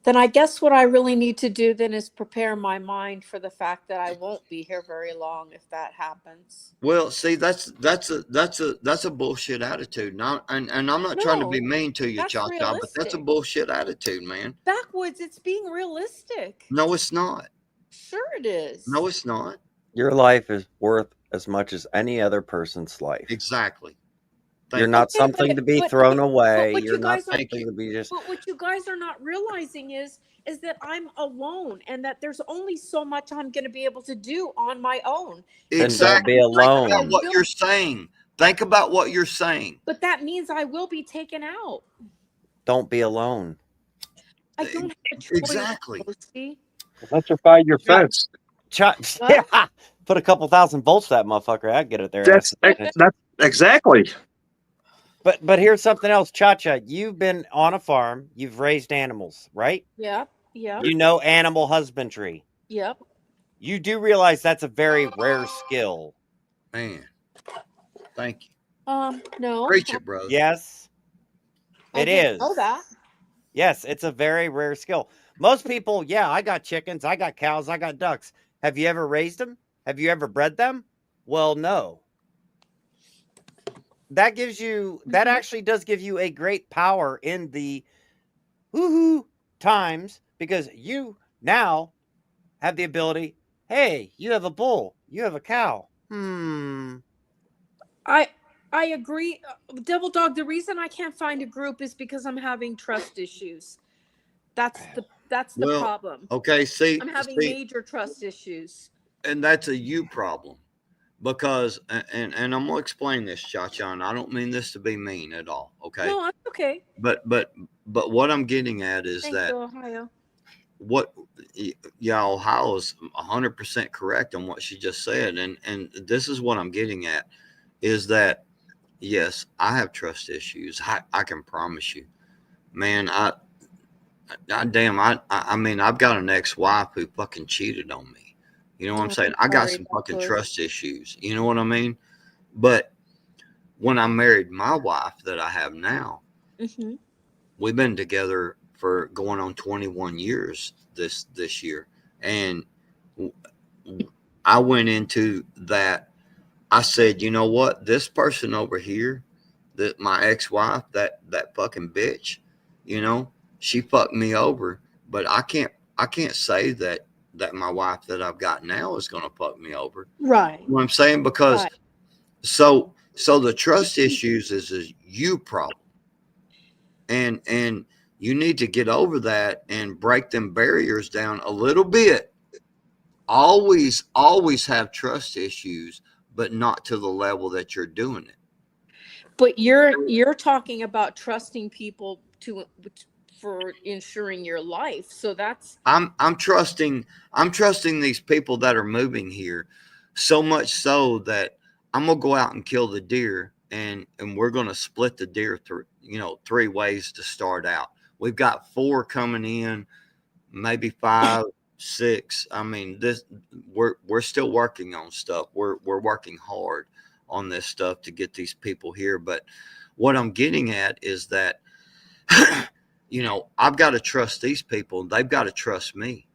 S10: Then I guess what I really need to do then is prepare my mind for the fact that I won't be here very long if that happens.
S8: Well, see, that's a bullshit attitude. Now, and I'm not trying to be mean to you,
S10: that's
S8: Cha-Cha, but that's a
S10: realistic.
S8: bullshit attitude, man.
S10: Backwoods, it's being realistic.
S8: No, it's not.
S10: Sure it is.
S8: No, it's not.
S2: Your life is worth as much as any other person's life.
S8: Exactly.
S2: You're not
S10: Okay,
S2: something to be thrown away.
S10: what
S2: You're
S10: you
S2: not
S10: guys are-
S2: something to be just.
S10: But what you guys are not realizing is that I'm alone and that there's only so much I'm going to be able to do on my own.
S8: Exactly.
S2: Be alone.
S8: Think about what you're saying. Think about what you're saying.
S10: But that means I will be taken out.
S2: Don't be alone.
S10: I don't have a choice.
S8: Exactly.
S10: Lucy.
S1: Electrify your fence.
S2: Yeah. Put a couple thousand volts to that motherfucker. I'd get it there.
S1: That's exactly.
S2: But here's something else, Cha-Cha. You've been on a farm. You've raised animals, right?
S10: Yeah. Yep.
S2: You know animal husbandry.
S10: Yep.
S2: You do realize that's a very rare skill.
S8: Man, thank you.
S10: No.
S8: Preach it, brother.
S2: Yes,
S10: I
S2: it
S10: didn't
S2: is.
S10: know that.
S2: Yes, it's a very rare skill. Most people, yeah, I got chickens, I got cows, I got ducks. Have you ever raised them? Have you ever bred them? Well, no. That gives you, that
S10: Mhm.
S2: actually does give you a great power in the woohoo times because you now have the ability, hey, you have a bull, you have a cow.
S10: I agree. Devil Dog, the reason I can't find a group is because I'm having trust issues. That's the
S8: Well,
S10: problem.
S8: okay, see,
S10: I'm having major trust issues.
S8: and that's a you problem. Because and I'm gonna explain this, Cha-Cha, and I don't mean this to be mean at all, okay?
S10: No, I'm okay.
S8: But what I'm getting at is
S10: Thank
S8: that
S10: you, Ohio.
S8: what Ohio is 100% correct on what she just said, and this is what I'm getting at is that yes, I have trust issues. I can promise you, man. I mean, I've got an ex-wife who fucking cheated on me. You know what I'm saying? I got
S10: sorry
S8: some
S10: about
S8: fucking
S10: this.
S8: trust issues. You know what I mean? But when I married my wife that I have now,
S10: Mm-hmm.
S8: we've been together for going on 21 years this year. And I went into that. I said, you know what? This person over here, that my ex-wife, that fucking bitch, you know, she fucked me over. But I can't say that my wife that I've got now is gonna fuck me over.
S10: Right.
S8: You know what I'm saying? Because
S10: Right.
S8: so the trust issues is a you problem. And you need to get over that and break them barriers down a little bit. Always have trust issues, but not to the level that you're doing it.
S10: But you're talking about trusting people for ensuring your life. So that's
S8: I'm trusting these people that are moving here so much so that I'm gonna go out and kill the deer and we're gonna split the deer through, you know, 3 ways to start out. We've got 4 coming in, maybe 5, 6. I mean, we're still working on stuff. We're working hard on this stuff to get these people here. But what I'm getting at is that you know, I've got to trust these people. They've got to trust me.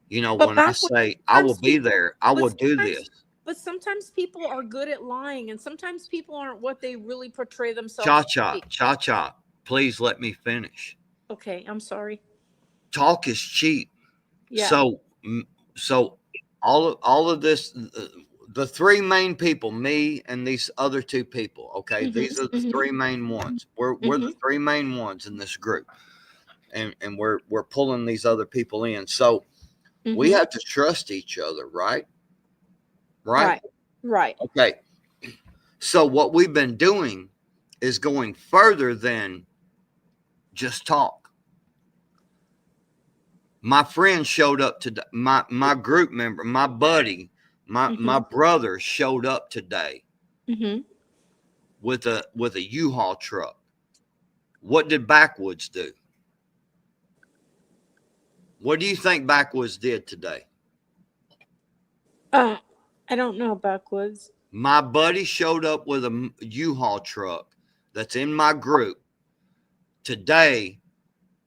S8: You know,
S10: But
S8: when I
S10: back when
S8: say I will
S10: sometimes
S8: be
S10: people-
S8: there, I
S10: but
S8: will do
S10: sometimes-
S8: this.
S10: But sometimes people are good at lying, and sometimes people aren't what they really portray themselves to be.
S8: Cha-cha. Please let me finish.
S10: Okay, I'm sorry.
S8: Talk is cheap.
S10: Yeah.
S8: So all of this, the 3 main people, me and these other 2 people. Okay,
S10: Mhm,
S8: these are the
S10: mhm.
S8: 3 main ones. We're the 3 main ones in this group, and we're pulling these other people in. So we
S10: Mhm.
S8: have to trust each other, right? Right.
S10: Right.
S8: Okay. So what we've been doing is going further than just talk. My friend showed up today. My group member, my buddy, my brother showed up today
S10: Mm-hmm.
S8: with a U-Haul truck. What did Backwoods do? What do you think Backwoods did today?
S10: I don't know Backwoods.
S8: My buddy showed up with a U-Haul truck that's in my group. Today,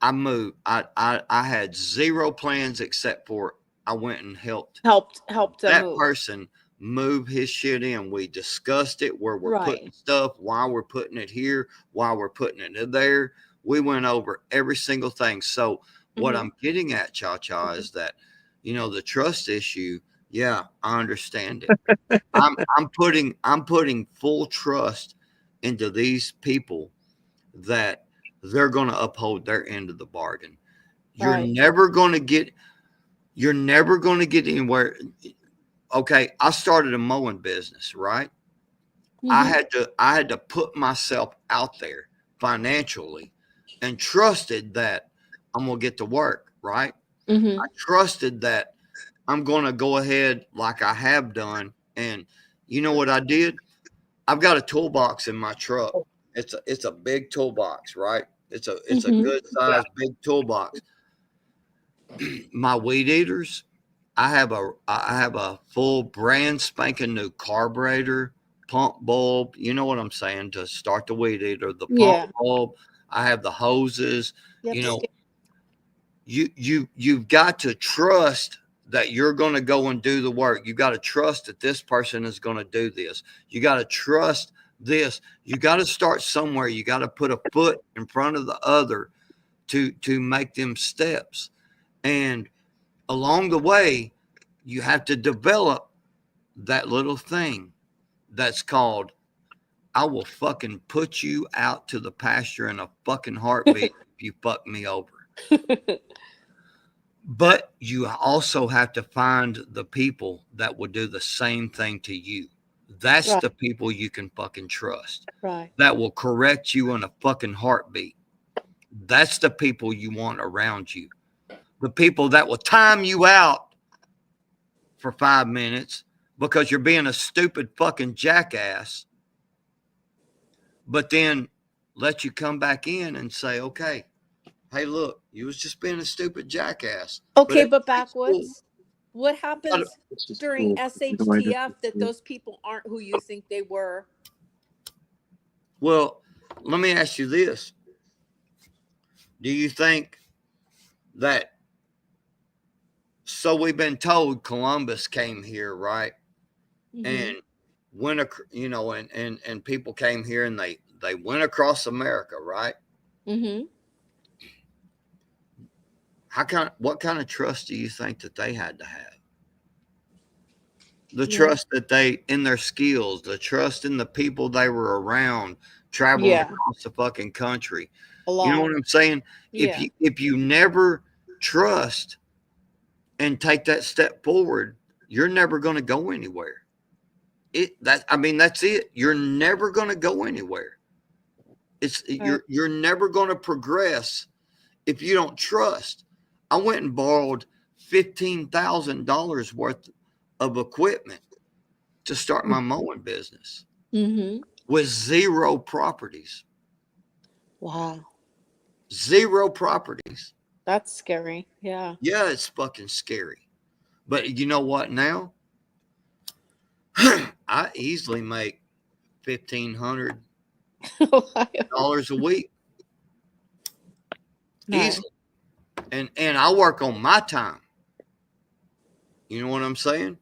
S8: I moved. I had 0 plans except for I went and helped that
S10: move.
S8: person move his shit in. We discussed it, where we're putting stuff, why we're putting it here, why we're putting it there. We went over every single thing. So what I'm getting at, Cha-Cha, is that, you know, the trust issue. Yeah, I understand it. I'm putting full trust into these people that they're going to uphold their end of the bargain. You're never going to get anywhere. Okay, I started a mowing business, right? I had to put myself out there financially and trusted that I'm going to get to work, right?
S10: Mm-hmm.
S8: I trusted that I'm going to go ahead like I have done. And you know what I did? I've got a toolbox in my truck. It's a big toolbox, right? It's a good size big toolbox. my weed eaters, I have a full brand spanking new carburetor, pump bulb. You know what I'm saying, to start the weed eater, the pump
S10: Yeah.
S8: bulb. I have the hoses.
S10: Yep.
S8: You know, you've got to trust that you're going to go and do the work. You got to trust that this person is going to do this. You got to trust this. You got to start somewhere. You got to put a foot in front of the other to make them steps. And along the way, you have to develop that little thing that's called, I will fucking put you out to the pasture in a fucking heartbeat if you fuck me over. But you also have to find the people that will do the same thing to you. That's
S10: Right.
S8: the people you can fucking trust.
S10: Right.
S8: That will correct you in a fucking heartbeat. That's the people you want around you. The people that will time you out for 5 minutes because you're being a stupid fucking jackass, but then let you come back in and say, okay, hey, look, you was just being a stupid jackass.
S10: Okay,
S8: But
S10: but backwoods, what happens
S12: This is
S10: during
S12: cool.
S10: SHTF that those people aren't who you think they were?
S8: well, let me ask you this. Do you think that, so we've been told Columbus came here, right?
S10: Mhm.
S8: And went, you know, and people came here and they went across America, right?
S10: Mhm.
S8: What kind of trust do you think that they had to have? The
S10: Yeah.
S8: trust that they, in their skills, the trust in the people they were around, traveling
S10: Yeah.
S8: across the fucking country.
S10: A
S8: You know
S10: lot.
S8: what I'm saying?
S10: Yeah.
S8: If you never trust and take that step forward, you're never going to go anywhere. That's it. You're never going to go anywhere.
S10: Right.
S8: You're never going to progress if you don't trust. I went and borrowed $15,000 worth of equipment to start my mowing business
S10: Mhm.
S8: with 0 properties.
S10: Wow.
S8: 0 properties.
S10: That's scary. Yeah.
S8: Yeah, it's fucking scary. But you know what now? I easily make $1,500 a week.
S10: Nice.
S8: Easily. And I work on my time. You know what I'm saying?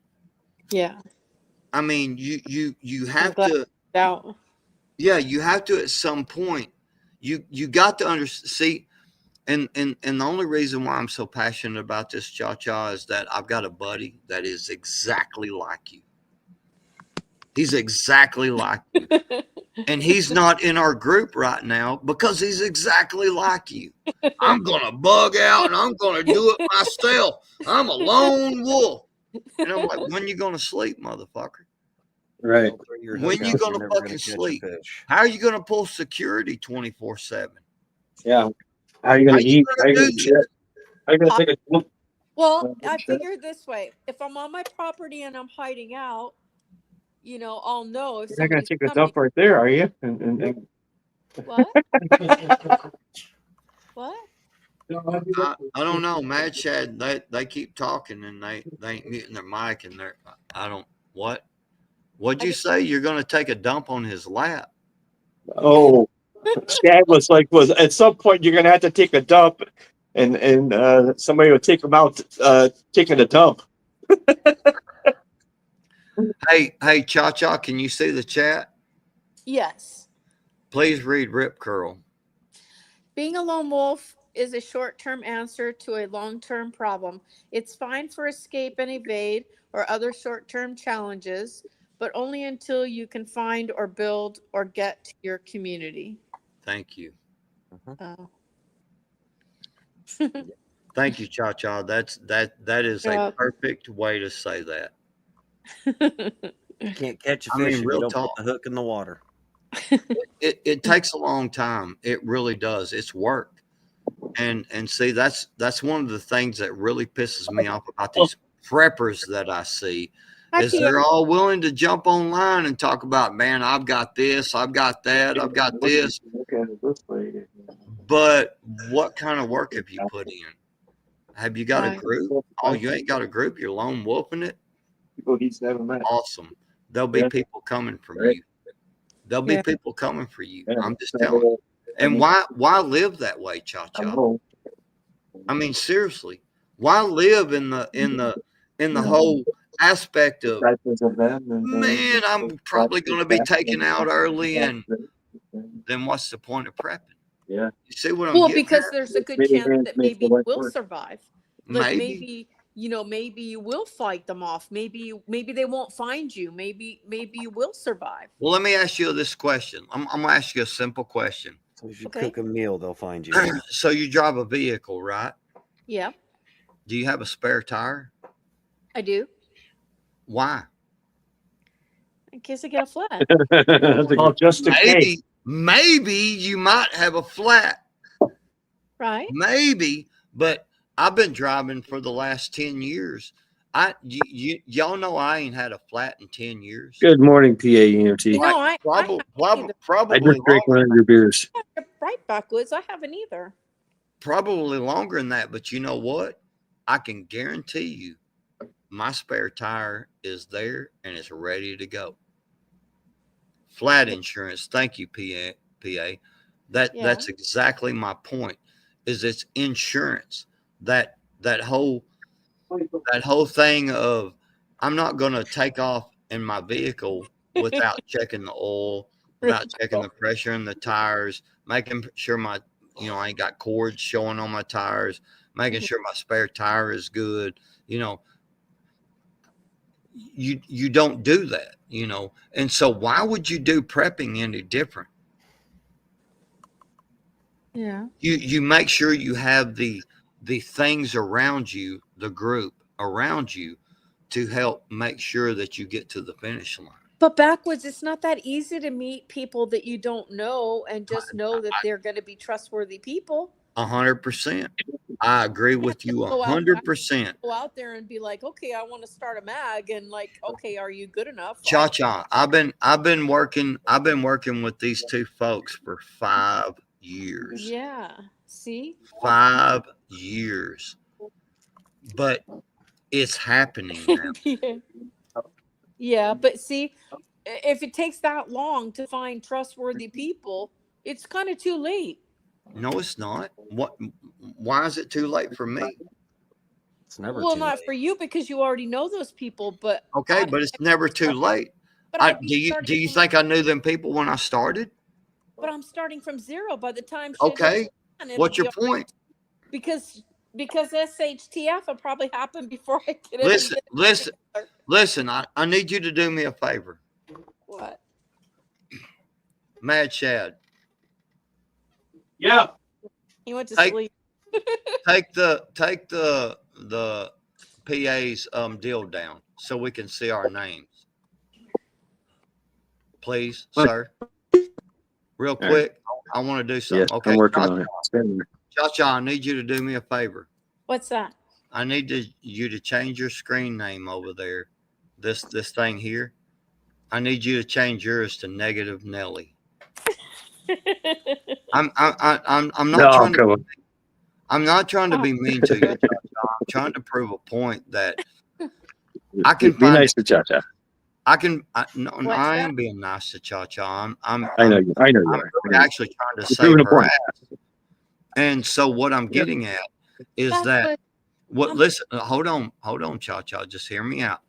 S10: Yeah.
S8: I mean, you have
S10: glad
S8: to,
S10: Out.
S8: yeah, you have to at some point. You got to see, and the only reason why I'm so passionate about this, Cha-Cha, is that I've got a buddy that is exactly like you. He's exactly like you. And he's not in our group right now because he's exactly like you. I'm going to bug out and I'm going to do it myself. I'm a lone wolf. And I'm like, when you going to sleep, motherfucker?
S1: Right.
S8: When you going to fucking sleep? How are you going to pull security 24/7?
S1: Yeah. How are you
S8: How
S1: going to
S8: you
S1: eat?
S8: gonna
S1: How are you
S8: do
S1: going to shit? How are you going to take a dump?
S10: Well, I
S1: Sure.
S10: figure this way: if I'm on my property and I'm hiding out, I'll know if
S1: You're not going
S10: somebody's
S1: to take a
S10: coming.
S1: dump right there, are you? And
S10: What? What?
S8: I don't know, Mad Chad. They keep talking and they ain't muting their mic and they're, I don't, what? What'd you say? You're going to take a dump on his lap?
S12: Oh, Chad was at some point you're gonna have to take a dump, and somebody will take him out taking a dump.
S8: Hey, Cha-Cha, can you see the chat?
S10: Yes.
S8: Please read Rip Curl.
S10: Being a lone wolf is a short-term answer to a long-term problem. It's fine for escape and evade or other short-term challenges, but only until you can find or build or get to your community.
S8: Thank you.
S10: Oh.
S8: Thank you, Cha-Cha. That is
S10: Yeah.
S8: a perfect way to say that.
S2: You can't catch a
S8: I mean,
S2: fish if you
S8: real
S2: don't
S8: talk.
S2: put the hook in the water.
S8: It takes a long time. It really does. It's work. And see, that's one of the things that really pisses me off about these preppers that I see, is they're all willing to jump online and talk about, man, I've got this, I've got that, I've got this.
S12: Look at it this way.
S8: But what kind of work have you put in? Have you got a
S10: Right.
S8: group? Oh, you ain't got a group. You're lone wolfing it.
S12: People he's never met.
S8: Awesome. There'll be
S12: Yeah.
S8: people coming from
S12: Right.
S8: you. There'll be
S10: Yeah.
S8: people coming for you.
S12: Yeah.
S8: I'm just telling you. And why live that way, Cha
S12: I
S8: Cha?
S12: know.
S8: I mean, seriously, why live in the whole aspect of,
S12: Disciples of them, and
S8: man, I'm probably going to be taken out early, and then what's the point of prepping?
S12: Yeah.
S8: You see what I'm
S10: Well,
S8: getting
S10: because
S8: at?
S10: there's a good
S12: Maybe
S10: chance
S12: hands
S10: that
S12: make the
S10: maybe
S12: life
S10: we'll
S12: work.
S10: survive. Like
S8: Maybe.
S10: maybe you will fight them off. Maybe they won't find you. Maybe you will survive.
S8: Well, let me ask you this question. I'm going to ask you a simple question.
S2: So if you
S10: Okay.
S2: cook a meal, they'll find you.
S8: So you drive a vehicle, right?
S10: Yeah,
S8: Do you have a spare tire?
S10: I do.
S8: Why?
S10: In case I get a flat.
S12: Well, just in case.
S8: Maybe you might have a flat.
S10: Right?
S8: Maybe, but I've been driving for the last 10 years. Y'all know I ain't had a flat in 10 years.
S1: Good morning, PA EMT.
S10: No, I
S8: Probably
S1: I just drank one of your beers.
S10: right backwoods. I haven't either.
S8: probably longer than that, but you know what? I can guarantee you my spare tire is there and it's ready to go. Flat insurance. Thank you, PA. That's exactly my point. Is it's insurance. That whole thing of I'm not going to take off in my vehicle without checking the oil, without checking the pressure in the tires, making sure I ain't got cords showing on my tires, making sure my spare tire is good. You don't do that, and so why would you do prepping any different?
S10: Yeah.
S8: You make sure you have the things around you, the group around you, to help make sure that you get to the finish line.
S10: But backwoods, it's not that easy to meet people that you don't know and just know that they're going to be trustworthy people.
S8: 100%. I agree with you 100%.
S10: Go out there and be like, okay, I want to start a mag, and like, okay, are you good enough?
S8: Cha-cha. I've been working with these two folks for 5 years.
S10: Yeah. See?
S8: 5 years. But it's happening now.
S10: Yeah, but see, if it takes that long to find trustworthy people, it's kind of too late.
S8: No, it's not. Why is it too late for me?
S2: It's never
S10: Well,
S2: too
S10: not
S2: late.
S10: for you because you already know those people, but
S8: Okay, but it's never too late.
S10: But
S8: Do you think I knew them people when I started?
S10: But I'm starting from zero by the time.
S8: Okay. What's your point?
S10: Because SHTF will probably happen before I get
S8: Listen. I need you to do me a favor.
S10: What?
S8: Mad Shad.
S12: Yeah.
S10: He went to sleep.
S8: Take the PA's deal down so we can see our names. Please, sir. Real quick, I want to do something.
S1: Yes,
S8: Okay.
S1: I'm working on it. Stand there.
S8: Cha-cha, I need you to do me a favor.
S10: What's that?
S8: I need you to change your screen name over there. This thing here. I need you to change yours to Negative Nelly. I'm not trying to be mean to you, Cha-cha. I'm trying to prove a point that I can
S1: Be nice to Cha-Cha.
S8: I am being nice to Cha-Cha.
S1: I know you. I know you are.
S8: I'm actually trying to
S1: You're
S8: save
S1: proving a
S8: her
S1: point.
S8: ass. And so what I'm getting at is listen, hold on, Cha-Cha, just hear me out.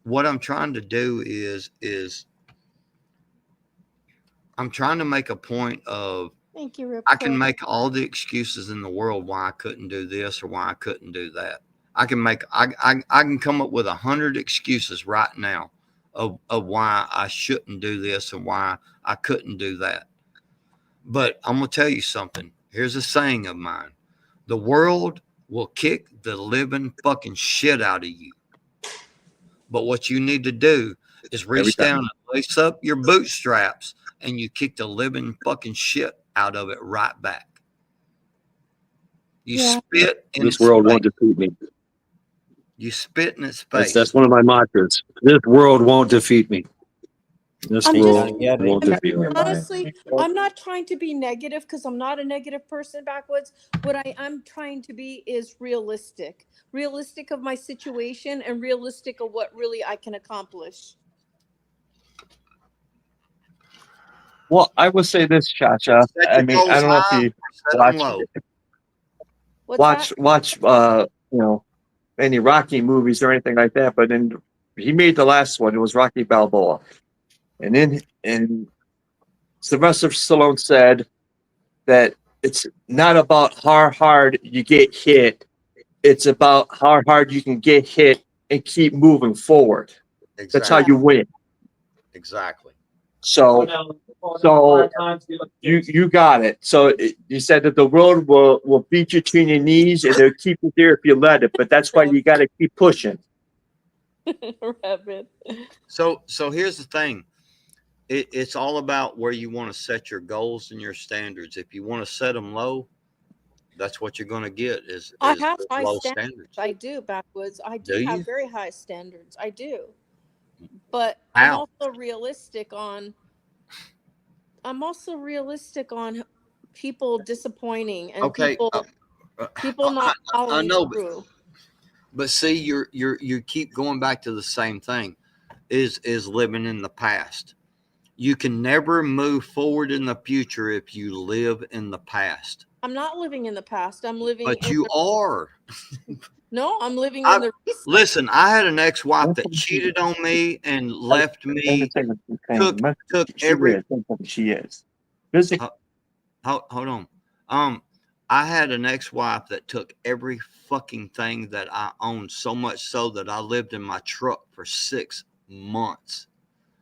S8: What I'm trying to do is I'm trying to make a point of
S10: Thank you,
S8: I can make all the excuses in the world why I couldn't do this or why I couldn't do that. I can come up with 100 excuses right now of why I shouldn't do this and why I couldn't do that. But I'm going to tell you something. Here's a saying of mine. The world will kick the living fucking shit out of you. But what you need to do is reach down and lace up your bootstraps and you kick the living fucking shit out of it right back. You spit in
S1: This world won't defeat me.
S8: You spit in its face.
S1: That's one of my mantras. This world won't defeat me. This
S10: I'm
S2: Ain't
S10: just,
S2: gonna
S1: world
S2: get it.
S1: will
S10: I'm
S1: just be like,
S10: honestly, I'm not trying to be negative because I'm not a negative person, Backwoods. What I am trying to be is realistic of my situation and realistic of what really I can accomplish.
S12: Well, I would say this, Chacha.
S8: Set
S12: I
S8: your
S12: mean, I
S8: goals
S12: don't know if
S8: high,
S12: you
S8: set them
S12: watch
S8: low.
S10: What's that?
S12: watch you know, any Rocky movies or anything like that, but then he made the last one. It was Rocky Balboa, and Sylvester Stallone said that it's not about how hard you get hit; it's about how hard you can get hit and keep moving forward. That's how
S8: Exactly.
S12: you win.
S8: Exactly.
S12: So you got it. So you said that the world will beat you to your knees and they'll keep you there if you let it. But that's why you got to keep pushing.
S10: Rabbit.
S8: So here's the thing. It's all about where you want to set your goals and your standards. If you want to set them low, that's what you're going to get is
S10: I have high
S8: low
S10: standards.
S8: standards.
S10: I do, Backwoods. I
S8: Do
S10: do have
S8: you?
S10: very high standards. I do. But I'm
S8: How?
S10: also realistic on people disappointing and
S8: Okay.
S10: people not
S8: I
S10: following
S8: know,
S10: through.
S8: but see, you keep going back to the same thing. Is living in the past. You can never move forward in the future if you live in the past.
S10: I'm not living in the past. I'm living
S8: But
S10: in
S8: you
S10: the,
S8: are.
S10: no, I'm living in the recent.
S8: Listen, I had an ex-wife that cheated on me and left me. Took every.
S12: She is. Busy.
S8: Hold on. I had an ex-wife that took every fucking thing that I owned, so much so that I lived in my truck for 6 months.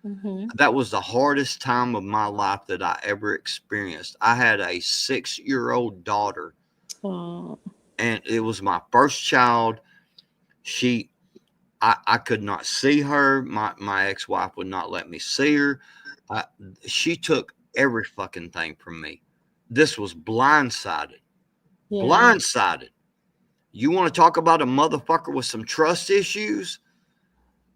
S10: Mm-hmm.
S8: That was the hardest time of my life that I ever experienced. I had a 6-year-old daughter,
S10: Oh.
S8: and it was my first child. I could not see her. My ex-wife would not let me see her. She took every fucking thing from me. This was blindsided.
S10: Yeah.
S8: Blindsided. You want to talk about a motherfucker with some trust issues?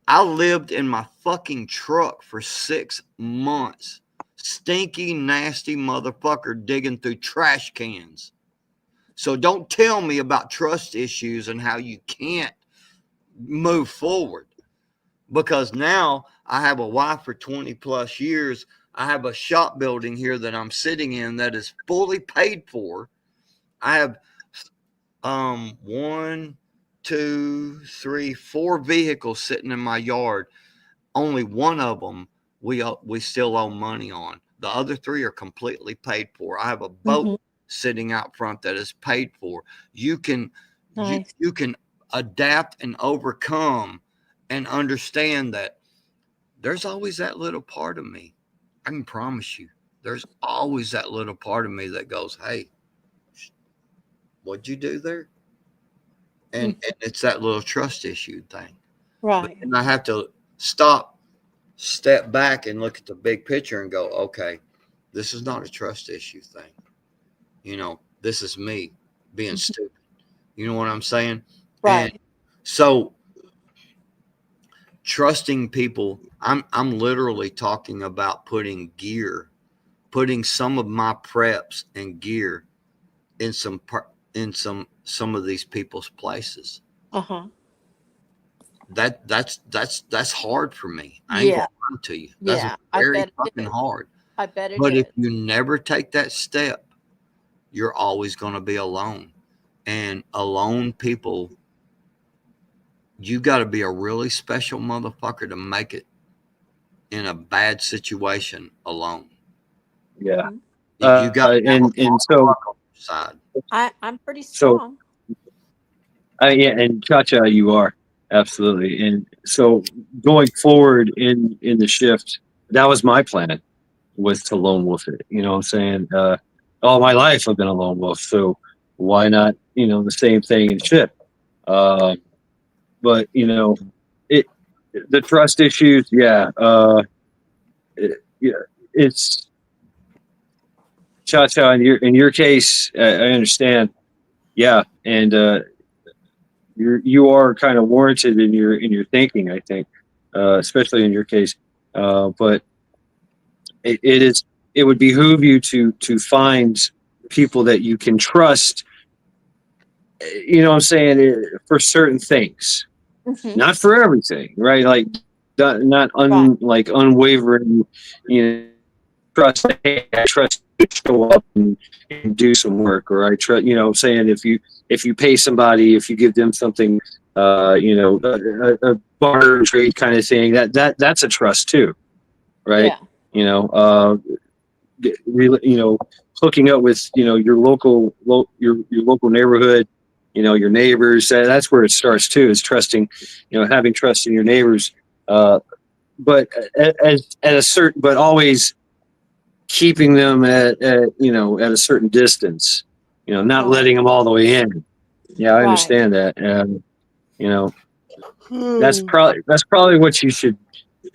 S8: I lived in my fucking truck for 6 months. Stinky, nasty motherfucker digging through trash cans. So don't tell me about trust issues and how you can't move forward. Because now I have a wife for 20 plus years. I have a shop building here that I'm sitting in that is fully paid for. I have 1, 2, 3, 4 vehicles sitting in my yard. Only one of them we still owe money on. The other 3 are completely paid for. I have a boat sitting out front that is paid for. You can
S10: Nice.
S8: you can adapt and overcome and understand that there's always that little part of me. I can promise you, there's always that little part of me that goes, "Hey, what'd you do there?" And it's that little trust issue thing.
S10: Right.
S8: And I have to step back and look at the big picture and go, okay, this is not a trust issue thing. You know, this is me being stupid. You know what I'm saying?
S10: Right.
S8: And so trusting people, I'm literally talking about putting some of my preps and gear in some of these people's places.
S10: Uh-huh.
S8: That's hard for me. I ain't gonna lie to you. That's very fucking hard.
S10: I bet it
S8: But
S10: is.
S8: if you never take that step, you're always gonna be alone. And alone people, you got to be a really special motherfucker to make it in a bad situation alone.
S1: yeah.
S8: You got
S1: And so
S8: side.
S10: I'm pretty strong.
S1: yeah, and Cha-Cha, you are absolutely. And so going forward in the shift, that was my plan, was to lone wolf it. You know what I'm saying? All my life I've been a lone wolf, so why not? You know, the same thing in shift. But you know, the trust issues, yeah. It's Cha-Cha in your case. I understand. Yeah, and you are kind of warranted in your thinking, I think, especially in your case. But it would behoove you to find people that you can trust. You know what I'm saying, for certain things,
S10: Mhm.
S1: not for everything, right? Like not like unwavering, you know, trust. Hey, I trust you to show up and do some work, or I trust. You know, what I'm saying if you pay somebody, if you give them something, you know, a barter trade kind of thing, that's a trust too, right?
S10: Yeah.
S1: You know, you know, hooking up with, you know, your local neighborhood, you know, your neighbors. That's where it starts too, is trusting, you know, having trust in your neighbors. But at a certain, but always keeping them at you know, at a certain distance. You know, not
S10: Right.
S1: letting them all the way in. Yeah, I
S10: Right.
S1: understand that. You know, that's probably what you should,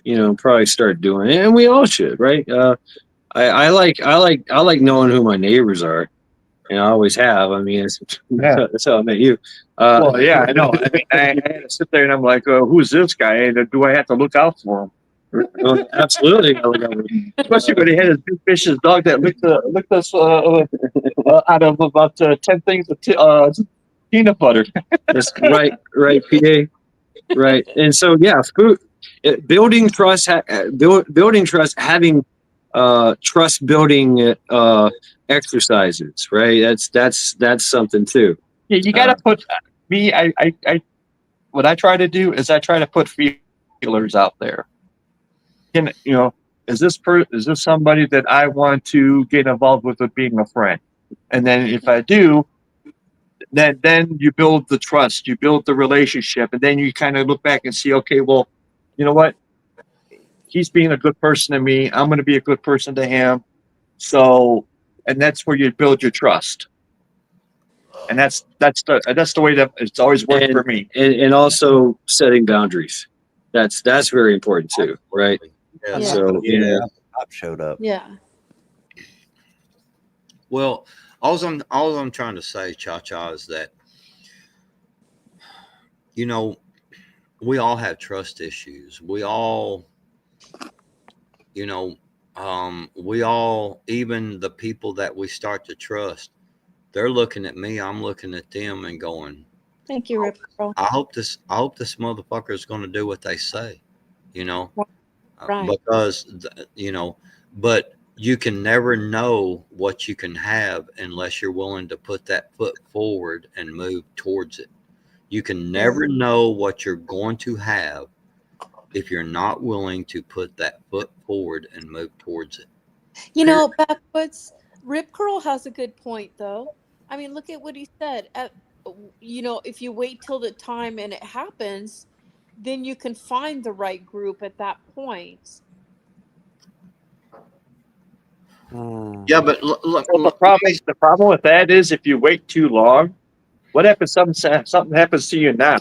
S1: you know, probably start doing, and we all should, right? I like knowing who my neighbors are, and I always have. I mean,
S12: Yeah.
S1: that's how I met you.
S12: Well, yeah, I know. I mean, I had to sit there and I'm like, who's this guy? And do I have to look out for him?
S1: Well, absolutely.
S12: Especially when he had his big vicious dog that licked us out of about 10 things of peanut butter.
S1: That's right, PA, right. And so, yeah, food, building trust, building trust, having trust building exercises, right? That's something too.
S12: Yeah, you got to put me. I what I try to do is I try to put feelers out there. Can, you know, is this somebody that I want to get involved with being a friend? And then if I do, then you build the trust, you build the relationship, and then you kind of look back and see, okay, well, you know what? He's being a good person to me. I'm going to be a good person to him. So, and that's where you build your trust. And that's the way that it's always worked for me.
S1: And also setting boundaries. That's very important too, right?
S8: Yeah.
S1: So
S2: Yeah, Pop showed up.
S10: Yeah.
S8: Well, all I'm trying to say, Cha-Cha, is that, you know, we all have trust issues. We all, you know, we all, even the people that we start to trust, they're looking at me, I'm looking at them and going,
S10: Thank you, Rip Curl.
S8: I hope this motherfucker is going to do what they say, you know,
S10: Right.
S8: because, you know, but you can never know what you can have unless you're willing to put that foot forward and move towards it. You can never know what you're going to have if you're not willing to put that foot forward and move towards it.
S10: You know, Backwoods, Rip Curl has a good point, though. I mean, look at what he said. You know, if you wait till the time and it happens, then you can find the right group at that point.
S8: Yeah, but look,
S12: Well, the problem with that is if you wait too long, what happens? Something happens to you now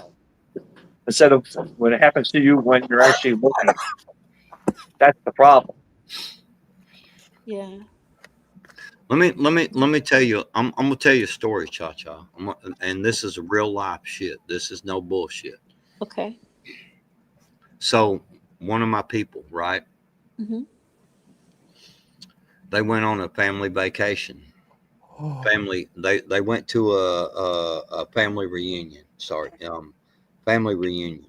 S12: instead of when it happens to you when you're actually looking. That's the problem.
S10: Yeah.
S8: let me tell you. I'm gonna tell you a story, Cha-Cha. And this is real life shit. This is no bullshit.
S10: Okay.
S8: So one of my people, right?
S10: Mm-hmm.
S8: They went on a family vacation. They went to a family reunion. Sorry, family reunion.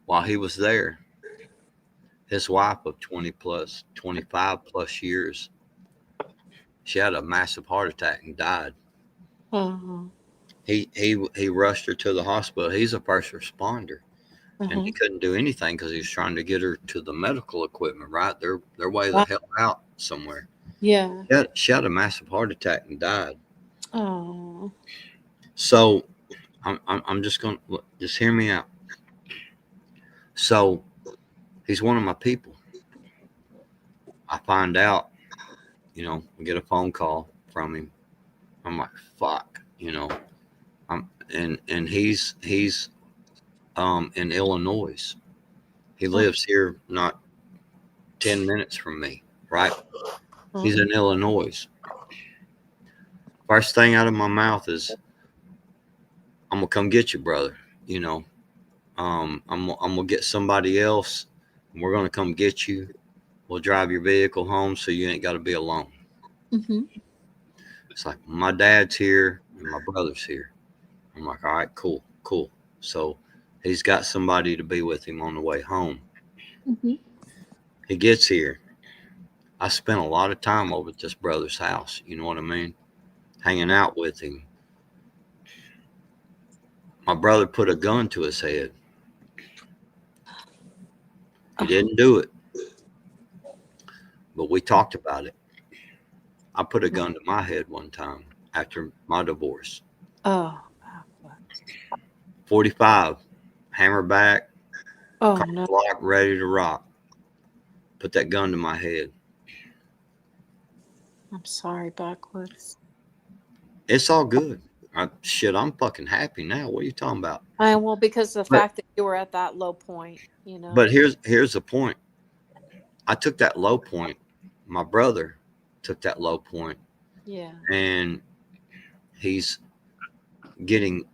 S8: While he was there, his wife of 25 plus years, she had a massive heart attack and died.
S10: Uh-huh.
S8: He rushed her to the hospital. He's a first responder. And he
S10: Uh-huh.
S8: couldn't do anything because he was trying to get her to the medical equipment, right? They're way the hell out somewhere.
S10: Yeah.
S8: She had a massive heart attack and died.
S10: Oh.
S8: So I'm just gonna just hear me out. So he's one of my people. I find out, you know, I get a phone call from him. I'm like, fuck, you know. And he's in Illinois. He lives here not 10 minutes from me, right? He's in Illinois. First thing out of my mouth is, I'm gonna come get you, brother. You know, I'm gonna get somebody else, and we're gonna come get you. will drive your vehicle home so you ain't got to be alone.
S10: Mm-hmm.
S8: It's like, my dad's here and my brother's here. I'm like, all right, cool. So he's got somebody to be with him on the way home.
S10: Mm-hmm.
S8: He gets here. I spent a lot of time over at this brother's house. You know what I mean? Hanging out with him. My brother put a gun to his head. He didn't do it. But we talked about it. I put a gun to my head one time after my divorce.
S10: Oh.
S8: 45, hammer back,
S10: Oh
S8: car
S10: no.
S8: block, ready to rock. Put that gun to my head.
S10: I'm sorry, backwards.
S8: It's all good. I'm fucking happy now. What are you talking about?
S10: Well, because the fact that you were at that low point, you know.
S8: But here's the point. I took that low point. My brother took that low point.
S10: Yeah.
S8: And he's thriving.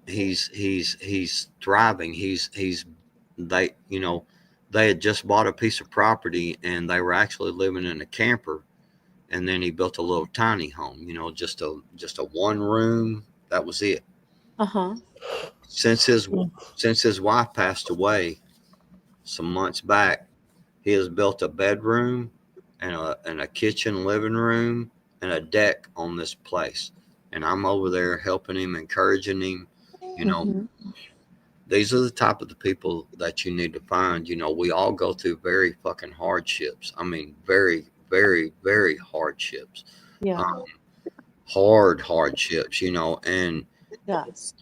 S8: They had just bought a piece of property and they were actually living in a camper. And then he built a little tiny home, just a one room. That was it.
S10: Uh-huh.
S8: Since his wife passed away some months back, he has built a bedroom and a kitchen, living room, and a deck on this place. And I'm over there helping him, encouraging him. These are the type of the people that you need to find. We all go through very fucking hardships. I mean, very, very, very hardships.
S10: Yeah.
S8: Hard hardships, and
S10: Yes.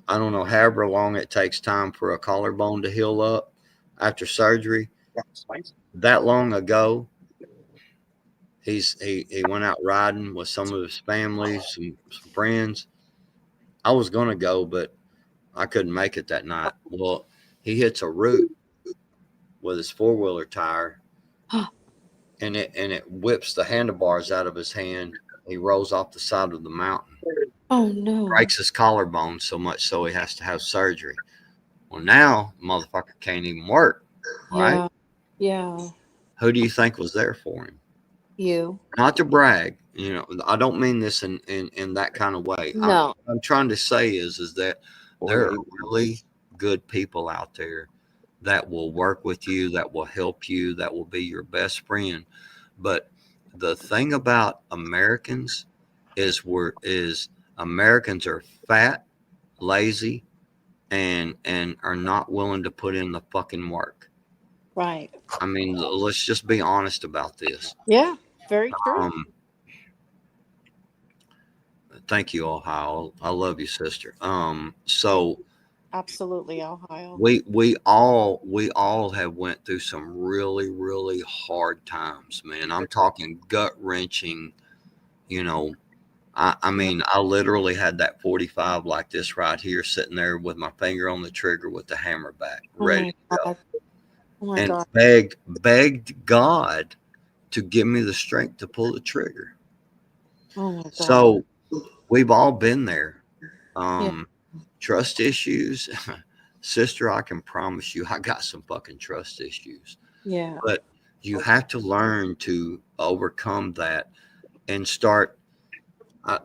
S8: I don't know, however long it takes time for a collarbone to heal up after surgery. That long ago, he went out riding with some of his family, some friends. I was gonna go, but I couldn't make it that night. Well, he hits a root with his 4-wheeler tire, and it whips the handlebars out of his hand. He rolls off the side of the mountain.
S10: Oh no.
S8: Breaks his collarbone so much so he has to have surgery. Well, now motherfucker can't even work, right?
S10: Yeah.
S8: Who do you think was there for him?
S10: You.
S8: Not to brag, I don't mean this in that kind of way.
S10: No.
S8: I'm trying to say is that there are really good people out there that will work with you, that will help you, that will be your best friend. But the thing about Americans is Americans are fat, lazy, and are not willing to put in the fucking work.
S10: Right.
S8: I mean, let's just be honest about this.
S10: Yeah, very true.
S8: Thank you, Ohio. I love you, sister. So
S10: Absolutely, Ohio.
S8: we all have went through some really, really hard times, man. I'm talking gut wrenching, I mean, I literally had that 45 like this right here, sitting there with my finger on the trigger with the hammer back, ready to go.
S10: Oh my
S8: And
S10: God.
S8: begged God to give me the strength to pull the trigger.
S10: Oh my God.
S8: So we've all been there. Trust issues. Sister, I can promise you I got some fucking trust issues.
S10: Yeah.
S8: But you have to learn to overcome that and start.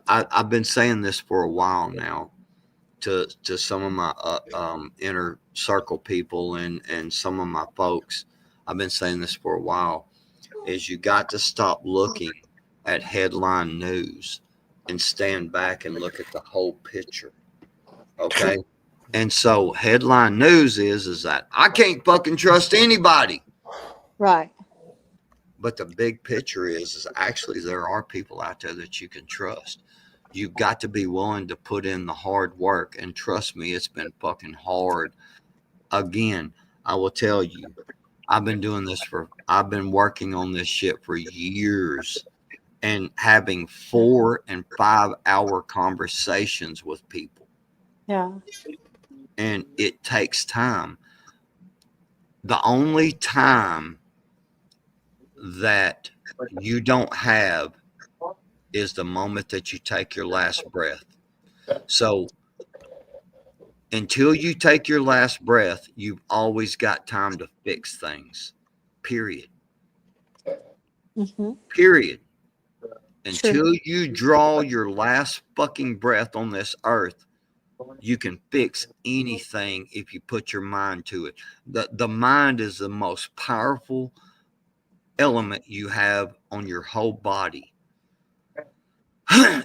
S8: I've been saying this for a while now to some of my inner circle people and some of my folks. I've been saying this for a while, is you got to stop looking at headline news and stand back and look at the whole picture. Okay. And so headline news is that I can't fucking trust anybody.
S10: Right.
S8: But the big picture is actually there are people out there that you can trust. You've got to be willing to put in the hard work. And trust me, it's been fucking hard. Again, I will tell you, I've been working on this shit for years and having 4 and 5 hour conversations with people.
S10: Yeah.
S8: And it takes time. The only time that you don't have is the moment that you take your last breath. So until you take your last breath, you've always got time to fix things. period.
S10: Mm-hmm.
S8: Period. Until you draw your last fucking breath on this earth, you can fix anything if you put your mind to it. The mind is the most powerful element you have on your whole body.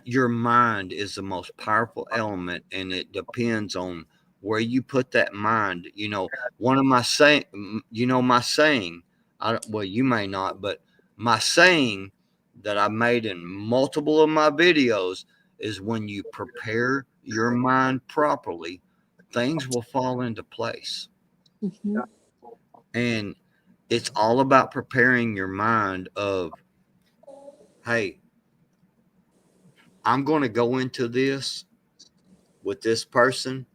S8: Your mind is the most powerful element, and it depends on where you put that mind. You know, one of my saying, my saying, well, you may not, but my saying that I made in multiple of my videos is when you prepare your mind properly, things will fall into place.
S10: Mm-hmm.
S8: And it's all about preparing your mind of, hey, I'm going to go into this with this person.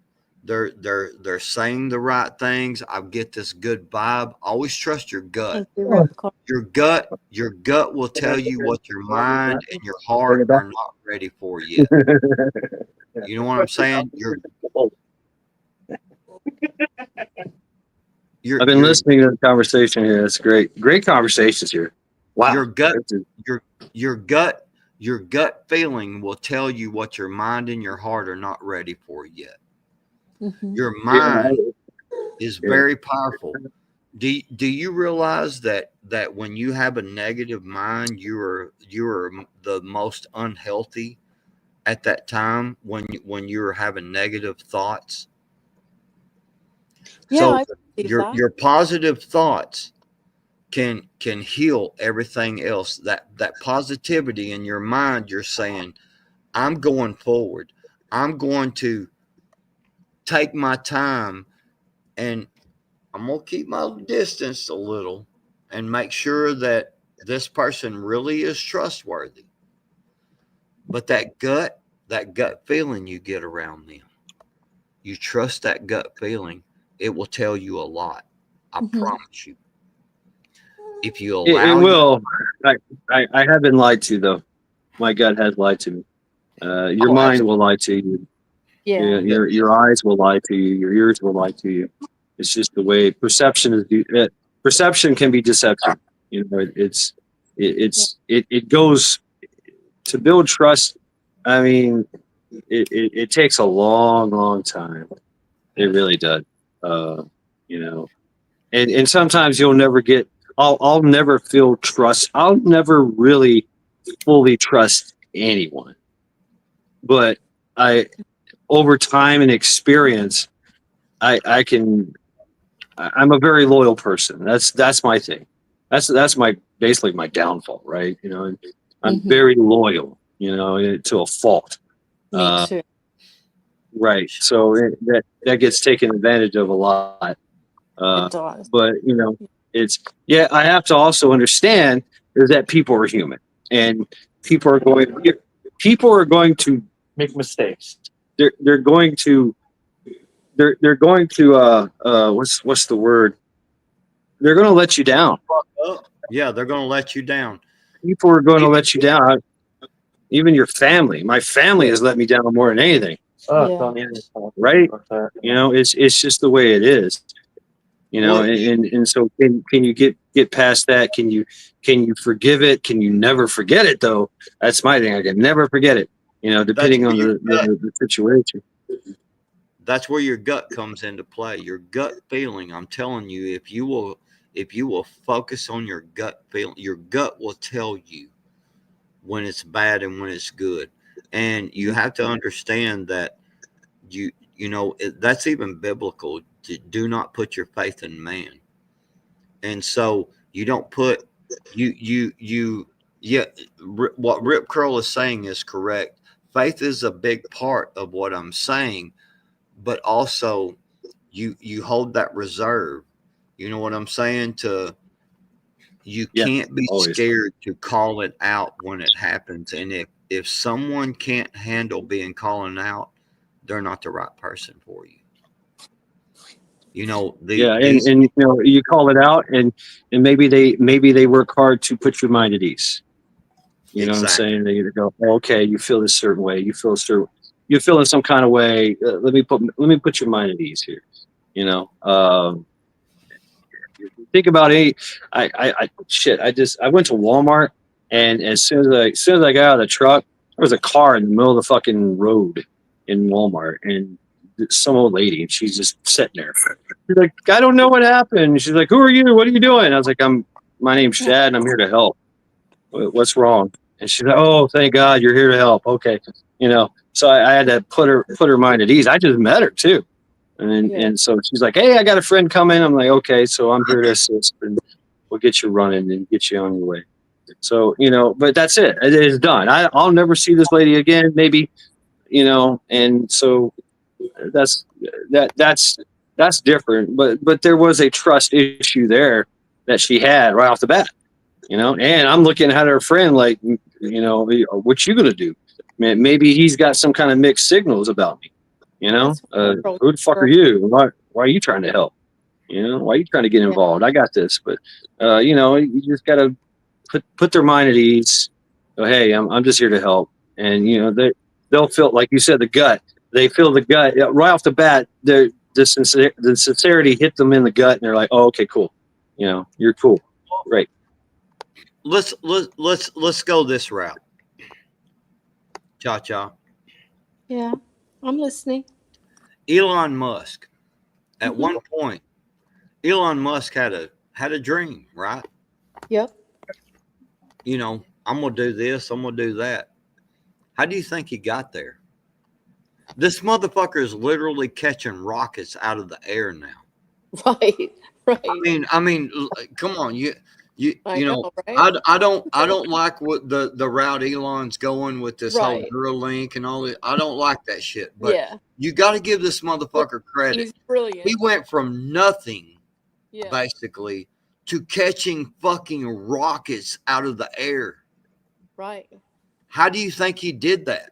S8: They're saying the right things. I get this good vibe. Always trust your gut.
S10: Thank you, Ripcord.
S8: Your gut will tell you what your mind and your heart are not ready for yet. You know what I'm saying?
S1: I've been listening to the conversation here. It's great. Great conversations here. Wow.
S8: Your gut feeling will tell you what your mind and your heart are not ready for yet.
S10: Mm-hmm.
S8: Your mind is very powerful. Do you realize that when you have a negative mind, you are the most unhealthy at that time when you're having negative thoughts?
S10: Yeah,
S8: So
S10: I believe that.
S8: your positive thoughts can heal everything else. That positivity in your mind, you're saying, I'm going forward. I'm going to take my time, and I'm going to keep my distance a little and make sure that this person really is trustworthy. But that gut feeling you get around them, you trust that gut feeling, it will tell you a lot. I promise you. If you allow
S1: it will. I have been lied to, though. My gut has lied to me. Your mind will lie to you.
S10: Yeah.
S1: Your eyes will lie to you. Your ears will lie to you. It's just the way perception is. Perception can be deception. You know, it goes to build trust. I mean, it takes a long time. It really does. You know, and sometimes you'll never get. I'll never feel trust. I'll never really fully trust anyone. But over time and experience, I'm a very loyal person. That's my thing. That's basically my downfall, right? You know, I'm very loyal, you know, to a fault.
S10: Me too.
S1: Right. So that gets taken advantage of a lot.
S10: It does.
S1: But you know, I have to also understand is that people are human, and people are going to
S12: Make mistakes.
S1: they're going to what's the word? They're going to let you down.
S8: Yeah, they're going to let you down.
S1: People are going to let you down. Even your family. My family has let me down more than anything. Right? You know, it's just the way it is. You know, and so can you get past that? Can you forgive it? Can you never forget it though? That's my thing. I can never forget it. You know, depending on the situation.
S8: That's where your gut comes into play. Your gut feeling. I'm telling you, if you will focus on your gut feeling, your gut will tell you when it's bad and when it's good. And you have to understand that you know that's even biblical. Do not put your faith in man. And so you don't put what Rip Curl is saying is correct. Faith is a big part of what I'm saying, but also you hold that reserve. You know what I'm saying? You can't be scared to call it out when it happens. And if someone can't handle being calling out, they're not the right person for you. You know,
S1: and you know, you call it out, and maybe they work hard to put your mind at ease. You know what I'm saying? They go, okay, you feel this certain way. You feel in some kind of way. Let me put your mind at ease here. You know, think about it. Shit. I went to Walmart, and as soon as I got out of the truck, there was a car in the middle of the fucking road in Walmart, and some old lady, and she's just sitting there. She's like, I don't know what happened. She's like, who are you? What are you doing? I was like, my name's Chad, and I'm here to help. What's wrong? And she's like, oh, thank God you're here to help. Okay, So I had to put her mind at ease. I just met her too. And so she's like, hey, I got a friend coming. I'm like, okay, so I'm here to assist, and we'll get you running and get you on your way. So, but that's it. It is done. I'll never see this lady again, maybe, and so that's different. But there was a trust issue there that she had right off the bat, and I'm looking at her friend like, what you going to do? Man, maybe he's got some kind of mixed signals about me. Who the fuck are you? Why are you trying to help? Why are you trying to get involved? I got this, but you just gotta put their mind at ease. Go, hey, I'm just here to help, and they'll feel, like you said, the gut. They feel the gut right off the bat. The sincerity hit them in the gut, and they're like, oh, okay, cool. You're cool, great.
S8: Let's go this route. Cha.
S10: Yeah. I'm listening.
S8: Elon Musk. At one point, Elon Musk had a dream, right?
S10: Yep.
S8: I'm gonna do this, I'm gonna do that. How do you think he got there? This motherfucker is literally catching rockets out of the air now.
S10: Right.
S8: I mean, come on,
S10: I know, right?
S8: I don't like what the route Elon's going with this whole Neuralink and all that. I don't like that shit. But you got to give this motherfucker credit.
S10: He's brilliant.
S8: He went from nothing, basically, to catching fucking rockets out of the air.
S10: Right.
S8: How do you think he did that?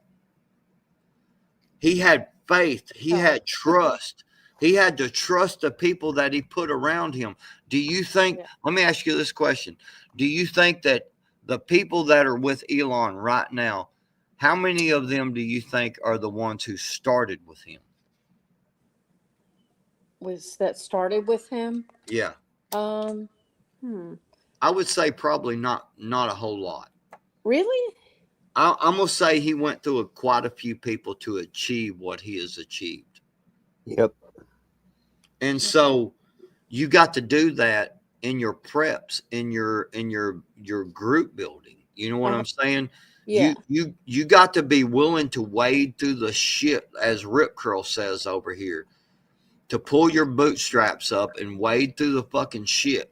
S8: He had faith. He had trust. He had to trust the people that he put around him. Do you think, let me ask you this question. Do you think that the people that are with Elon right now, how many of them do you think are the ones who started with him?
S10: That started with him?
S8: Yeah.
S10: I
S8: I would say probably not a whole lot.
S10: Really?
S8: I'm going to say he went through quite a few people to achieve what he has achieved.
S2: Yep.
S8: And so you got to do that in your preps, in your group building. You know what I'm saying?
S10: Yeah.
S8: You got to be willing to wade through the shit, as Rip Curl says over here, to pull your bootstraps up and wade through the fucking shit.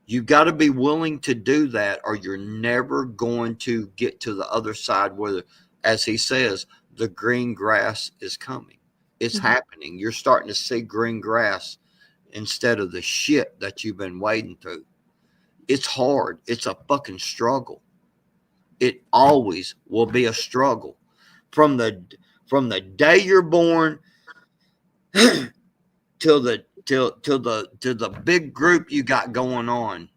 S8: You got to be willing to do that, or you're never going to get to the other side where, as he says, the green grass is coming. It's happening. You're starting to see green grass instead of the shit that you've been wading through. It's hard. It's a fucking struggle. It always will be a struggle. From the day you're born till the big group you got going on.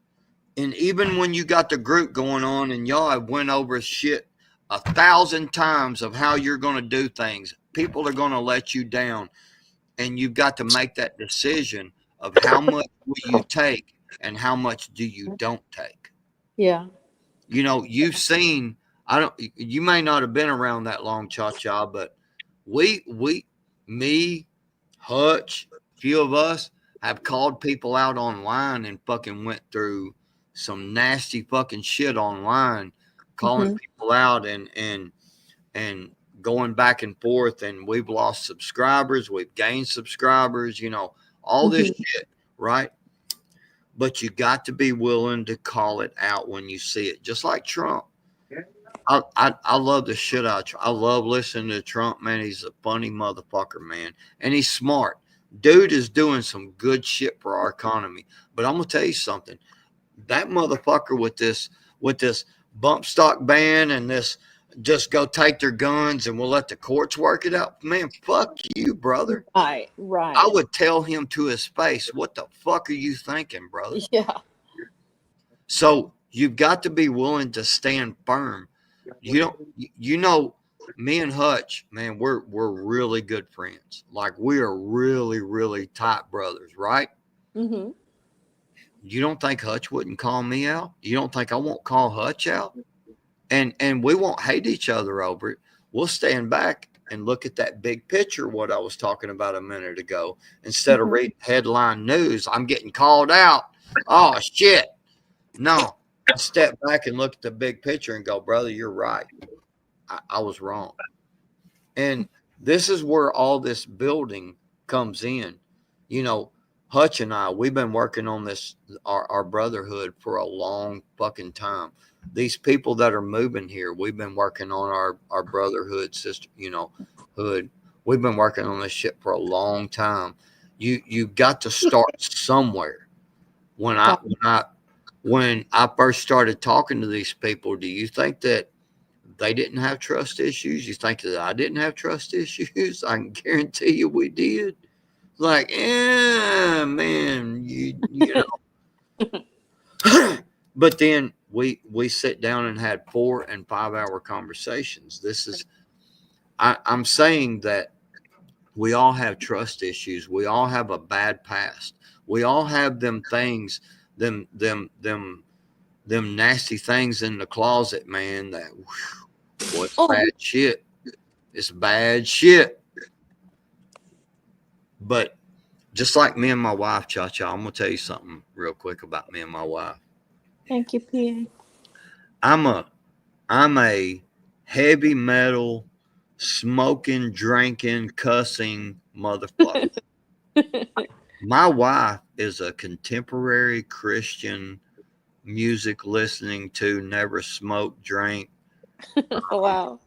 S8: And even when you got the group going on and y'all have went over shit 1,000 times of how you're going to do things, people are going to let you down, and you've got to make that decision of how much will you take and how much do you don't take.
S10: Yeah.
S8: You've seen, you may not have been around that long, Cha-Cha, but me, Hutch, a few of us have called people out online and fucking went through some nasty fucking shit online, calling people out and going back and forth, and we've lost subscribers, we've gained subscribers, all this shit, right? But you got to be willing to call it out when you see it, just like Trump. I love the shit out of Trump. I love listening to Trump, man. He's a funny motherfucker, man, and he's smart. Dude is doing some good shit for our economy. But I'm gonna tell you something. That motherfucker with this bump stock ban and this just go take their guns and we'll let the courts work it out. Man, fuck you, brother.
S10: Right.
S8: I would tell him to his face, what the fuck are you thinking, brother?
S10: Yeah.
S8: So you've got to be willing to stand firm. Me and Hutch, man, we're really good friends. Like, we are really, really tight brothers, right? You don't think Hutch wouldn't call me out? You don't think I won't call Hutch out? And we won't hate each other over it. We'll stand back and look at that big picture, what I was talking about a minute ago. Instead of reading headline news, I'm getting called out. Oh, shit. No. I step back and look at the big picture and go, brother, you're right. I was wrong. And this is where all this building comes in. You know, Hutch and I, we've been working on this, our brotherhood for a long fucking time. These people that are moving here, we've been working on our brotherhood sister, you know, hood. We've been working on this shit for a long time. You got to start somewhere. When I first started talking to these people, do you think that they didn't have trust issues? You think that I didn't have trust issues? I can guarantee you we did. Like, yeah, man, you know. But then we sit down and had 4 and 5 hour conversations. This is, I'm saying that we all have trust issues. We all have a bad past. We all have them things, them nasty things in the closet, man. That what's bad shit. It's bad shit. But just like me and my wife, Cha-Cha, I'm gonna tell you something real quick about me and my wife.
S10: Thank you, PA.
S8: I'm a heavy metal, smoking, drinking, cussing motherfucker. My wife is a contemporary Christian music listening to, never smoked, drank.
S10: Wow.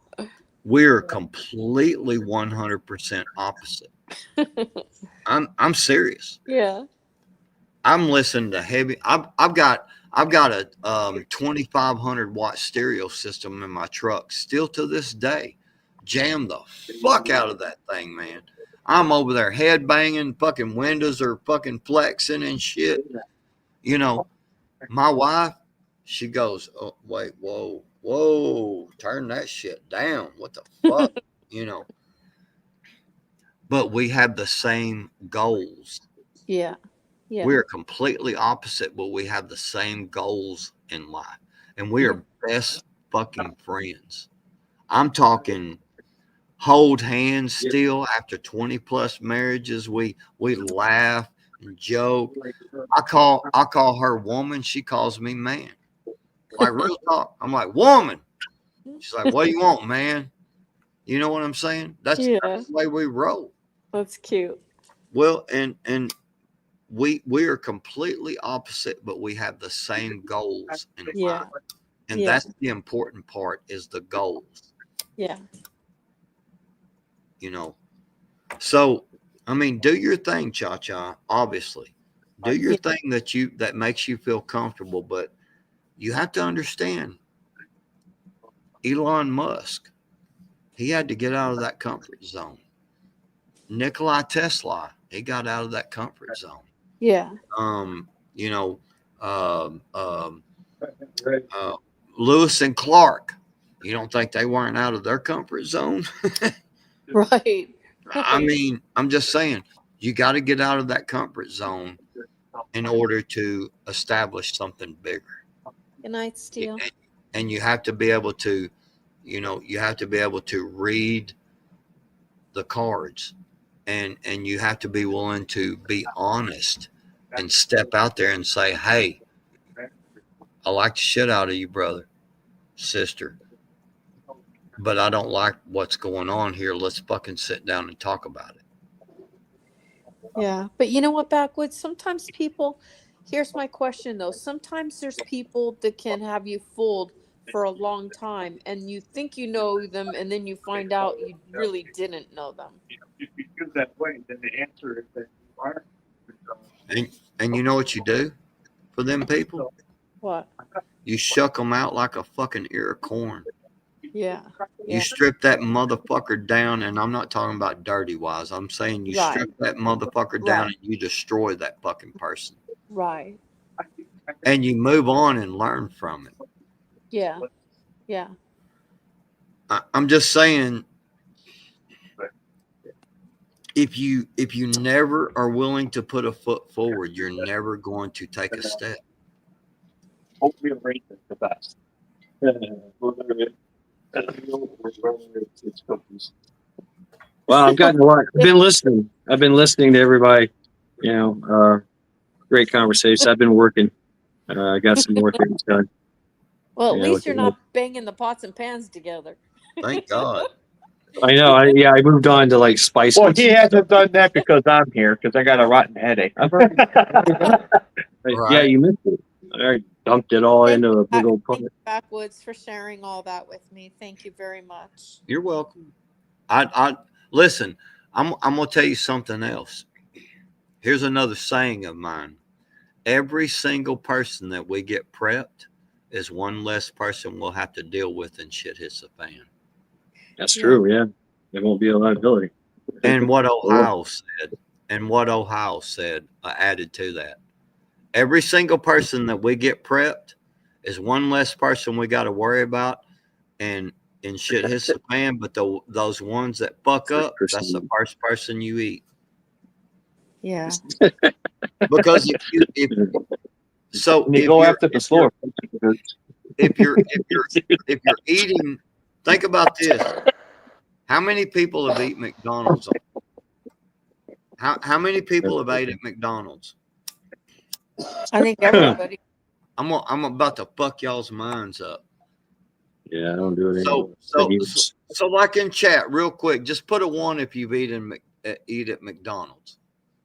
S8: We're completely 100% opposite. I'm serious.
S10: Yeah.
S8: I'm listening to heavy. I've got a 2,500 watt stereo system in my truck. Still to this day, jam the fuck out of that thing, man. I'm over there head banging, fucking windows are fucking flexing and shit. You know, my wife, she goes, oh, wait, whoa, turn that shit down. What the fuck? You know. But we have the same goals.
S10: Yeah. Yeah.
S8: We're completely opposite, but we have the same goals in life. And we are best fucking friends. I'm talking hold hands still after 20 plus marriages. We laugh and joke. I call her woman. She calls me man. Like real talk. I'm like, woman. She's like, what do you want, man? You know what I'm saying? That's the way we roll.
S10: That's cute.
S8: Well, and we are completely opposite, but we have the same goals in life. And that's the important part, is the goals.
S10: Yeah.
S8: You know. So, I mean, do your thing, Cha-Cha, obviously. Do your thing that makes you feel comfortable, but you have to understand Elon Musk, he had to get out of that comfort zone. Nikola Tesla, he got out of that comfort zone.
S10: Yeah.
S8: You know, Lewis and Clark, you don't think they weren't out of their comfort zone?
S10: Right.
S8: I mean, I'm just saying, you got to get out of that comfort zone in order to establish something bigger.
S10: Good night, Steele.
S8: And you have to be able to, you know, you have to be able to read the cards, and you have to be willing to be honest and step out there and say, hey, I like the shit out of you, brother, sister, but I don't like what's going on here. Let's fucking sit down and talk about it.
S10: Yeah. But you know what, Backwoods? Sometimes people, here's my question though. Sometimes there's people that can have you fooled for a long time, and you think you know them, and then you find out you really didn't know them.
S12: If you feel that way, then the answer is that you are.
S8: And you know what you do for them people?
S10: What?
S8: You shuck them out like a fucking ear of corn.
S10: Yeah.
S8: You strip that motherfucker down, and I'm not talking about dirty wise. I'm saying you strip that motherfucker down and you destroy that fucking person.
S10: Right.
S8: And you move on and learn from it.
S10: Yeah. Yeah.
S8: I'm just saying, if you never are willing to put a foot forward, you're never going to take a step.
S12: Hope we rate it the best.
S1: Well, I've gotten a lot. I've been listening. I've been listening to everybody. You know, great conversation. I've been working. I got some more things done.
S10: Well, at
S1: Yeah,
S10: least
S1: with
S10: you're
S1: the-
S10: not banging the pots and pans together.
S8: Thank God.
S1: I know. I moved on to like spice.
S12: Well, he hasn't done that because I'm here because I got a rotten headache.
S1: Yeah, you missed it. I dumped it all into a big old pot.
S10: Thank you, Backwoods, for sharing all that with me. Thank you very much.
S8: You're welcome. I listen. I'm gonna tell you something else. Here's another saying of mine. Every single person that we get prepped is one less person we'll have to deal with and shit hits the fan.
S1: That's true. Yeah, there won't be a liability.
S8: And what Ohio said, added to that. Every single person that we get prepped is one less person we got to worry about, and shit hits the fan. But those ones that fuck up, that's the first person you eat.
S10: Yeah.
S8: Because if you
S12: go after the floor.
S8: If you're eating, think about this. How many people have eaten McDonald's? How many people have ate at McDonald's?
S10: I think everybody.
S8: I'm about to fuck y'all's minds up.
S1: Yeah, I don't do it
S8: So
S1: anymore.
S8: so like in chat, real quick, just put a 1 if you've eat at McDonald's.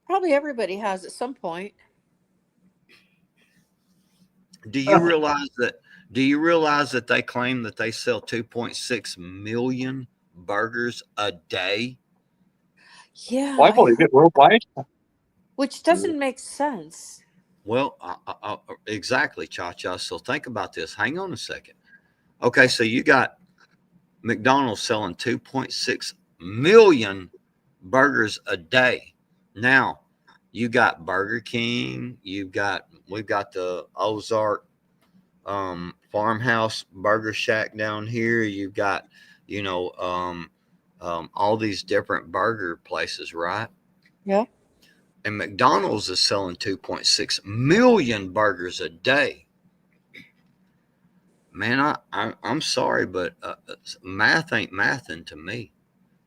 S10: Probably everybody has at some point.
S8: Do you realize that? Do you realize that they claim that they sell 2.6 million burgers a day?
S10: Yeah.
S12: Well, I believe it worldwide.
S10: Which doesn't make sense.
S8: Well, exactly, Cha-Cha. So think about this. Hang on a second. Okay, so you got McDonald's selling 2.6 million burgers a day. Now, you got Burger King. We've got the Ozark Farmhouse Burger Shack down here. You've got, all these different burger places, right?
S10: Yeah.
S8: And McDonald's is selling 2.6 million burgers a day. Man, I'm sorry, but math ain't mathing to me.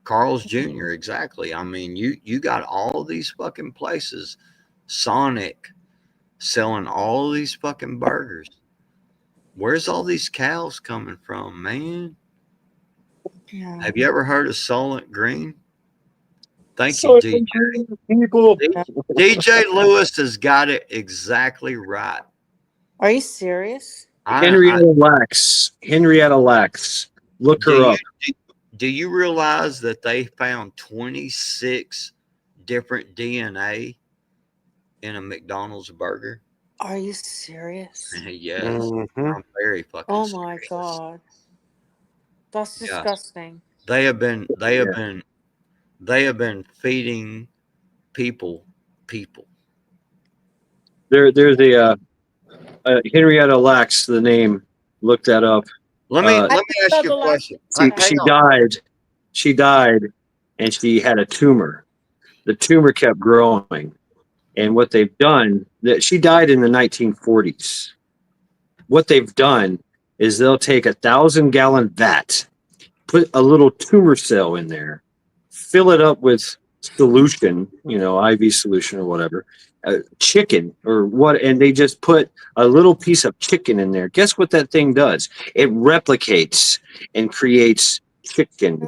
S8: Carl's Jr. Exactly. I mean, you got all these fucking places, Sonic, selling all these fucking burgers. Where's all these cows coming from, man?
S10: Yeah.
S8: Have you ever heard of Soylent Green? Thank you,
S12: So
S8: DJ.
S12: people,
S8: DJ Lewis has got it exactly right.
S10: Are you serious?
S1: Henrietta Lacks. Look her up.
S8: Do you realize that they found 26 different DNA in a McDonald's burger?
S10: Are you serious?
S8: Yes.
S1: Mm-hmm.
S8: I'm very fucking
S10: Oh
S8: serious.
S10: my God. That's disgusting.
S8: They have been feeding people.
S1: There's a Henrietta Lacks, the name. Look that up.
S8: Let me ask you a question.
S1: She died, and she had a tumor. The tumor kept growing, and what they've done, that she died in the 1940s. What they've done is they'll take 1,000-gallon vat, put a little tumor cell in there, fill it up with solution, IV solution or whatever, chicken or what, and they just put a little piece of chicken in there. Guess what that thing does? It replicates and creates chicken,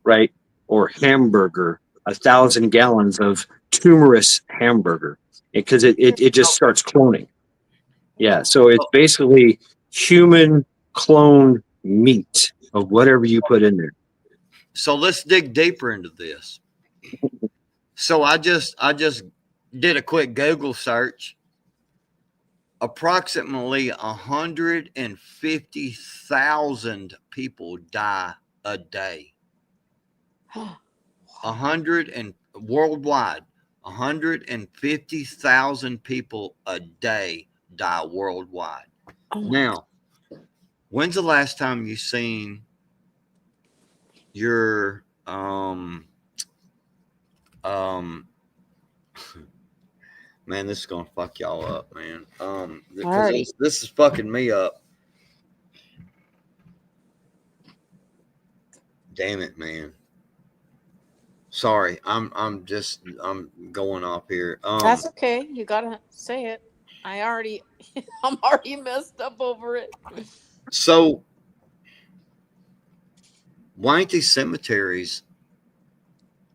S1: right? Or hamburger, 1,000 gallons of tumorous hamburger, because it just starts cloning. Yeah, so it's basically human cloned meat of whatever you put in there.
S8: So let's dig deeper into this. So I just did a quick Google search. Approximately 150,000 people die a day. Worldwide, 150,000 people a day die worldwide. Now, when's the last time you seen your Man, this is gonna fuck y'all up, man. Because
S10: Alrighty.
S8: this is fucking me up. Damn it, man. Sorry, I'm going off here.
S10: That's okay. You gotta say it. I'm already messed up over it.
S8: So why ain't these cemeteries?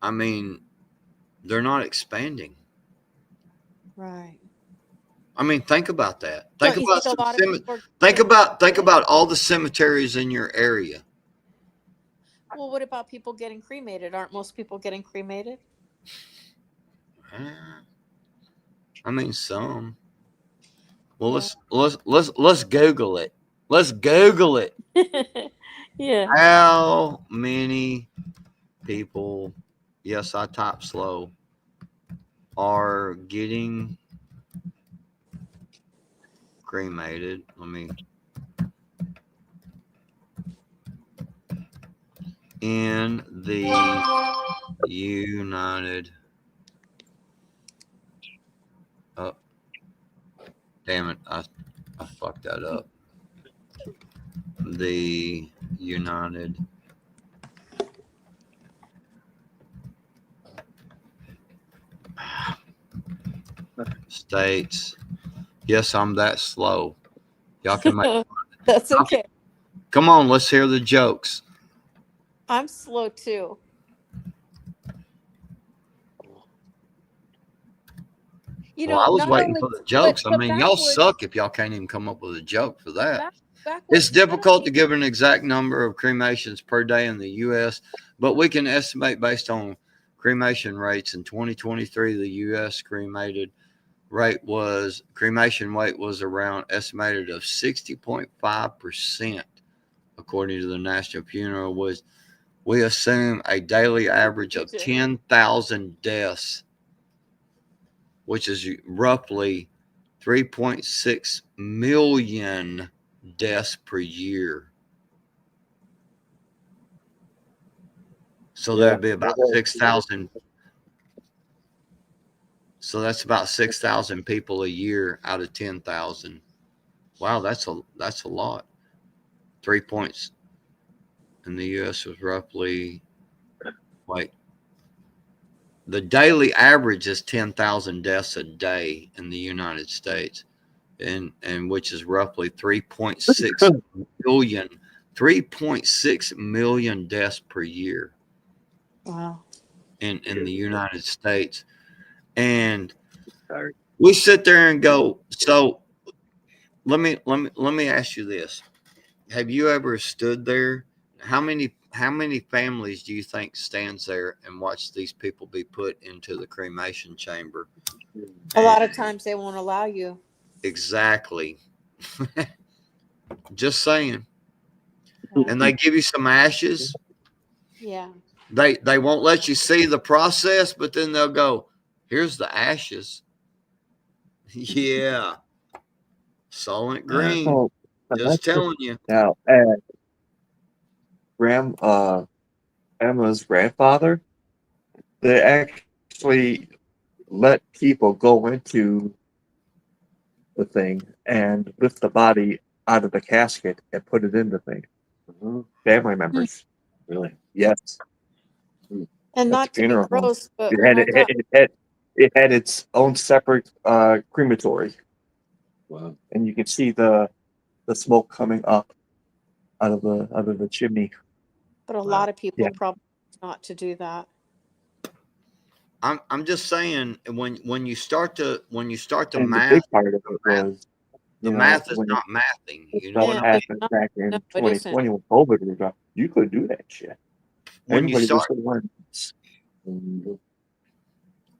S8: I mean, they're not expanding.
S10: Right.
S8: I mean, think about that. Think
S10: Don't you
S8: about
S10: think a lot of people are
S8: think about all the cemeteries in your area.
S10: Well, what about people getting cremated? Aren't most people getting cremated?
S8: I mean, some. Well, let's Google it. Let's Google it.
S10: Yeah.
S8: How many people? Yes, I type slow. Are getting cremated. Let me. In the United. Oh, damn it! I fucked that up. The United States. Yes, I'm that slow. Y'all can make.
S10: That's okay.
S8: Come on, let's hear the jokes.
S10: I'm slow too. You
S8: Well,
S10: know,
S8: I was
S10: not
S8: waiting
S10: only
S8: for the jokes. I
S10: but
S8: mean, y'all
S10: backwards-
S8: suck if y'all can't even come up with a joke for that.
S10: backwards
S8: It's difficult to give an exact number of cremations per day in the U.S., but we can estimate based on cremation rates. In 2023, the U.S. cremation rate was around estimated of 60.5%, according to the National Funeral. We assume a daily average of 10,000 deaths, which is roughly 3.6 million deaths per year. So that'd be about 6,000. So that's about 6,000 people a year out of 10,000. Wow, that's a lot. 3 points in the U.S. was roughly the daily average is 10,000 deaths a day in the United States, and which is roughly 3.6 million deaths per year.
S10: Wow.
S8: In the United States. And we sit there and go, so let me ask you this. Have you ever stood there? How many families do you think stands there and watch these people be put into the cremation chamber?
S10: A lot of times they won't allow you.
S8: Exactly. Just saying. And they give you some ashes.
S10: Yeah.
S8: They won't let you see the process, but then they'll go, here's the ashes. Yeah. Solent green.
S12: Oh,
S8: Just telling you.
S12: Now, Emma's grandfather, they actually let people go into the thing and lift the body out of the casket and put it in the thing. Family members. Really? Yes.
S10: And not to be
S12: funeral home.
S10: gross, but
S12: It had its own separate crematory.
S1: Wow.
S12: And you can see the smoke coming up out of the chimney.
S10: but a lot of people
S12: Yeah.
S10: probably not to do that.
S8: I'm just saying when you start to
S12: And
S8: math,
S12: the big part of it was
S8: the
S12: you know,
S8: math is
S12: when
S8: not mathing. You know
S12: what
S8: what I mean?
S12: happened back in
S10: No, it
S12: 2020 when COVID was up. You could do that shit.
S8: When you
S12: Everybody was
S8: start
S12: the one.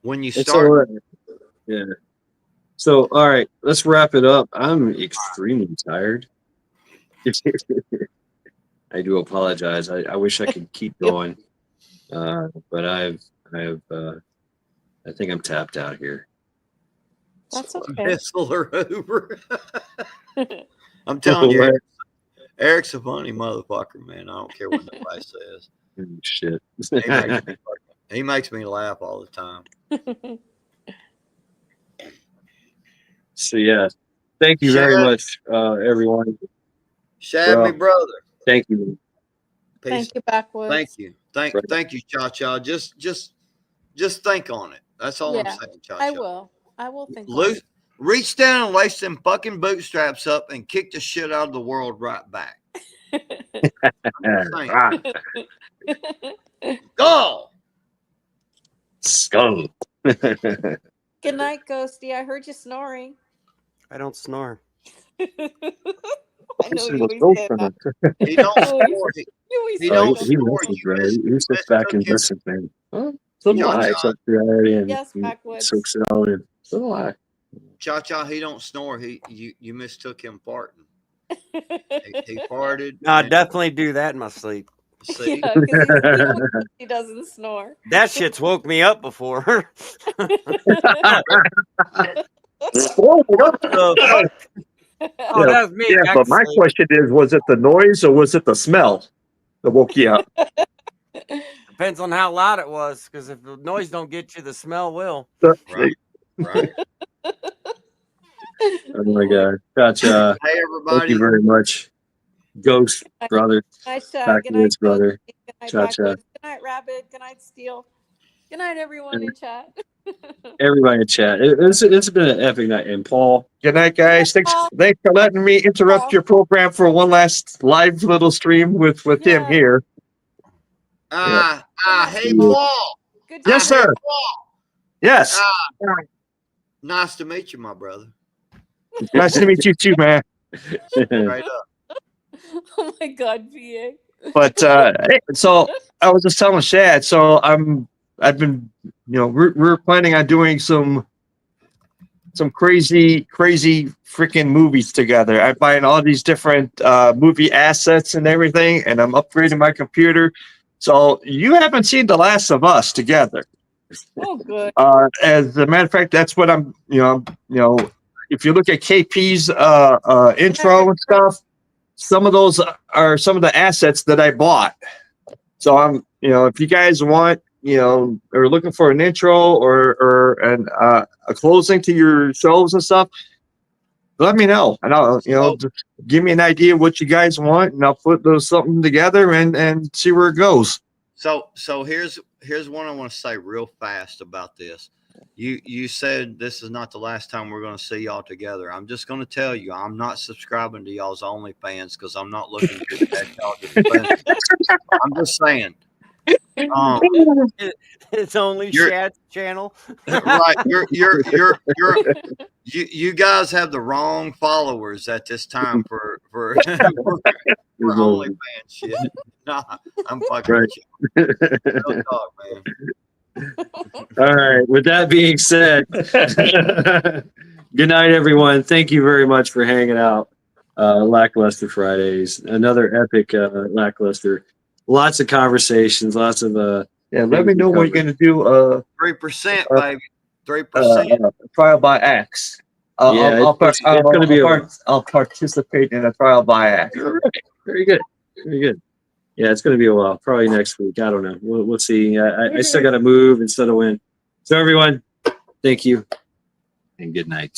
S8: when you
S1: It's
S8: start
S1: all right. Yeah. So, all right, let's wrap it up. I'm extremely tired. I do apologize. I wish I could keep going, but I think I'm tapped out here.
S10: That's okay.
S8: Hessler Hoover. I'm telling you, Eric's a funny motherfucker, man. I don't care what nobody says.
S1: Shit.
S8: He He makes me laugh all the time.
S1: So yeah, thank you very much, everyone.
S8: Shad, me brother.
S1: Thank you.
S8: Peace.
S10: Thank you, Backwoods.
S8: Thank you. Thank you, Cha Cha. Just think on it. That's all I'm
S10: Yeah,
S8: saying, Cha
S10: I
S8: Cha.
S10: will. I will think on
S8: Loose,
S10: it.
S8: reach down and lace them fucking bootstraps up and kick the shit out of the world right back. Go!
S1: Scum.
S10: Good night, Ghosty. I heard you snoring.
S2: I don't snore.
S10: I know you
S1: What's
S10: always say that.
S8: He don't
S10: You always-
S8: snore.
S10: you always
S8: He
S10: say
S8: don't
S10: that.
S1: He
S8: snore.
S1: listens,
S8: You
S1: bro.
S8: miss,
S1: He sits back and listens, man. So do I.
S8: Cha-cha.
S1: So do I, and
S10: Yes,
S1: and
S10: Backwoods.
S1: soaks it all in. So do I.
S8: Cha Cha, he don't snore. You mistook him farting. He farted.
S2: No, I
S8: and-
S2: definitely do that in my sleep.
S8: See?
S10: Yeah, 'cause he doesn't snore.
S2: That shit's woke me up before.
S12: Oh,
S2: What the fuck? Oh,
S12: Yeah,
S2: that was me.
S12: yeah,
S2: back
S12: but
S2: to
S12: my
S2: sleep.
S12: question is, was it the noise or was it the smell that woke you up?
S2: Depends on how loud it was, because if the noise don't get you, the smell will.
S8: Right. Right.
S1: Oh my God. Gotcha.
S8: Hey,
S1: Thank
S8: everybody.
S1: you very much. Ghost, brother.
S10: Night, Shad. Good night,
S1: Backwoods, brother.
S10: Ghosty. Good night,
S1: Cha-cha.
S10: Backwoods. Good night, Rabbit. Good night, Steel. Good night, everyone in chat.
S1: Everybody in chat. It's been an epic night. And Paul.
S12: Good night, guys. Thanks for letting me interrupt your program for one last live little stream with him here.
S8: Hey, Paul.
S12: Yes,
S8: Hey,
S12: sir.
S8: Paul.
S12: Yes.
S8: Nice to meet you, my brother.
S12: Nice to meet you too, man.
S8: Right up.
S10: Oh my God, VA.
S12: But so I was just telling Shad. So I've been, we're planning on doing some crazy freaking movies together. I'm buying all these different movie assets and everything, and I'm upgrading my computer. So you haven't seen The Last of Us together.
S10: Oh, good.
S12: As a matter of fact, that's what I'm. If you look at KP's intro and stuff, some of those are some of the assets that I bought. So I'm, if you guys want, are looking for an intro or a closing to your shows and stuff, let me know, and I'll, just give me an idea of what you guys want, and I'll put something together and see where it goes.
S8: So here's what I want to say real fast about this. You said this is not the last time we're going to see y'all together. I'm just going to tell you, I'm not subscribing to y'all's OnlyFans because I'm not looking to get y'all to defend. I'm just saying.
S2: It's only Shad's channel.
S8: Right. You guys have the wrong followers at this time for OnlyFans shit. Nah, I'm fucking
S1: Right.
S8: with you. Real talk, man.
S1: All right. With that being said, good night, everyone. Thank you very much for hanging out. Lackluster Fridays, another epic lackluster. Lots of conversations, lots of
S12: let me know what you're gonna do.
S8: 3%, baby. 3%.
S12: Trial by acts. I'll participate in a trial by act.
S1: All right. Very good. Very good. Yeah, it's going to be a while. Probably next week. I don't know. We'll see. I still got to move instead of win. So everyone, thank you and good night.